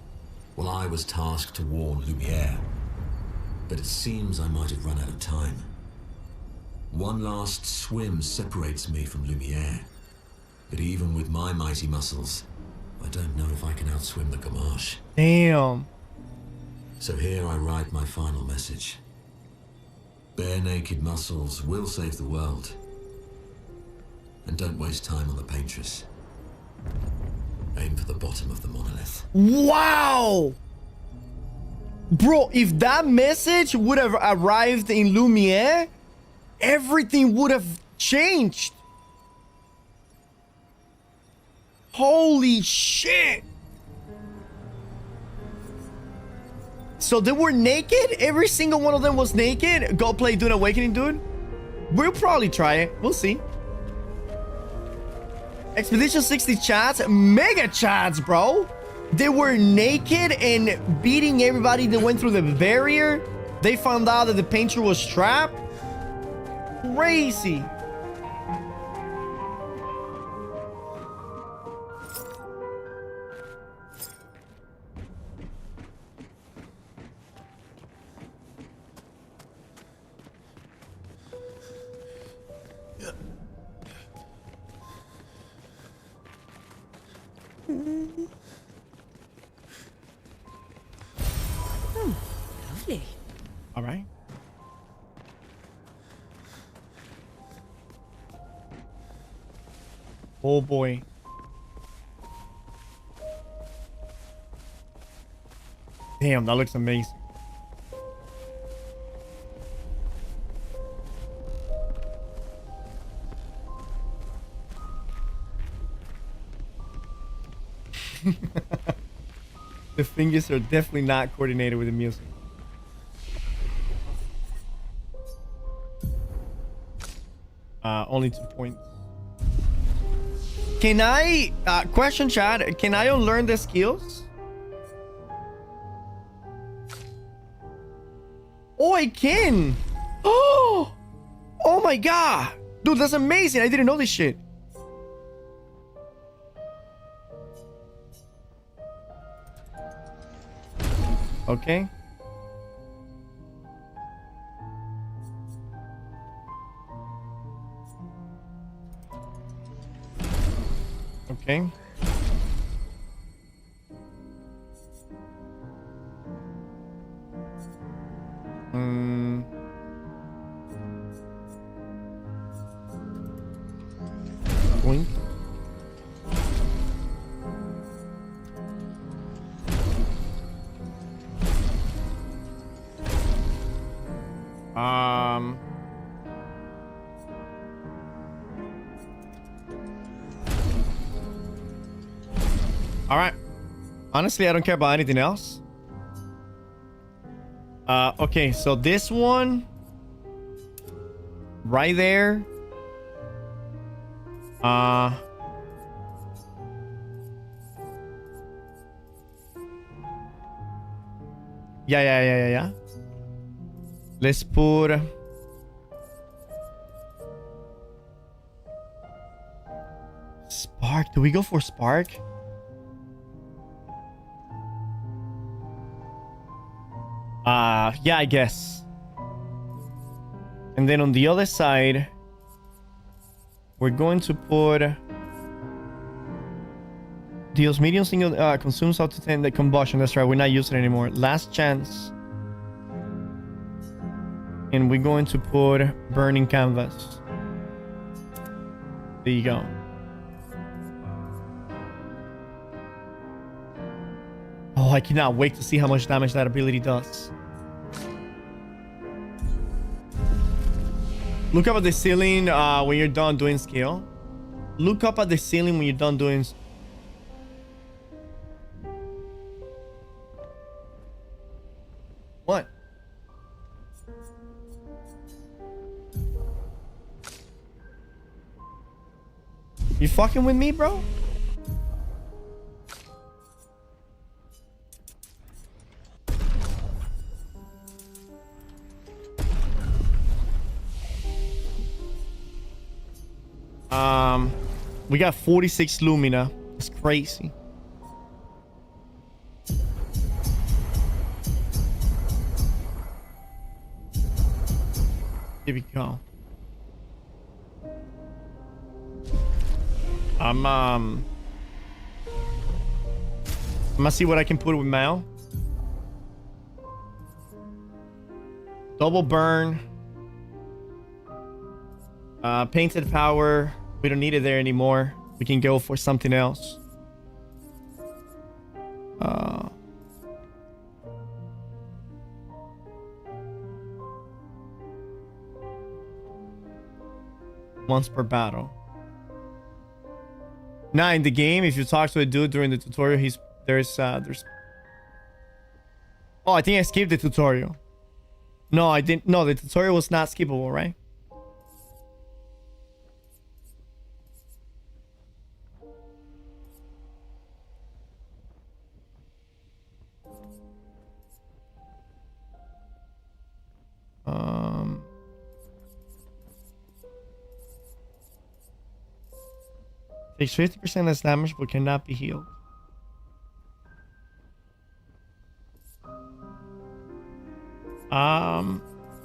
while I was tasked to warn Lumiere. But it seems I might have run out of time. One last swim separates me from Lumiere. But even with my mighty muscles, I don't know if I can outswim the Gamage. Damn. So here I write my final message. Bare naked muscles will save the world. And don't waste time on the Paintress. Aim for the bottom of the monolith. Wow. Bro, if that message would have arrived in Lumiere, everything would have changed. Holy shit. So they were naked? Every single one of them was naked? Go play Dune Awakening, dude? We'll probably try it. We'll see. Expedition 60 chats, mega chats, bro. They were naked and beating everybody that went through the barrier. They found out that the painter was trapped. Crazy. Lovely. All right. Oh boy. Damn, that looks amazing. The fingers are definitely not coordinated with the music. Only 2 points. Can I, question chat, can I unlearn the skills? Oh, I can. Oh my god. Dude, that's amazing. I didn't know this shit. Okay. Okay. Boink. All right. Honestly, I don't care about anything else. Okay, so this one right there. Yeah. Let's put Spark. Do we go for Spark? Yeah, I guess. And then on the other side, we're going to put deals medium single, consumes up to 10 the combustion. That's right, we're not using it anymore. Last chance. And we're going to put burning canvas. There you go. Oh, I cannot wait to see how much damage that ability does. Look up at the ceiling when you're done doing skill. Look up at the ceiling when you're done doing... You fucking with me, bro? We got 46 Lumina. That's crazy. Here we go. I'm gonna see what I can put with Mal. Double burn. Painted power. We don't need it there anymore. We can go for something else. Once per battle. Now in the game, if you talk to a dude during the tutorial, there's oh, I think I skipped the tutorial. No, I didn't. No, the tutorial was not skippable, right? Takes 50% less damage but cannot be healed.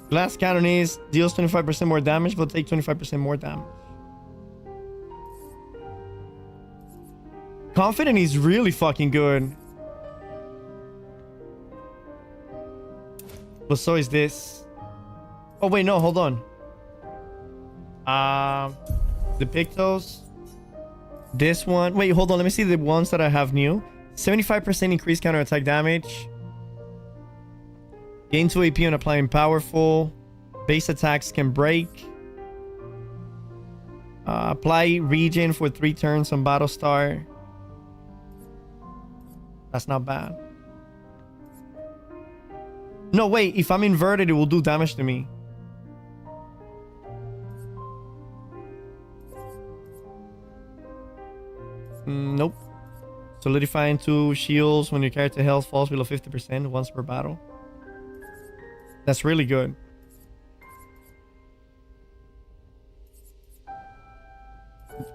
Glass cannon deals 25% more damage but take 25% more damage. Confident is really fucking good. But so is this. Oh wait, no, hold on. The Pictos. This one. Wait, hold on. Let me see the ones that I have new. 75% increased counter attack damage. Gain 2 AP on applying powerful. Base attacks can break. Apply regen for 3 turns on Battlestar. That's not bad. No, wait. If I'm inverted, it will do damage to me. Nope. Solidifying 2 shields when your character health falls below 50% once per battle. That's really good.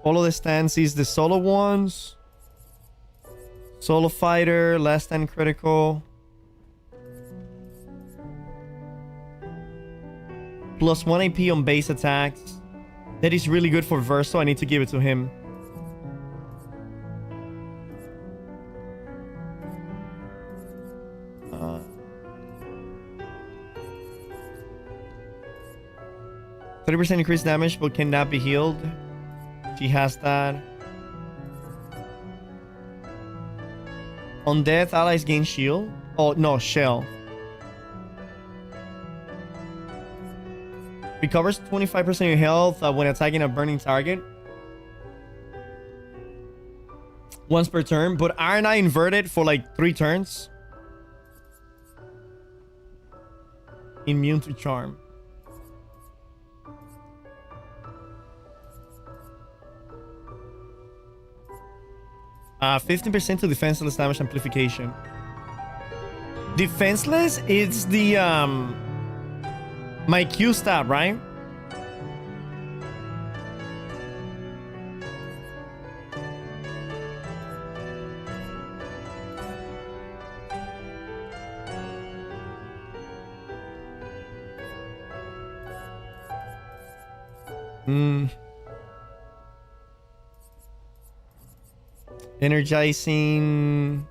All of the stances, the solo ones. Solo fighter, less than critical. Plus 1 AP on base attacks. That is really good for Verso. I need to give it to him. Uh, 30% increased damage but cannot be healed. She has that. On death, allies gain shield. Oh, no, shell. Recovers 25% of your health when attacking a burning target. Once per turn. But aren't I inverted for like 3 turns? Immune to charm. Uh, 15% to defenseless damage amplification. Defenseless is the my Q stat, right? Energizing.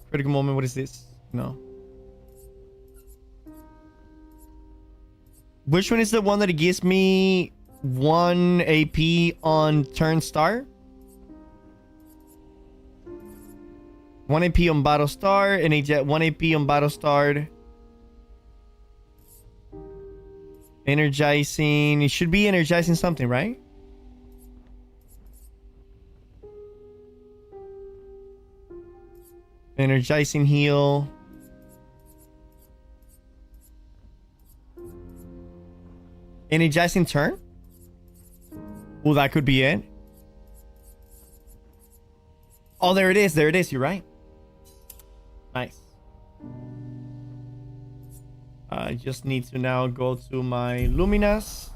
Critical moment, what is this? No. Which one is the one that gives me 1 AP on turn start? 1 AP on battle start and 1 AP on battle start. Energizing. It should be energizing something, right? Energizing heal. Energizing turn? Well, that could be it. Oh, there it is. There it is. You're right. Nice. I just need to now go to my Luminas.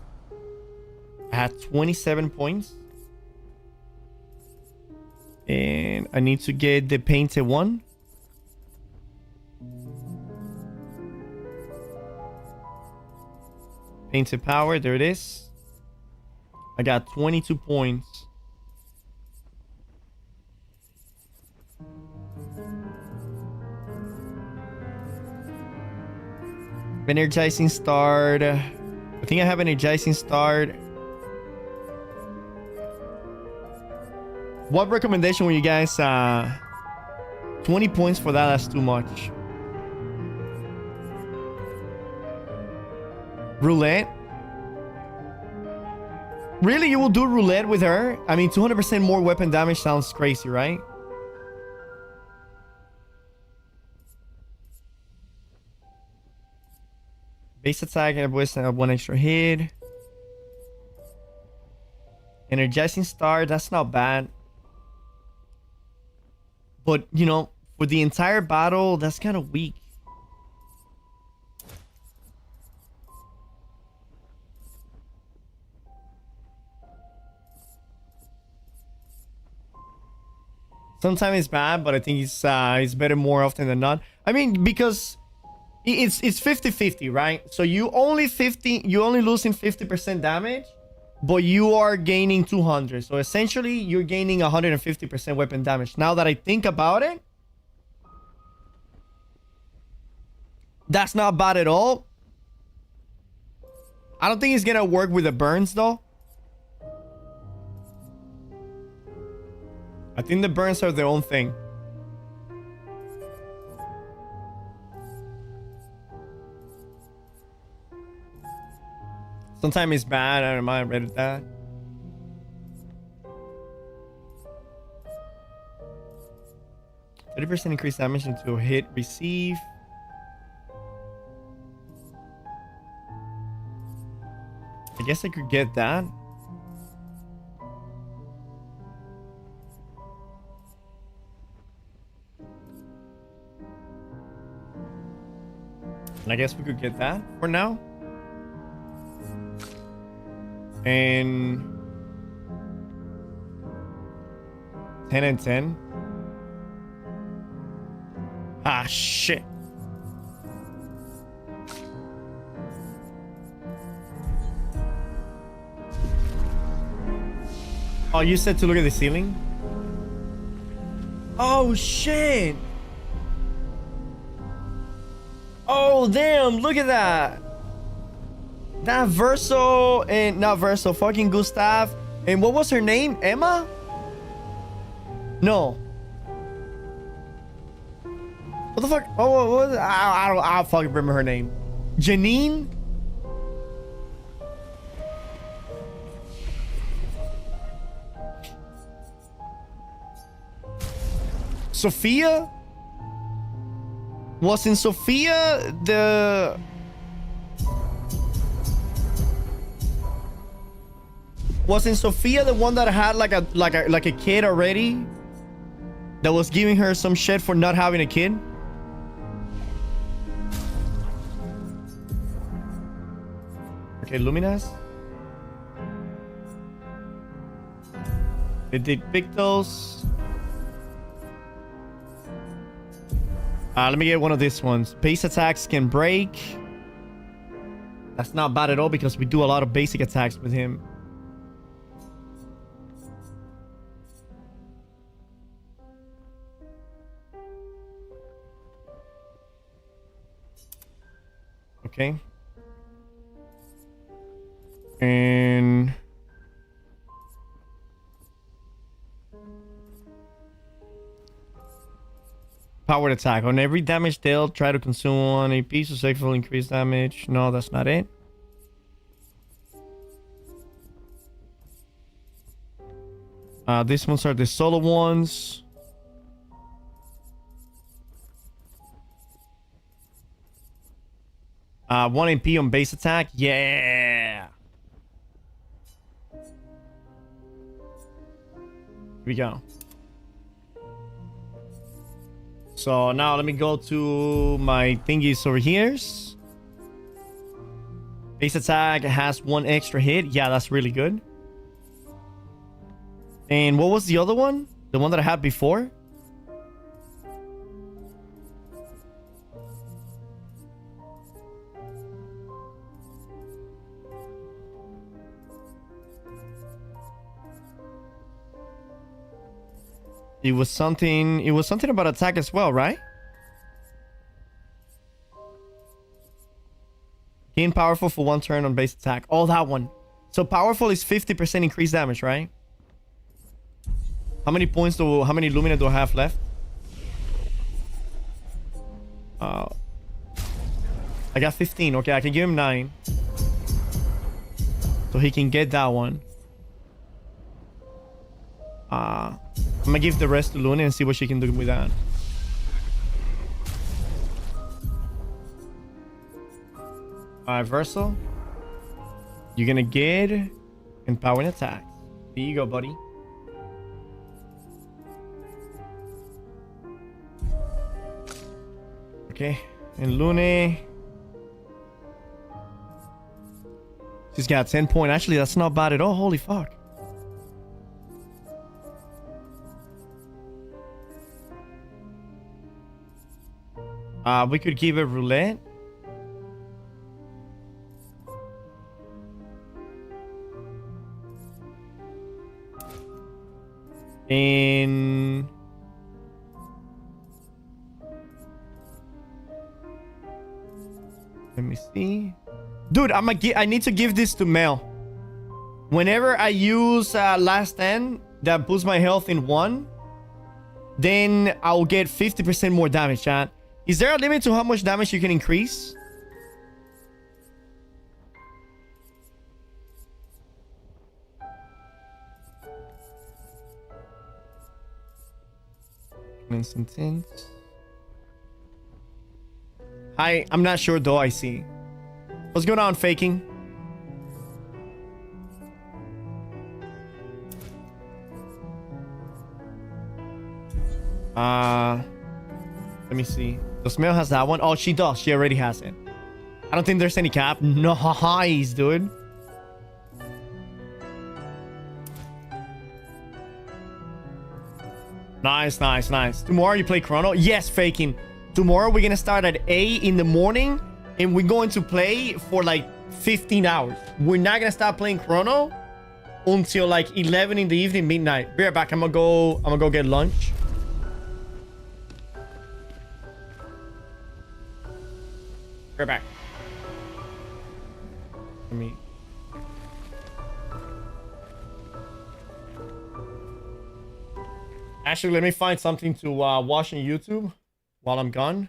I had 27 points. And I need to get the painted one. Painted power. There it is. I got 22 points. Energizing start. I think I have energizing start. What recommendation would you guys 20 points for that? That's too much. Roulette. Really, you will do roulette with her? I mean, 200% more weapon damage sounds crazy, right? Base attack, with one extra hit. Energizing star, that's not bad. But, you know, for the entire battle, that's kind of weak. Sometimes it's bad, but I think it's better more often than not. I mean, because it's 50-50, right? So you only losing 50% damage, but you are gaining 200. So essentially, you're gaining 150% weapon damage. Now that I think about it, that's not bad at all. I don't think it's gonna work with the burns though. I think the burns are their own thing. Sometimes it's bad. I don't mind. I read that. %30 increased damage into hit receive. I guess I could get that. And I guess we could get that for now. And 10 and 10. Ah, shit. Oh, you said to look at the ceiling? Oh, shit. Oh, damn. Look at that. That Verso and not Verso, fucking Gustav. And what was her name? Emma? No. What the fuck? Oh, what was it? I don't fucking remember her name. Janine? Sophia? Wasn't Sophia the... Wasn't Sophia the one that had like a kid already? That was giving her some shit for not having a kid? Okay, Luminas. They did Pictos. Let me get one of these ones. Base attacks can break. That's not bad at all because we do a lot of basic attacks with him. Okay. And powered attack. On every damage dealt, try to consume 1 AP to successfully increase damage. No, that's not it. These ones are the solo ones. One AP on base attack. Yeah. we go. So now let me go to my thingies over here. Base attack has 1 extra hit. Yeah, that's really good. And what was the other one? The one that I had before? It was something about attack as well, right? Gain powerful for 1 turn on base attack. Oh, that one. So powerful is 50% increased damage, right? How many Lumina do I have left? I got 15. Okay, I can give him 9. So he can get that one. I'm gonna give the rest to Luna and see what she can do with that. Alright, Versal. You're gonna get empowering attacks. There you go, buddy. Okay, and Lune. She's got 10 points. Actually, that's not bad at all. Holy fuck. We could give a roulette. And let me see. Dude, I need to give this to Mel. Whenever I use last stand that boosts my health in 1, then I'll get 50% more damage, chat. Is there a limit to how much damage you can increase? Instant. I'm not sure though. I see. What's going on, faking? Let me see. Does Mel has that one? Oh, she does. She already has it. I don't think there's any cap. Nice, dude. Nice, nice, nice. Tomorrow you play Chrono? Yes, faking. Tomorrow we're gonna start at 8 in the morning and we're going to play for like 15 hours. We're not gonna start playing Chrono until like 11 in the evening, midnight. Be right back. I'm gonna go get lunch. Right back. Let me. Actually, let me find something to watch on YouTube while I'm gone.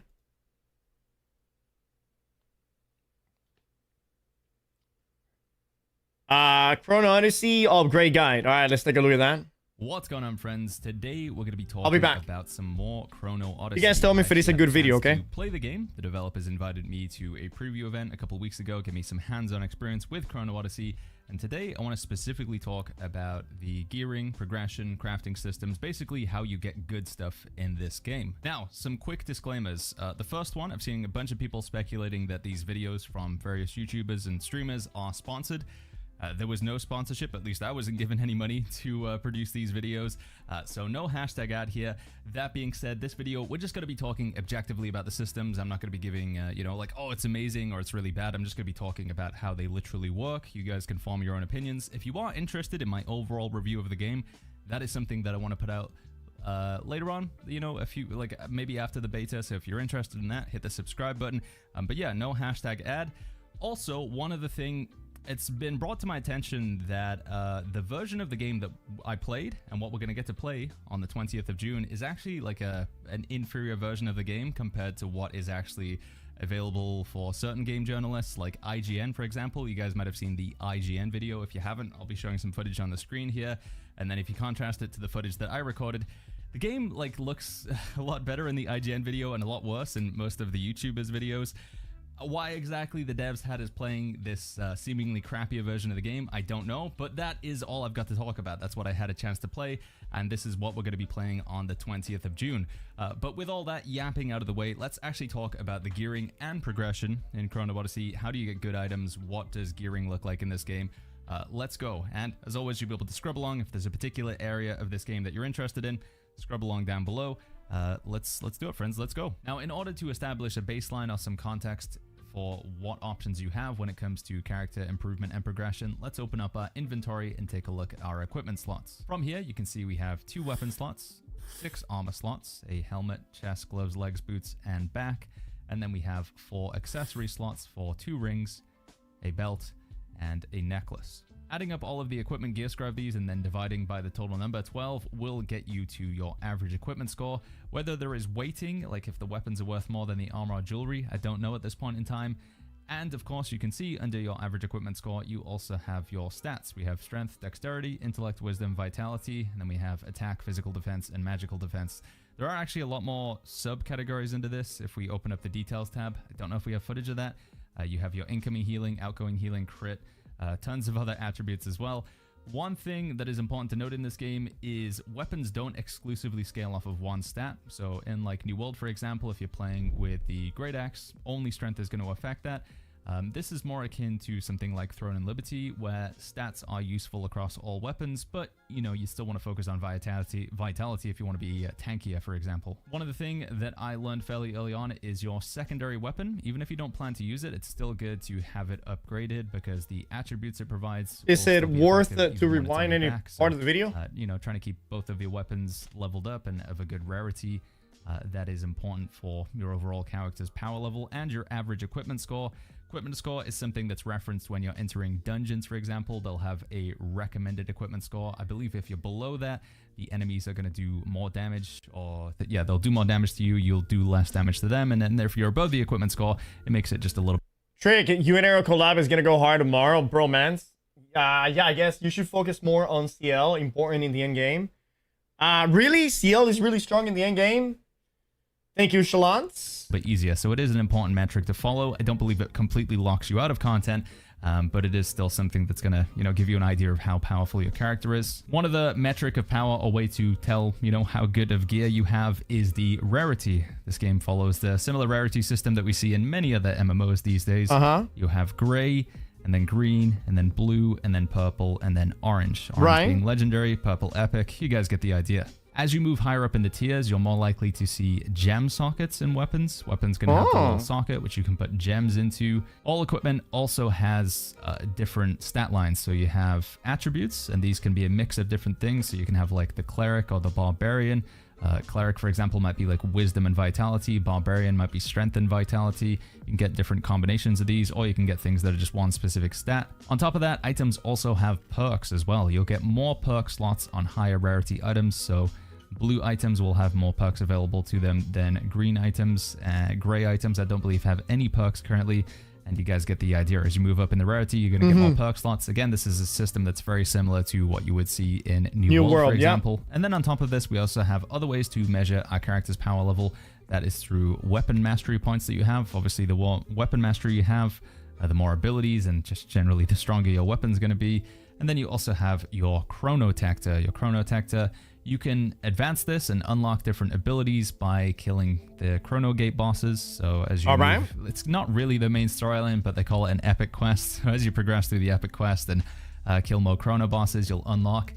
Chrono Odyssey upgrade guide. All right, let's take a look at that. What's going on, friends? Today we're going to be talking about some more Chrono Odyssey. You guys tell me if it is a good video, okay? To play the game. The developers invited me to a preview event a couple weeks ago, give me some hands-on experience with Chrono Odyssey, and today I want to specifically talk about the gearing, progression, crafting systems, basically how you get good stuff in this game. Now, some quick disclaimers. The first one, I've seen a bunch of people speculating that these videos from various YouTubers and streamers are sponsored. There was no sponsorship, at least I wasn't given any money to produce these videos, so no hashtag ad here. That being said, this video, we're just going to be talking objectively about the systems. I'm not going to be giving, you know, like, oh, it's amazing or it's really bad. I'm just going to be talking about how they literally work. You guys can form your own opinions. If you are interested in my overall review of the game, that is something that I want to put out later on, you know, maybe after the beta. So if you're interested in that, hit the subscribe button. But yeah, no hashtag ad. Also, one other thing, it's been brought to my attention that the version of the game that I played and what we're going to get to play on the 20th of June is actually like an inferior version of the game compared to what is actually available for certain game journalists like IGN, for example. You guys might have seen the IGN video. If you haven't, I'll be showing some footage on the screen here. And then if you contrast it to the footage that I recorded, the game like looks a lot better in the IGN video and a lot worse in most of the YouTubers' videos. Why exactly the devs had us playing this seemingly crappier version of the game, I don't know, but that is all I've got to talk about. That's what I had a chance to play, and this is what we're going to be playing on the 20th of June. But with all that yapping out of the way, let's actually talk about the gearing and progression in Chrono Odyssey. How do you get good items? What does gearing look like in this game? Let's go. And as always, you'll be able to scrub along if there's a particular area of this game that you're interested in. Scrub along down below. Let's do it, friends. Let's go. Now, in order to establish a baseline or some context for what options you have when it comes to character improvement and progression, let's open up our inventory and take a look at our equipment slots. From here, you can see we have 2 weapon slots, 6 armor slots, a helmet, chest, gloves, legs, boots, and back. And then we have 4 accessory slots for 2 rings, a belt, and a necklace. Adding up all of the equipment gear score of these and then dividing by the total number, 12, will get you to your average equipment score. Whether there is weighting, like if the weapons are worth more than the armor or jewelry, I don't know at this point in time. And of course, you can see under your average equipment score, you also have your stats. We have strength, dexterity, intellect, wisdom, vitality, and then we have attack, physical defense, and magical defense. There are actually a lot more subcategories into this. If we open up the details tab, I don't know if we have footage of that. You have your incoming healing, outgoing healing, crit, tons of other attributes as well. One thing that is important to note in this game is weapons don't exclusively scale off of one stat. So in like New World, for example, if you're playing with the Great Axe, only strength is going to affect that. This is more akin to something like Throne and Liberty, where stats are useful across all weapons, but you know, you still want to focus on vitality if you want to be tankier, for example. One of the things that I learned fairly early on is your secondary weapon. Even if you don't plan to use it, it's still good to have it upgraded because the attributes it provides. Is it worth it to rewind any part of the video? You know, trying to keep both of your weapons leveled up and of a good rarity. That is important for your overall character's power level and your average equipment score. Equipment score is something that's referenced when you're entering dungeons, for example. They'll have a recommended equipment score. I believe if you're below that, the enemies are going to do more damage, or yeah, they'll do more damage to you. You'll do less damage to them. And then if you're above the equipment score, it makes it just a little. Trick, you and Arrow collab is going to go hard tomorrow, bro, man. Yeah, I guess you should focus more on CL, important in the end game. Really? CL is really strong in the end game? Thank you, Shalance. But easier. So it is an important metric to follow. I don't believe it completely locks you out of content, but it is still something that's going to, you know, give you an idea of how powerful your character is. One of the metric of power, or way to tell, you know, how good of gear you have, is the rarity. This game follows the similar rarity system that we see in many other MMOs these days. You have gray, and then green, and then blue, and then purple, and then orange. Orange being legendary, purple epic. You guys get the idea. As you move higher up in the tiers, you're more likely to see gem sockets in weapons. Weapons going to have a little socket, which you can put gems into. All equipment also has different stat lines. So you have attributes, and these can be a mix of different things. So you can have like the cleric or the barbarian. Cleric, for example, might be like wisdom and vitality. Barbarian might be strength and vitality. You can get different combinations of these, or you can get things that are just one specific stat. On top of that, items also have perks as well. You'll get more perk slots on higher rarity items. So blue items will have more perks available to them than green items. Gray items, I don't believe, have any perks currently. And you guys get the idea. As you move up in the rarity, you're going to get more perk slots. Again, this is a system that's very similar to what you would see in New World, for example. And then on top of this, we also have other ways to measure our character's power level. That is through weapon mastery points that you have. Obviously, the more weapon mastery you have, the more abilities, and just generally the stronger your weapon's going to be. And then you also have your Chronotector. Your Chronotector, you can advance this and unlock different abilities by killing the Chrono Gate bosses. So as you move, it's not really the main storyline, but they call it an epic quest. So as you progress through the epic quest and kill more Chrono bosses, you'll unlock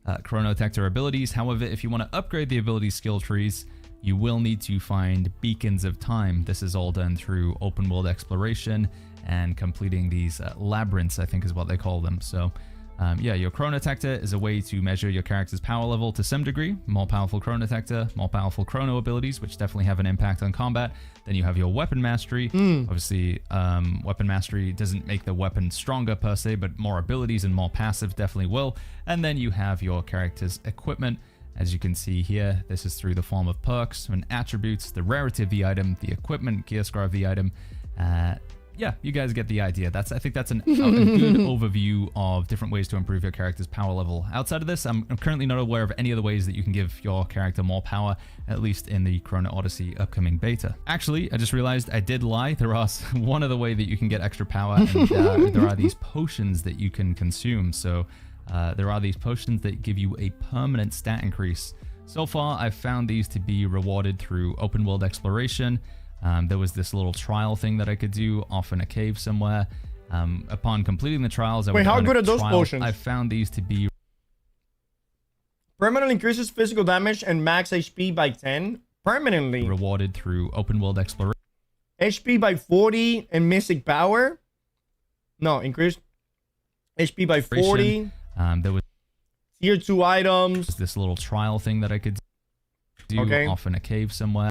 Chronotector abilities. However, if you want to upgrade the ability skill trees, you will need to find Beacons of Time. This is all done through open world exploration and completing these labyrinths, I think is what they call them. So yeah, your Chronotector is a way to measure your character's power level to some degree. More powerful Chronotector, more powerful Chrono abilities, which definitely have an impact on combat. Then you have your Weapon Mastery. Obviously, Weapon Mastery doesn't make the weapon stronger per se, but more abilities and more passive definitely will. And then you have your character's Equipment. As you can see here, this is through the form of perks and attributes, the rarity of the item, the equipment gear score of the item, yeah, you guys get the idea. I think that's a good overview of different ways to improve your character's power level. Outside of this, I'm currently not aware of any other ways that you can give your character more power, at least in the Chrono Odyssey upcoming beta. Actually, I just realized I did lie. There are one other way that you can get extra power, and there are these potions that you can consume. So there are these potions that give you a permanent stat increase. So far, I've found these to be rewarded through open world exploration. There was this little trial thing that I could do off in a cave somewhere. Upon completing the trials, Wait, how good are those potions? I found these to be permanently increases physical damage and max HP by 10. Permanently rewarded through open world exploration. HP by 40 and mystic power. No, increase HP by 40. There was tier 2 items. This little trial thing that I could do off in a cave somewhere.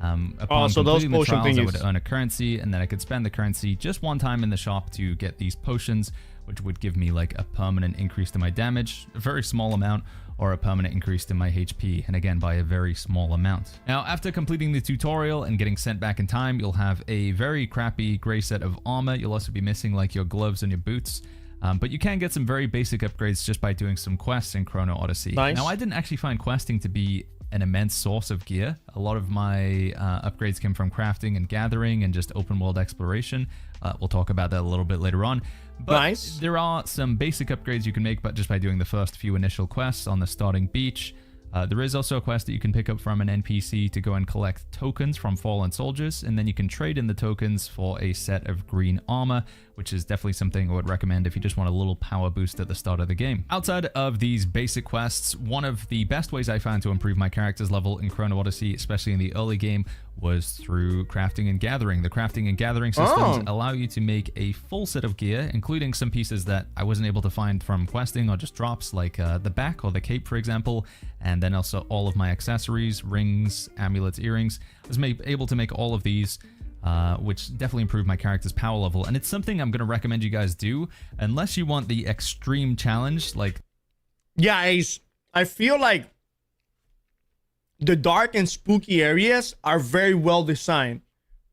Upon so those completing the potion trials, I thingies. would earn a currency, and then I could spend the currency just one time in the shop to get these potions, which would give me like a permanent increase to my damage, a very small amount, or a permanent increase to my HP, and again by a very small amount. Now, after completing the tutorial and getting sent back in time, you'll have a very crappy gray set of armor. You'll also be missing like your gloves and your boots. But you can get some very basic upgrades just by doing some quests in Chrono Odyssey. Nice. Now, I didn't actually find questing to be an immense source of gear. A lot of my upgrades came from crafting and gathering and just open world exploration. We'll talk about that a little bit later on. But Nice. there are some basic upgrades you can make, but just by doing the first few initial quests on the starting beach. There is also a quest that you can pick up from an NPC to go and collect tokens from fallen soldiers, and then you can trade in the tokens for a set of green armor, which is definitely something I would recommend if you just want a little power boost at the start of the game. Outside of these basic quests, one of the best ways I found to improve my character's level in Chrono Odyssey, especially in the early game, was through crafting and gathering. The crafting and gathering systems allow you to make a full set of gear, including some pieces that I wasn't able to find from questing or just drops, like the back or the cape, for example, and then also all of my accessories, rings, amulets, earrings. I was able to make all of these, which definitely improved my character's power level, and it's something I'm going to recommend you guys do, unless you want the extreme challenge, like... Yeah, Ace, I feel like the dark and spooky areas are very well designed,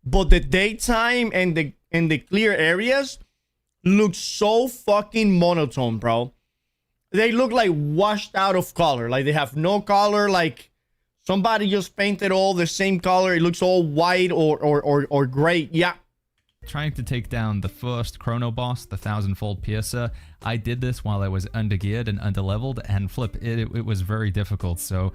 but the daytime and the clear areas look so fucking monotone, bro. They look like washed out of color. Like they have no color. Like somebody just painted all the same color. It looks all white or gray. Yeah. Trying to take down the first Chrono boss, the 1000-fold Piercer. I did this while I was undergeared and underleveled, and it was very difficult. So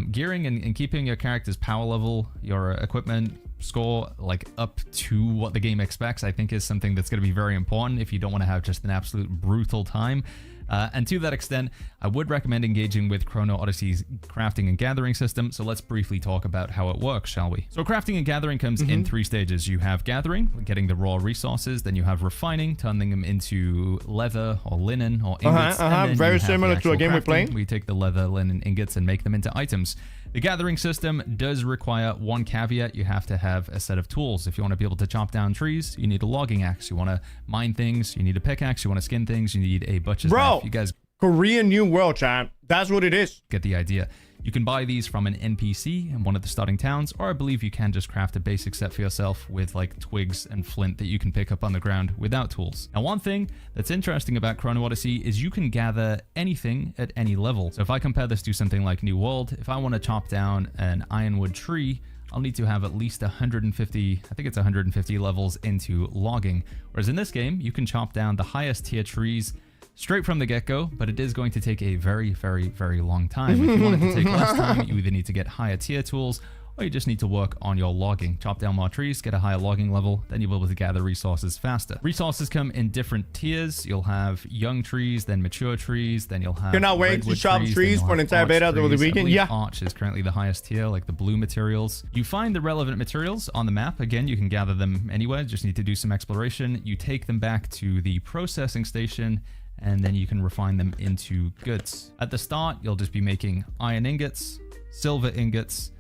gearing and keeping your character's power level, your equipment score, like up to what the game expects, I think is something that's going to be very important if you don't want to have just an absolute brutal time. And to that extent, I would recommend engaging with Chrono Odyssey's crafting and gathering system. So let's briefly talk about how it works, shall we? So crafting and gathering comes in 3 stages. You have gathering, getting the raw resources. Then you have refining, turning them into leather or linen or ingots. And then very you have similar the to a actual game we're crafting. playing. We take the leather, linen, ingots and make them into items. The gathering system does require one caveat. You have to have a set of tools. If you want to be able to chop down trees, you need a logging axe. You want to mine things, you need a pickaxe. You want to skin things, you need a butcher's knife. You guys, Korean New World, chat. That's what it is. Get the idea. You can buy these from an NPC in one of the starting towns, or I believe you can just craft a basic set for yourself with like twigs and flint that you can pick up on the ground without tools. Now, one thing that's interesting about Chrono Odyssey is you can gather anything at any level. So if I compare this to something like New World, if I want to chop down an ironwood tree, I'll need to have at least 150, I think it's 150 levels into logging. Whereas in this game, you can chop down the highest tier trees straight from the get-go, but it is going to take a very, very, very long time. If you want it to take less time, you either need to get higher tier tools, or you just need to work on your logging. Chop down more trees, get a higher logging level, then you'll be able to gather resources faster. Resources come in different tiers. You'll have young trees, then mature trees, then you'll have Cannot wait to chop trees for an entire beta over the weekend. Yeah. Arch is currently the highest tier, like the blue materials. You find the relevant materials on the map. Again, you can gather them anywhere, just need to do some exploration. You take them back to the processing station, and then you can refine them into goods. At the start, you'll just be making iron ingots, silver ingots,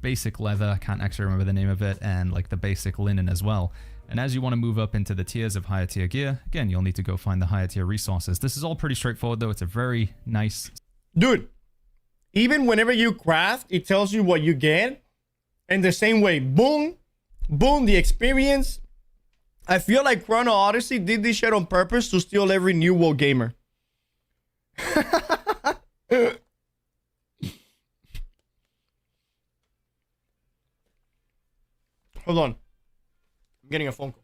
basic leather, I can't actually remember the name of it, and like the basic linen as well. And as you want to move up into the tiers of higher tier gear, again, you'll need to go find the higher tier resources. This is all pretty straightforward though. It's a very nice... Dude, even whenever you craft, it tells you what you get. And the same way, boom, boom, the experience, I feel like Chrono Odyssey did this shit on purpose to steal every New World gamer. Hold on. I'm getting a phone call.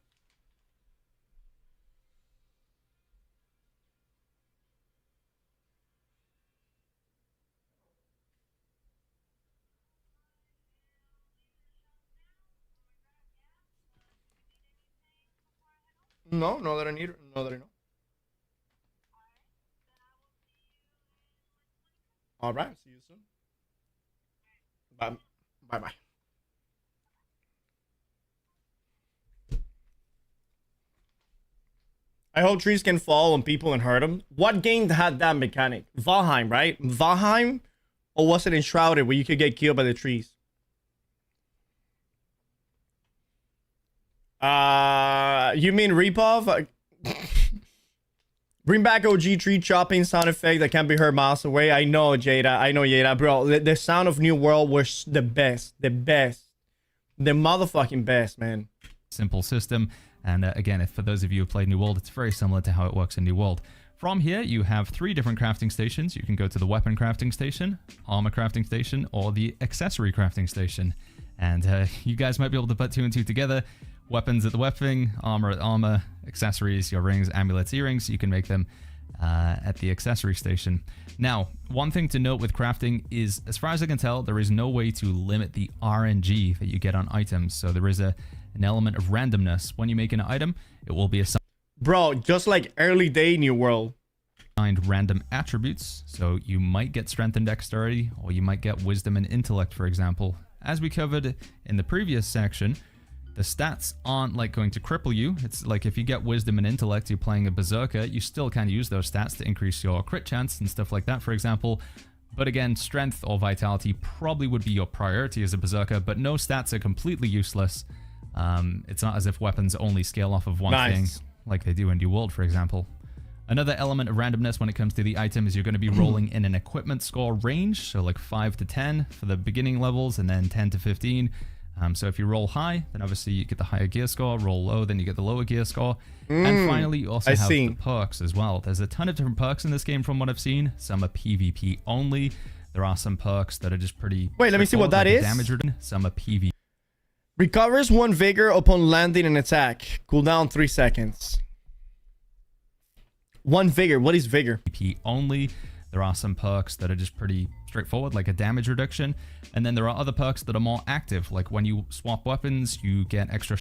No, no that I need, no that I know. All right, see you soon. Bye, bye, bye. I hope trees can fall on people and hurt them. What game had that mechanic? Valheim, right? Valheim, or was it Enshrouded where you could get killed by the trees? You mean Repov? Bring back OG tree chopping sound effect that can be heard miles away. I know, Jada. I know, Jada. Bro, the sound of New World was the best. The best. The motherfucking best, man. Simple system. And again, if for those of you who played New World, it's very similar to how it works in New World. From here, you have 3 different crafting stations. You can go to the weapon crafting station, armor crafting station, or the accessory crafting station. And you guys might be able to put 2 and 2 together. Weapons at the weapon, armor at armor, accessories, your rings, amulets, earrings, you can make them at the accessory station. Now, one thing to note with crafting is, as far as I can tell, there is no way to limit the RNG that you get on items. So there is an element of randomness. When you make an item, it will be assigned. Bro, just like early day New World. Random attributes. So you might get strength and dexterity, or you might get wisdom and intellect, for example. As we covered in the previous section, the stats aren't like going to cripple you. It's like if you get wisdom and intellect, you're playing a berserker, you still can use those stats to increase your crit chance and stuff like that, for example. But again, strength or vitality probably would be your priority as a berserker, but no stats are completely useless. It's not as if weapons only scale off of one thing like they do in New World, for example. Another element of randomness when it comes to the item is you're going to be rolling in an equipment score range, so like 5 to 10 for the beginning levels and then 10 to 15. So if you roll high, then obviously you get the higher gear score. Roll low, then you get the lower gear score. And finally, you also have the perks as well. There's a ton of different perks in this game from what I've seen. Some are PvP only. There are some perks that are just pretty... Wait, let me see what that is. Damage reduction. Some are PvP. Recovers 1 vigor upon landing an attack. Cooldown 3 seconds. 1 vigor. What is vigor? PvP only. There are some perks that are just pretty straightforward, like a damage reduction. And then there are other perks that are more active, like when you swap weapons, you get extra...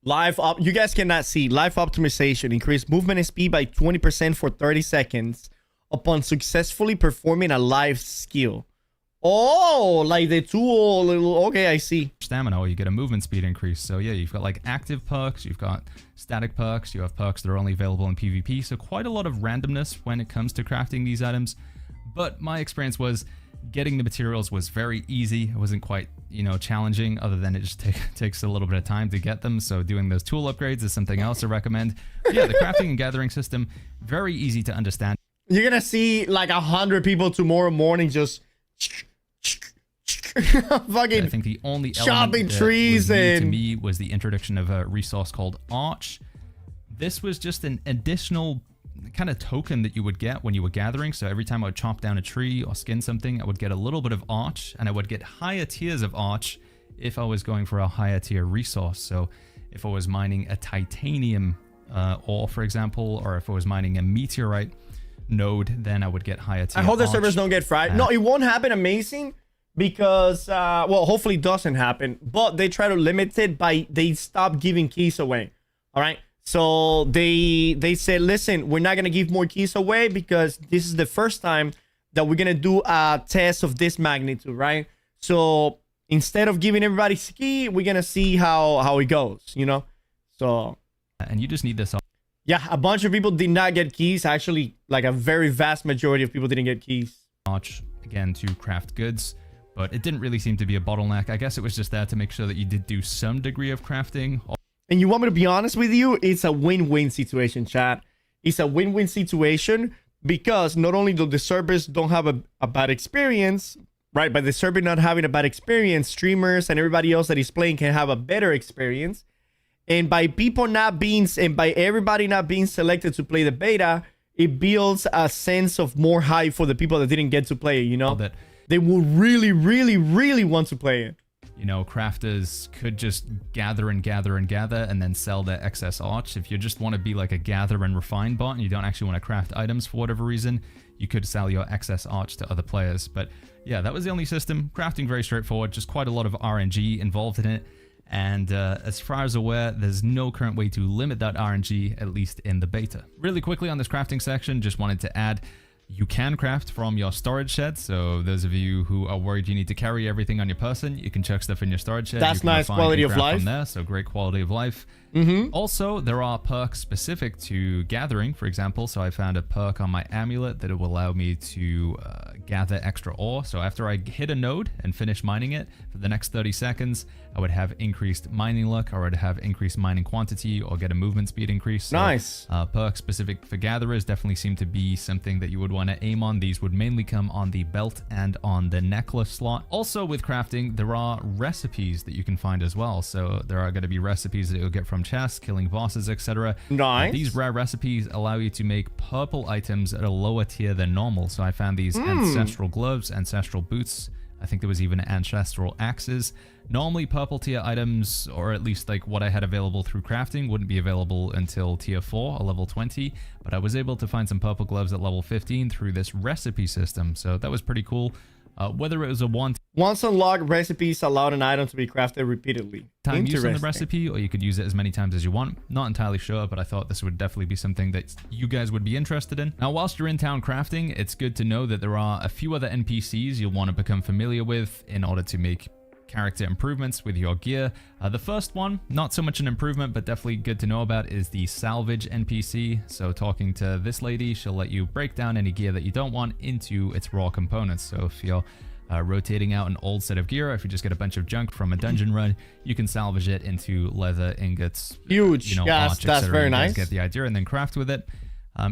You guys cannot see. Life optimization. Increase movement and speed by 20% for 30 seconds upon successfully performing a life skill. Oh, like the tool. Okay, I see. Stamina, or you get a movement speed increase. So yeah, you've got like active perks, you've got static perks, you have perks that are only available in PvP. So quite a lot of randomness when it comes to crafting these items. But my experience was getting the materials was very easy. It wasn't quite, you know, challenging, other than it just takes a little bit of time to get them. So doing those tool upgrades is something else I recommend. But yeah, the crafting and gathering system, very easy to understand. You're gonna see like 100 people tomorrow morning just fucking I think the only chopping element trees that was new and to me was the introduction of a resource called Arch. This was just an additional kind of token that you would get when you were gathering. So every time I would chop down a tree or skin something, I would get a little bit of Arch, and I would get higher tiers of Arch if I was going for a higher tier resource. So if I was mining a titanium ore, for example, or if I was mining a meteorite node, then I would get higher tier. I hope the Arch. servers don't get fried. No, it won't happen amazing because well, hopefully it doesn't happen, but they try to limit it by they stop giving keys away. All right, so they said, listen, we're not gonna give more keys away because this is the first time that we're gonna do a test of this magnitude, right? So instead of giving everybody a key, we're gonna see how it goes, you know. So and you just need this. Yeah, a bunch of people did not get keys. Actually, like a very vast majority of people didn't get keys. Arch, again, to craft goods, but it didn't really seem to be a bottleneck. I guess it was just there to make sure that you did do some degree of crafting. And you want me to be honest with you? It's a win-win situation, chat. It's a win-win situation because not only do the servers don't have a bad experience, right? By the server not having a bad experience, streamers and everybody else that is playing can have a better experience. And by people not being, and by everybody not being selected to play the beta, it builds a sense of more hype for the people that didn't get to play it, you know? That they will really, really, really want to play it. You know, crafters could just gather and gather and gather and then sell their excess arch. If you just want to be like a gather and refine bot and you don't actually want to craft items for whatever reason, you could sell your excess arch to other players. But yeah, that was the only system. Crafting very straightforward, just quite a lot of RNG involved in it. And as far as aware, there's no current way to limit that RNG, at least in the beta. Really quickly on this crafting section, just wanted to add, you can craft from your storage shed. So those of you who are worried you need to carry everything on your person, you can chuck stuff in your storage shed. That's nice quality of life. From there, so great quality of life. Also, there are perks specific to gathering, for example. So I found a perk on my amulet that it will allow me to gather extra ore. So after I hit a node and finish mining it, for the next 30 seconds, I would have increased mining luck, or I'd have increased mining quantity, or get a movement speed increase. So, nice. Perks specific for gatherers definitely seem to be something that you would want to aim on. These would mainly come on the belt and on the necklace slot. Also with crafting, there are recipes that you can find as well. So there are going to be recipes that you'll get from chests, killing bosses, etc. Nice. These rare recipes allow you to make purple items at a lower tier than normal. So I found these ancestral gloves, ancestral boots. I think there was even ancestral axes. Normally purple tier items, or at least like what I had available through crafting, wouldn't be available until tier 4 or level 20, but I was able to find some purple gloves at level 15 through this recipe system, so that was pretty cool. Whether it was a once unlocked, recipes allowed an item to be crafted repeatedly. Time use on the recipe, or you could use it as many times as you want. Not entirely sure, but I thought this would definitely be something that you guys would be interested in. Now, whilst you're in town crafting, it's good to know that there are a few other NPCs you'll want to become familiar with in order to make character improvements with your gear. The first one, not so much an improvement, but definitely good to know about, is the salvage NPC. So talking to this lady, she'll let you break down any gear that you don't want into its raw components. So if you're rotating out an old set of gear, or if you just get a bunch of junk from a dungeon run, you can salvage it into leather ingots. Huge. You know, yes, arch, that's very nice. Get the idea, and then craft with it.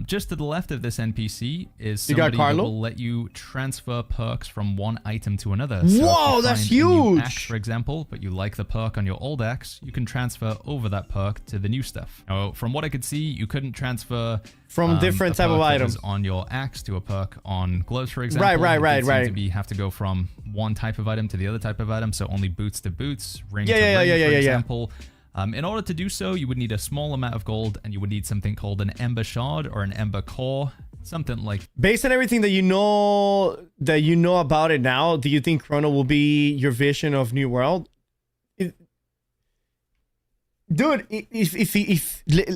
Just to the left of this NPC is somebody that will let you transfer perks from one item to another. So whoa, that's huge! Axe, for example, but you like the perk on your old axe, you can transfer over that perk to the new stuff. Now, from what I could see, you couldn't transfer from different type of items on your axe to a perk on gloves, for example. Right. Have to go from one type of item to the other type of item, so only boots to boots, ring to ring, for example. In order to do so, you would need a small amount of gold, and you would need something called an ember shard or an ember core, something like. Based on everything that you know about it now, do you think Chrono will be your vision of New World? Dude,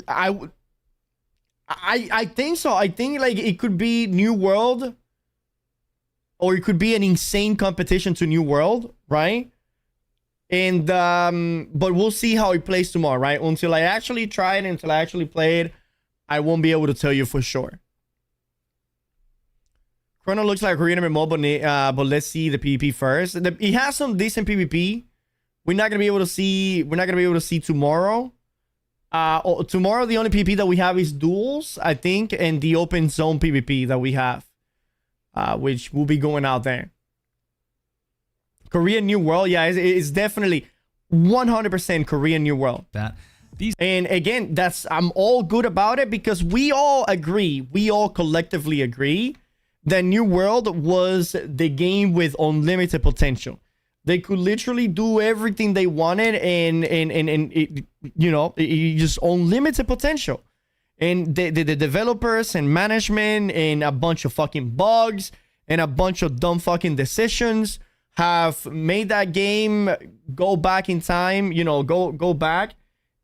I think so. I think like it could be New World, or it could be an insane competition to New World, right? And but we'll see how it plays tomorrow, right? Until I actually try it, until I actually play it, I won't be able to tell you for sure. Chrono looks like Korean MMO, but let's see the PvP first. It has some decent PvP. We're not gonna be able to see tomorrow. Tomorrow the only PvP that we have is duels, I think, and the open zone PvP that we have, which will be going out there. Korean New World, yeah, it's definitely 100% Korean New World. And again, I'm all good about it, because we all collectively agree that New World was the game with unlimited potential. They could literally do everything they wanted, and it, you know, it just unlimited potential. And the developers and management and a bunch of fucking bugs and a bunch of dumb fucking decisions have made that game go back in time, you know, go back,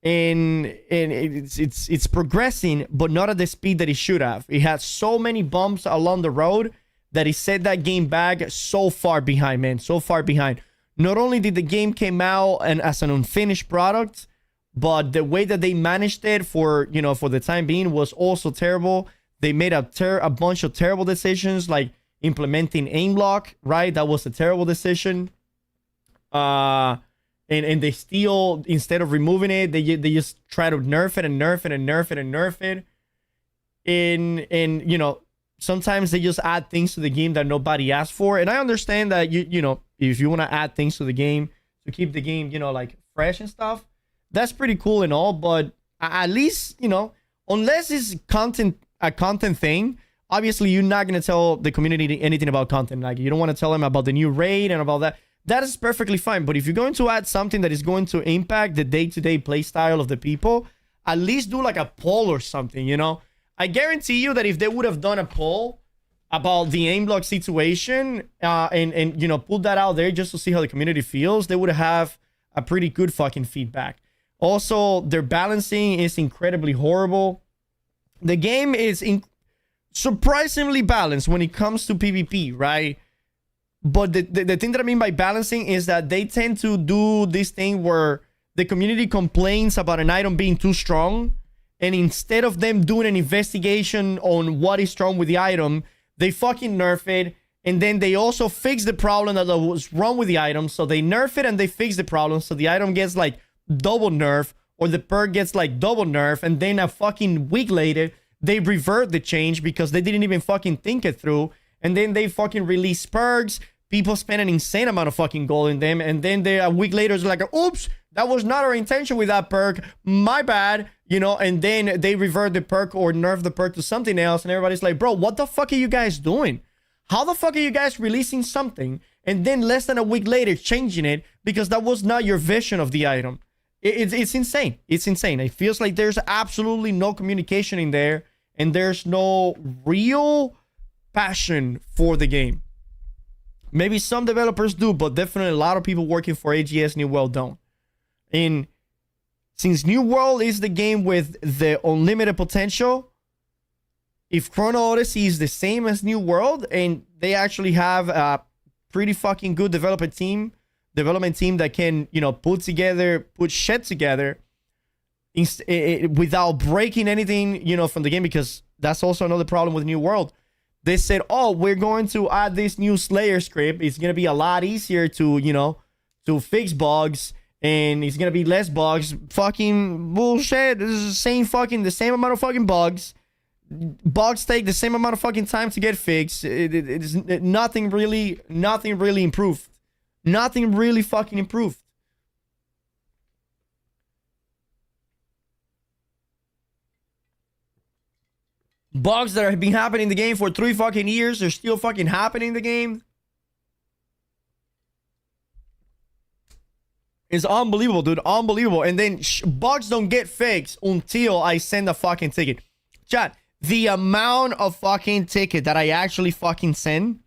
and it's progressing, but not at the speed that it should have. It had so many bumps along the road that it set that game back so far behind, man, so far behind. Not only did the game came out and as an unfinished product, but the way that they managed it for the time being was also terrible. They made a bunch of terrible decisions, like implementing aim lock, right? That was a terrible decision. And they still, instead of removing it, they just try to nerf it and nerf it and nerf it and nerf it. And you know, sometimes they just add things to the game that nobody asked for. And I understand that you know, if you want to add things to the game to keep the game, you know, like fresh and stuff, that's pretty cool and all, but at least, you know, unless it's a content thing, obviously you're not going to tell the community anything about content. Like, you don't want to tell them about the new raid and about that. That is perfectly fine. But if you're going to add something that is going to impact the day-to-day play style of the people, at least do like a poll or something, you know? I guarantee you that if they would have done a poll about the aim block situation and you know, put that out there just to see how the community feels, they would have a pretty good fucking feedback. Also, their balancing is incredibly horrible. The game is surprisingly balanced when it comes to PvP, right? But the thing that I mean by balancing is that they tend to do this thing where the community complains about an item being too strong, and instead of them doing an investigation on what is wrong with the item, they fucking nerf it, and then they also fix the problem that was wrong with the item. So they nerf it and they fix the problem, so the item gets like double nerf, or the perk gets like double nerf, and then a fucking week later they revert the change because they didn't even fucking think it through, and then they fucking release perks. People spend an insane amount of fucking gold in them, and then they a week later it's like, oops, that was not our intention with that perk, my bad, you know, and then they revert the perk or nerf the perk to something else, and everybody's like, bro, what the fuck are you guys doing? How the fuck are you guys releasing something and then less than a week later changing it because that was not your vision of the item? It's insane. It's insane. It feels like there's absolutely no communication in there, and there's no real passion for the game. Maybe some developers do, but definitely a lot of people working for AGS New World don't. And since New World is the game with the unlimited potential, if Chrono Odyssey is the same as New World and they actually have a pretty fucking good development team that can, you know, put shit together without breaking anything, you know, from the game, because that's also another problem with New World. They said, oh, we're going to add this new Slayer script. It's going to be a lot easier to, you know, to fix bugs, and it's going to be less bugs. Fucking bullshit. This is the same amount of fucking bugs. Bugs take the same amount of fucking time to get fixed. It's nothing really improved. Nothing really fucking improved. Bugs that have been happening in the game for 3 fucking years are still fucking happening in the game. It's unbelievable, dude. Unbelievable. And then bugs don't get fixed until I send a fucking ticket. Chat, the amount of fucking ticket that I actually fucking send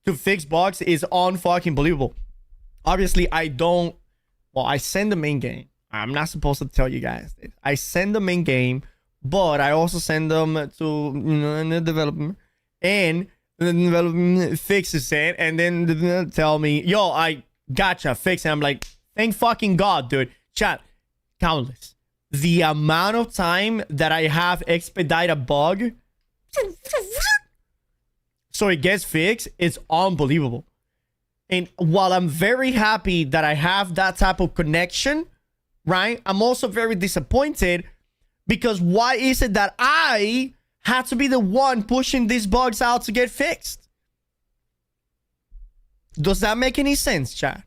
to fix bugs is unfucking believable. Obviously, I send them in game. I'm not supposed to tell you guys this. I send them in game, but I also send them to, you know, the development, and the development fixes it, and then they tell me, yo, I gotcha, fix it. I'm like, thank fucking God, dude. Chat, countless. The amount of time that I have expedite a bug so it gets fixed, it's unbelievable. And while I'm very happy that I have that type of connection, right, I'm also very disappointed, because why is it that I had to be the one pushing these bugs out to get fixed? Does that make any sense, chat?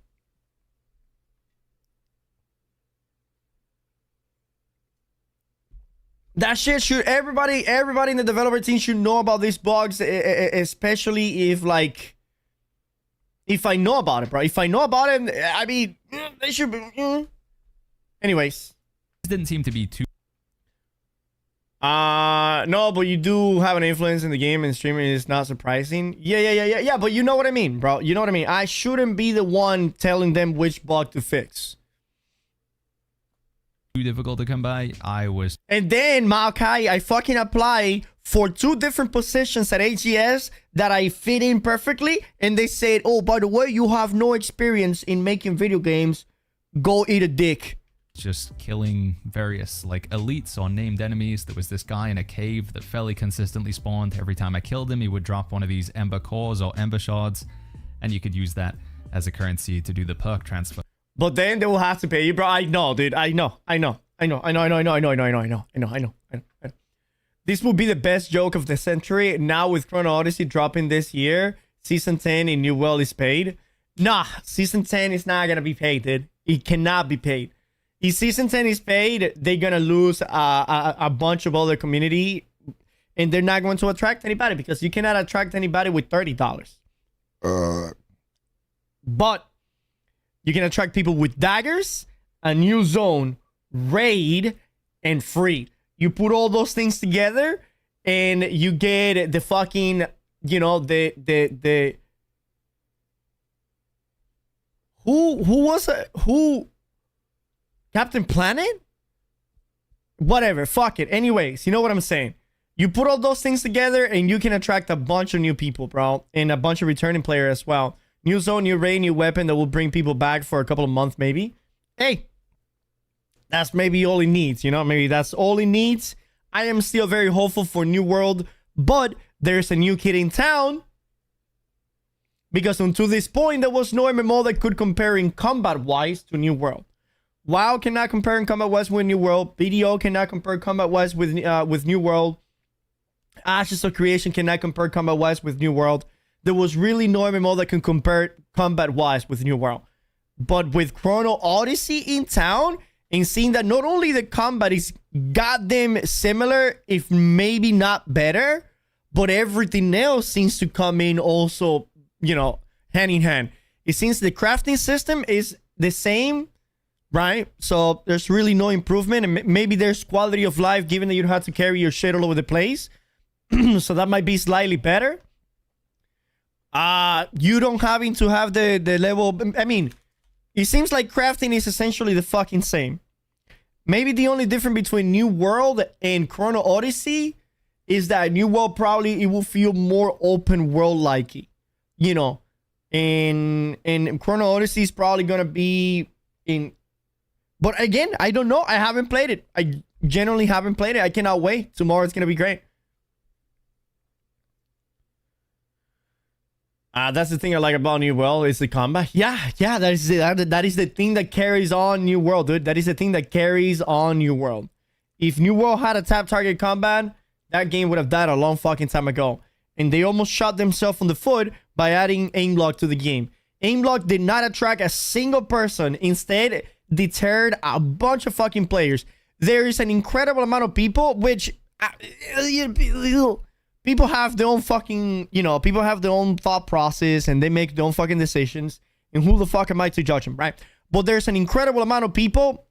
That shit should, everybody in the developer team should know about these bugs, especially if, like, if I know about it, bro. If I know about it, I mean, they should be. Anyways. This didn't seem to be too. No, but you do have an influence in the game, and streaming is not surprising. Yeah, but you know what I mean, bro. You know what I mean. I shouldn't be the one telling them which bug to fix. Too difficult to come by. And then, Maokai, I fucking apply for 2 different positions at AGS that I fit in perfectly, and they said, oh, by the way, you have no experience in making video games. Go eat a dick. Just killing various, like, elites on named enemies. There was this guy in a cave that fairly consistently spawned. Every time I killed him, he would drop one of these Ember Cores or Ember Shards, and you could use that as a currency to do the perk transfer. But then they will have to pay you, bro. I know, dude. I know. This will be the best joke of the century. Now with Chrono Odyssey dropping this year, Season 10 in New World is paid. Nah, Season 10 is not gonna be paid, dude. It cannot be paid. If Season 10 is paid, they're going to lose a bunch of other community, and they're not going to attract anybody because you cannot attract anybody with $30. But you can attract people with daggers, a new zone, raid, and free. You put all those things together, and you get the fucking, you know, the who was it? Who? Captain Planet? Whatever, fuck it. Anyways, you know what I'm saying. You put all those things together, and you can attract a bunch of new people, bro, and a bunch of returning players as well. New zone, new raid, new weapon that will bring people back for a couple of months, maybe. Hey, that's maybe all he needs, you know? Maybe that's all he needs. I am still very hopeful for New World, but there's a new kid in town. Because until this point, there was no MMO that could compare in combat-wise to New World. WoW cannot compare in combat-wise with New World. BDO cannot compare combat-wise with New World. Ashes of Creation cannot compare combat-wise with New World. There was really no MMO that can compare combat-wise with New World. But with Chrono Odyssey in town, and seeing that not only the combat is goddamn similar, if maybe not better, but everything else seems to come in also, you know, hand in hand. It seems the crafting system is the same, right? So there's really no improvement, and maybe there's quality of life given that you don't have to carry your shit all over the place. So that might be slightly better. You don't having to have the level. I mean, it seems like crafting is essentially the fucking same. Maybe the only difference between New World and Chrono Odyssey is that New World probably it will feel more open world like, you know, and Chrono Odyssey is probably gonna be in. But again, I don't know. I haven't played it. I genuinely haven't played it. I cannot wait. Tomorrow it's gonna be great. That's the thing I like about New World is the combat. Yeah, that is the thing that carries on New World, dude. That is the thing that carries on New World. If New World had a tap target combat, that game would have died a long fucking time ago. And they almost shot themselves on the foot by adding aim lock to the game. Aim lock did not attract a single person. Instead, deterred a bunch of fucking players. There is an incredible amount of people, which people have their own fucking, you know, people have their own thought process and they make their own fucking decisions. And who the fuck am I to judge them, right? But there's an incredible amount of people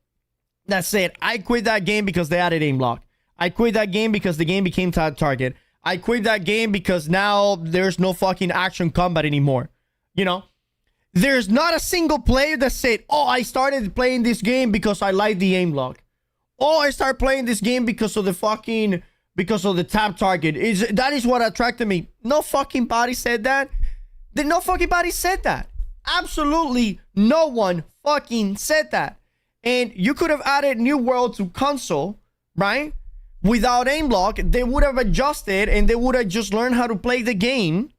that said, I quit that game because they added aim lock. I quit that game because the game became target. I quit that game because now there's no fucking action combat anymore. You know? There's not a single player that said, oh, I started playing this game because I like the aim lock. Oh, I started playing this game because of the fucking... because of the tap target. That is what attracted me. No fucking body said that. No fucking body said that. Absolutely no one fucking said that. And you could have added New World to console, right? Without aim lock, they would have adjusted and they would have just learned how to play the game.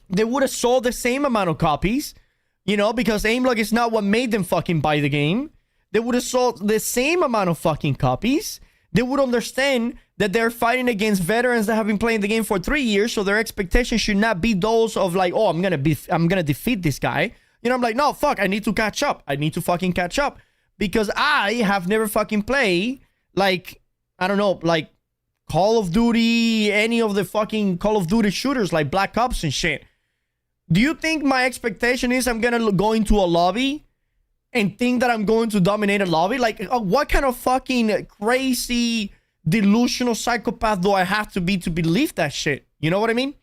They would have sold the same amount of copies, you know, because aim lock is not what made them fucking buy the game. They would have sold the same amount of fucking copies. They would understand that they're fighting against veterans that have been playing the game for 3 years, so their expectations should not be those of like, oh, I'm gonna defeat this guy. You know, I'm like, no, fuck, I need to catch up. I need to fucking catch up because I have never fucking played like, I don't know, like Call of Duty, any of the fucking Call of Duty shooters like Black Ops and shit. Do you think my expectation is I'm gonna go into a lobby and think that I'm going to dominate a lobby? Like, what kind of fucking crazy, delusional psychopath do I have to be to believe that shit? You know what I mean?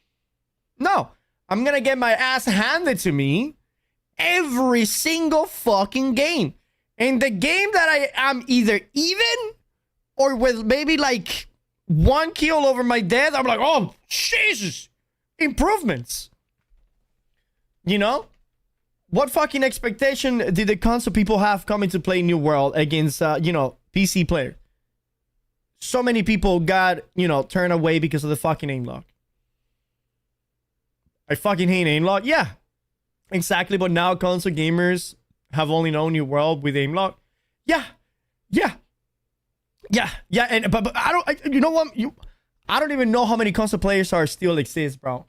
No. I'm gonna get my ass handed to me every single fucking game. And the game that I am either even or with maybe like 1 kill over my death, I'm like, oh, Jesus. Improvements. You know? What fucking expectation did the console people have coming to play New World against, you know, PC player? So many people got, you know, turned away because of the fucking aim lock. I fucking hate aim lock. Yeah, exactly. But now console gamers have only known New World with aim lock. Yeah. And but you know what? I don't even know how many console players still exist, bro.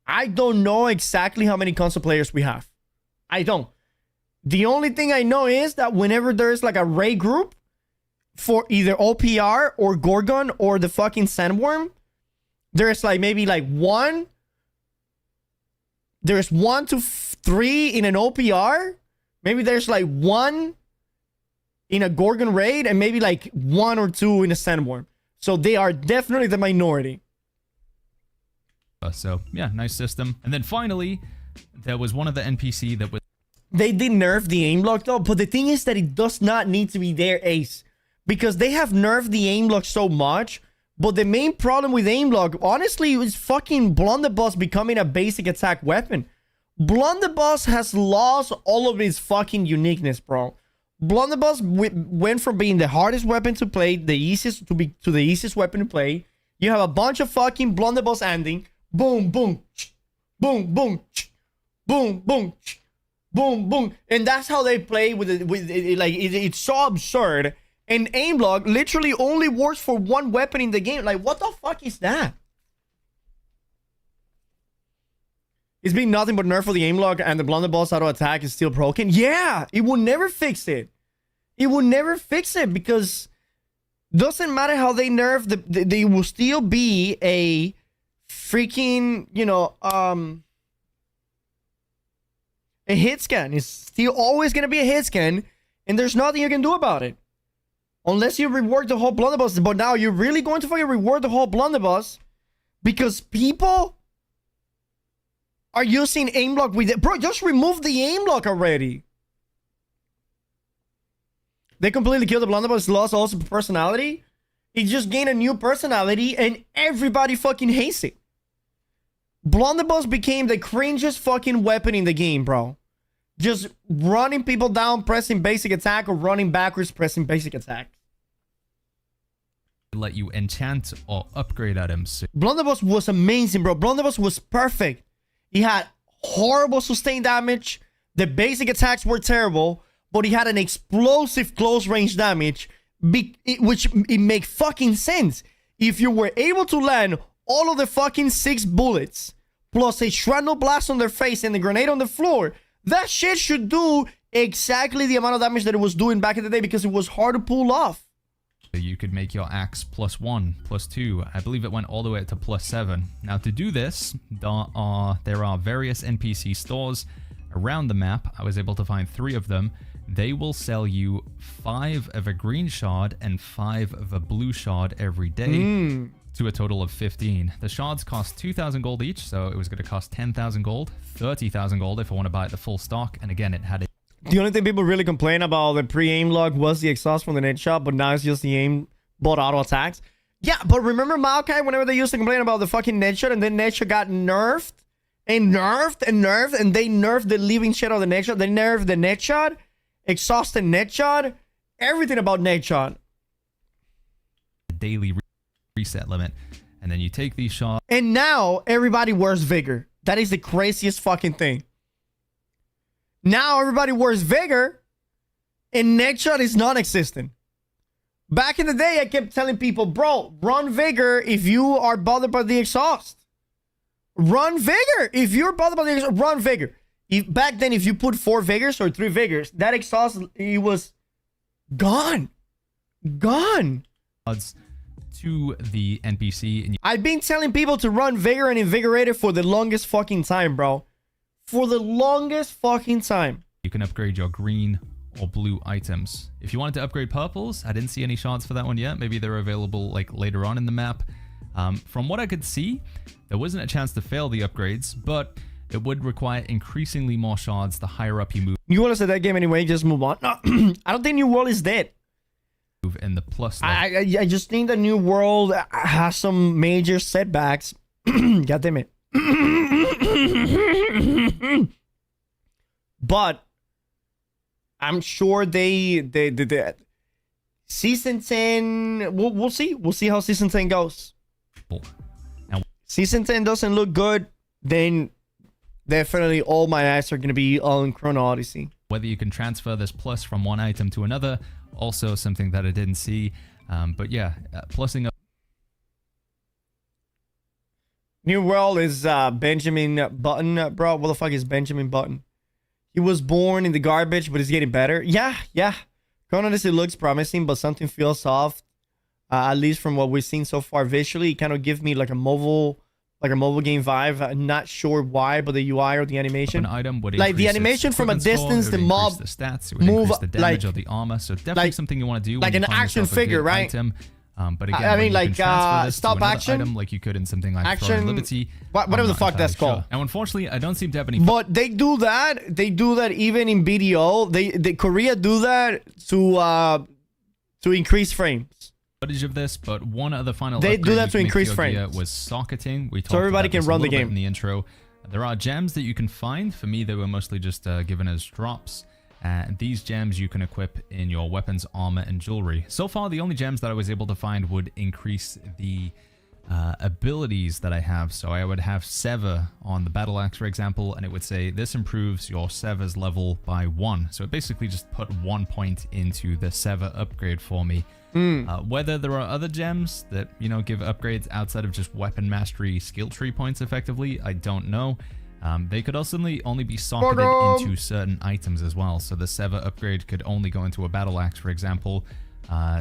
I don't know exactly how many console players we have. I don't. The only thing I know is that whenever there's like a raid group for either OPR or Gorgon or the fucking Sandworm, there's like maybe like there's 1 to 3 in an OPR. Maybe there's like 1 in a Gorgon raid and maybe like 1 or 2 in a Sandworm. So they are definitely the minority. So yeah, nice system. And then finally, there was one of the NPC that was... They did nerf the aim lock though, but the thing is that it does not need to be there, Ace. Because they have nerfed the aim lock so much, but the main problem with aim lock, honestly, is fucking Blunderbuss becoming a basic attack weapon. Blunderbuss has lost all of its fucking uniqueness, bro. Blunderbuss went from being the hardest weapon to play, the easiest to the easiest weapon to play. You have a bunch of fucking Blunderbuss ending. Boom, boom, boom, boom, boom, boom, boom, boom, and that's how they play with it. It's so absurd. And aim lock literally only works for one weapon in the game. Like, what the fuck is that? It's been nothing but nerf for the aim lock, and the Blunderbuss auto attack is still broken. Yeah, it will never fix it. It will never fix it because doesn't matter how they nerf, they will still be a freaking, you know, a hit scan. It's still always going to be a hit scan, and there's nothing you can do about it. Unless you rework the whole Blunderbuss. But now you're really going to fucking reward the whole Blunderbuss because people are using aim lock with it. Bro, just remove the aim lock already. They completely killed the Blunderbuss. Lost also personality. It just gained a new personality and everybody fucking hates it. Blunderbuss became the cringiest fucking weapon in the game, bro. Just running people down, pressing basic attack, or running backwards, pressing basic attack. Let you enchant or upgrade items. Blunderbuss was amazing, bro. Blunderbuss was perfect. He had horrible sustained damage. The basic attacks were terrible, but he had an explosive close range damage, which it make fucking sense. If you were able to land all of the fucking 6 bullets, plus a shrapnel blast on their face and the grenade on the floor, that shit should do exactly the amount of damage that it was doing back in the day because it was hard to pull off. You could make your axe +1, +2. I believe it went all the way up to +7. Now to do this, there are various NPC stores around the map. I was able to find 3 of them. They will sell you 5 of a green shard and 5 of a blue shard every day. To a total of 15. The shards cost 2,000 gold each, so it was going to cost 10,000 gold, 30,000 gold if I want to buy it the full stock, and again, it had a... The only thing people really complain about the pre-aim lock was the exhaust from the net shot, but now it's just the aim bot auto attacks. Yeah, but remember Maokai, whenever they used to complain about the fucking net shot, and then net shot got nerfed, and nerfed, and nerfed, and they nerfed the living shit out of the net shot, they nerfed the net shot, exhaust and net shot, everything about net shot. Daily reset limit, and then you take these shots, and now everybody wears vigor. That is the craziest fucking thing. Now everybody wears vigor and neck shot is non-existent. Back in the day, I kept telling people, bro, run vigor if you are bothered by the exhaust. Run vigor if you're bothered by the exhaust. Run vigor. Back then, if you put 4 vigors or 3 vigors, that exhaust, it was gone. Gone. To the NPC. And I've been telling people to run Vigor and Invigorator for the longest fucking time, bro. For the longest fucking time. You can upgrade your green or blue items. If you wanted to upgrade purples, I didn't see any shards for that one yet. Maybe they're available like later on in the map. From what I could see, there wasn't a chance to fail the upgrades, but it would require increasingly more shards the higher up you move. You want to say that game anyway, just move on. No, I don't think New World is dead. In the plus I just think the New World has some major setbacks. God damn it. But I'm sure they season 10, we'll see. We'll see how season 10 goes. Now, season 10 doesn't look good, then definitely all my eyes are going to be on Chrono Odyssey. Whether you can transfer this plus from one item to another, also something that I didn't see. But yeah, plussing up. New World is Benjamin Button, bro. What the fuck is Benjamin Button? He was born in the garbage, but he's getting better. Yeah, yeah. Chrono Odyssey looks promising, but something feels off. At least from what we've seen so far visually, it kind of gives me like a mobile game vibe. I'm not sure why, but the UI or the animation, an item would like the increase its animation from a equipment score, distance, it the would mob increase the stats, it would move increase the damage like or the armor. So definitely something you want to do when like you an find action yourself a figure, good right? Item. But again, I when mean, you like can transfer this to stop another action, item, like you could in something like Throne action, of Liberty, whatever I'm the not fuck that's entirely called. sure. And unfortunately, I don't seem to have any. But they do that. They do that even in BDO. They Korea do that to increase frames. Footage of this, but one other final They upgrade do that you to can make increase your gear frames. was socketing. We talked So everybody about can this run a the little bit game. in the intro. There are gems that you can find. For me, they were mostly just given as drops. And these gems you can equip in your weapons, armor, and jewelry. So far, the only gems that I was able to find would increase the abilities that I have. So I would have Sever on the battle axe, for example, and it would say this improves your Sever's level by 1. So it basically just put 1 point into the Sever upgrade for me. Whether there are other gems that, you know, give upgrades outside of just weapon mastery skill tree points effectively, I don't know. They could also only be socketed into certain items as well. So the Sever upgrade could only go into a battle axe, for example.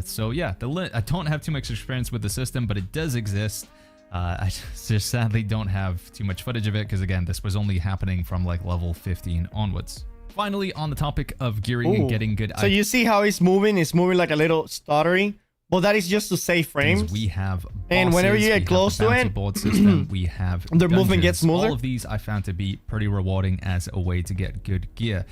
So yeah, I don't have too much experience with the system, but it does exist. I just sadly don't have too much footage of it because, again, this was only happening from like level 15 onwards. Finally, on the topic of gearing and getting good So you see how it's moving? It's moving like a little stuttery. Well, that is just to save frames. We have bosses, and whenever you get close to it, board system, we have their movement dungeons. gets smoother. All of these I found to be pretty rewarding as a way to get good gear.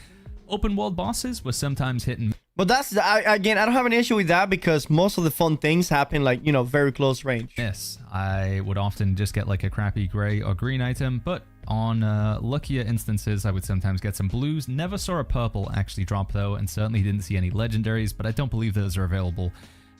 Open world bosses were sometimes hit and But that's, again, I don't have an issue with that because most of the fun things happen like, you know, very close range. Yes, I would often just get like a crappy gray or green item, but on luckier instances, I would sometimes get some blues. Never saw a purple actually drop though, and certainly didn't see any legendaries, but I don't believe those are available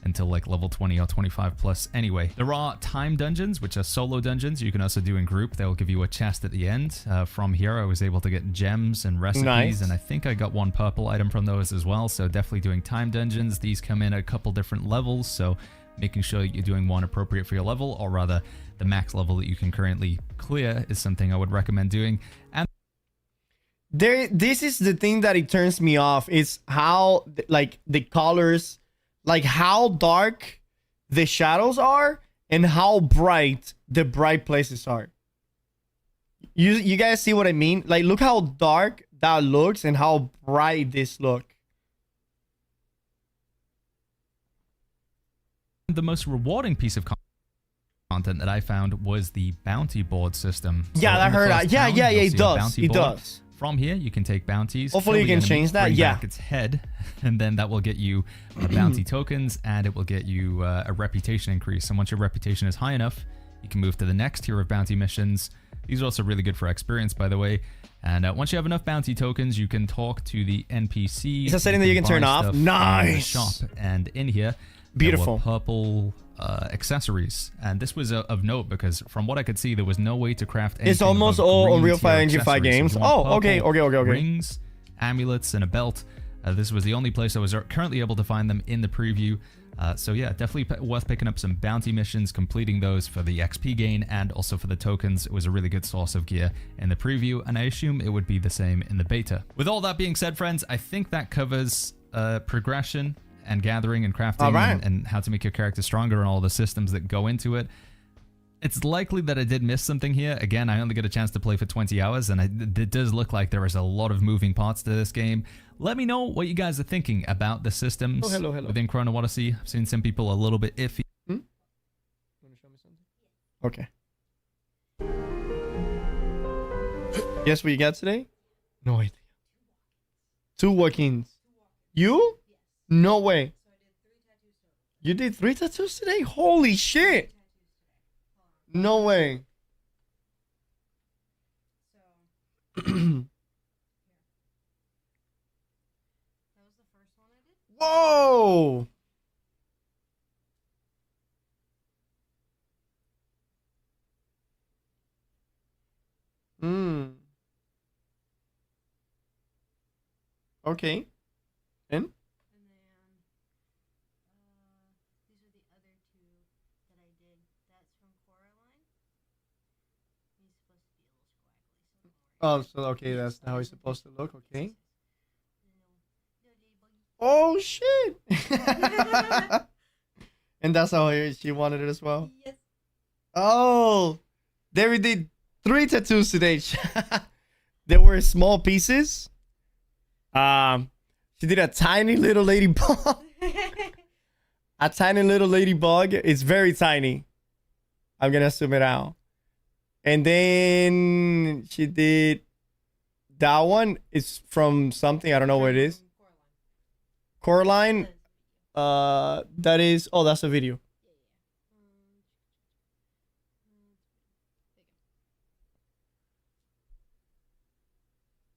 until like level 20 or 25 plus anyway. There are time dungeons, which are solo dungeons. You can also do in group. They'll give you a chest at the end. From here, I was able to get gems and recipes, Nice. and I think I got one purple item from those as well. So definitely doing time dungeons. These come in at a couple different levels, so making sure that you're doing one appropriate for your level, or rather the max level that you can currently clear is something I would recommend doing. And This is the thing that it turns me off. Is how like the colors, like how dark the shadows are and how bright the bright places are. You guys see what I mean? Like, look how dark that looks and how bright this look. the most rewarding piece of content that I found was the bounty board system. Yeah, I heard that. Yeah, it does. It does. From here, you can take bounties. Hopefully, you can change that. Bring Yeah. back its head, and then that will get you bounty tokens, and it will get you a reputation increase. And once your reputation is high enough, you can move to the next tier of bounty missions. These are also really good for experience, by the way. And once you have enough bounty tokens, you can talk to the NPC. Is that setting that you can turn buy off? stuff in Nice. the shop, and in here, Beautiful. there were purple accessories, and this was of note because from what I could see, there was no way to craft anything. It's almost above all green Unreal tier 5 Engine 5 accessories. So games. if you want Oh, okay. purple rings, amulets, and a belt. This was the only place I was currently able to find them in the preview. So yeah, definitely worth picking up some bounty missions, completing those for the XP gain and also for the tokens. It was a really good source of gear in the preview, and I assume it would be the same in the beta. With all that being said, friends, I think that covers progression and gathering and crafting and how to make your character stronger and all the systems that go into it. It's likely that I did miss something here. Again, I only get a chance to play for 20 hours, and it does look like there is a lot of moving parts to this game. Let me know what you guys are thinking about the systems within Chrono Odyssey. I've seen some people a little bit iffy. Okay. Guess what you got today? No idea. 2 walk-ins. You? No way. You did 3 tattoos today? Holy shit. No way. Whoa. Okay. And? Oh, so okay, that's how he's supposed to look. Okay. Oh shit! And that's how she wanted it as well. Yes. Oh, there we did 3 tattoos today. They were small pieces. She did a tiny little ladybug. A tiny little ladybug. It's very tiny. I'm gonna zoom it out. And then she did that one. It's from something. I don't know what it is. Coraline. That is. Oh, that's a video.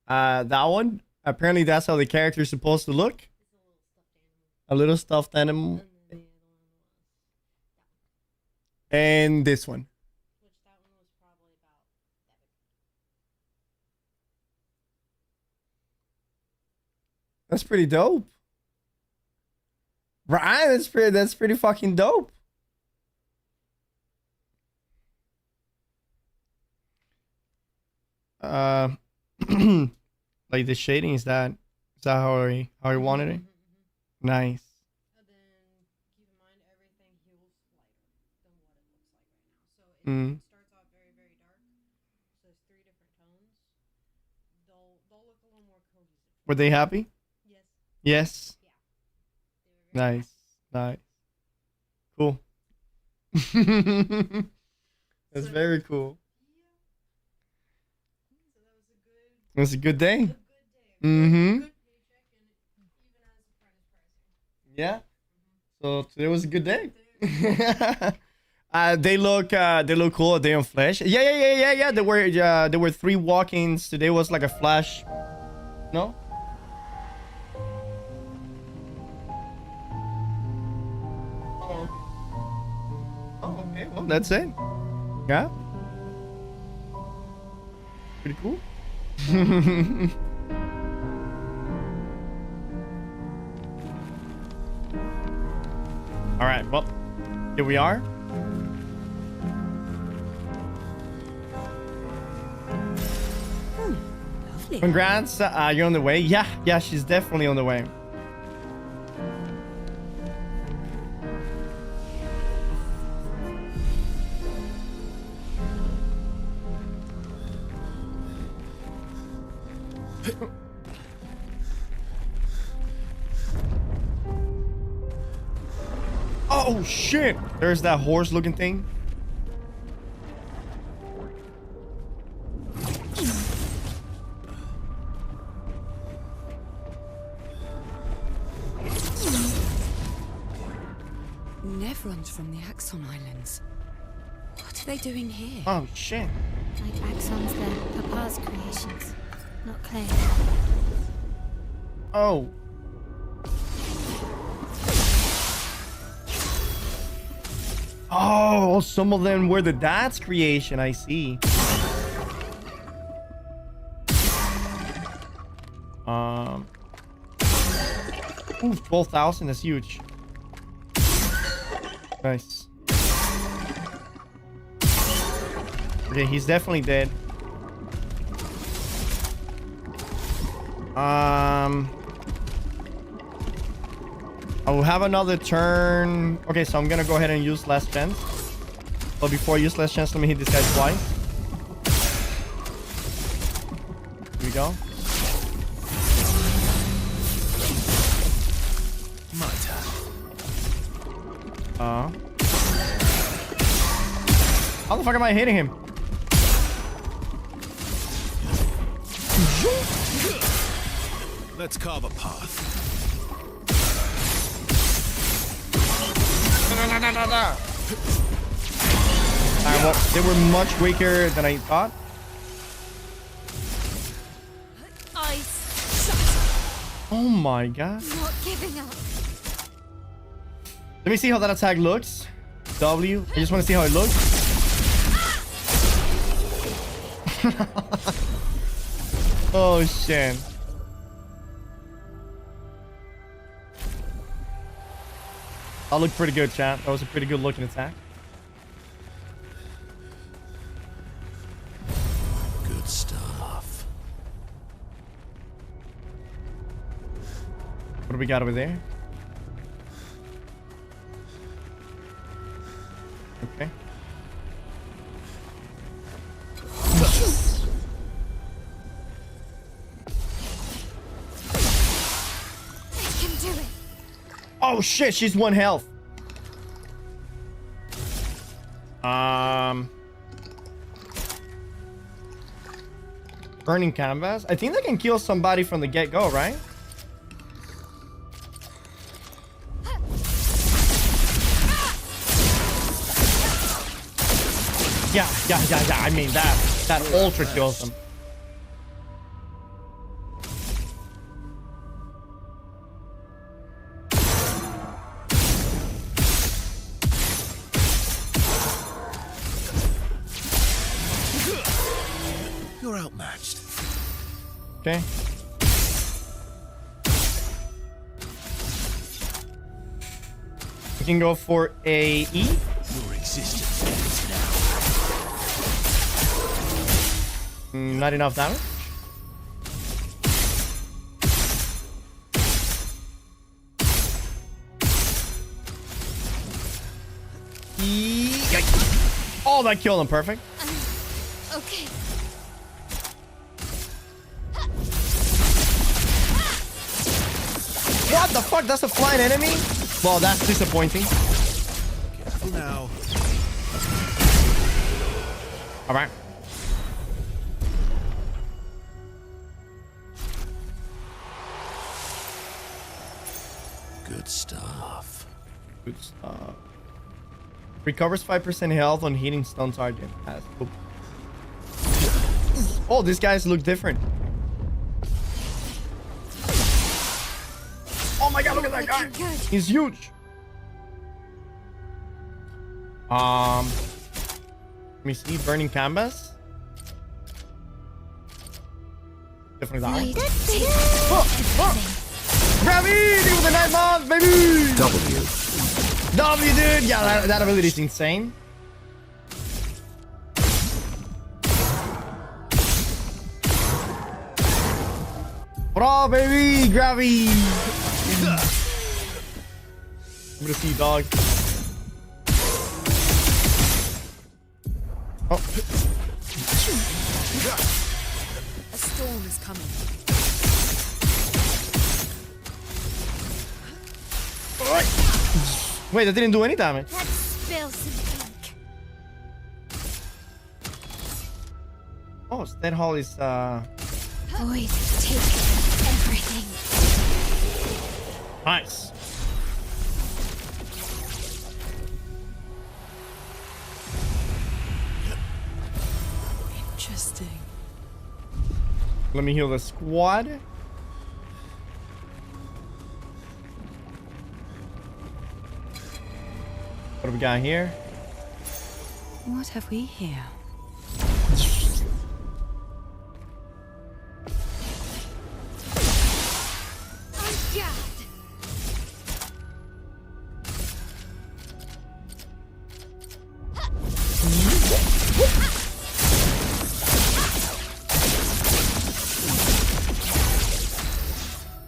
That one. Apparently, that's how the character is supposed to look. A little stuffed animal. And this one. That's pretty dope. Right? That's pretty fucking dope. Like the shading, is that how he wanted it? Nice. Mm. Were they happy? Yes. Nice. Nice. Cool. That's very cool. It was a good day. Mm-hmm. Yeah. So today was a good day. They look cool a day on Flash. Yeah. There were 3 walk-ins. Today was like a Flash. No? Oh, okay. Well, that's it. Yeah. Pretty cool. All right. Well, here we are. Congrats, you're on the way. Yeah, she's definitely on the way. Oh shit! There's that horse looking thing. Nevrons from the Axon Islands. What are they doing here? Oh shit. Like Axons, they're Papa's creations, not Clay. Oh. Oh, some of them were the dad's creation, I see. Ooh, 12,000, that's huge. Nice. Okay, he's definitely dead. I will have another turn. Okay, so I'm gonna go ahead and use last chance. But before I use last chance, let me hit this guy twice. Here we go. My turn. How the fuck am I hitting him? Let's carve a path. Well, they were much weaker than I thought. Oh my god. Not giving up. Let me see how that attack looks. W. I just want to see how it looks. Oh shit. That looked pretty good, chat. That was a pretty good looking attack. Good stuff. What do we got over there? Okay. I can do it. Oh shit, she's 1 health. Burning canvas. I think they can kill somebody from the get-go, right? Yeah. I mean, that ultra kills them. You're outmatched. Okay. We can go for a E. Your existence ends now. Not enough damage. Oh, that killed him. Perfect. Okay. What the fuck? That's a flying enemy? Well, that's disappointing. Careful now. All right. Good stuff. Good stuff. Recovers 5% health on hitting stun target. Oh, these guys look different. Oh my god, look at that guy. He's huge. Let me see. Burning canvas. Definitely that one. Grab it with the 9 months, baby. W, dude. Yeah, that ability is insane. Bro, baby, Gravy. I'm gonna see, dog. Oh. A storm is coming. Wait, that didn't do any damage. Let's spill some ink. Oh, Stead Hall is Void, take everything. nice. Interesting. Let me heal the squad. What do we got here? What have we here? Oh god.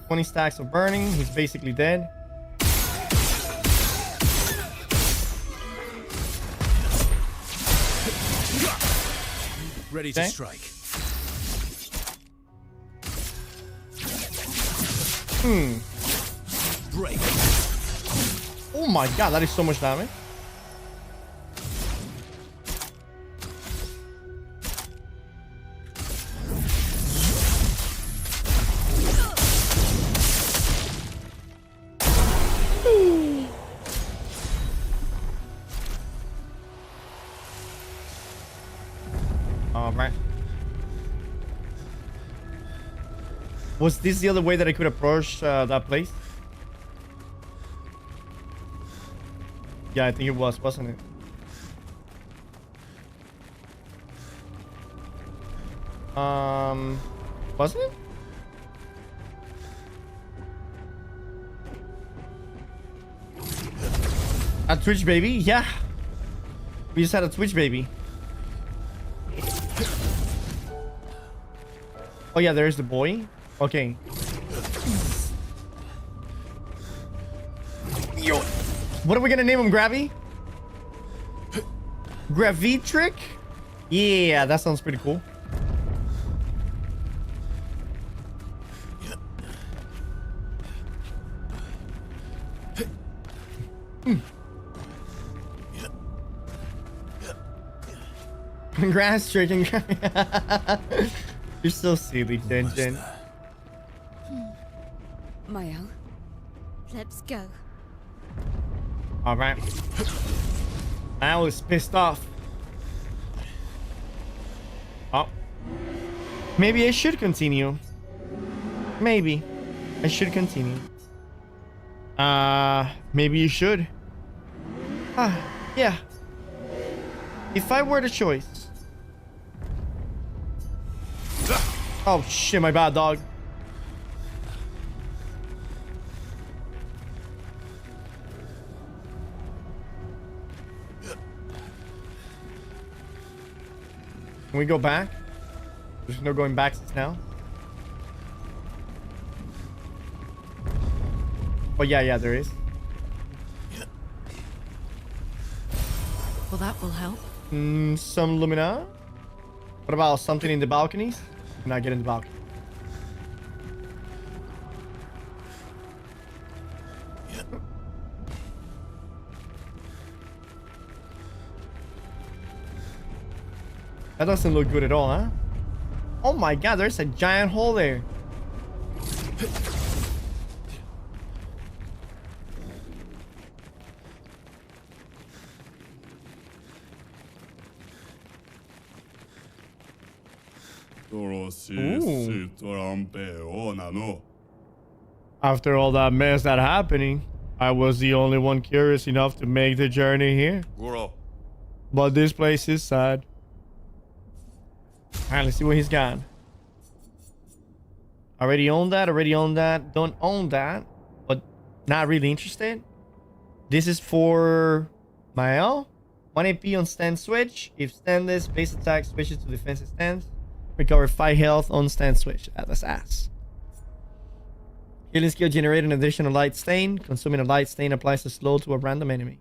Twenty stacks of burning. He's basically dead. Ready to strike. Break. Oh my god, that is so much damage. Alright. Was this the other way that I could approach that place? Yeah, I think it was, wasn't it? Was it? A Twitch baby? Yeah. We just had a Twitch baby. Oh yeah, there's the boy. Okay. Yo, what are we gonna name him, Gravy? Gravitric? Yeah, that sounds pretty cool. Grass trick and you're so silly, Jen Jen. Mael, let's go. All right. I was pissed off. Oh. Maybe I should continue. Maybe I should continue. Maybe you should. Yeah. If I were the choice. Oh shit, my bad, dog. Can we go back? There's no going back since now. Oh yeah, there is. Well, that will help. Some lumina. What about something in the balconies? Can I get in the balcony? That doesn't look good at all, huh? Oh my god, there's a giant hole there. Ooh. After all that mess that happening, I was the only one curious enough to make the journey here. But this place is sad. Alright, let's see what he's got. Already own that, Don't own that, but not really interested. This is for Mael. 1 AP on stand switch. If standless, base attack switches to defensive stance. Recover 5 health on stand switch. That's ass. Healing skill generate an additional light stain. Consuming a light stain applies a slow to a random enemy.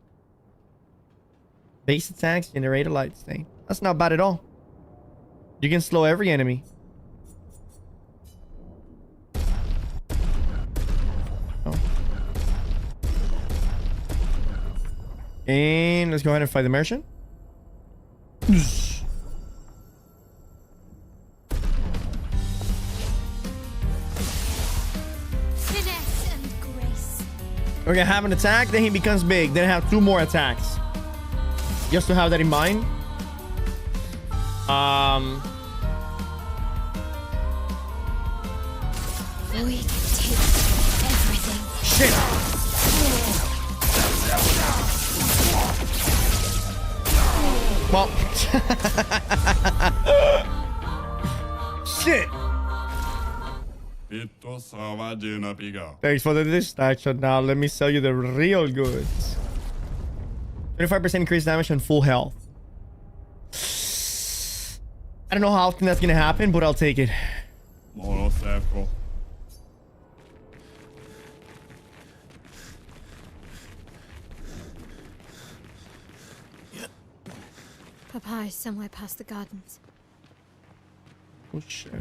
Base attacks generate a light stain. That's not bad at all. You can slow every enemy. Oh. And let's go ahead and fight the merchant. Finesse and grace. We're gonna have an attack, then he becomes big. Then have 2 more attacks. Just to have that in mind. We can take everything. Shit. Well. Shit. Thanks for the distraction. Now let me sell you the real goods. 25% increased damage on full health. I don't know how often that's gonna happen, but I'll take it. Papa is somewhere past the gardens. Oh shit.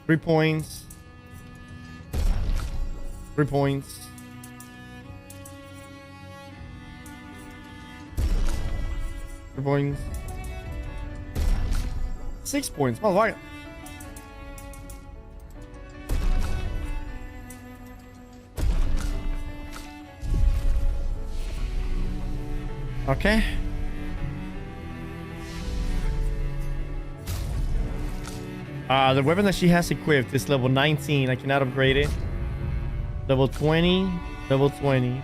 Three points. 3 points. 3 points. 6 points. Oh, right. Okay. The weapon that she has equipped is level 19. I cannot upgrade it. Level 20. Level 20.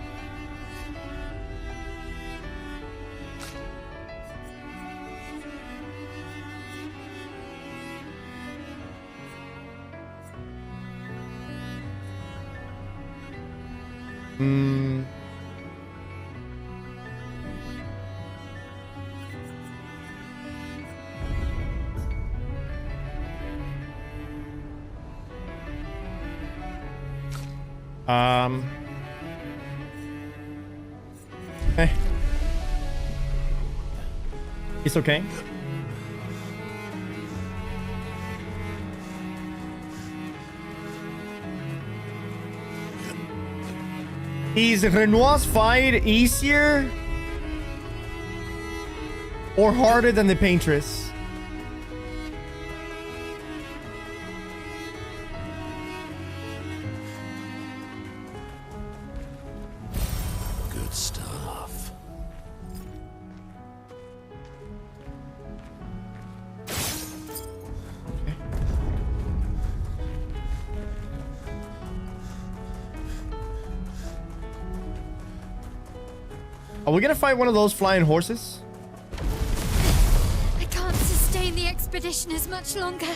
It's okay. Is Renoir's fight easier or harder than the Paintress? Good stuff. Are we gonna fight one of those flying horses? I can't sustain the expedition as much longer.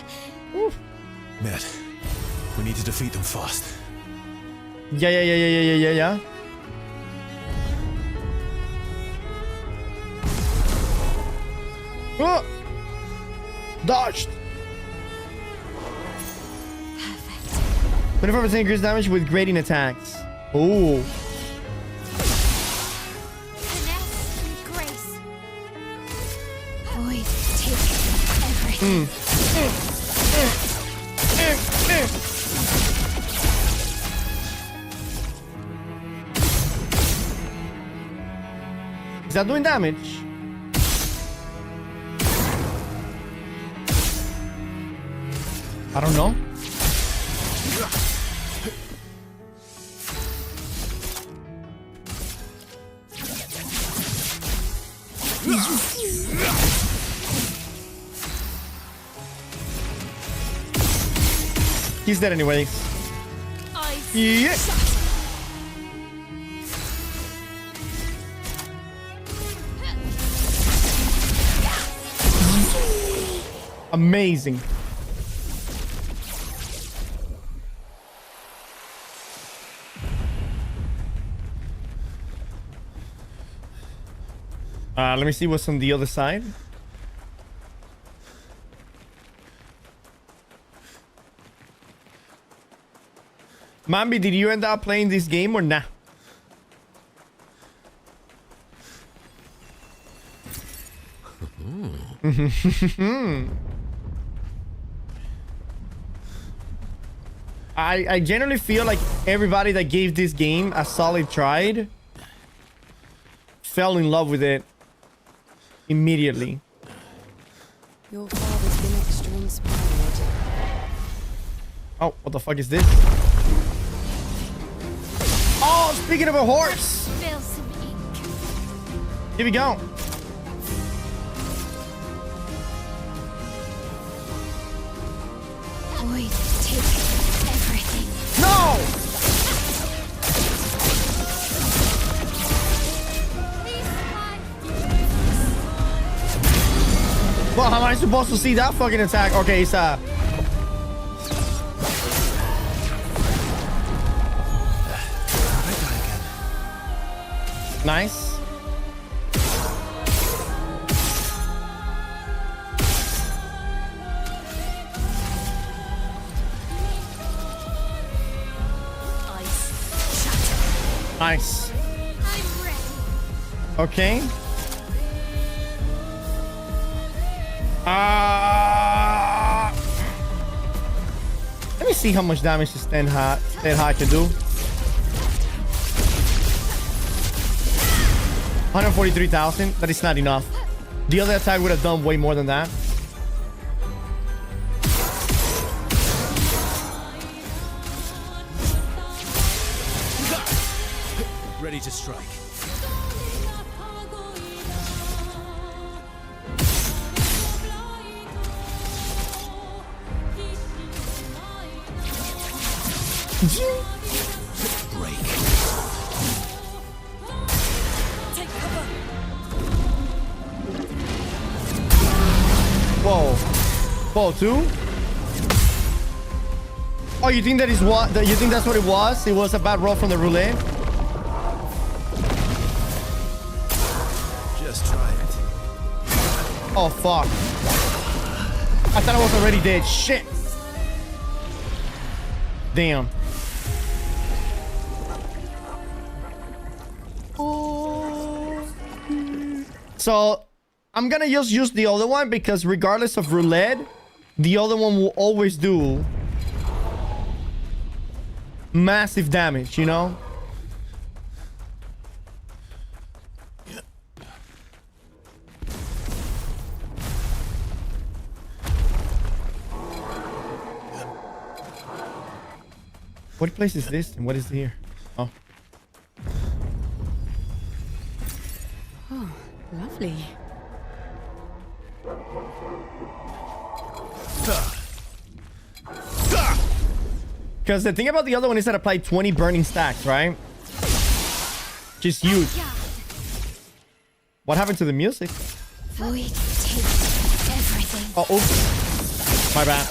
Ned, we need to defeat them fast. Yeah. Oh! Dodged. Perfect. 25% increased damage with grading attacks. Oh. Void, take everything. Is that doing damage? I don't know. He's dead anyways. Yeah. Amazing. Let me see what's on the other side. Mambi, did you end up playing this game or nah? I generally feel like everybody that gave this game a solid try fell in love with it immediately. Your father's been extra inspired. Oh, what the fuck is this? Oh, speaking of a horse! Spill some ink. Here we go. Void, take everything. No! Well, how am I supposed to see that fucking attack? Okay, it's nice. Nice. Okay. Let me see how much damage this Sten High can do. 143,000. That is not enough. The other attack would have done way more than that. Ready to strike. Break. Take cover. Whoa. Whoa, two? Oh, you think that is what? You think that's what it was? It was a bad roll from the roulette? Just try it. Oh, fuck. I thought I was already dead. Shit. Damn. So I'm gonna just use the other one because regardless of roulette, the other one will always do massive damage, you know? What place is this and what is here? Oh. Oh, lovely. Because the thing about the other one is that I applied 20 burning stacks, right? Just huge. What happened to the music? Void takes everything. Oh, oops. My bad.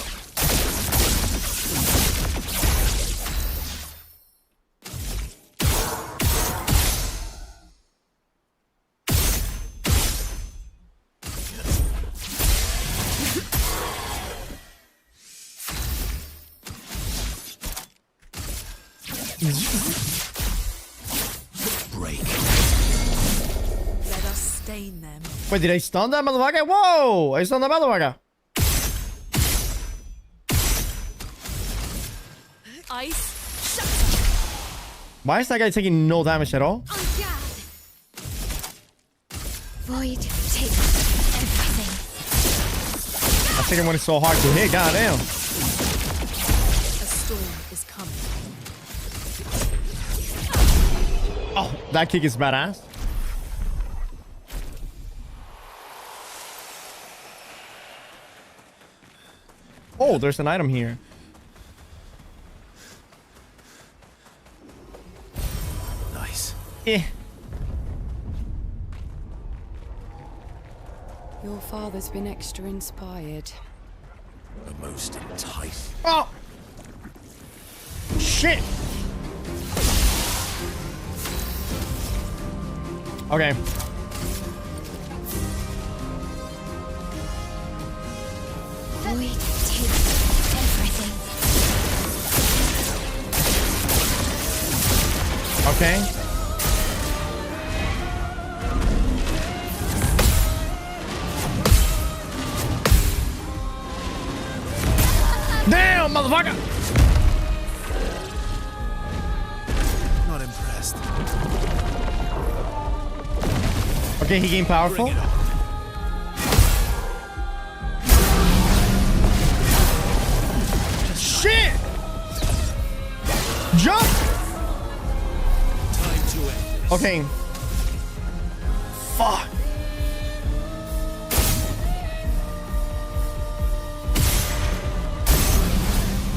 Break. Let us stain them. Wait, did I stun that motherfucker? Whoa! I stunned that motherfucker. Ice. Shut. Why is that guy taking no damage at all? Void takes everything. I think one is so hard to hit. Goddamn. A storm is coming. Oh, that kick is badass. Oh, there's an item here. Nice. Eh. Your father's been extra inspired. The most enticing. Oh! Shit! Okay. Void takes everything. Okay. Damn, motherfucker! Not impressed. Okay, he gained powerful. Shit! Jump! Time to end. Okay. Fuck.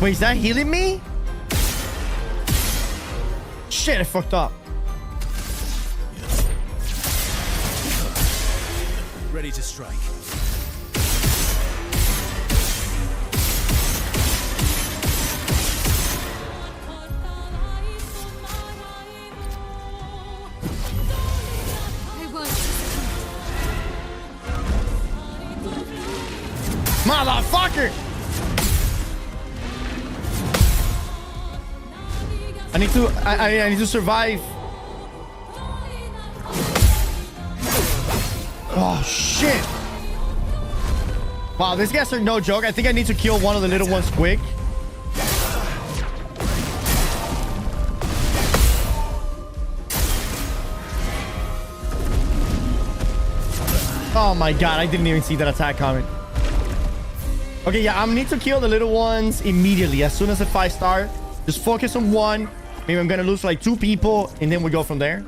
Wait, is that healing me? Shit, I fucked up. Ready to strike. I won't. Motherfucker! I need to survive. Oh shit. Wow, these guys are no joke. I think I need to kill one of the little ones quick. Oh my god, I didn't even see that attack coming. Okay, yeah, I need to kill the little ones immediately. As soon as the fight starts, just focus on one. Maybe I'm gonna lose like 2 people, and then we go from there.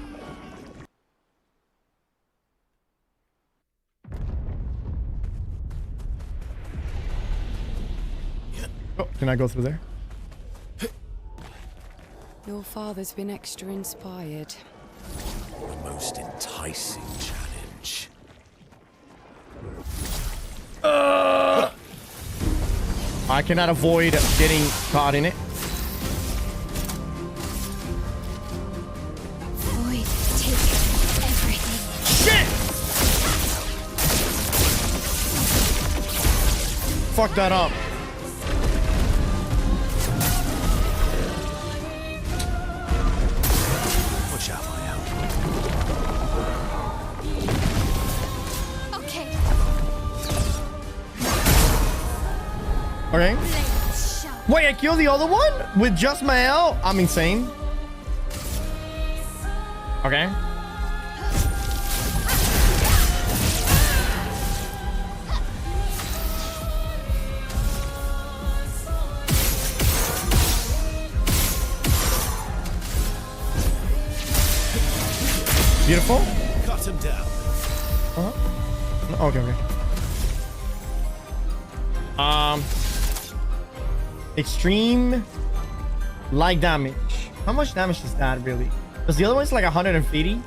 Oh, can I go through there? Your father's been extra inspired. The most enticing challenge. I cannot avoid getting caught in it. Void takes everything. Shit! Fuck that up. Watch out, my Okay. Wait, I killed the other one with just my L? I'm insane. Okay. Beautiful. Cut him down. Okay, okay. Extreme light damage. How much damage is that really? Because the other one's like 150.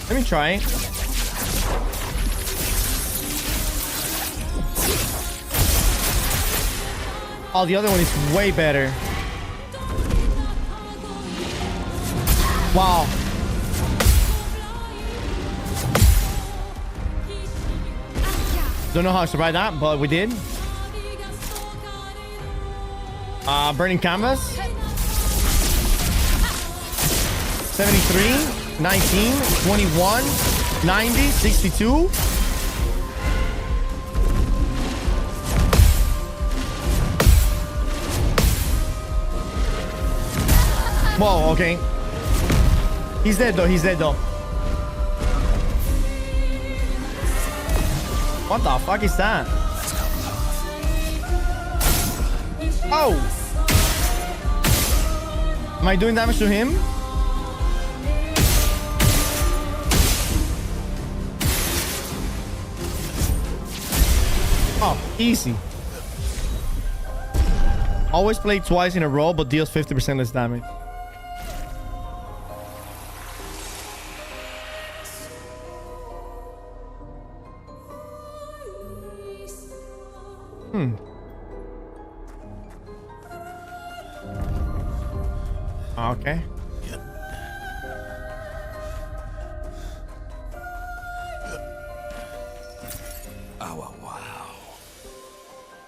Let me try. Oh, the other one is way better. Wow. Don't know how to survive that, but we did. Burning canvas. 73, 19, 21, 90, 62. Whoa, okay. He's dead though, he's dead though. What the fuck is that? Oh! Am I doing damage to him? Oh, easy. Always play twice in a row, but deals 50% less damage. Okay. Oh, wow.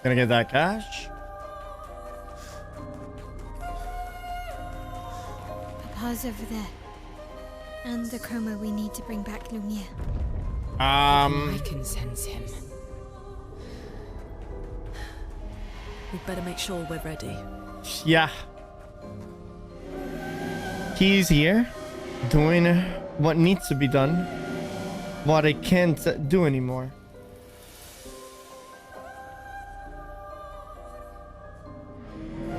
Gonna get that cash. Papa's over there. And the chroma we need to bring back Lumiere. I can sense him. We'd better make sure we're ready. Yeah. He's here, doing what needs to be done, what I can't do anymore.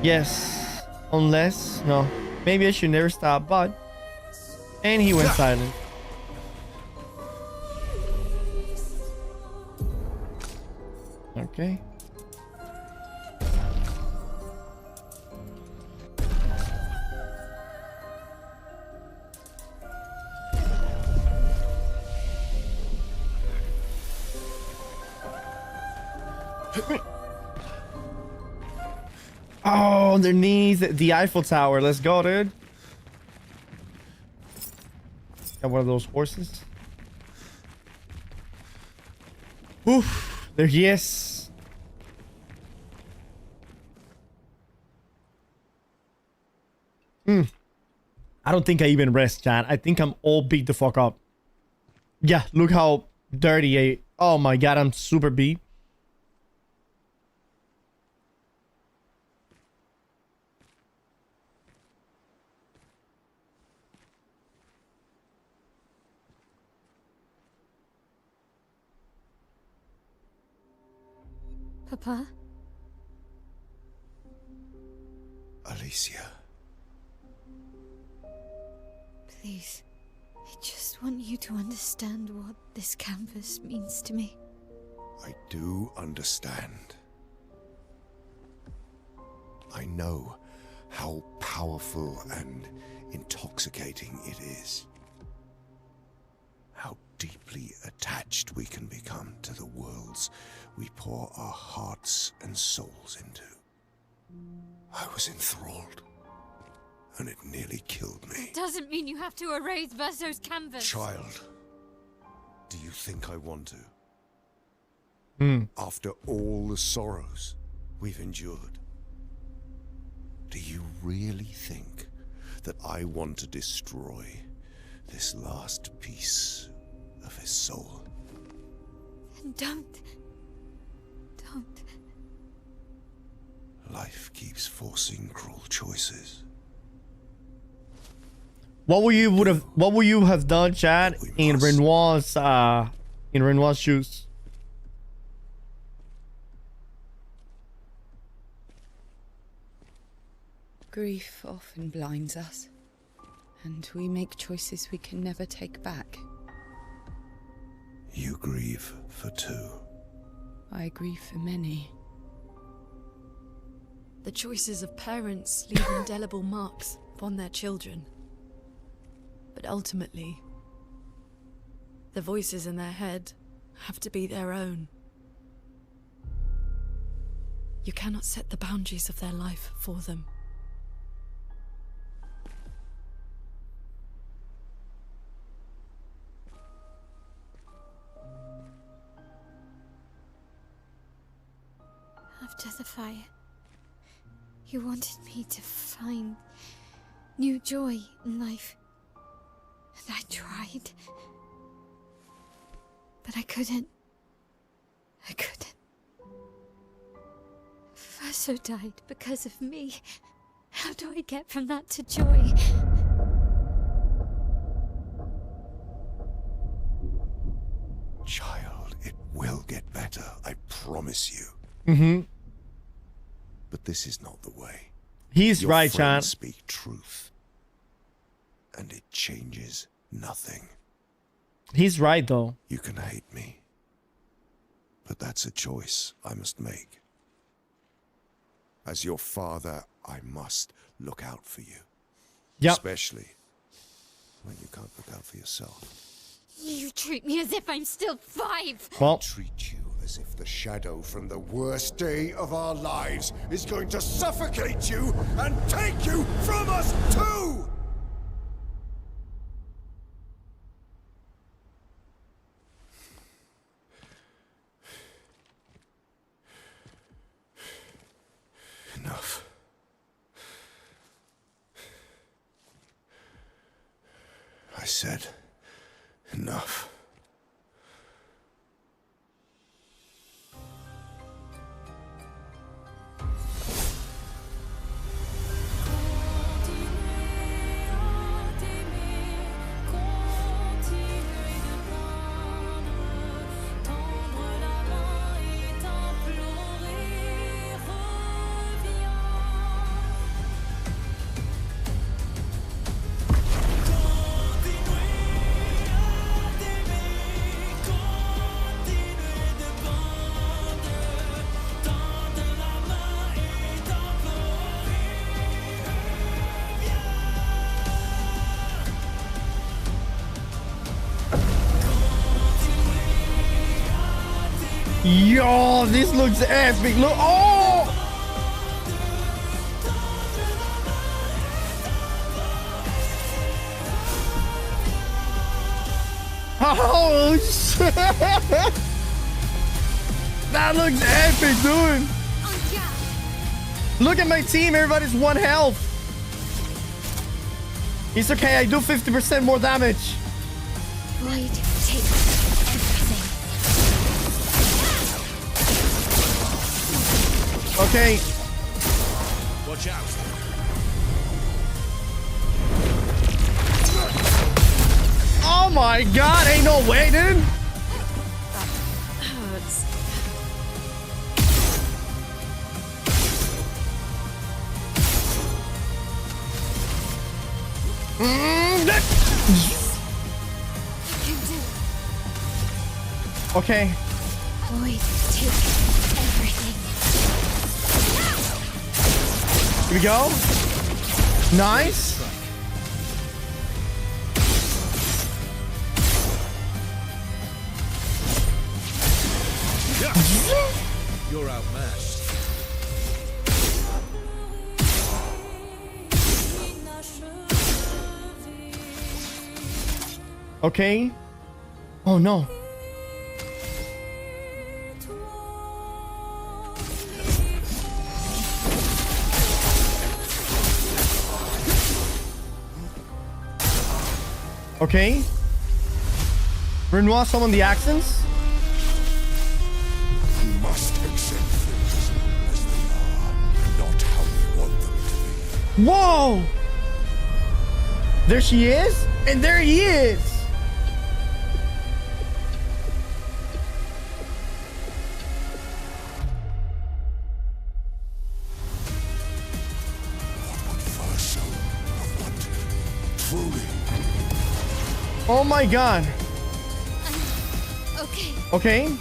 Yes, unless, no, maybe I should never stop, but, and he went silent. Okay. Oh, underneath the Eiffel Tower. Let's go, dude. Got one of those horses. Oof. There he is. I don't think I even rest, chat. I think I'm all beat the fuck up. Yeah, look how dirty I... Oh my god, I'm super beat. Papa? Alicia. Please. I just want you to understand what this canvas means to me. I do understand. I know how powerful and intoxicating it is. How deeply attached we can become to the worlds we pour our hearts and souls into. I was enthralled, and it nearly killed me. It doesn't mean you have to erase Verso's canvas. Child, do you think I want to? After all the sorrows we've endured, do you really think that I want to destroy this last piece of his soul? Don't. Life keeps forcing cruel choices. What would you have done, Chad, in Renoir's shoes? Grief often blinds us, and we make choices we can never take back. You grieve for two. I grieve for many. The choices of parents leave indelible marks upon their children. But ultimately, the voices in their head have to be their own. You cannot set the boundaries of their life for them. After the fire, you wanted me to find new joy in life. And I tried. But I couldn't. Faso died because of me. How do I get from that to joy? Child, it will get better, I promise you. Mm-hmm. But this is not the way. He's Your right, friends Chad. speak truth. And it changes nothing. He's right, though. You can hate me. But that's a choice I must make. As your father, I must look out for you. Yep. Especially when you can't look out for yourself. You treat me as if I'm still 5. Well, I treat you as if the shadow from the worst day of our lives is going to suffocate you and take you from us too! Enough. I said enough. Yo, this looks epic. Look, oh! Oh shit! That looks epic, dude. Look at my team. Everybody's 1 health. It's okay. I do 50% more damage. Void takes everything. Okay. Watch out. Oh my god, ain't no way, dude. Hurts. Okay. Void take everything. Here we go. Nice. You're outmatched. Okay. Oh no. Okay. Renoir summon the accents. You must accept things as they are, Whoa! There she is, and there he is. Oh my god. Okay. Okay.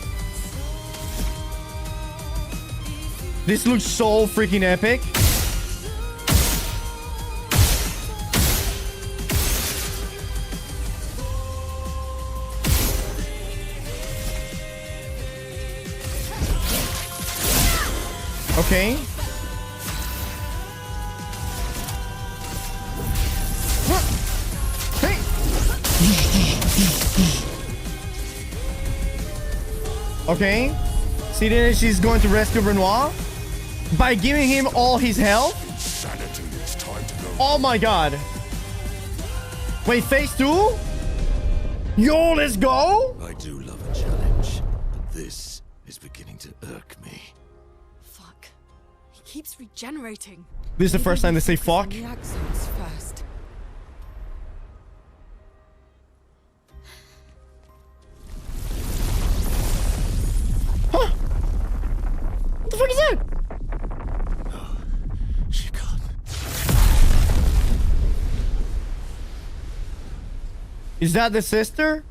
This looks so freaking epic. Okay. Hey. Okay. See, then she's going to rescue Renoir by giving him all his health. Oh my god. Wait, phase 2? Yo, let's go. I do love a challenge, but this is beginning to irk me. Fuck. He keeps regenerating. This is the first time they say fuck. The axons first. Huh? What the fuck is that? She can't. Is that the sister?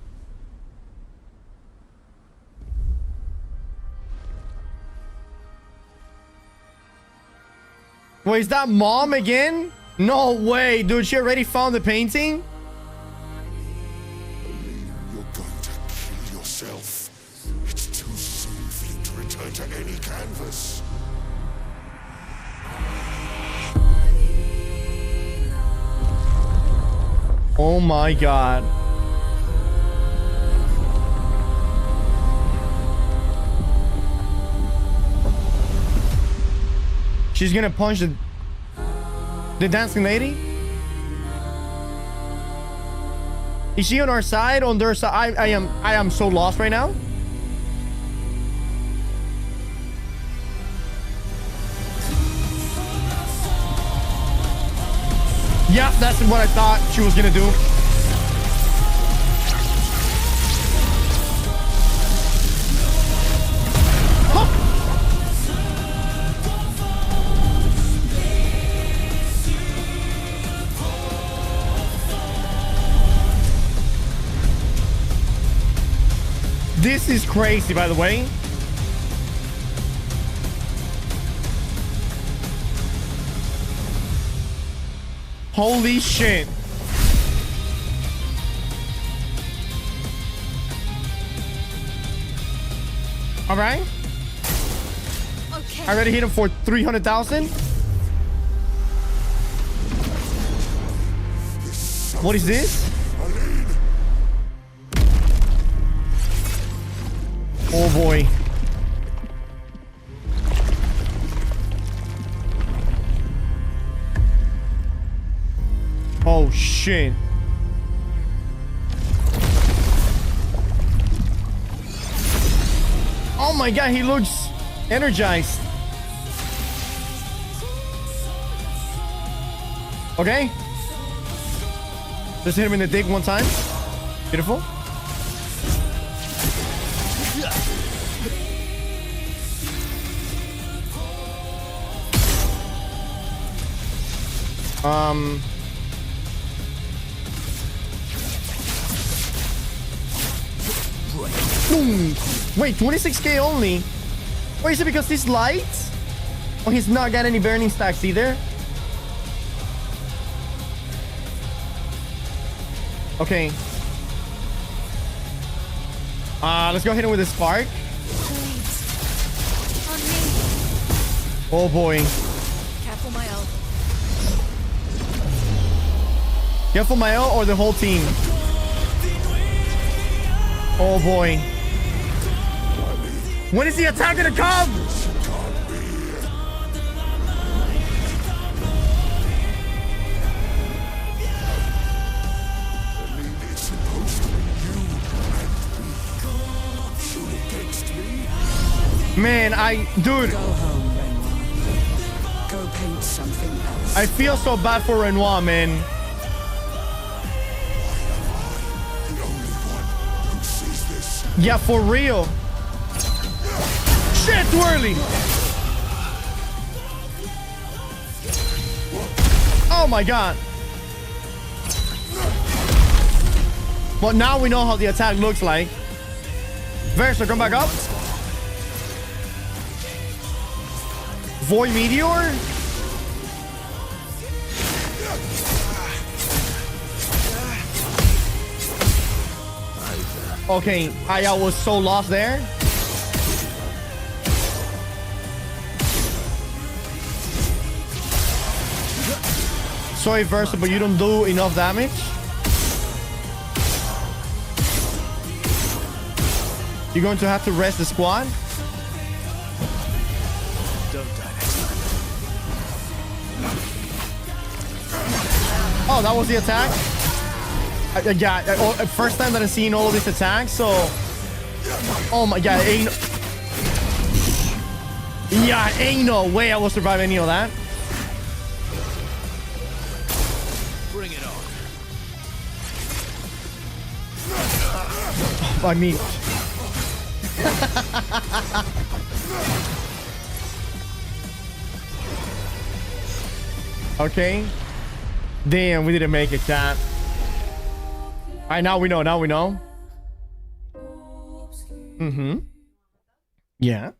Wait, is that mom again? No way, dude. She already found the painting? You're going to kill yourself. It's too soon for you to return to any canvas. Oh my god. She's gonna punch the dancing lady? Is she on our side? On their side? I am so lost right now. Yeah, that's what I thought she was gonna do. This is crazy, by the way. Holy shit. All right. Okay. I already hit him for 300,000. What is this? Oh boy. Oh shit. Oh my god, he looks energized. Okay. Just hit him in the dick one time. Beautiful. Boom. Wait, 26k only? Or is it because he's light? Oh, he's not got any burning stacks either? Okay. Let's go hit him with a spark. Oh boy. Careful, Mael. Careful, Mael, or the whole team. Oh boy. When is the attack gonna come? Man, dude. Go home, Renoir. Go paint something else. I feel so bad for Renoir, man. Yeah, for real. Shit, too early. Oh my god. But now we know how the attack looks like. Versa, come back up. Void Meteor. Okay, I was so lost there. Sorry, Versa, but you don't do enough damage. You're going to have to rest the squad. Don't die next time. Oh, that was the attack. Yeah, first time that I've seen all of these attacks, so... Oh my god, ain't no way I will survive any of that. Bring it on. I mean... Okay. Damn, we didn't make it, chat. Alright, now we know, Mm-hmm. Yeah.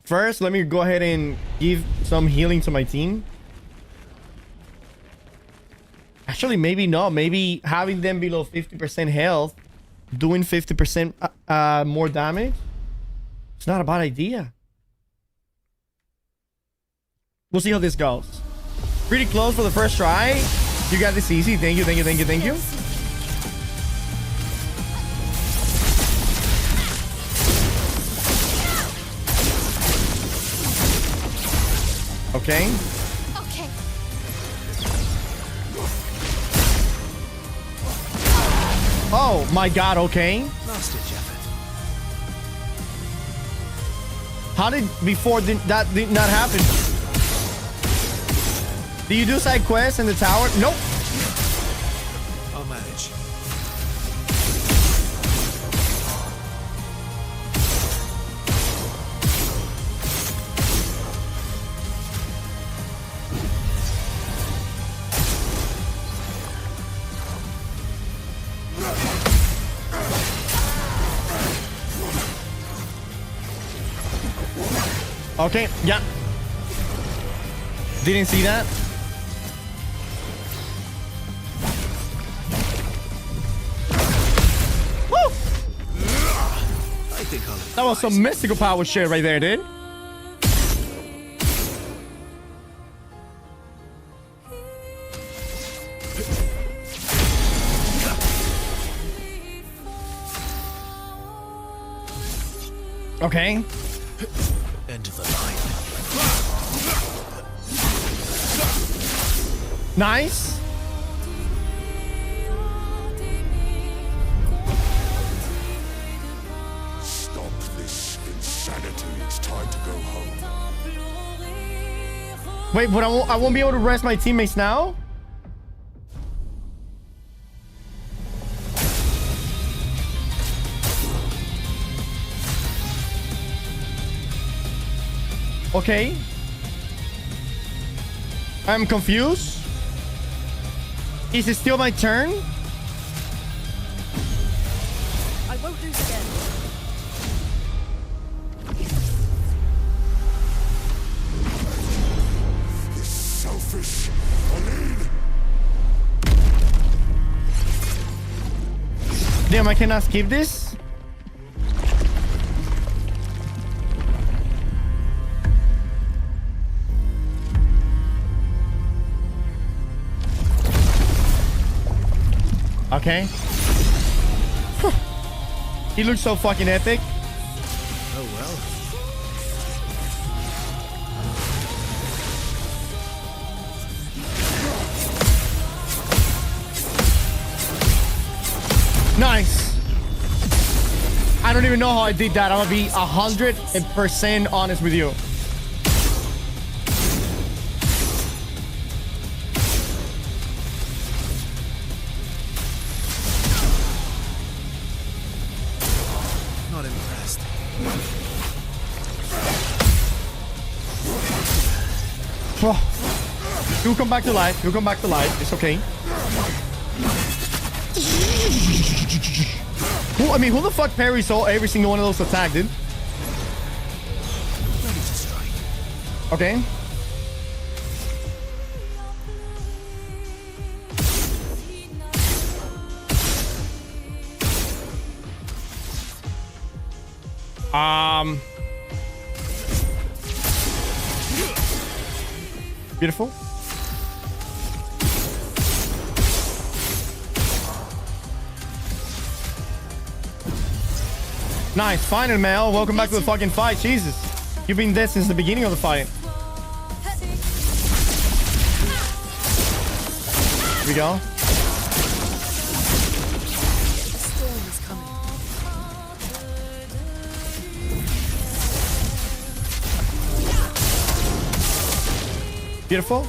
First, let me go ahead and give some healing to my team. Actually, maybe not. Maybe having them below 50% health, doing 50% more damage, it's not a bad idea. We'll see how this goes. Pretty close for the first try. You got this easy. Thank you. Okay. Okay. Oh my god, okay. Last ditch effort. How did that did not happen? Do you do side quests in the tower? Nope. I'll manage. Okay, yeah. Didn't see that. Woo! I think that was some mystical power shit right there, dude. Okay. End of the line. Nice. Stop this insanity. It's time to go home. Wait, but I won't be able to rest my teammates now? Okay. I'm confused. Is it still my turn? I won't lose again. This selfish Aline. Damn, I cannot skip this? Okay. He looks so fucking epic. Oh well. Nice. I don't even know how I did that. I'm gonna be 100% honest with you. Oh. You'll come back to life. You'll come back to life. It's okay. Who the fuck parry saw every single one of those attacks, dude? Okay. Beautiful. Nice. Final, Mel. Welcome back to the fucking fight. Jesus. You've been dead since the beginning of the fight. Here we go. Beautiful.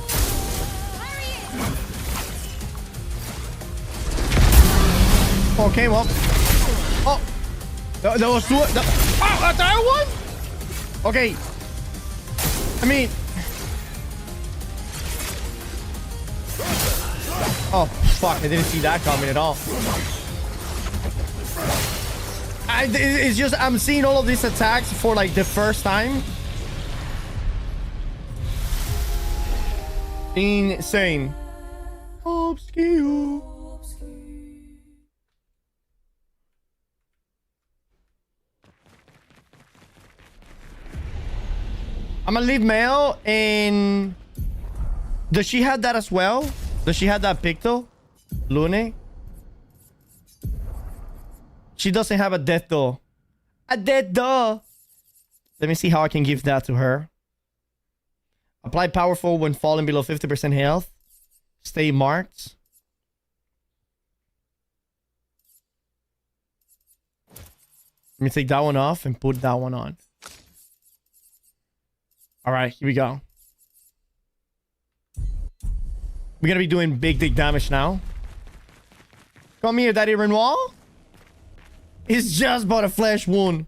Okay, well. Oh. That was two. Oh, that one? Okay. I mean. Oh, fuck. I didn't see that coming at all. It's just, I'm seeing all of these attacks for like the first time. Insane. Obscure. I'm gonna leave Mel in. Does she have that as well? Does she have that Picto? Lune? She doesn't have a death door. A death door. Let me see how I can give that to her. Apply powerful when falling below 50% health. Stay marked. Let me take that one off and put that one on. All right, here we go. We're gonna be doing big damage now. Come here, Daddy Renoir. It's just but a flesh wound.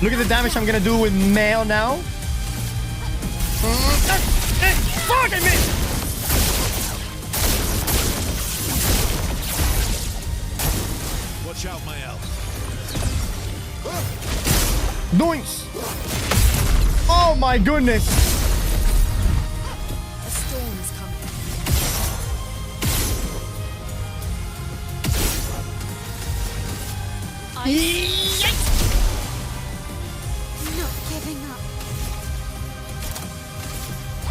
Look at the damage I'm gonna do with Mel now. Fuck, I missed! Watch out, Mael. Doinks! Oh my goodness! The storm is coming. Not giving up.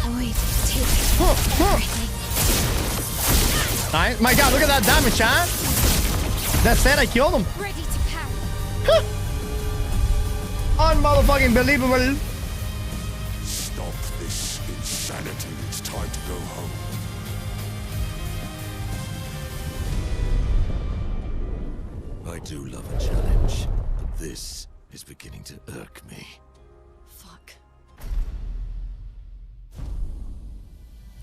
Void, take everything. Nice. My god, look at that damage, huh? That said, I killed him. Ready to power. Unmotherfucking believable. Stop this insanity. It's time to go home. I do love a challenge, but this is beginning to irk me. Fuck.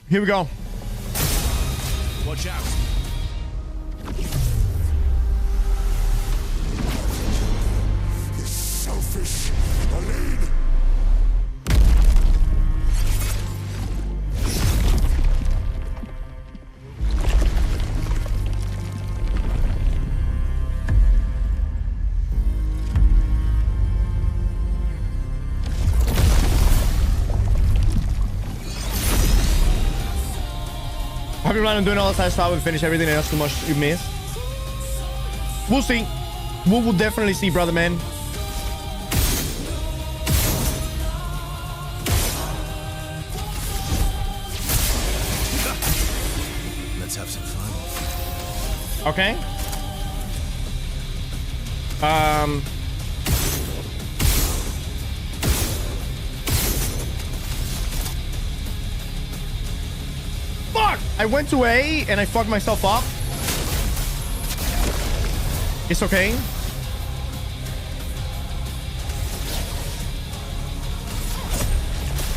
Here we go. Watch out. This selfish lead. Have you planned on doing all the side stuff and finish everything else too much you miss? We'll see. We will definitely see, brother man. Let's have some fun. Okay. Fuck! I went to A and I fucked myself up. It's okay.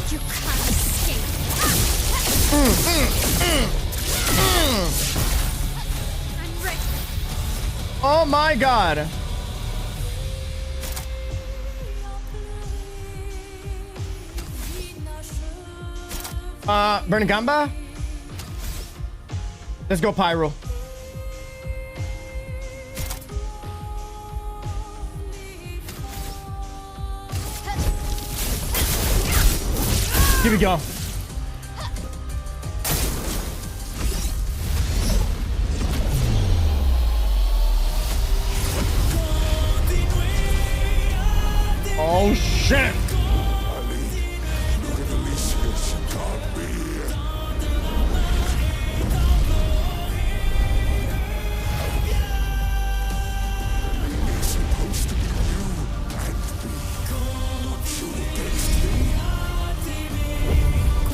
You can't escape. I'm ready. Oh my god. Burning Gamba? Let's go Pyro. Here we go. Oh shit!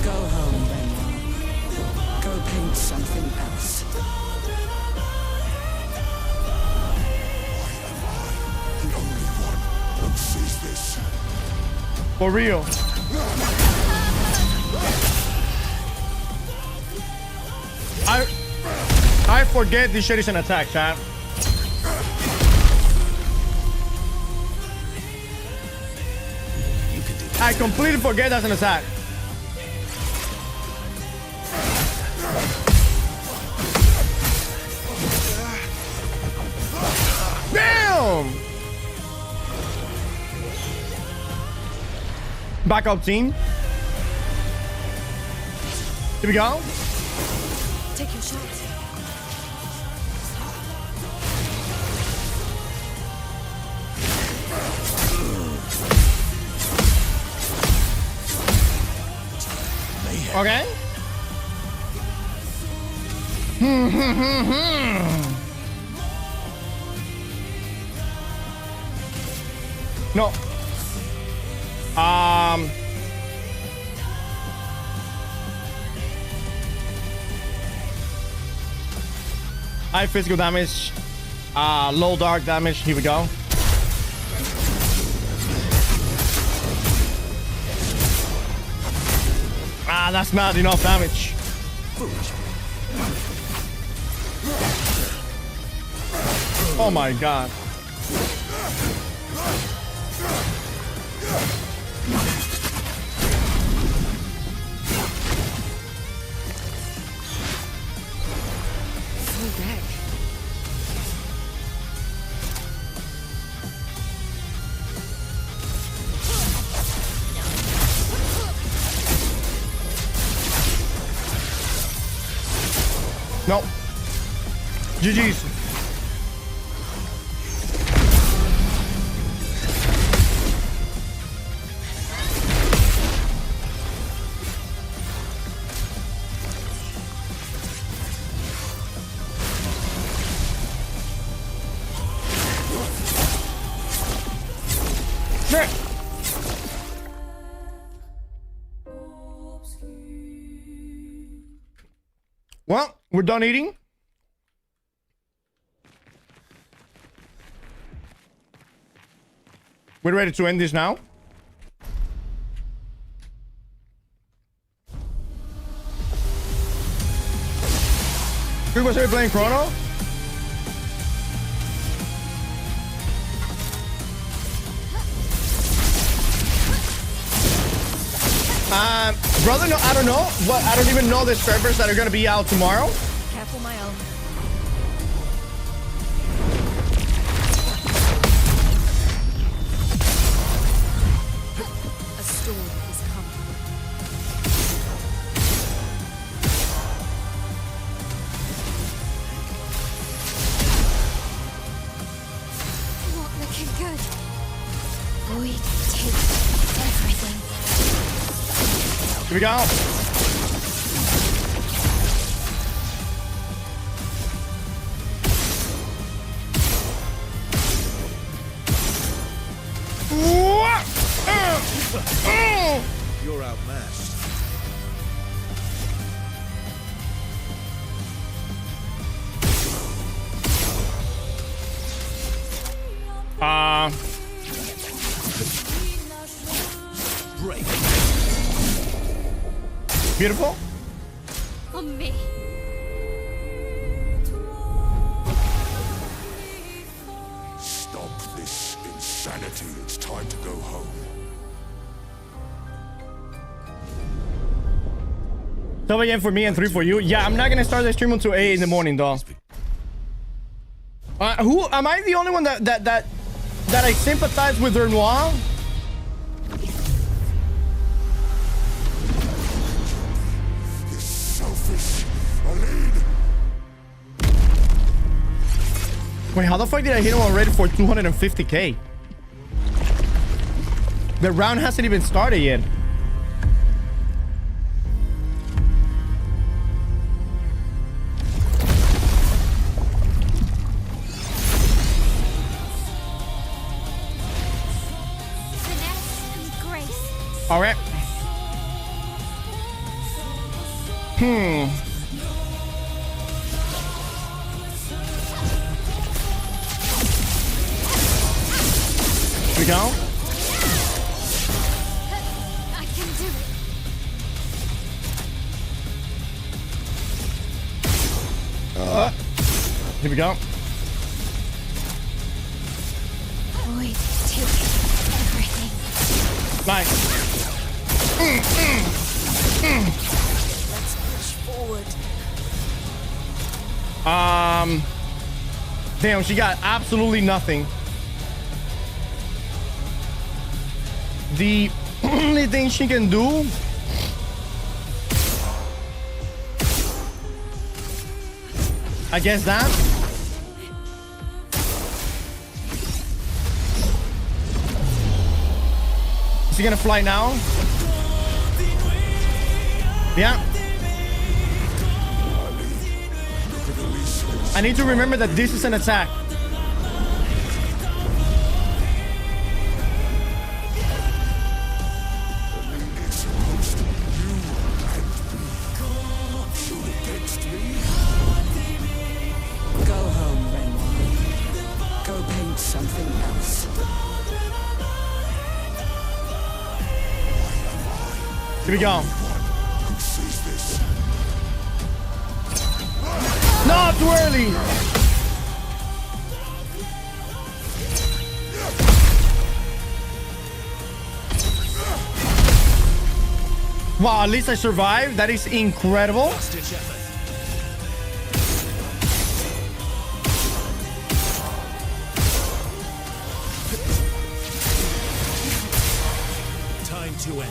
Go home, Benoit. Go paint something else. For real. I forget this shit is an attack, chat. I completely forget that's an attack. Damn! Backup team. Here we go. Take your shot. Okay. No. High physical damage, low dark damage. Here we go. That's not enough damage. Oh my god. Full deck. No. GG's. Shit. Well, we're done eating. We're ready to end this now. Who was here playing Chrono? Brother, no, I don't know. What? I don't even know the servers that are gonna be out tomorrow. Careful, my own. A storm is coming. Not looking good. Void takes everything. Here we go. You're outmatched. Break. Beautiful. On me. Stop this insanity. It's time to go home. 12 a.m. for me and 3 for you. Yeah, I'm not gonna start the stream until 8 in the morning, though. Who am I? The only one that I sympathize with Renoir? Wait, how the fuck did I hit him already for 250k? The round hasn't even started yet. All right. Here we go. I can do it. Here we go. Void took everything. Nice. Let's push forward. Damn, she got absolutely nothing. The only thing she can do I guess that. Is he gonna fly now? Yeah. I need to remember that this is an attack. Go home, Renoir. Go paint something else. Here we go. Not too early. Wow, at least I survived. That is incredible. Time to end.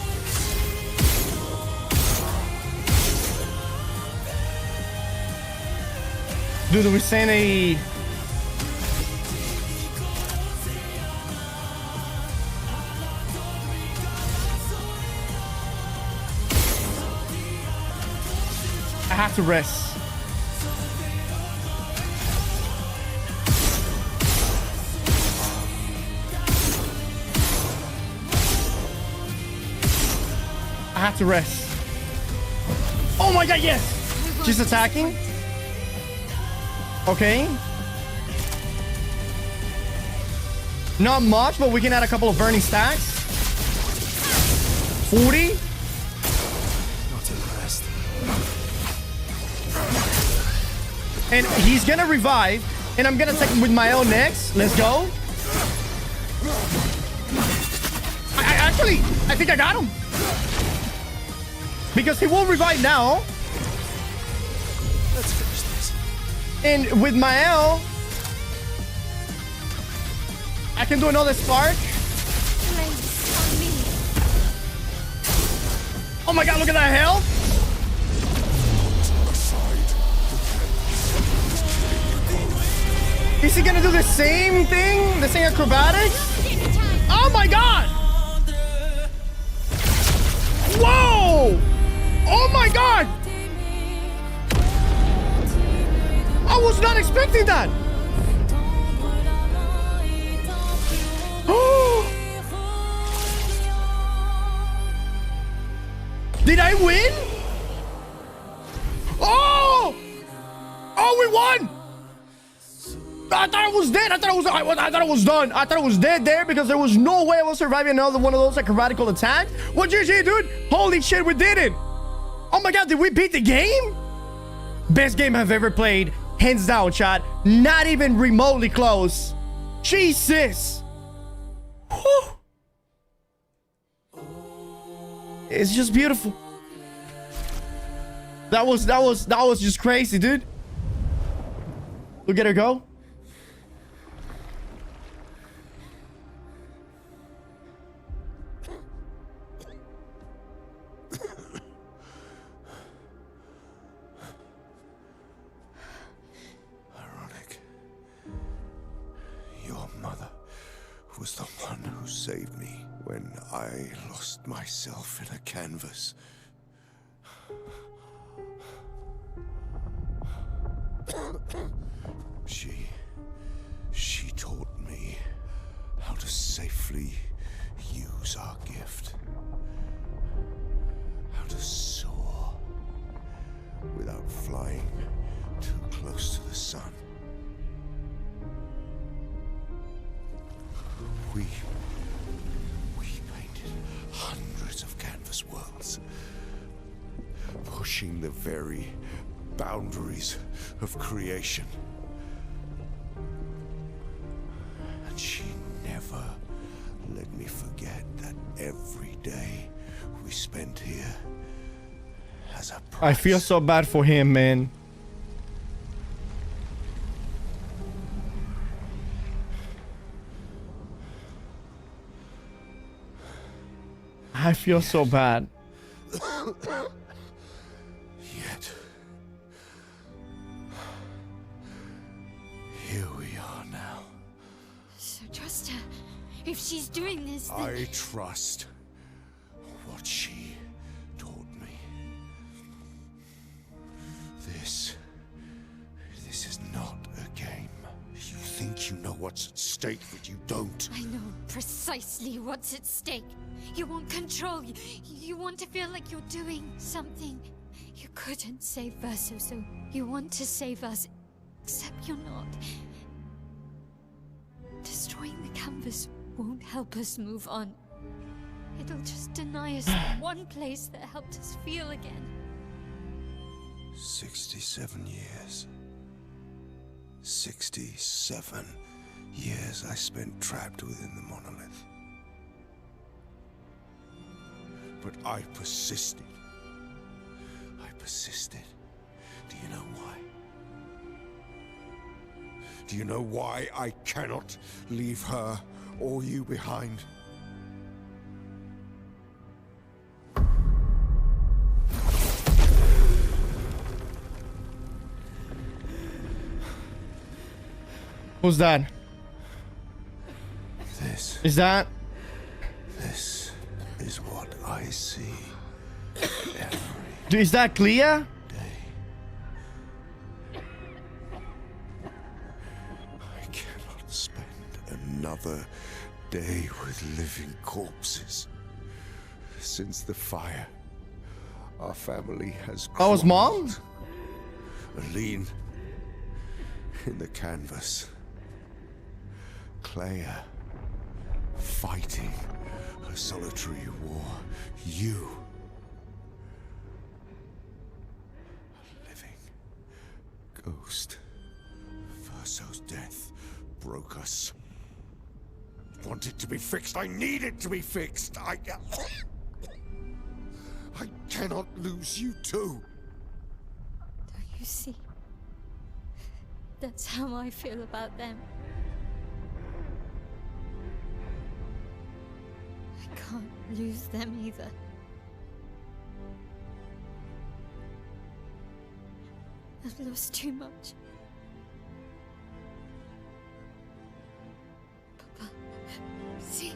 Dude, we're saying a... I have to rest. I have to rest. Oh my god, yes! She's attacking. Okay. Not much, but we can add a couple of burning stacks. 40. Not impressed. And he's gonna revive. And I'm gonna take him with my own next. Let's go. I think I got him. Because he will revive now. Let's finish this. And with my L, I can do another spark. Oh my god, look at that health. Is he gonna do the same thing? The same acrobatics? Oh my god! Whoa! Oh my god! I was not expecting that. Did I win? Oh! Oh, we won! I thought I was dead. I thought I was done. I thought I was dead there because there was no way I was surviving another one of those acrobatical attacks. What GG, dude? Holy shit, we did it! Oh my god, did we beat the game? Best game I've ever played. Hands down, chat. Not even remotely close. Jesus. Whew. It's just beautiful. That was just crazy, dude. Look at her go. Ironic. Your mother was the one who saved me when I lost myself in a canvas. She taught me how to safely use our gift. How to soar without flying too close to the sun. We painted hundreds of canvas worlds, pushing the very boundaries of creation. And she never let me forget that every day we spent here has a price. I feel so bad for him, man. I feel so bad. Yet, here we are now. So trust her. If she's doing this, then... I trust what she taught me. This is not a game. You think you know what's at stake, but you don't. I know precisely what's at stake. You want control. You want to feel like you're doing something. You couldn't save Verso, so you want to save us. Except you're not. Destroying the canvas won't help us move on. It'll just deny us the one place that helped us feel again. 67 years. 67 years I spent trapped within the monolith. But I persisted. I persisted. Do you know why? Do you know why I cannot leave her or you behind? Who's that? This is what I see Dude, is that Clea? I cannot spend another day with living corpses. Since the fire, our family has Oh, his mom? crawled. Aline in the canvas. Clea fighting her solitary war. You, a living ghost. Verso's death broke us. Want it to be fixed. I need it to be fixed. I cannot lose you too. Don't you see? That's how I feel about them. I can't lose them either. I've lost too much. Papa, see?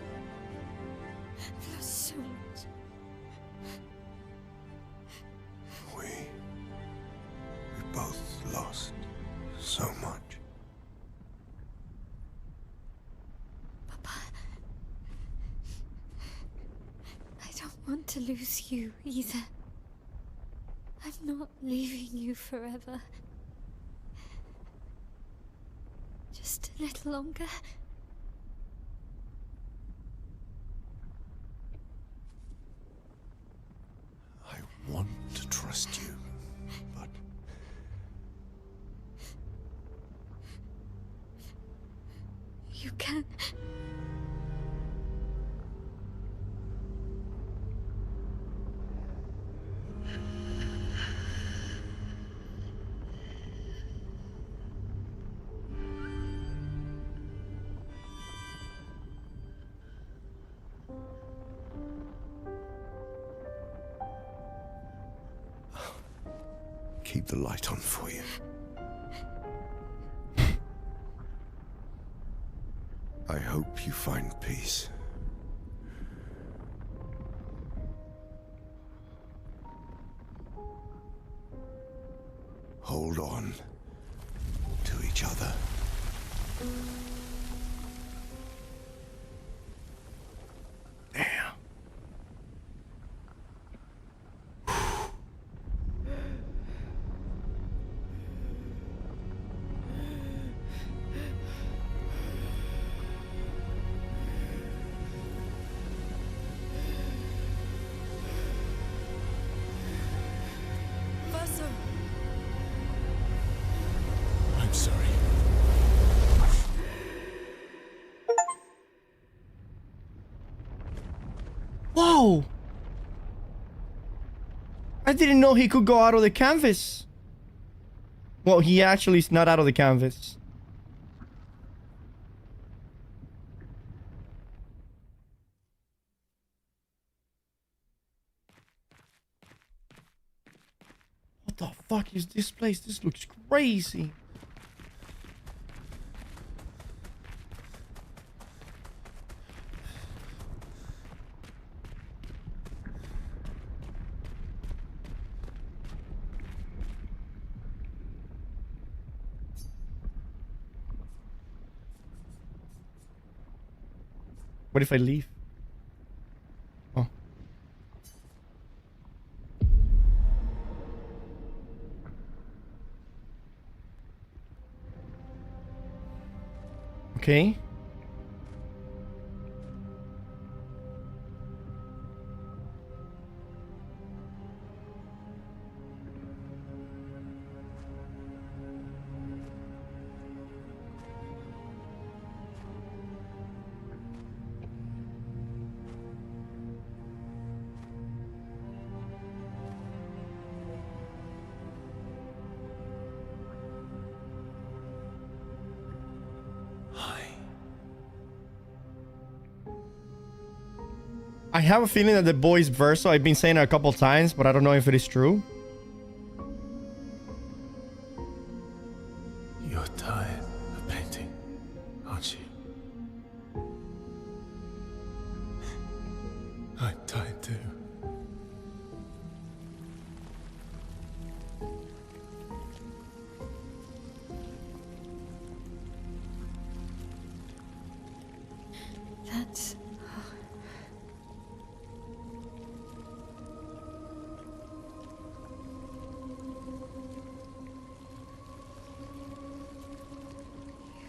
I've lost so much. We both lost so much. Papa, I don't want to lose you either. I'm not leaving you forever. Just a little longer. I want to trust you, but You can. keep the light on for you. I hope you find peace. Hold on to each other. Damn. Verso. I'm sorry. Whoa! I didn't know he could go out of the canvas. Well, he actually is not out of the canvas. What the fuck is this place? This looks crazy. What if I leave? Oh. Okay. I have a feeling that the boy's Verso. I've been saying it a couple times, but I don't know if it is true. You're tired of painting, aren't you? I'm tired too. That's...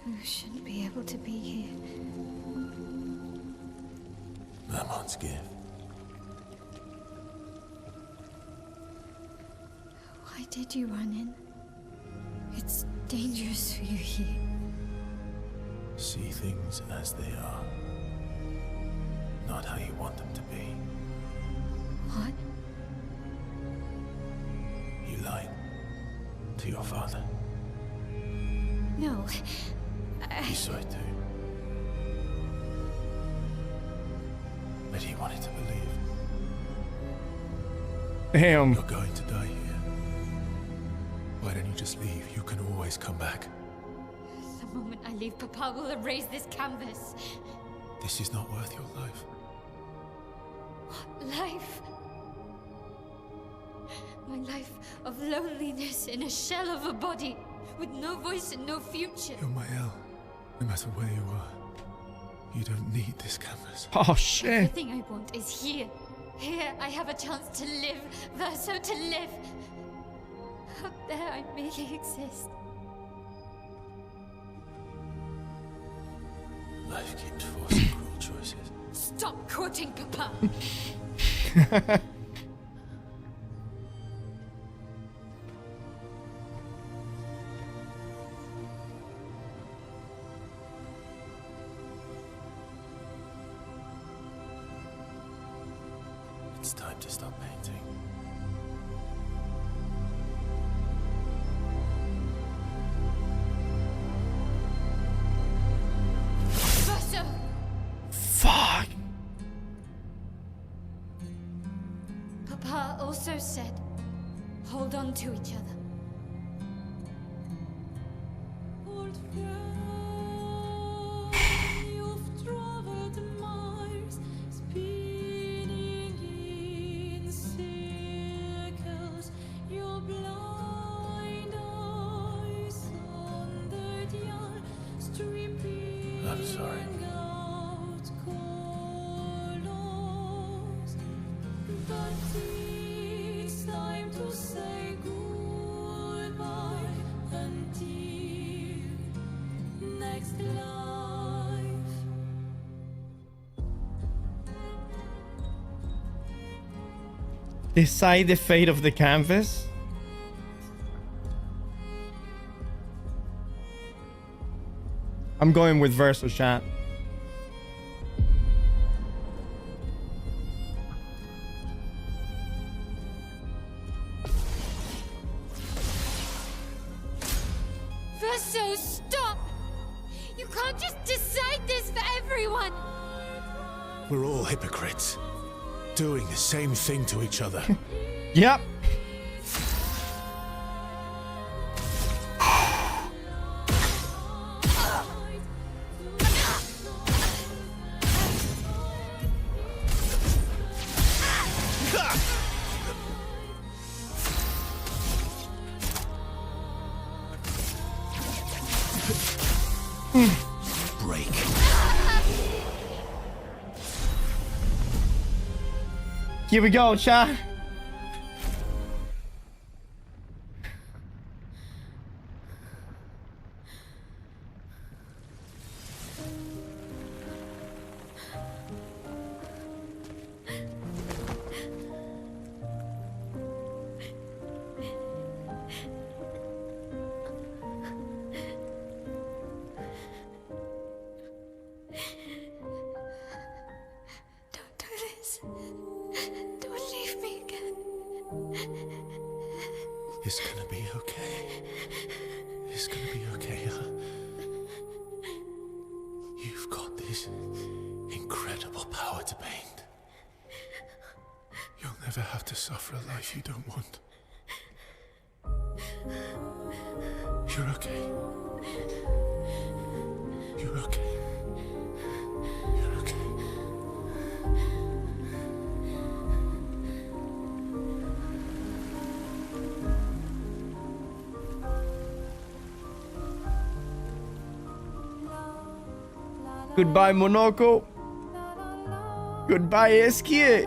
You shouldn't be able to be here. Lamont's gift. Why did you run in? It's dangerous for you here. See things as they are, not how you want them to be. What? You lied to your father. No. You saw it too. But he wanted to believe. Damn. You're going to die here. Why don't you just leave? You can always come back. The moment I leave, Papa will erase this canvas. This is not worth your life. What life? My life of loneliness in a shell of a body, with no voice and no future. You're my El. No matter where you are, you don't need this canvas. Oh shit. Everything I want is here. Here I have a chance to live, Verso, to live. Up there I merely exist. Life keeps forcing cruel choices. Stop quoting Papa. It's time to stop painting. Verso! Fuck. Papa also said, hold on to each other. I'm sorry. Decide the fate of the canvas. I'm going with Verso, chat. Verso, stop! You can't just decide this for everyone! We're all hypocrites, doing the same thing to each other. Yep. Break. Here we go, chat. Don't do this. Don't leave me again. It's gonna be okay. It's gonna be okay, huh? You've got this incredible power to paint. You'll never have to suffer a life you don't want. You're okay. You're okay. You're okay. Goodbye, Monoko. Goodbye, Eskie.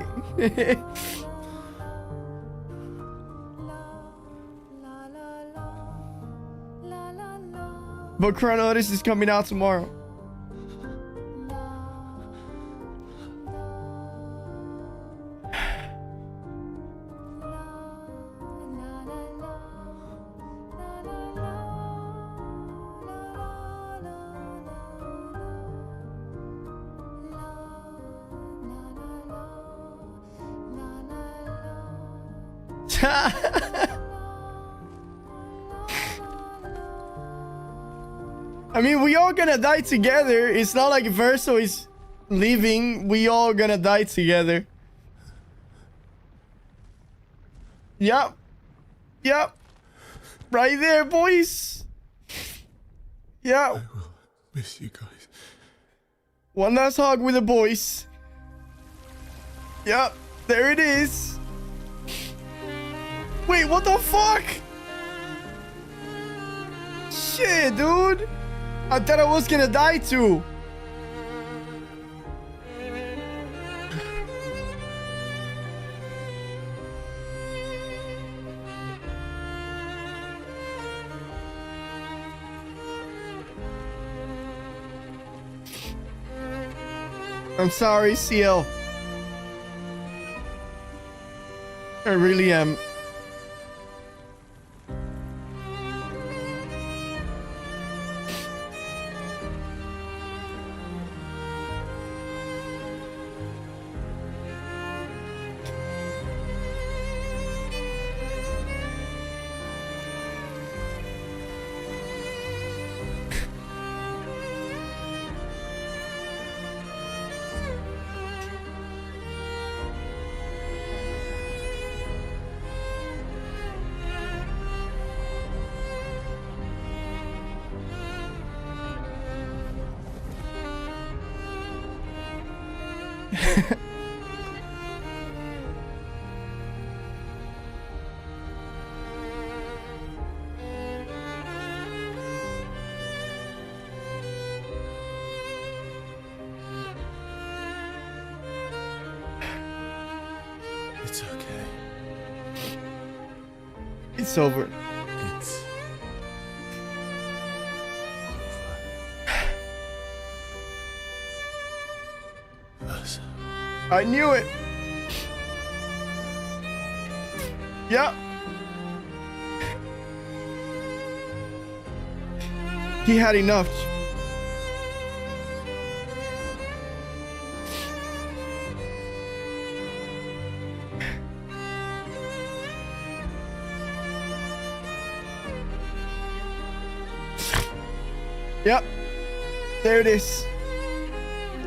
But Chrono Odyssey is coming out tomorrow. I mean, we all gonna die together. It's not like Verso is leaving. We all gonna die together. Yep. Yep. Right there, boys. Yeah. Miss you guys. One last hug with the boys. Yep. There it is. Wait, what the fuck? Shit, dude. I thought I was gonna die too. I'm sorry, CL. I really am. It's over. It's us. I knew it. Yep. He had enough. Yep. There it is.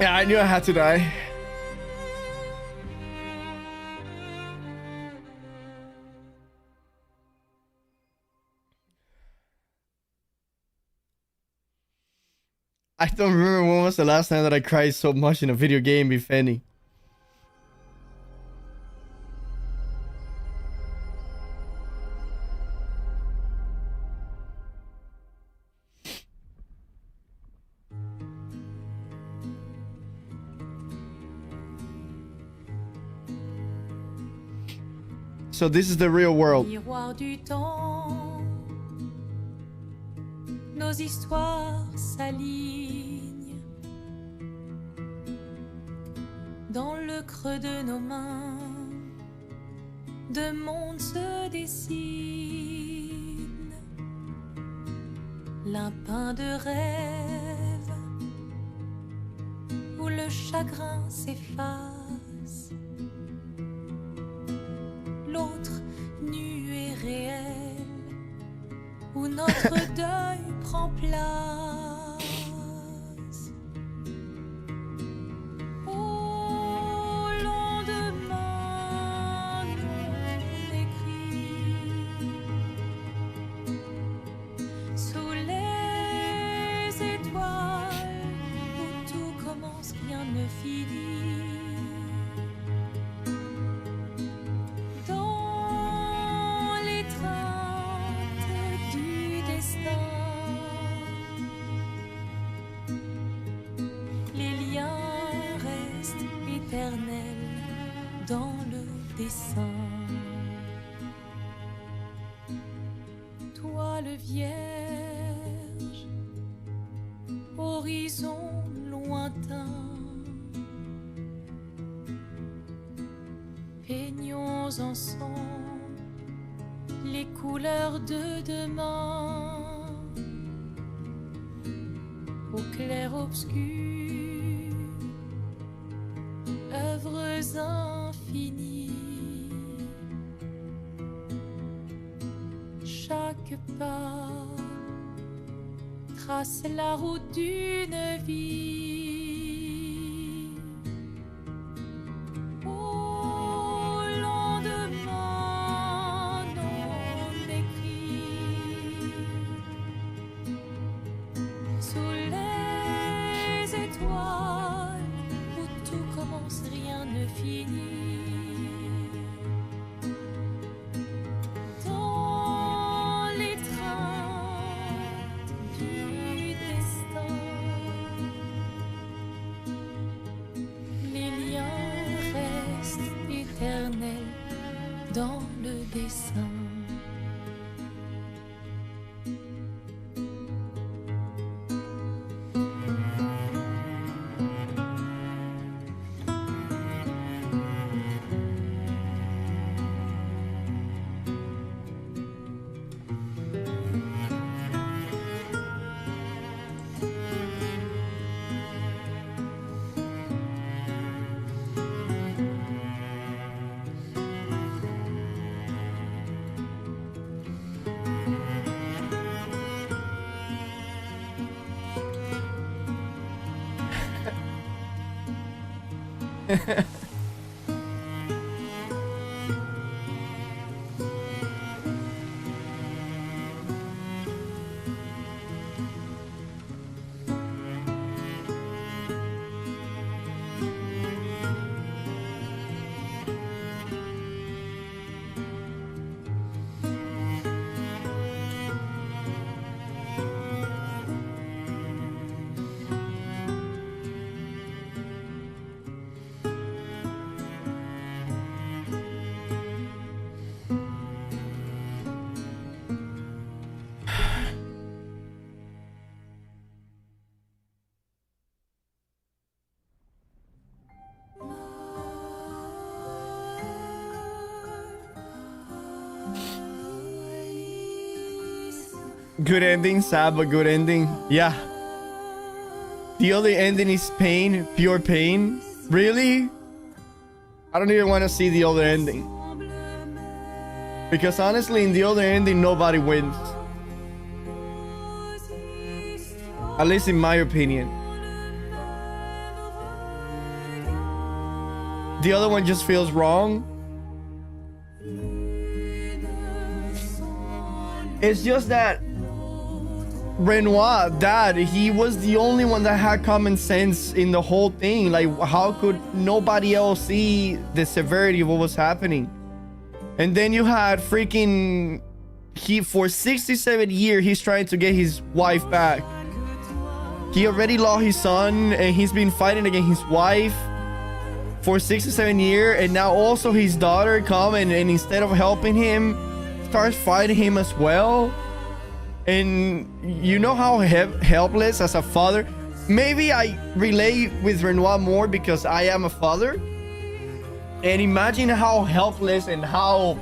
Yeah, I knew I had to die. I don't remember when was the last time that I cried so much in a video game, if any. So this is the real world. Miroir du temps, nos histoires s'alignent dans le creux de nos mains. Deux mondes se dessinent, l'un peint de rêve où le chagrin s'efface. L'autre nu et réel, où notre deuil prend place. Au lendemain non écrit, sous les étoiles, où tout commence, rien ne finit. Dans le dessin, toile vierge, horizon lointain, peignons ensemble les couleurs de demain, au clair obscur. Œuvres infinies, chaque pas trace la route d'une vie. Au lendemain non écrit, sous les étoiles, tout commence, rien ne finit. Dans l'étreinte du destin, les liens restent éternels dans le dessin. Good ending, sad but good ending. Yeah. The other ending is pain, pure pain. Really? I don't even want to see the other ending. Because honestly, in the other ending, nobody wins. At least in my opinion. The other one just feels wrong. It's just that Renoir, dad, he was the only one that had common sense in the whole thing. Like, how could nobody else see the severity of what was happening? And then you had freaking... He, for 67 years, he's trying to get his wife back. He already lost his son, and he's been fighting against his wife for 67 years. And now also his daughter come and instead of helping him, starts fighting him as well. And you know how helpless as a father. Maybe I relate with Renoir more because I am a father. And imagine how helpless and how,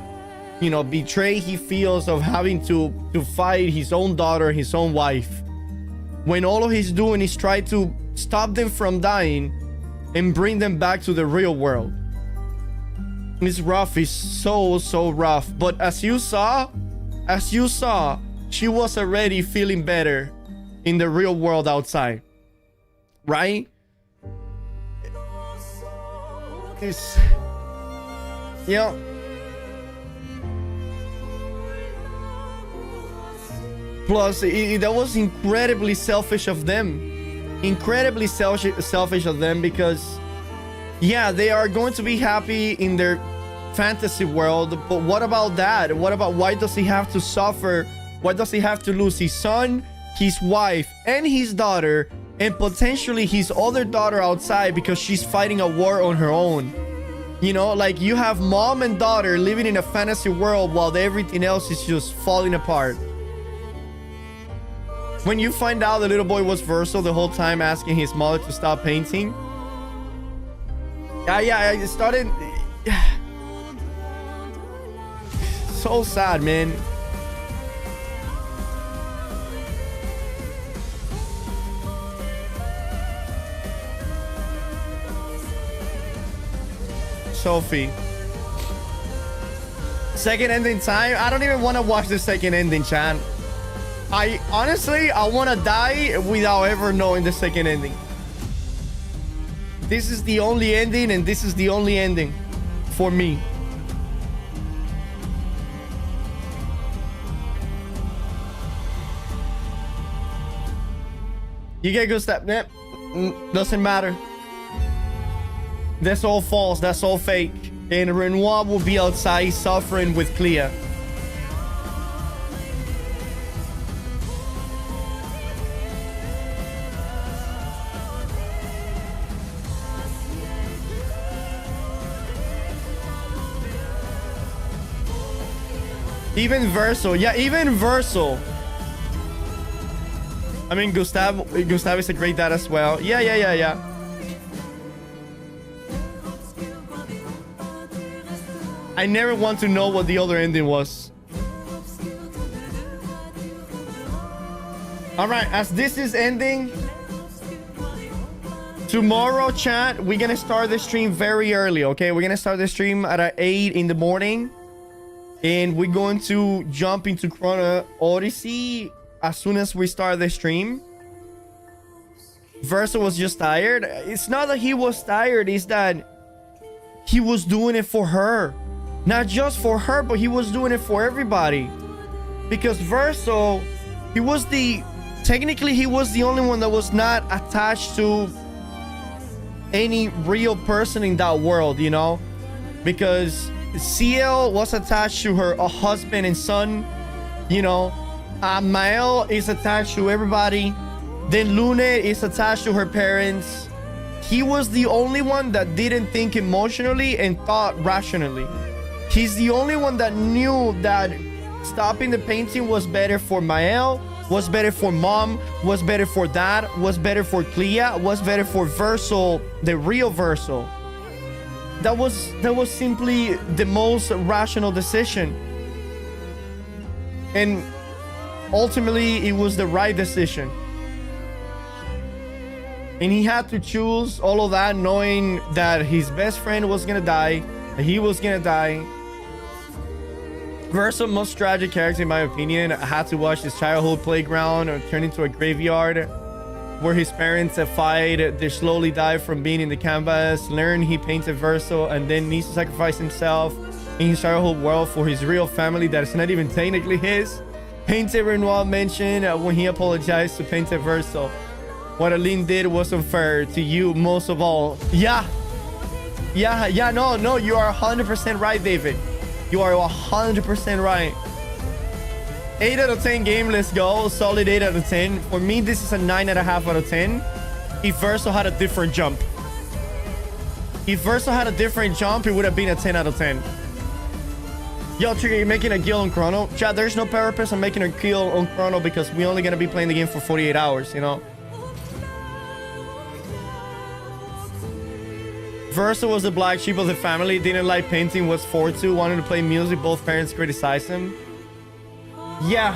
you know, betrayed he feels of having to fight his own daughter, his own wife, when all he's doing is try to stop them from dying and bring them back to the real world. It's rough. It's so rough. But as you saw, she was already feeling better in the real world outside, right? It's, yeah. Plus, that was incredibly selfish of them. Incredibly selfish of them because, yeah, they are going to be happy in their fantasy world. But what about that? What about, why does he have to suffer? Why does he have to lose his son, his wife, and his daughter, and potentially his other daughter outside because she's fighting a war on her own? You know, like you have mom and daughter living in a fantasy world while everything else is just falling apart. When you find out the little boy was Verso the whole time asking his mother to stop painting. Yeah, I started... So sad, man. Sophie. Second ending time? I don't even want to watch the second ending, chan. I want to die without ever knowing the second ending. This is the only ending, and this is the only ending for me. You get Gustav. Doesn't matter. That's all false. That's all fake. And Renoir will be outside suffering with Clea. Even Verso. Yeah, even Verso. I mean, Gustav is a great dad as well. Yeah. I never want to know what the other ending was. Alright, as this is ending, tomorrow, chat, we're gonna start the stream very early, okay? We're gonna start the stream at 8 in the morning. And we're going to jump into Chrono Odyssey as soon as we start the stream. Verso was just tired. It's not that he was tired, it's that he was doing it for her. Not just for her, but he was doing it for everybody. Because Verso, technically he was the only one that was not attached to any real person in that world, you know? Because Ciel was attached to her husband and son, you know. Mael is attached to everybody. Then Lune is attached to her parents. He was the only one that didn't think emotionally and thought rationally. He's the only one that knew that stopping the painting was better for Mael, was better for mom, was better for dad, was better for Clea, was better for Verso, the real Verso. That was simply the most rational decision. And ultimately, it was the right decision. And he had to choose all of that knowing that his best friend was gonna die, that he was gonna die. Verso, most tragic character in my opinion, had to watch his childhood playground turn into a graveyard where his parents fight, they slowly die from being in the canvas, learn he painted Verso, and then needs to sacrifice himself in his childhood world for his real family that is not even technically his. Painted Renoir mentioned when he apologized to Painted Verso. What Aline did was unfair to you most of all. Yeah, no, you are 100% right, David. You are 100% right. 8 out of 10 game, let's go. Solid 8 out of 10. For me, this is a 9.5 out of 10. If Verso had a different jump. If Verso had a different jump, it would have been a 10 out of 10. Yo, Trigger, you're making a kill on Chrono? Chat, there's no purpose on making a kill on Chrono because we're only going to be playing the game for 48 hours, you know? Verso was the black sheep of the family, didn't like painting, was forced to, wanted to play music, both parents criticized him. Yeah.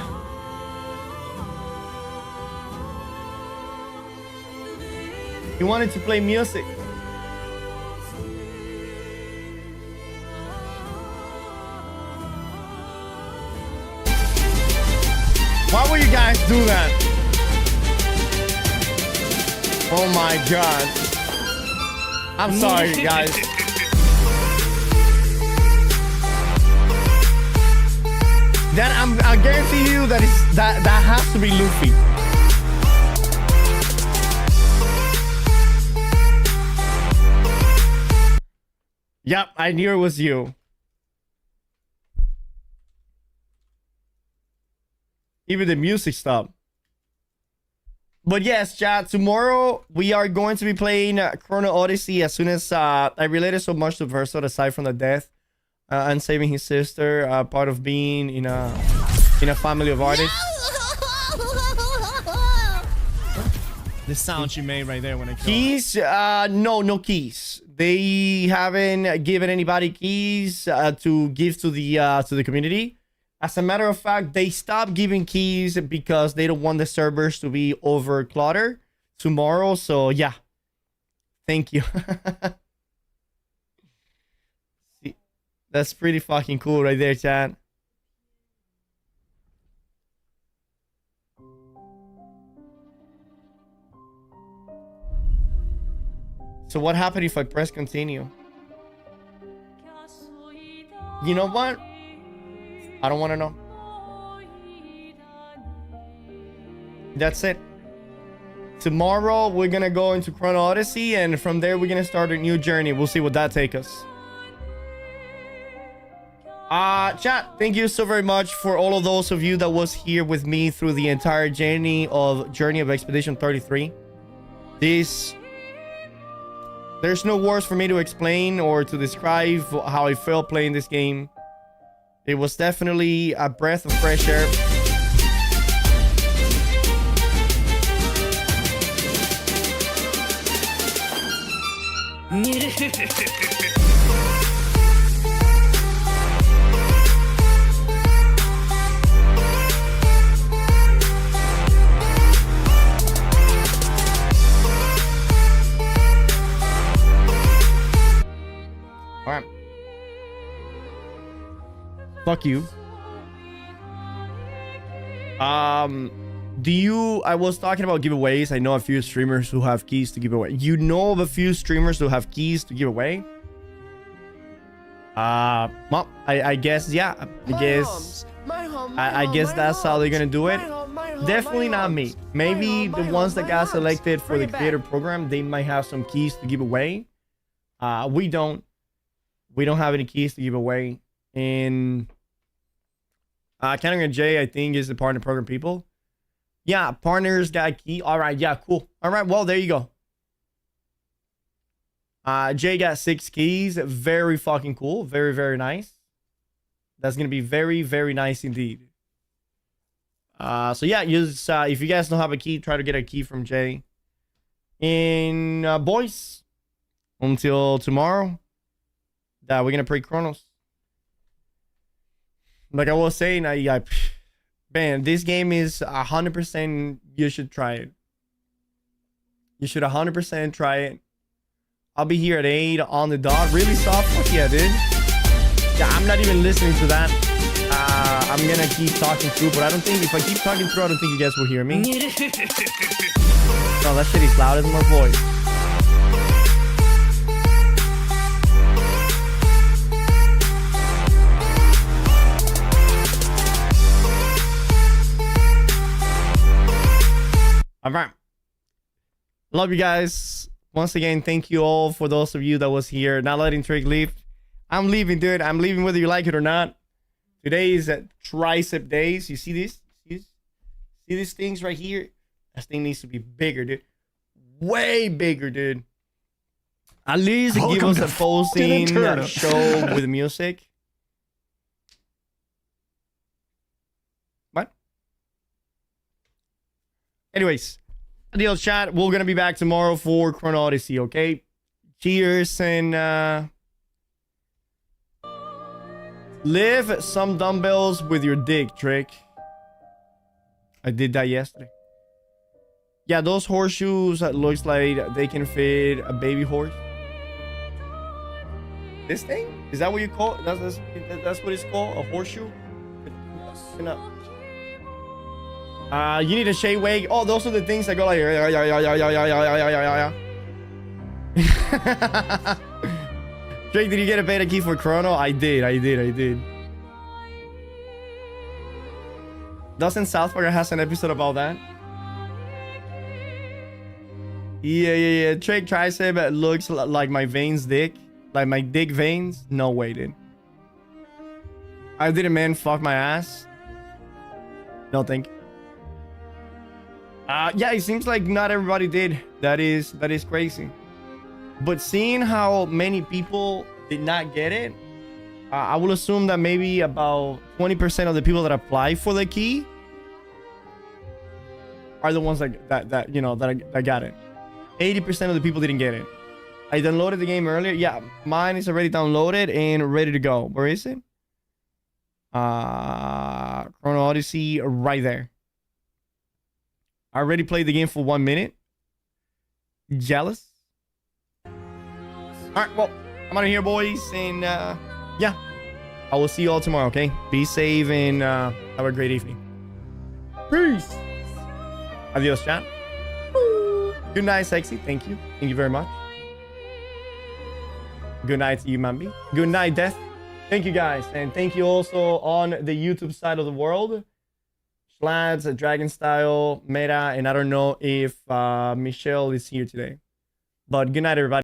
He wanted to play music. Why would you guys do that? Oh my god. I'm sorry, guys. Then I guarantee you that has to be Luffy. Yep, I knew it was you. Even the music stopped. But yes, chat, tomorrow we are going to be playing Chrono Odyssey as soon as I related so much to Verso aside from the death and saving his sister, part of being in a family of artists. The sound she made right there when I killed keys? No keys. They haven't given anybody keys to give to the community. As a matter of fact, they stopped giving keys because they don't want the servers to be over cluttered tomorrow. So yeah, thank you. See, that's pretty fucking cool right there, chat. So what happened if I press continue? You know what? I don't want to know. That's it. Tomorrow we're gonna go into Chrono Odyssey, and from there we're gonna start a new journey. We'll see what that takes us. Chat, thank you so very much for all of those of you that was here with me through the entire journey of Expedition 33. There's no words for me to explain or to describe how I felt playing this game. It was definitely a breath of fresh air. All right. Fuck you. I was talking about giveaways. I know a few streamers who have keys to give away. You know of a few streamers who have keys to give away? Well, I guess, yeah. I guess that's how they're gonna do it. Definitely not me. Maybe the ones that got selected for the creator program, they might have some keys to give away. We don't have any keys to give away. And Counting and Jay, I think, is the partner program people. Yeah, partners got a key. All right, yeah, cool. All right, well, there you go. Jay got 6 keys. Very fucking cool. Very, very nice. That's going to be very, very nice indeed. So yeah, use, if you guys don't have a key, try to get a key from Jay. And boys, until tomorrow, we're going to play Chronos. Like I was saying, Man, this game is 100%. You should try it. You should 100% try it. I'll be here at 8 on the dot. Really soft? Fuck yeah, dude. Yeah, I'm not even listening to that. I'm gonna keep talking through, but I don't think if I keep talking through, I don't think you guys will hear me. No, that shit is loud as my voice. All right. Love you guys. Once again, thank you all for those of you that was here. Not letting Trick leave. I'm leaving, dude. I'm leaving whether you like it or not. Today is tricep days. You see this? See these things right here? This thing needs to be bigger, dude. Way bigger, dude. At least give us a posting show with music. What? Anyways, adios, chat. We're gonna be back tomorrow for Chrono Odyssey, okay? Cheers and lift some dumbbells with your dick, Trick. I did that yesterday. Yeah, those horseshoes looks like they can fit a baby horse. This thing? Is that what you call it? That's what it's called? A horseshoe? You need a shade wig. Oh, those are the things that go like Drake, did you get a beta key for Chrono? I did. Doesn't South Park has an episode about that? Yeah. Drake tricep looks like my veins dick. Like my dick veins? No way, dude. I did a man fuck my ass. No, thank you. Yeah, it seems like not everybody did. That is crazy. But seeing how many people did not get it, I will assume that maybe about 20% of the people that apply for the key are the ones that got it. 80% of the people didn't get it. I downloaded the game earlier. Yeah, mine is already downloaded and ready to go. Where is it? Chrono Odyssey right there. I already played the game for 1 minute. Jealous? All right, well, I'm out of here, boys, and yeah, I will see you all tomorrow. Okay, be safe and have a great evening. Peace. Adios, chat. Good night, sexy. Thank you very much. Good night to you, Mambi. Good night, Death. Thank you, guys, and thank you also on the YouTube side of the world. Schlads, Dragon Style, Meta, and I don't know if Michelle is here today, but good night, everybody.